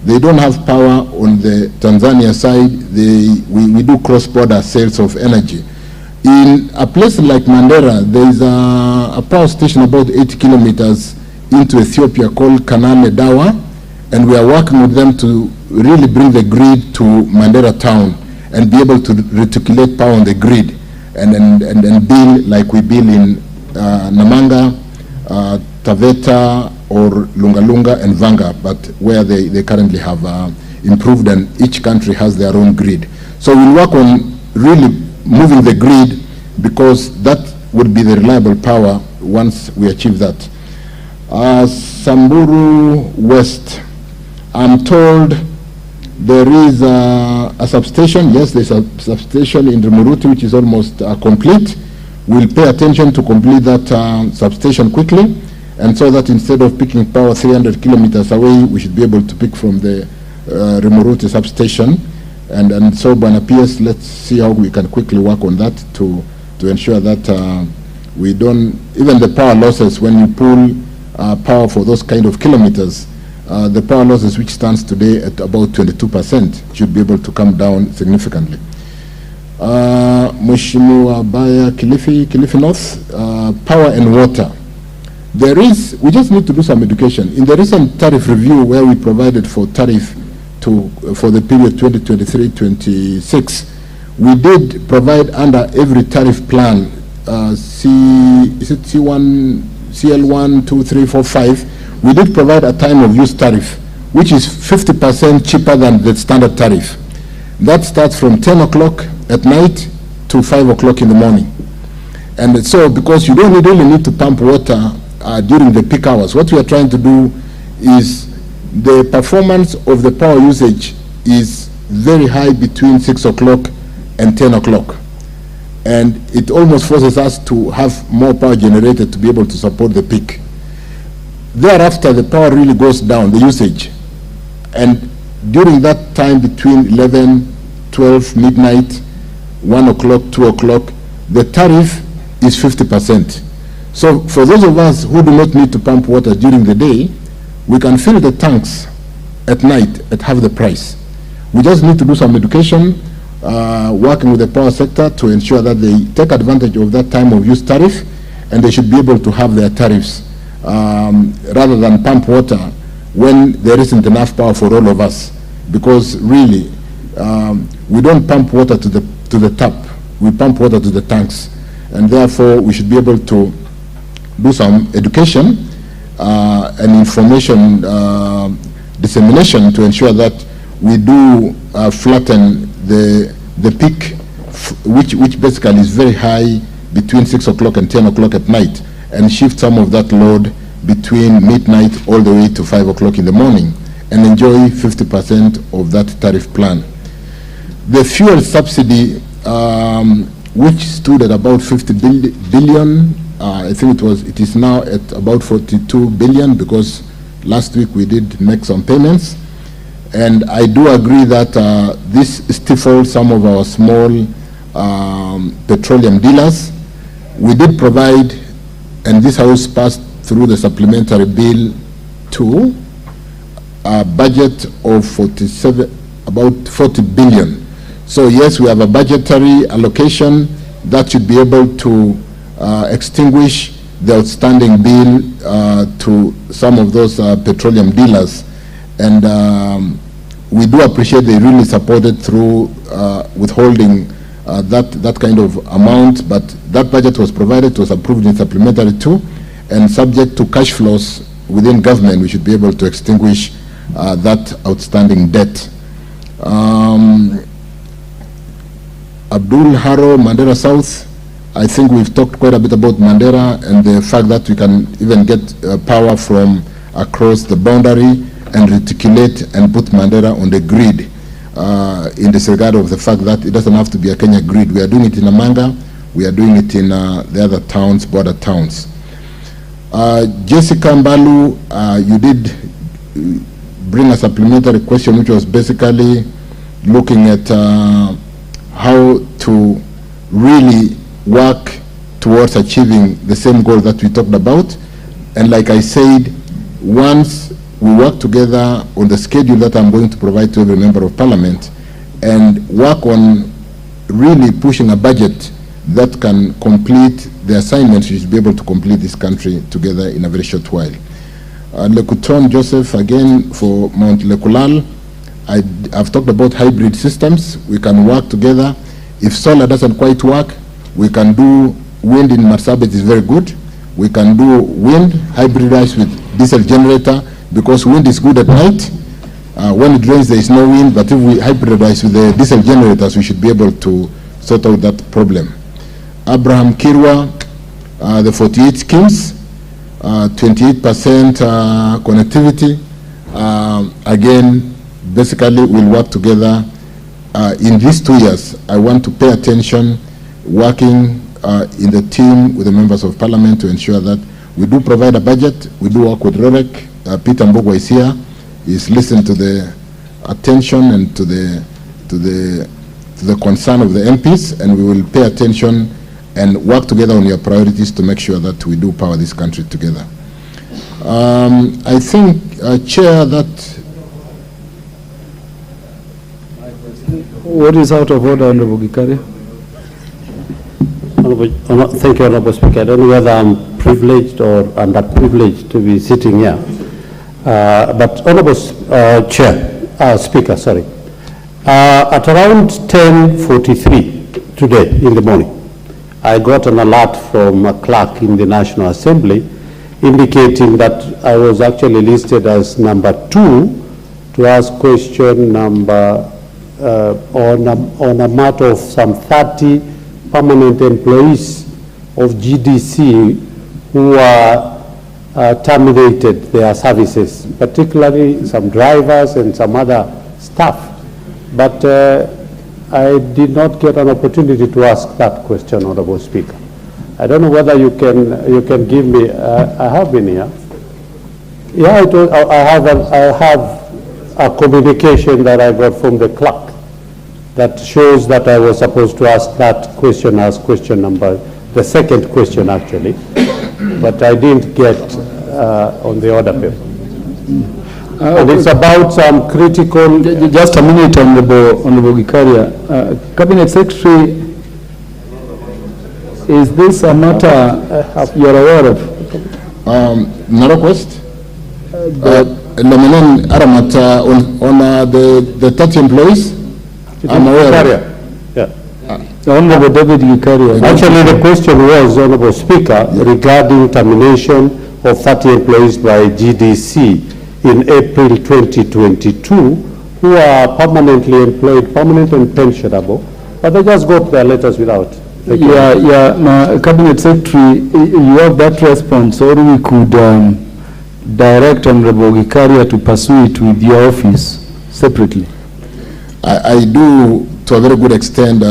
they don't have power on the Tanzania side. We do cross-border sales of energy. In a place like Mandera, there is a power station about 80 kilometers into Ethiopia called Kanale Dawa, and we are working with them to really bring the grid to Mandera town and be able to reticulate power on the grid and bill like we bill in Namanga, Taveta, or Lungalunga and Vanga, but where they currently have improved, and each country has their own grid. So we'll work on really moving the grid, because that would be the reliable power once we achieve that. Samburu West, I'm told there is a substation. Yes, there's a substation in Rumuruti which is almost complete. We'll pay attention to complete that substation quickly, and so that instead of picking power 300 kilometers away, we should be able to pick from the Rumuruti substation. And so, Bwana PS, let's see how we can quickly work on that to ensure that we don't, even the power losses, when you pull power for those kind of kilometers, the power losses, which stands today at about 22%, should be able to come down significantly. Mheshimiwa Baya, Kilifi North, power and water. We just need to do some education. In the recent tariff review, where we provided for tariff for the period 2023-26, we did provide under every tariff plan, C1, CL1, 2, 3, 4, 5, we did provide a time of use tariff, which is 50% cheaper than the standard tariff. That starts from 10 o'clock at night to 5 o'clock in the morning. And so, because you don't really need to pump water during the peak hours, what we are trying to do is the performance of the power usage is very high between 6 o'clock and 10 o'clock. And it almost forces us to have more power generated to be able to support the peak. Thereafter, the power really goes down, the usage. And during that time between 11, 12, midnight, 1 o'clock, 2 o'clock, the tariff is 50%. So for those of us who do not need to pump water during the day, we can fill the tanks at night at half the price. We just need to do some education, working with the power sector to ensure that they take advantage of that time of use tariff, and they should be able to have their tariffs rather than pump water when there isn't enough power for all of us. Because really, we don't pump water to the tap, we pump water to the tanks, and therefore we should be able to do some education and information dissemination to ensure that we do flatten the peak, which basically is very high between 6 o'clock and 10 o'clock at night, and shift some of that load between midnight all the way to 5 o'clock in the morning, and enjoy 50% of that tariff plan. The fuel subsidy, which stood at about 50 billion, I think it is now at about 42 billion, because last week we did make some payments. And I do agree that this stifles some of our small petroleum dealers. We did provide, and this House passed through the supplementary bill too, a budget of about 40 billion. So yes, we have a budgetary allocation that should be able to extinguish the outstanding bill to some of those petroleum dealers. And we do appreciate they really supported through withholding that kind of amount, but that budget was provided, was approved in supplementary too, and subject to cash flows within government, we should be able to extinguish that outstanding debt. Abdul Haro, Mandera South, I think we've talked quite a bit about Mandera and the fact that we can even get power from across the boundary and reticulate and put Mandera on the grid in disregard of the fact that it doesn't have to be a Kenya grid. We are doing it in Namanga, we are doing it in the other towns, border towns. Jessica Mbalu, you did bring a supplementary question which was basically looking at how to really work towards achieving the same goal that we talked about. And like I said, once we work together on the schedule that I'm going to provide to every member of parliament and work on really pushing a budget that can complete the assignments, we should be able to complete this country together in a very short while. Lekuton Joseph, again, for Mount Lekulal, I've talked about hybrid systems. We can work together. If solar doesn't quite work, we can do wind in Marsabit is very good. We can do wind hybridized with diesel generator because wind is good at night. When it rains, there is no wind, but if we hybridize with the diesel generators, we should be able to sort out that problem. Abraham Kirwa, the 48 schemes, 28% connectivity. Again, basically we'll work together. In these 2 years, I want to pay attention, working in the team with the members of parliament to ensure that we do provide a budget. We do work with ROREC. Peter Mbogwa is here. He's listened to the attention and to the concern of the MPs, and we will pay attention and work together on your priorities to make sure that we do power this country together. I think, Chair, that... What is out of order, Honorable Gikaria? Thank you, Honorable Speaker. I don't know whether I'm privileged or underprivileged to be sitting here. But Honorable Speaker, sorry. At around 10:43 today in the morning, I got an alert from a clerk in the National Assembly indicating that I was actually listed as number 2 to ask question number on a matter of some 30 permanent employees of GDC who are terminated their services, particularly some drivers and some other staff. But I did not get an opportunity to ask that question, Honorable Speaker. I don't know whether you can give me. I have been here. Yeah, I have a communication that I got from the clerk that shows that I was supposed to ask that question as question number, the second question actually, but I didn't get on the order paper. And it's about some critical... Just a minute, Honorable Gikaria. Cabinet Secretary, is this a matter you're aware of? No request. Lamanan Aramata on the 30 employees? I'm aware. Honorable David Gikaria. Actually, the question was, Honorable Speaker, regarding termination of 30 employees by GDC in April 2022, who are permanently employed, permanent and pensionable, but they just got their letters without. Cabinet Secretary, you have that response, or we could direct Honorable Gikaria to pursue it with your office separately. I do, to a very good extent,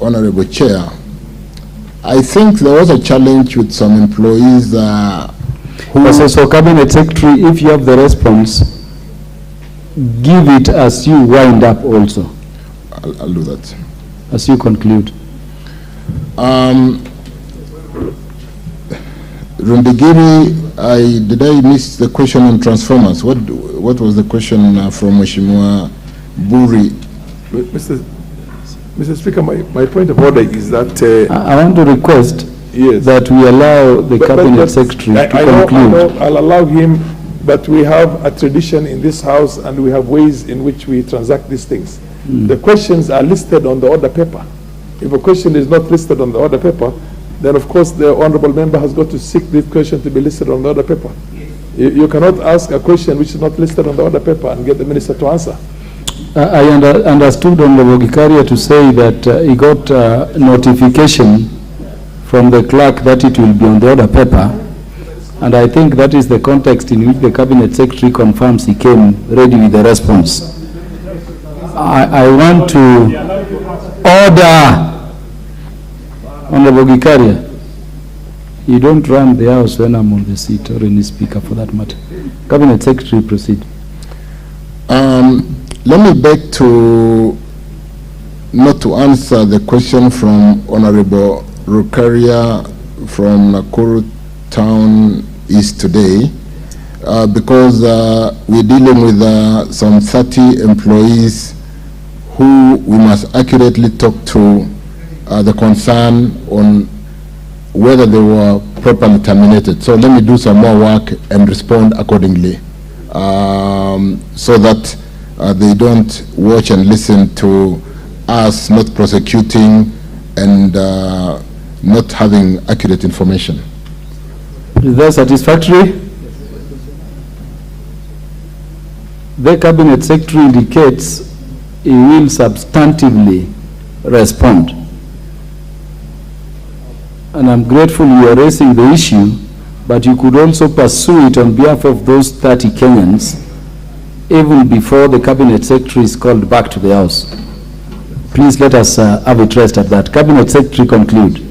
Honorable Chair. I think there was a challenge with some employees So Cabinet Secretary, if you have the response, give it as you wind up also. I'll do that. as you conclude. Rundigiri, did I miss the question on transformers? What was the question from Mheshimiwa Buri? Mr. Speaker, my point of order is that... I want to request that we allow the Cabinet Secretary to conclude. I'll allow him, but we have a tradition in this House and we have ways in which we transact these things. The questions are listed on the order paper. If a question is not listed on the order paper, then of course the honorable member has got to seek this question to be listed on the order paper. You cannot ask a question which is not listed on the order paper and get the minister to answer. I understood Honorable Gikaria to say that he got notification from the clerk that it will be on the order paper, and I think that is the context in which the Cabinet Secretary confirms he came ready with the response. I want to order. Honorable Gikaria, you don't run the House when I'm on the seat, or any speaker for that matter. Cabinet Secretary, proceed. Let me beg to not to answer the question from Honorable Rukaria from Nakuru Town East today, because we're dealing with some 30 employees who we must accurately talk to the concern on whether they were properly terminated. So let me do some more work and respond accordingly, so that they don't watch and listen to us not prosecuting and not having accurate information. Is that satisfactory? The Cabinet Secretary indicates he will substantively respond. And I'm grateful you are raising the issue, but you could also pursue it on behalf of those 30 Kenyans even before the Cabinet Secretary is called back to the House. Please let us have it rest at that. Cabinet Secretary, conclude.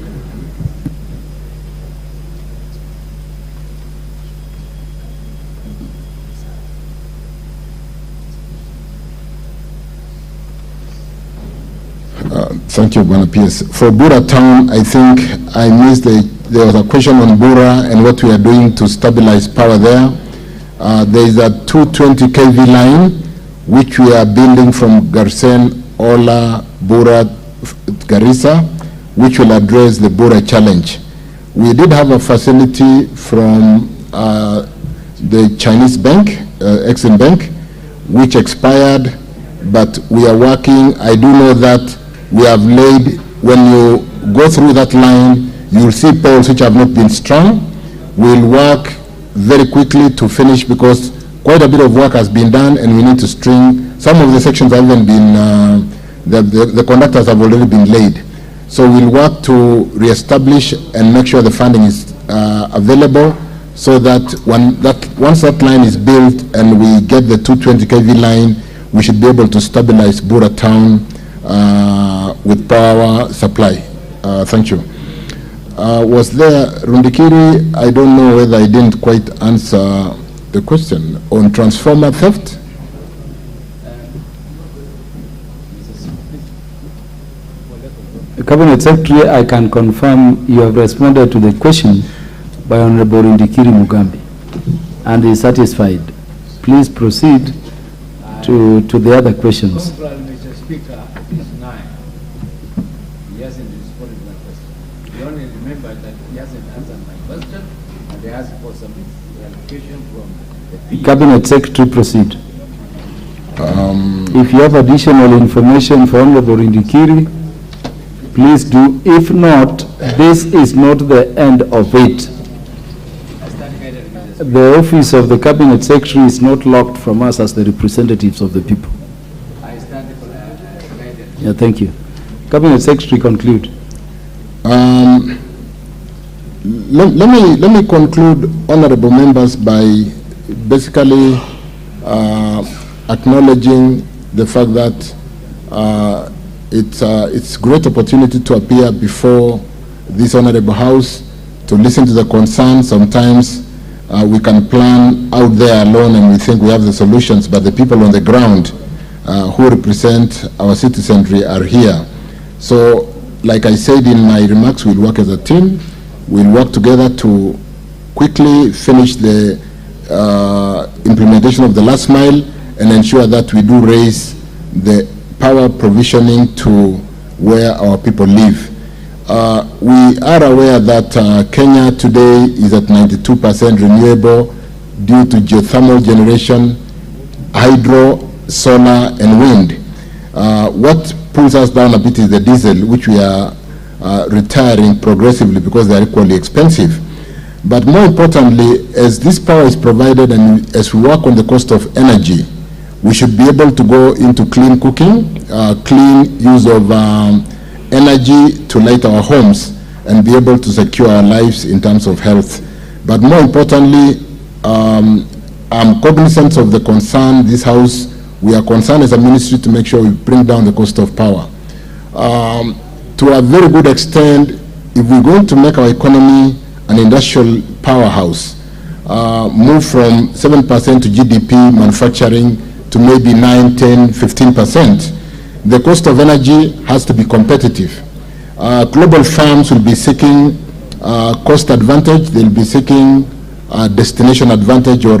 Thank you, Bwana PS. For Bura Town, I think I missed there was a question on Bura and what we are doing to stabilize power there. There is a 220 kV line which we are building from Garsen, Ola, Bura, Garissa, which will address the Bura challenge. We did have a facility from the Chinese bank, Exim Bank, which expired, but we are working. I do know that we have laid, when you go through that line, you will see poles which have not been strung. We'll work very quickly to finish because quite a bit of work has been done and we need to string. Some of the sections have even been, the conductors have already been laid. So we'll work to reestablish and make sure the funding is available so that once that line is built and we get the 220 kV line, we should be able to stabilize Bura Town with power supply. Thank you. Was there, Rundikiri, I don't know whether I didn't quite answer the question on transformer theft. Cabinet Secretary, I can confirm you have responded to the question by Honorable Rundikiri Mugambi and is satisfied. Please proceed to the other questions. Mr. Speaker, is 9. He hasn't responded to my question. He only remembered that he hasn't answered my question and he asked for some clarification from the Cabinet Secretary, proceed. If you have additional information for Honorable Rundikiri, please do. If not, this is not the end of it. The office of the Cabinet Secretary is not locked from us as the representatives of the people. Yeah, thank you. Cabinet Secretary, conclude. Let me conclude, honorable members, by basically acknowledging the fact that it's a great opportunity to appear before this honorable house to listen to the concerns. Sometimes we can plan out there alone and we think we have the solutions, but the people on the ground who represent our citizenry are here. So, like I said in my remarks, we'll work as a team. We'll work together to quickly finish the implementation of the last mile and ensure that we do raise the power provisioning to where our people live. We are aware that Kenya today is at 92% renewable due to geothermal generation, hydro, solar, and wind. What pulls us down a bit is the diesel, which we are retiring progressively because they are equally expensive. But more importantly, as this power is provided and as we work on the cost of energy, we should be able to go into clean cooking, clean use of energy to light our homes and be able to secure our lives in terms of health. But more importantly, I'm cognizant of the concern this House. We are concerned as a ministry to make sure we bring down the cost of power. To a very good extent, if we're going to make our economy an industrial powerhouse, move from 7% to GDP manufacturing to maybe 9, 10, 15%, the cost of energy has to be competitive. Global firms will be seeking cost advantage, they'll be seeking destination advantage or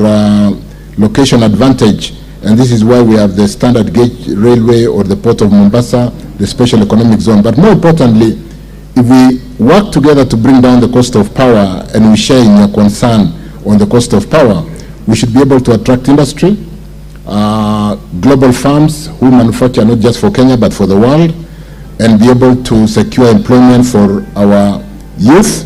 location advantage, and this is why we have the standard gauge railway or the port of Mombasa, the special economic zone. But more importantly, if we work together to bring down the cost of power and we share in your concern on the cost of power, we should be able to attract industry, global firms who manufacture not just for Kenya but for the world, and be able to secure employment for our youth,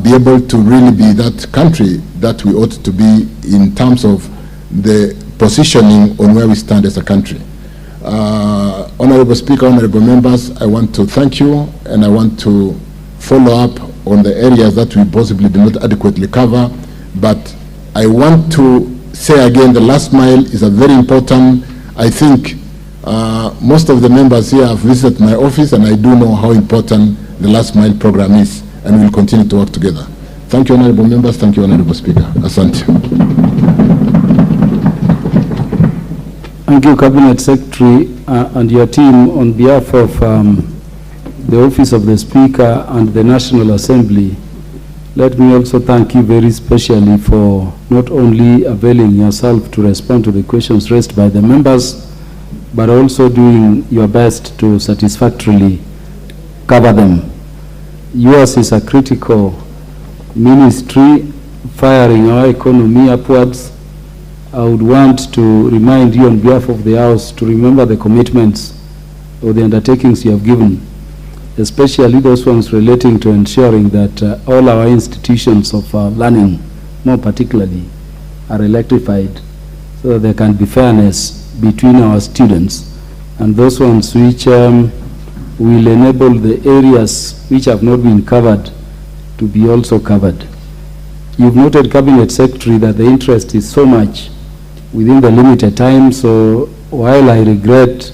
be able to really be that country that we ought to be in terms of the positioning on where we stand as a country. Honorable Speaker, honorable members, I want to thank you, and I want to follow up on the areas that we possibly did not adequately cover, but I want to say again, the last mile is a very important. I think most of the members here have visited my office, and I do know how important the last mile program is, and we'll continue to work together. Thank you, honorable members. Thank you, honorable Speaker. Asante. Thank you, Cabinet Secretary and your team. On behalf of the Office of the Speaker and the National Assembly, let me also thank you very specially for not only availing yourself to respond to the questions raised by the members, but also doing your best to satisfactorily cover them. Yours is a critical ministry firing our economy upwards. I would want to remind you on behalf of the House to remember the commitments or the undertakings you have given, especially those ones relating to ensuring that all our institutions of learning, more particularly, are electrified so that there can be fairness between our students, and those ones which will enable the areas which have not been covered to be also covered. You've noted, Cabinet Secretary, that the interest is so much within the limited time, so while I regret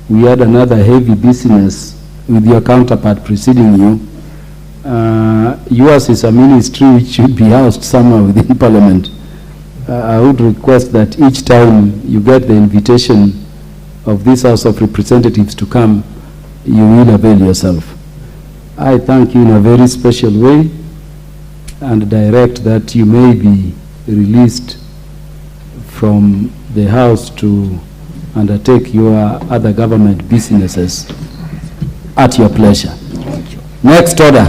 we had another heavy business with your counterpart preceding you, yours is a ministry which should be housed somewhere within Parliament. I would request that each time you get the invitation of this House of Representatives to come, you will avail yourself. I thank you in a very special way and direct that you may be released from the House to undertake your other government businesses at your pleasure. Next order.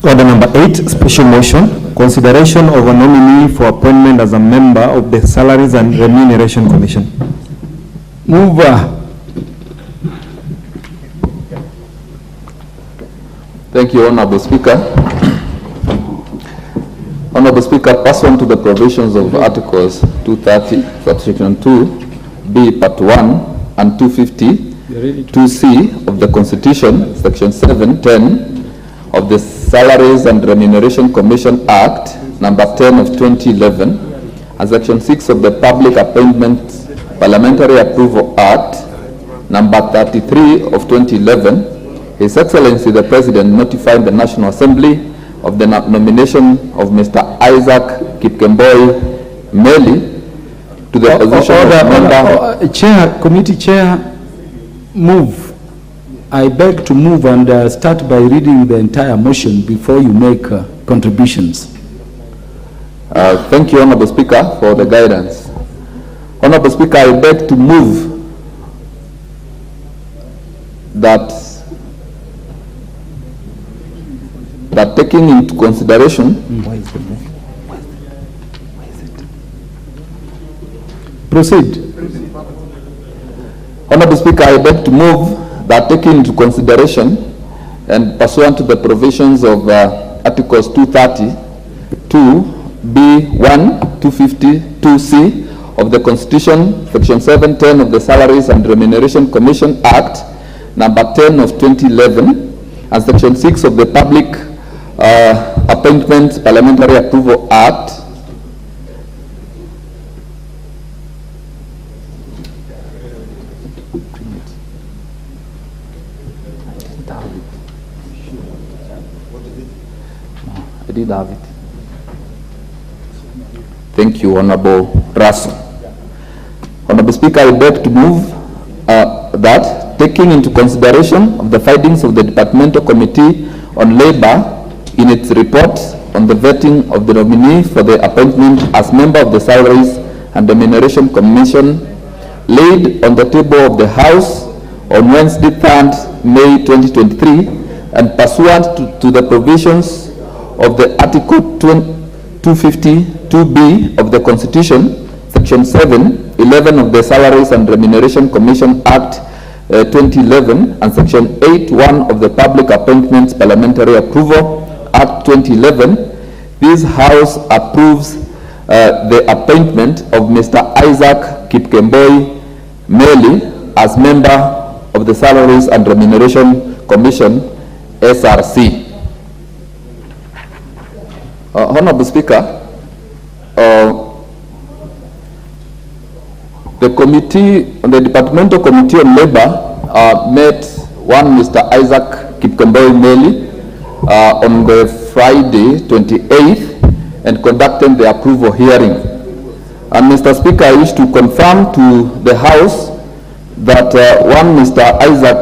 Order number 8, special motion, consideration of a nominee for appointment as a member of the Salaries and Remuneration Commission. Mover. Thank you, Honorable Speaker. Honorable Speaker, pursuant to the provisions of Articles 230, Section 2B, Part 1, and 250, 2C of the Constitution, Section 710 of the Salaries and Remuneration Commission Act, number 10 of 2011, and Section 6 of the Public Appointments Parliamentary Approval Act, number 33 of 2011, His Excellency the President notified the National Assembly of the nomination of Mr. Isaac Kipkemboi Meli to the position of member. Chair, committee chair, move. I beg to move and start by reading the entire motion before you make contributions. Thank you, Honorable Speaker, for the guidance. Honorable Speaker, I beg to move that taking into consideration Proceed. Honorable Speaker, I beg to move that taking into consideration and pursuant to the provisions of Articles 230, 2B1, 252C of the Constitution, Section 710 of the Salaries and Remuneration Commission Act, number 10 of 2011, and Section 6 of the Public Appointments Parliamentary Approval Act, I did have it. Thank you, Honorable Russell. Honorable Speaker, I beg to move that, taking into consideration of the findings of the Departmental Committee on Labor in its report on the vetting of the nominee for the appointment as member of the Salaries and Remuneration Commission laid on the table of the House on Wednesday, 3rd May 2023, and pursuant to the provisions of the Article 252B of the Constitution, Section 711 of the Salaries and Remuneration Commission Act 2011, and Section 8(1) of the Public Appointments Parliamentary Approval Act 2011, this House approves the appointment of Mr. Isaac Kipkemboi Meli as member of the Salaries and Remuneration Commission, SRC. Honorable Speaker, the Departmental Committee on Labor met one Mr. Isaac Kipkemboi Meli on the Friday 28th and conducted the approval hearing. And Mr. Speaker, I wish to confirm to the House that one Mr. Isaac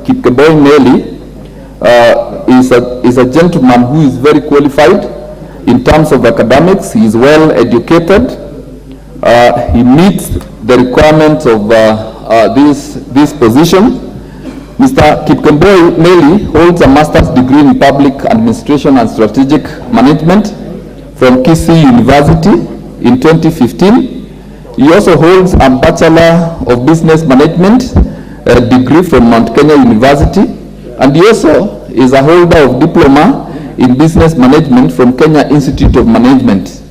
Kipkemboi Meli is a gentleman who is very qualified in terms of academics. He is well educated. He meets the requirements of this position. Mr. Kipkemboi Meli holds a master's degree in public administration and strategic management from Kisii University in 2015. He also holds a Bachelor of Business Management degree from Mount Kenya University, and he also is a holder of Diploma in Business Management from Kenya Institute of Management.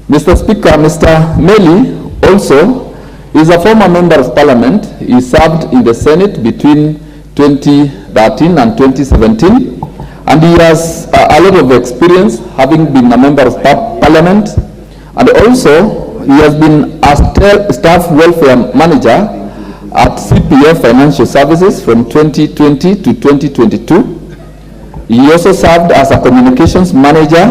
Mr. Speaker, Mr. Meli also is a former Member of Parliament. He served in the Senate between 2013 and 2017, and he has a lot of experience having been a Member of Parliament, and also he has been a staff welfare manager at CPF Financial Services from 2020 to 2022. He also served as a communications manager,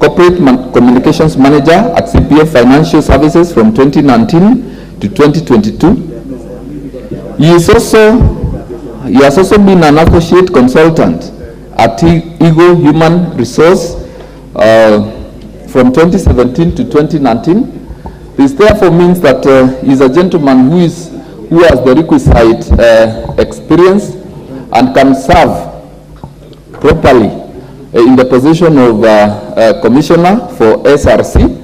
corporate communications manager at CPF Financial Services from 2019 to 2022. He has also been an associate consultant at Eagle Human Resource from 2017 to 2019. This therefore means that he is a gentleman who has the requisite experience and can serve properly in the position of Commissioner for SRC.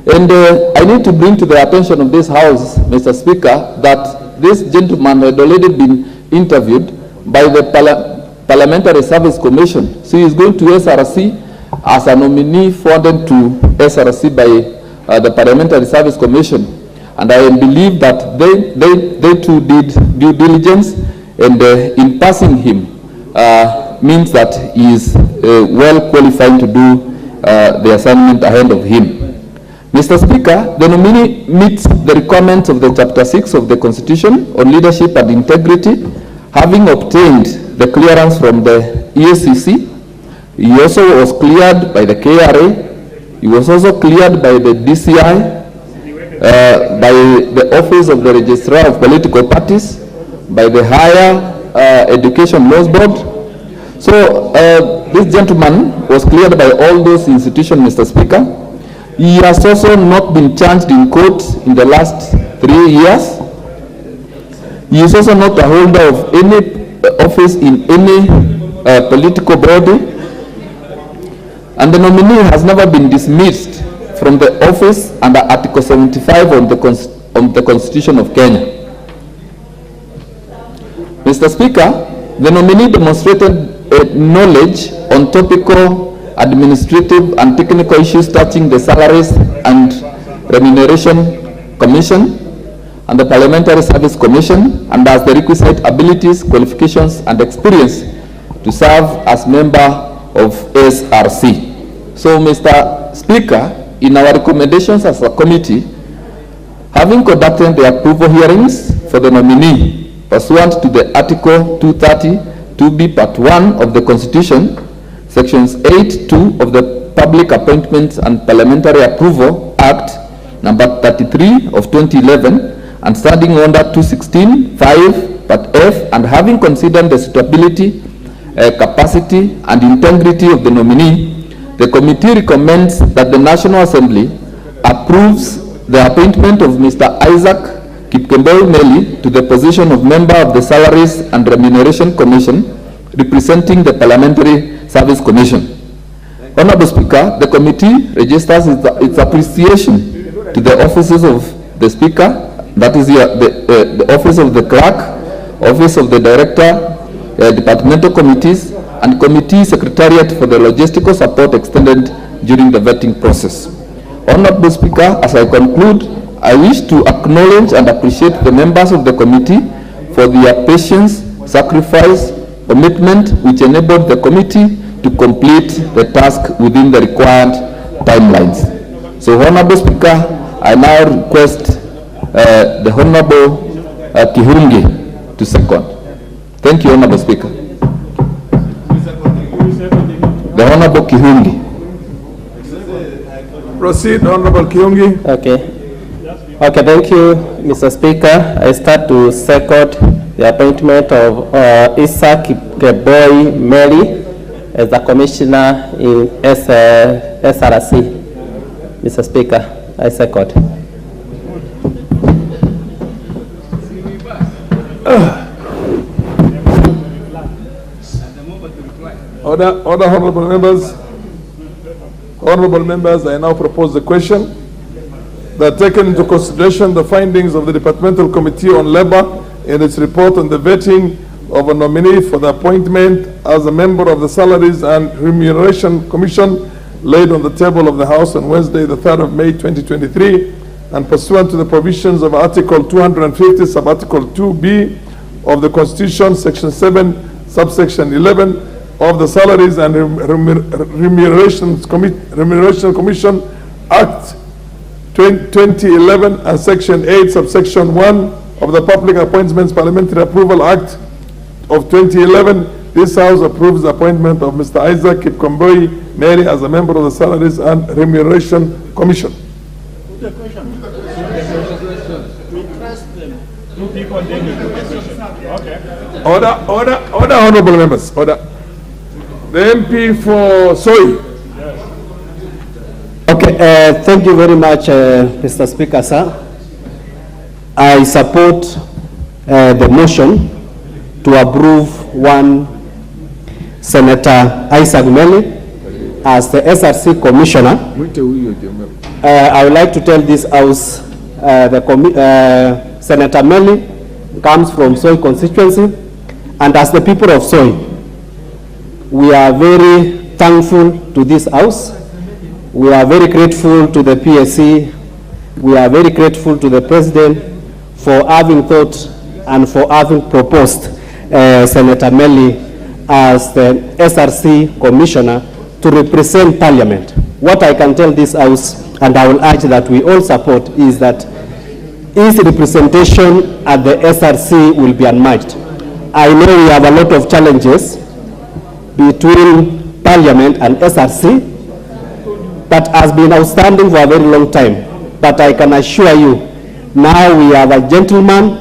And I need to bring to the attention of this House, Mr. Speaker, that this gentleman had already been interviewed by the Parliamentary Service Commission. So he is going to SRC as a nominee forwarded to SRC by the Parliamentary Service Commission. And I believe that they too did due diligence, and in passing him means that he is well qualified to do the assignment ahead of him. Mr. Speaker, the nominee meets the requirements of the Chapter 6 of the Constitution on leadership and integrity, having obtained the clearance from the EACC. He also was cleared by the KRA. He was also cleared by the DCI. by the Office of the Registrar of Political Parties, by the Higher Education Laws Board. So this gentleman was cleared by all those institutions, Mr. Speaker. He has also not been charged in court in the last 3 years. He is also not a holder of any office in any political body. And the nominee has never been dismissed from the office under Article 75 of the Constitution of Kenya. Mr. Speaker, the nominee demonstrated knowledge on topical, administrative and technical issues touching the Salaries and Remuneration Commission and the Parliamentary Service Commission, and has the requisite abilities, qualifications and experience to serve as member of SRC. So, Mr. Speaker, in our recommendations as a committee, having conducted the approval hearings for the nominee pursuant to the Article 230 2B Part 1 of the Constitution, Sections 8(2) of the Public Appointments and Parliamentary Approval Act number 33 of 2011, and standing under 216(5) Part F, and having considered the suitability, capacity and integrity of the nominee, the committee recommends that the National Assembly approves the appointment of Mr. Isaac Kipkemboi Meli to the position of member of the Salaries and Remuneration Commission, representing the Parliamentary Service Commission. Honorable Speaker, the committee registers its appreciation to the offices of the Speaker, that is the Office of the Clerk, Office of the Director, departmental committees, and committee secretariat for the logistical support extended during the vetting process. Honorable Speaker, as I conclude, I wish to acknowledge and appreciate the members of the committee for their patience, sacrifice, commitment, which enabled the committee to complete the task within the required timelines. So, Honorable Speaker, I now request the Honorable Kihungi to second. Thank you, Honorable Speaker. The Honorable Kihungi. Proceed, Honorable Kihungi. Okay. Okay, thank you, Mr. Speaker. I start to second the appointment of Isaac Kipkemboi Meli as the commissioner in SRC. Mr. Speaker, I second. Order, honorable members. Honorable members, I now propose the question that taken into consideration the findings of the Departmental Committee on Labor in its report on the vetting of a nominee for the appointment as a member of the Salaries and Remuneration Commission laid on the table of the House on Wednesday, the 3rd of May 2023, and pursuant to the provisions of Article 250, Sub-Article 2B of the Constitution, Section 7, Subsection 11 of the Salaries and Remuneration Commission Act 2011 and Section 8, Subsection 1 of the Public Appointments Parliamentary Approval Act of 2011, this House approves the appointment of Mr. Isaac Kipkemboi Meli as a member of the Salaries and Remuneration Commission. Order, honorable members, order. The MP for Soy. Okay, thank you very much, Mr. Speaker, sir. I support the motion to approve one Senator Isaac Meli as the SRC Commissioner. I would like to tell this House, Senator Meli comes from Soy constituency, and as the people of Soy, we are very thankful to this House. We are very grateful to the PSC. We are very grateful to the President for having thought and for having proposed Senator Meli as the SRC Commissioner to represent Parliament. What I can tell this House, and I will urge that we all support, is that his representation at the SRC will be unmatched. I know we have a lot of challenges between Parliament and SRC, but has been outstanding for a very long time. but I can assure you, now we have a gentleman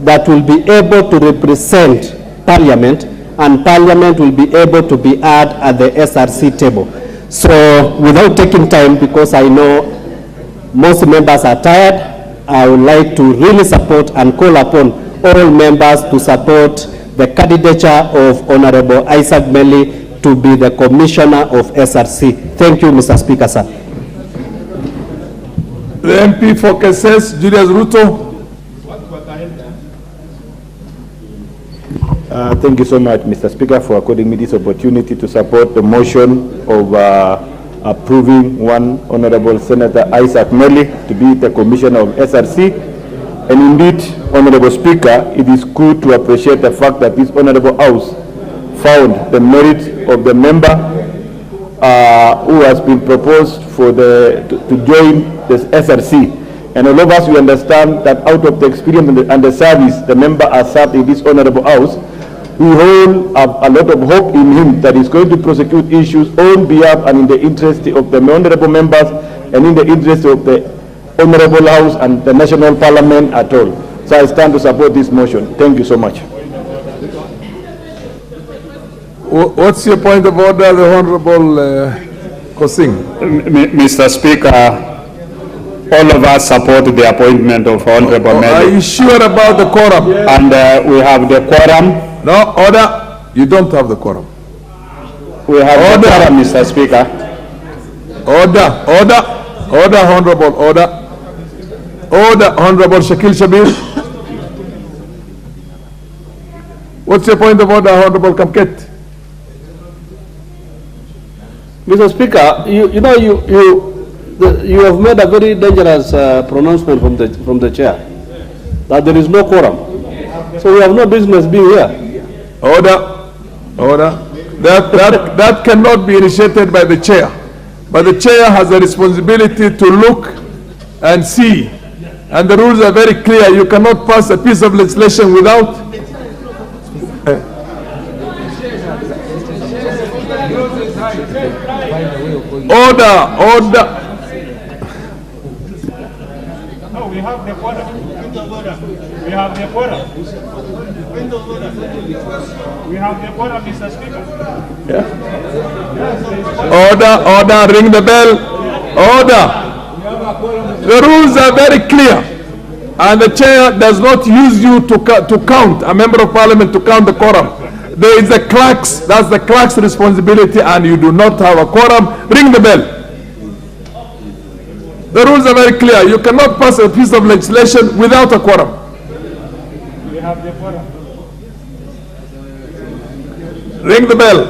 that will be able to represent Parliament, and Parliament will be able to be heard at the SRC table. So without taking time, because I know most members are tired, I would like to really support and call upon all members to support the candidature of Honorable Isaac Meli to be the Commissioner of SRC. Thank you, Mr. Speaker, sir. The MP for Kesses, Julius RUTO. Thank you so much, Mr. Speaker, for according me this opportunity to support the motion of approving one Honorable Senator Isaac Meli to be the Commissioner of SRC. And indeed, Honorable Speaker, it is good to appreciate the fact that this Honorable House found the merit of the member who has been proposed for to join the SRC. And all of us, we understand that out of the experience and the service the member has served in this Honorable House, we all have a lot of hope in him that he's going to prosecute issues on behalf and in the interest of the honorable members and in the interest of the Honorable House and the National Parliament at all. So I stand to support this motion. Thank you so much. What's your point of order, the Honorable Kosing? Mr. Speaker, all of us support the appointment of Honorable Meli. Are you sure about the quorum? And we have the quorum. No, order. You don't have the quorum. We have the quorum, Mr. Speaker. Order, Honorable, order. Order, Honorable Shakil Shabir. What's your point of order, Honorable Kamket? Mr. Speaker, you have made a very dangerous pronouncement from the chair that there is no quorum. So we have no business being here. Order. That cannot be initiated by the chair. But the chair has a responsibility to look and see. And the rules are very clear. You cannot pass a piece of legislation without. Order. No, we have the quorum. We have the quorum. We have the quorum, Mr. Speaker. Order, ring the bell. Order. The rules are very clear. And the chair does not use you to count, a member of parliament to count the quorum. There is the clerk's, that's the clerk's responsibility, and you do not have a quorum. Ring the bell. The rules are very clear. You cannot pass a piece of legislation without a quorum. We have the quorum. Ring the bell.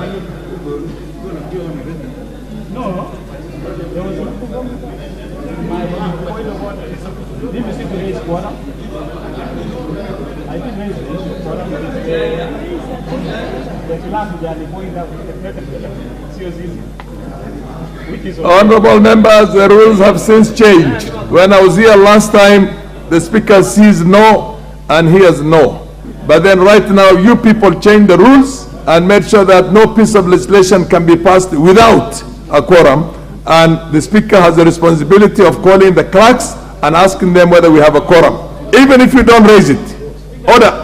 No. There was my point of order. Did you see to raise quorum? I didn't raise the issue of quorum. The class they are point out Honorable members, the rules have since changed. When I was here last time, the speaker sees no and hears no. But then right now, you people changed the rules and made sure that no piece of legislation can be passed without a quorum. And the speaker has the responsibility of calling the clerks and asking them whether we have a quorum, even if you don't raise it. Order.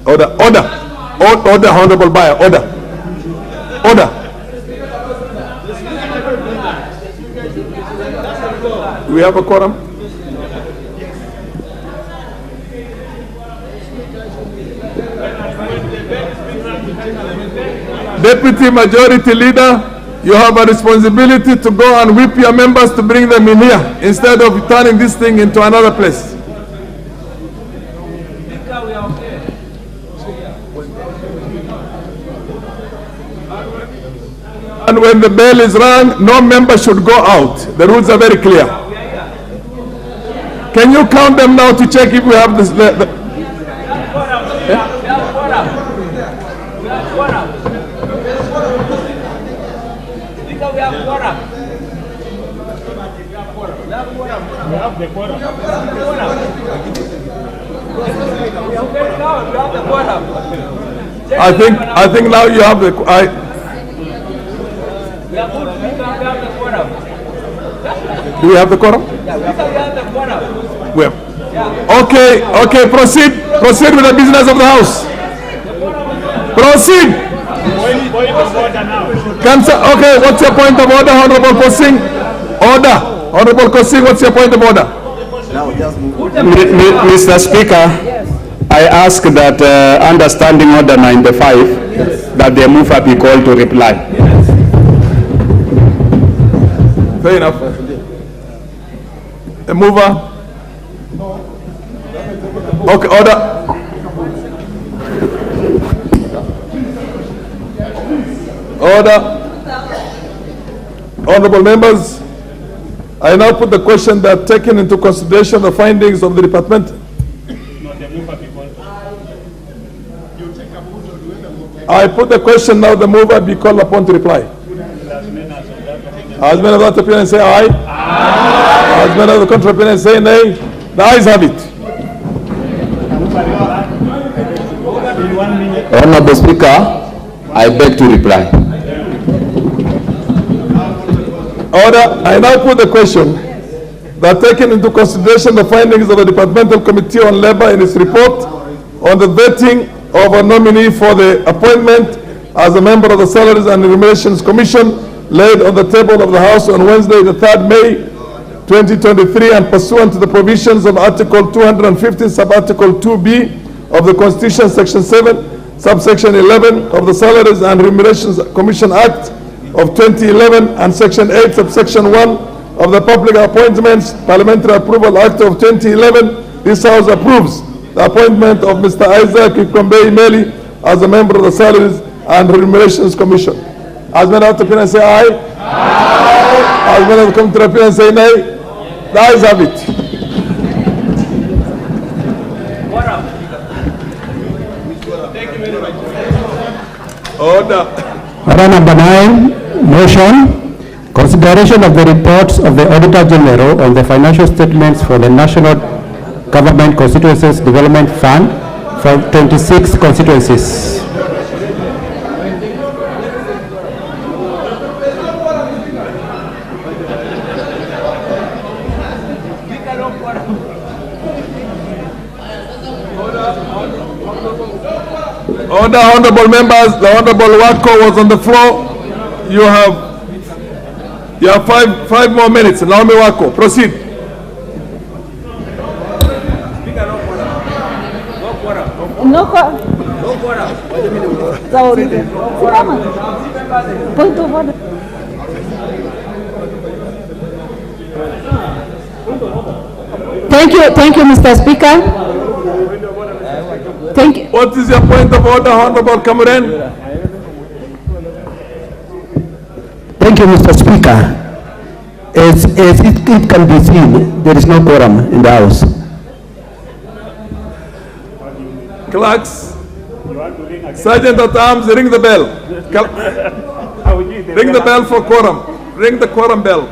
Order, Honorable Bayer, order. We have a quorum? Deputy Majority Leader, you have a responsibility to go and whip your members to bring them in here instead of turning this thing into another place. And when the bell is rung, no member should go out. The rules are very clear. Can you count them now to check if we have this? I think now you have the. Do we have the quorum? We have. Okay, okay, proceed with the business of the house. Proceed. Okay, what's your point of order, Honorable Kosing? Order. Honorable Kosing, what's your point of order? Mr. Speaker, I ask that understanding order 95, that the mover be called to reply. Fair enough. The mover. Okay, order. Order. Honorable members, I now put the question that taking into consideration the findings of the department. I put the question now, the mover be called upon to reply. As many of that opinion say aye. Aye. As many of the contrary opinion say nay. The ayes have it. Honorable Speaker, I beg to reply. Order. I now put the question that taking into consideration the findings of the Departmental Committee on Labor in its report on the vetting of a nominee for the appointment as a member of the Salaries and Remunerations Commission laid on the table of the House on Wednesday, the 3rd May 2023, and pursuant to the provisions of Article 250, Sub-Article 2B of the Constitution, Section 7, Subsection 11 of the Salaries and Remunerations Commission Act of 2011, and Section 8, Subsection 1 of the Public Appointments Parliamentary Approval Act of 2011, this House approves the appointment of Mr. Isaac Mutembei Meli as a member of the Salaries and Remunerations Commission. As many of the opinion say aye. Aye. As many of the contrary opinion say nay. The ayes have it. Order. Order number 9, motion. Consideration of the reports of the Auditor General on the financial statements for the National Government Constituencies Development Fund for 26 constituencies. Order, honorable members. The Honorable Wako was on the floor. You have five more minutes. Naomi Wako, proceed. No point of order. Thank you, Mr. Speaker. Thank you. What is your point of order, Honorable Cameron? Thank you, Mr. Speaker. As it can be seen, there is no quorum in the House. Clerks, Sergeant at Arms, ring the bell. Ring the bell for quorum. Ring the quorum bell.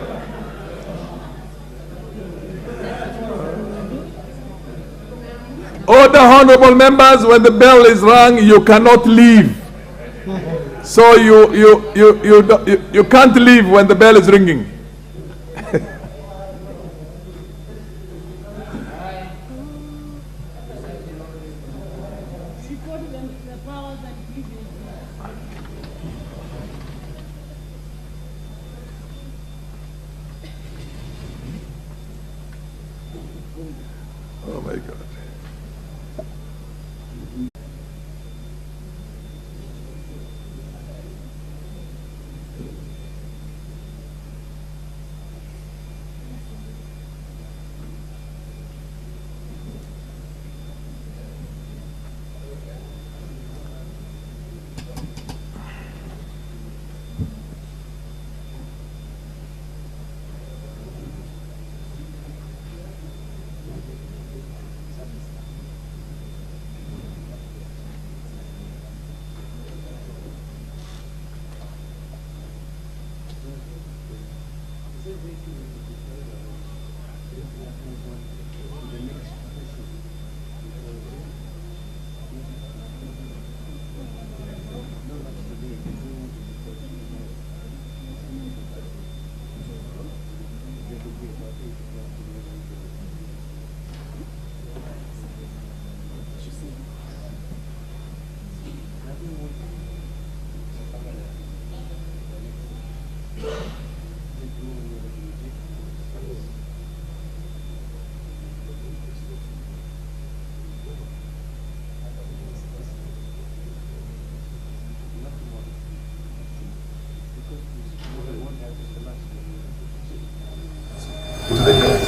Order, honorable members, when the bell is rung, you cannot leave. So you can't leave when the bell is ringing. Oh my God.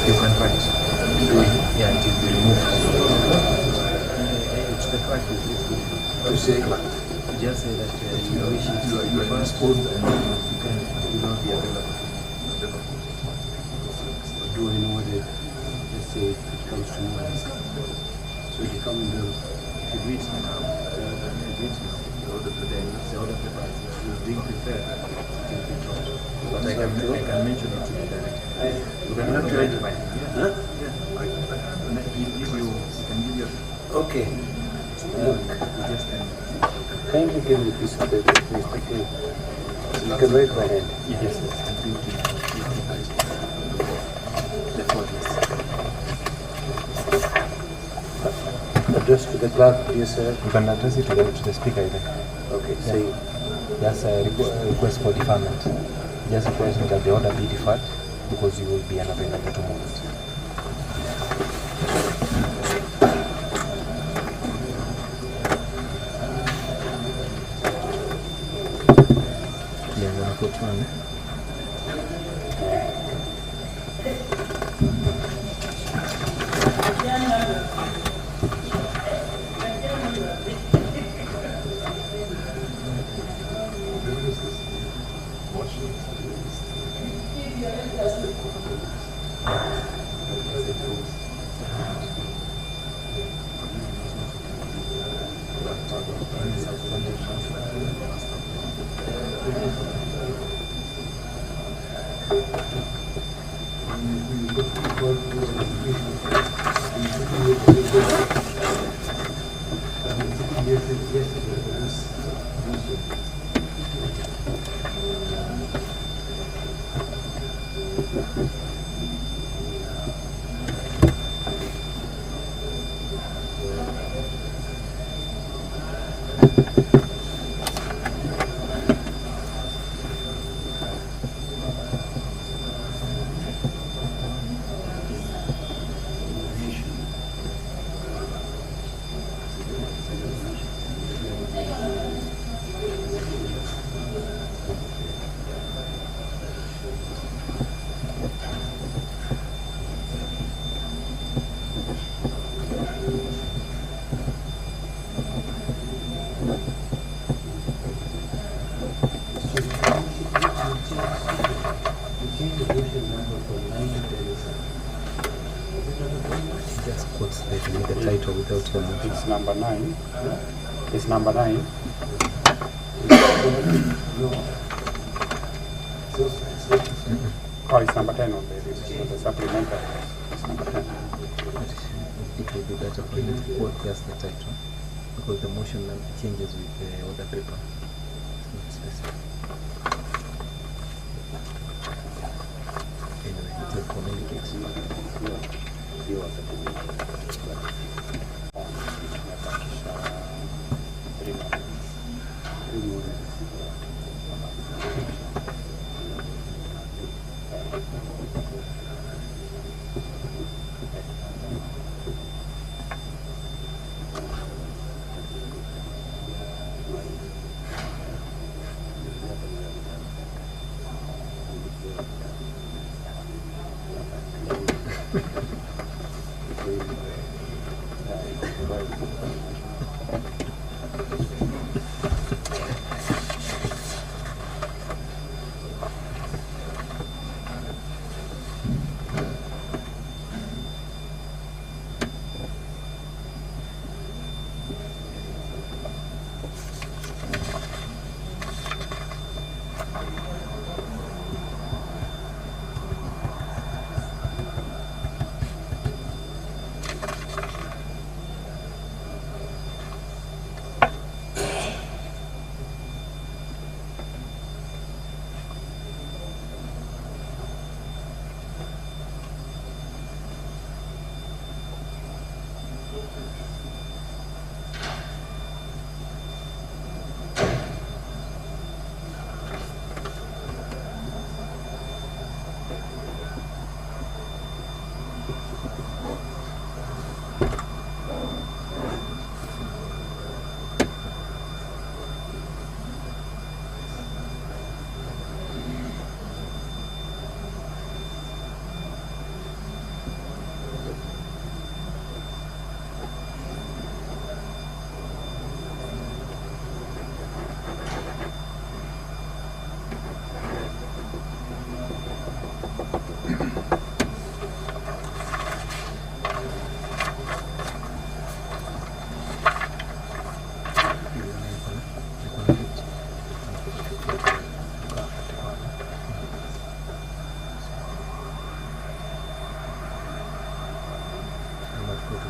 You can write. Yeah, it is removed. It's the clerk is to say clerk. Just say that you are exposed and you will not be available. Do I know what let's say it comes to noise? So if you come in the, If you read now, the order paper is being prepared. But I can mention it to you directly. You can have to write by him. Yeah. Yeah. I can give you. okay. Look. Just Kindly give me a piece of paper, please. Okay. You can write by hand. Yes. Address to the clerk, dear sir. You can address it to the speaker, I think. Okay, say. That's a request for deferment. Just requesting that the order be deferred because you will be unavailable tomorrow. It's number 9. It's number 9. Oh, it's number 10 on the supplementary. It's number 10. It will be better for you to quote just the title because the motion changes with the order paper. It's not specific. Anyway, it will communicate.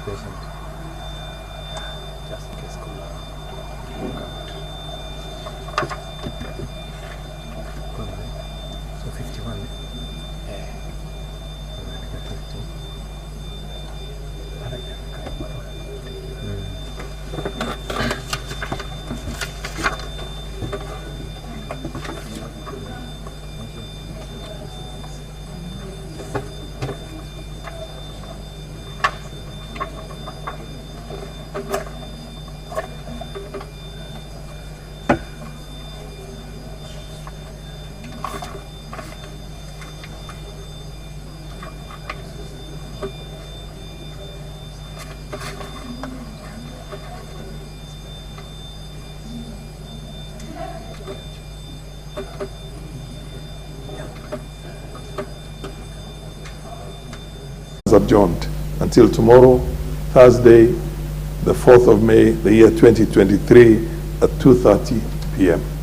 patient. Just in case Kula walk out. So 51. Adjourned until tomorrow, Thursday, the 4th of May, the year 2023 at 2:30 p.m.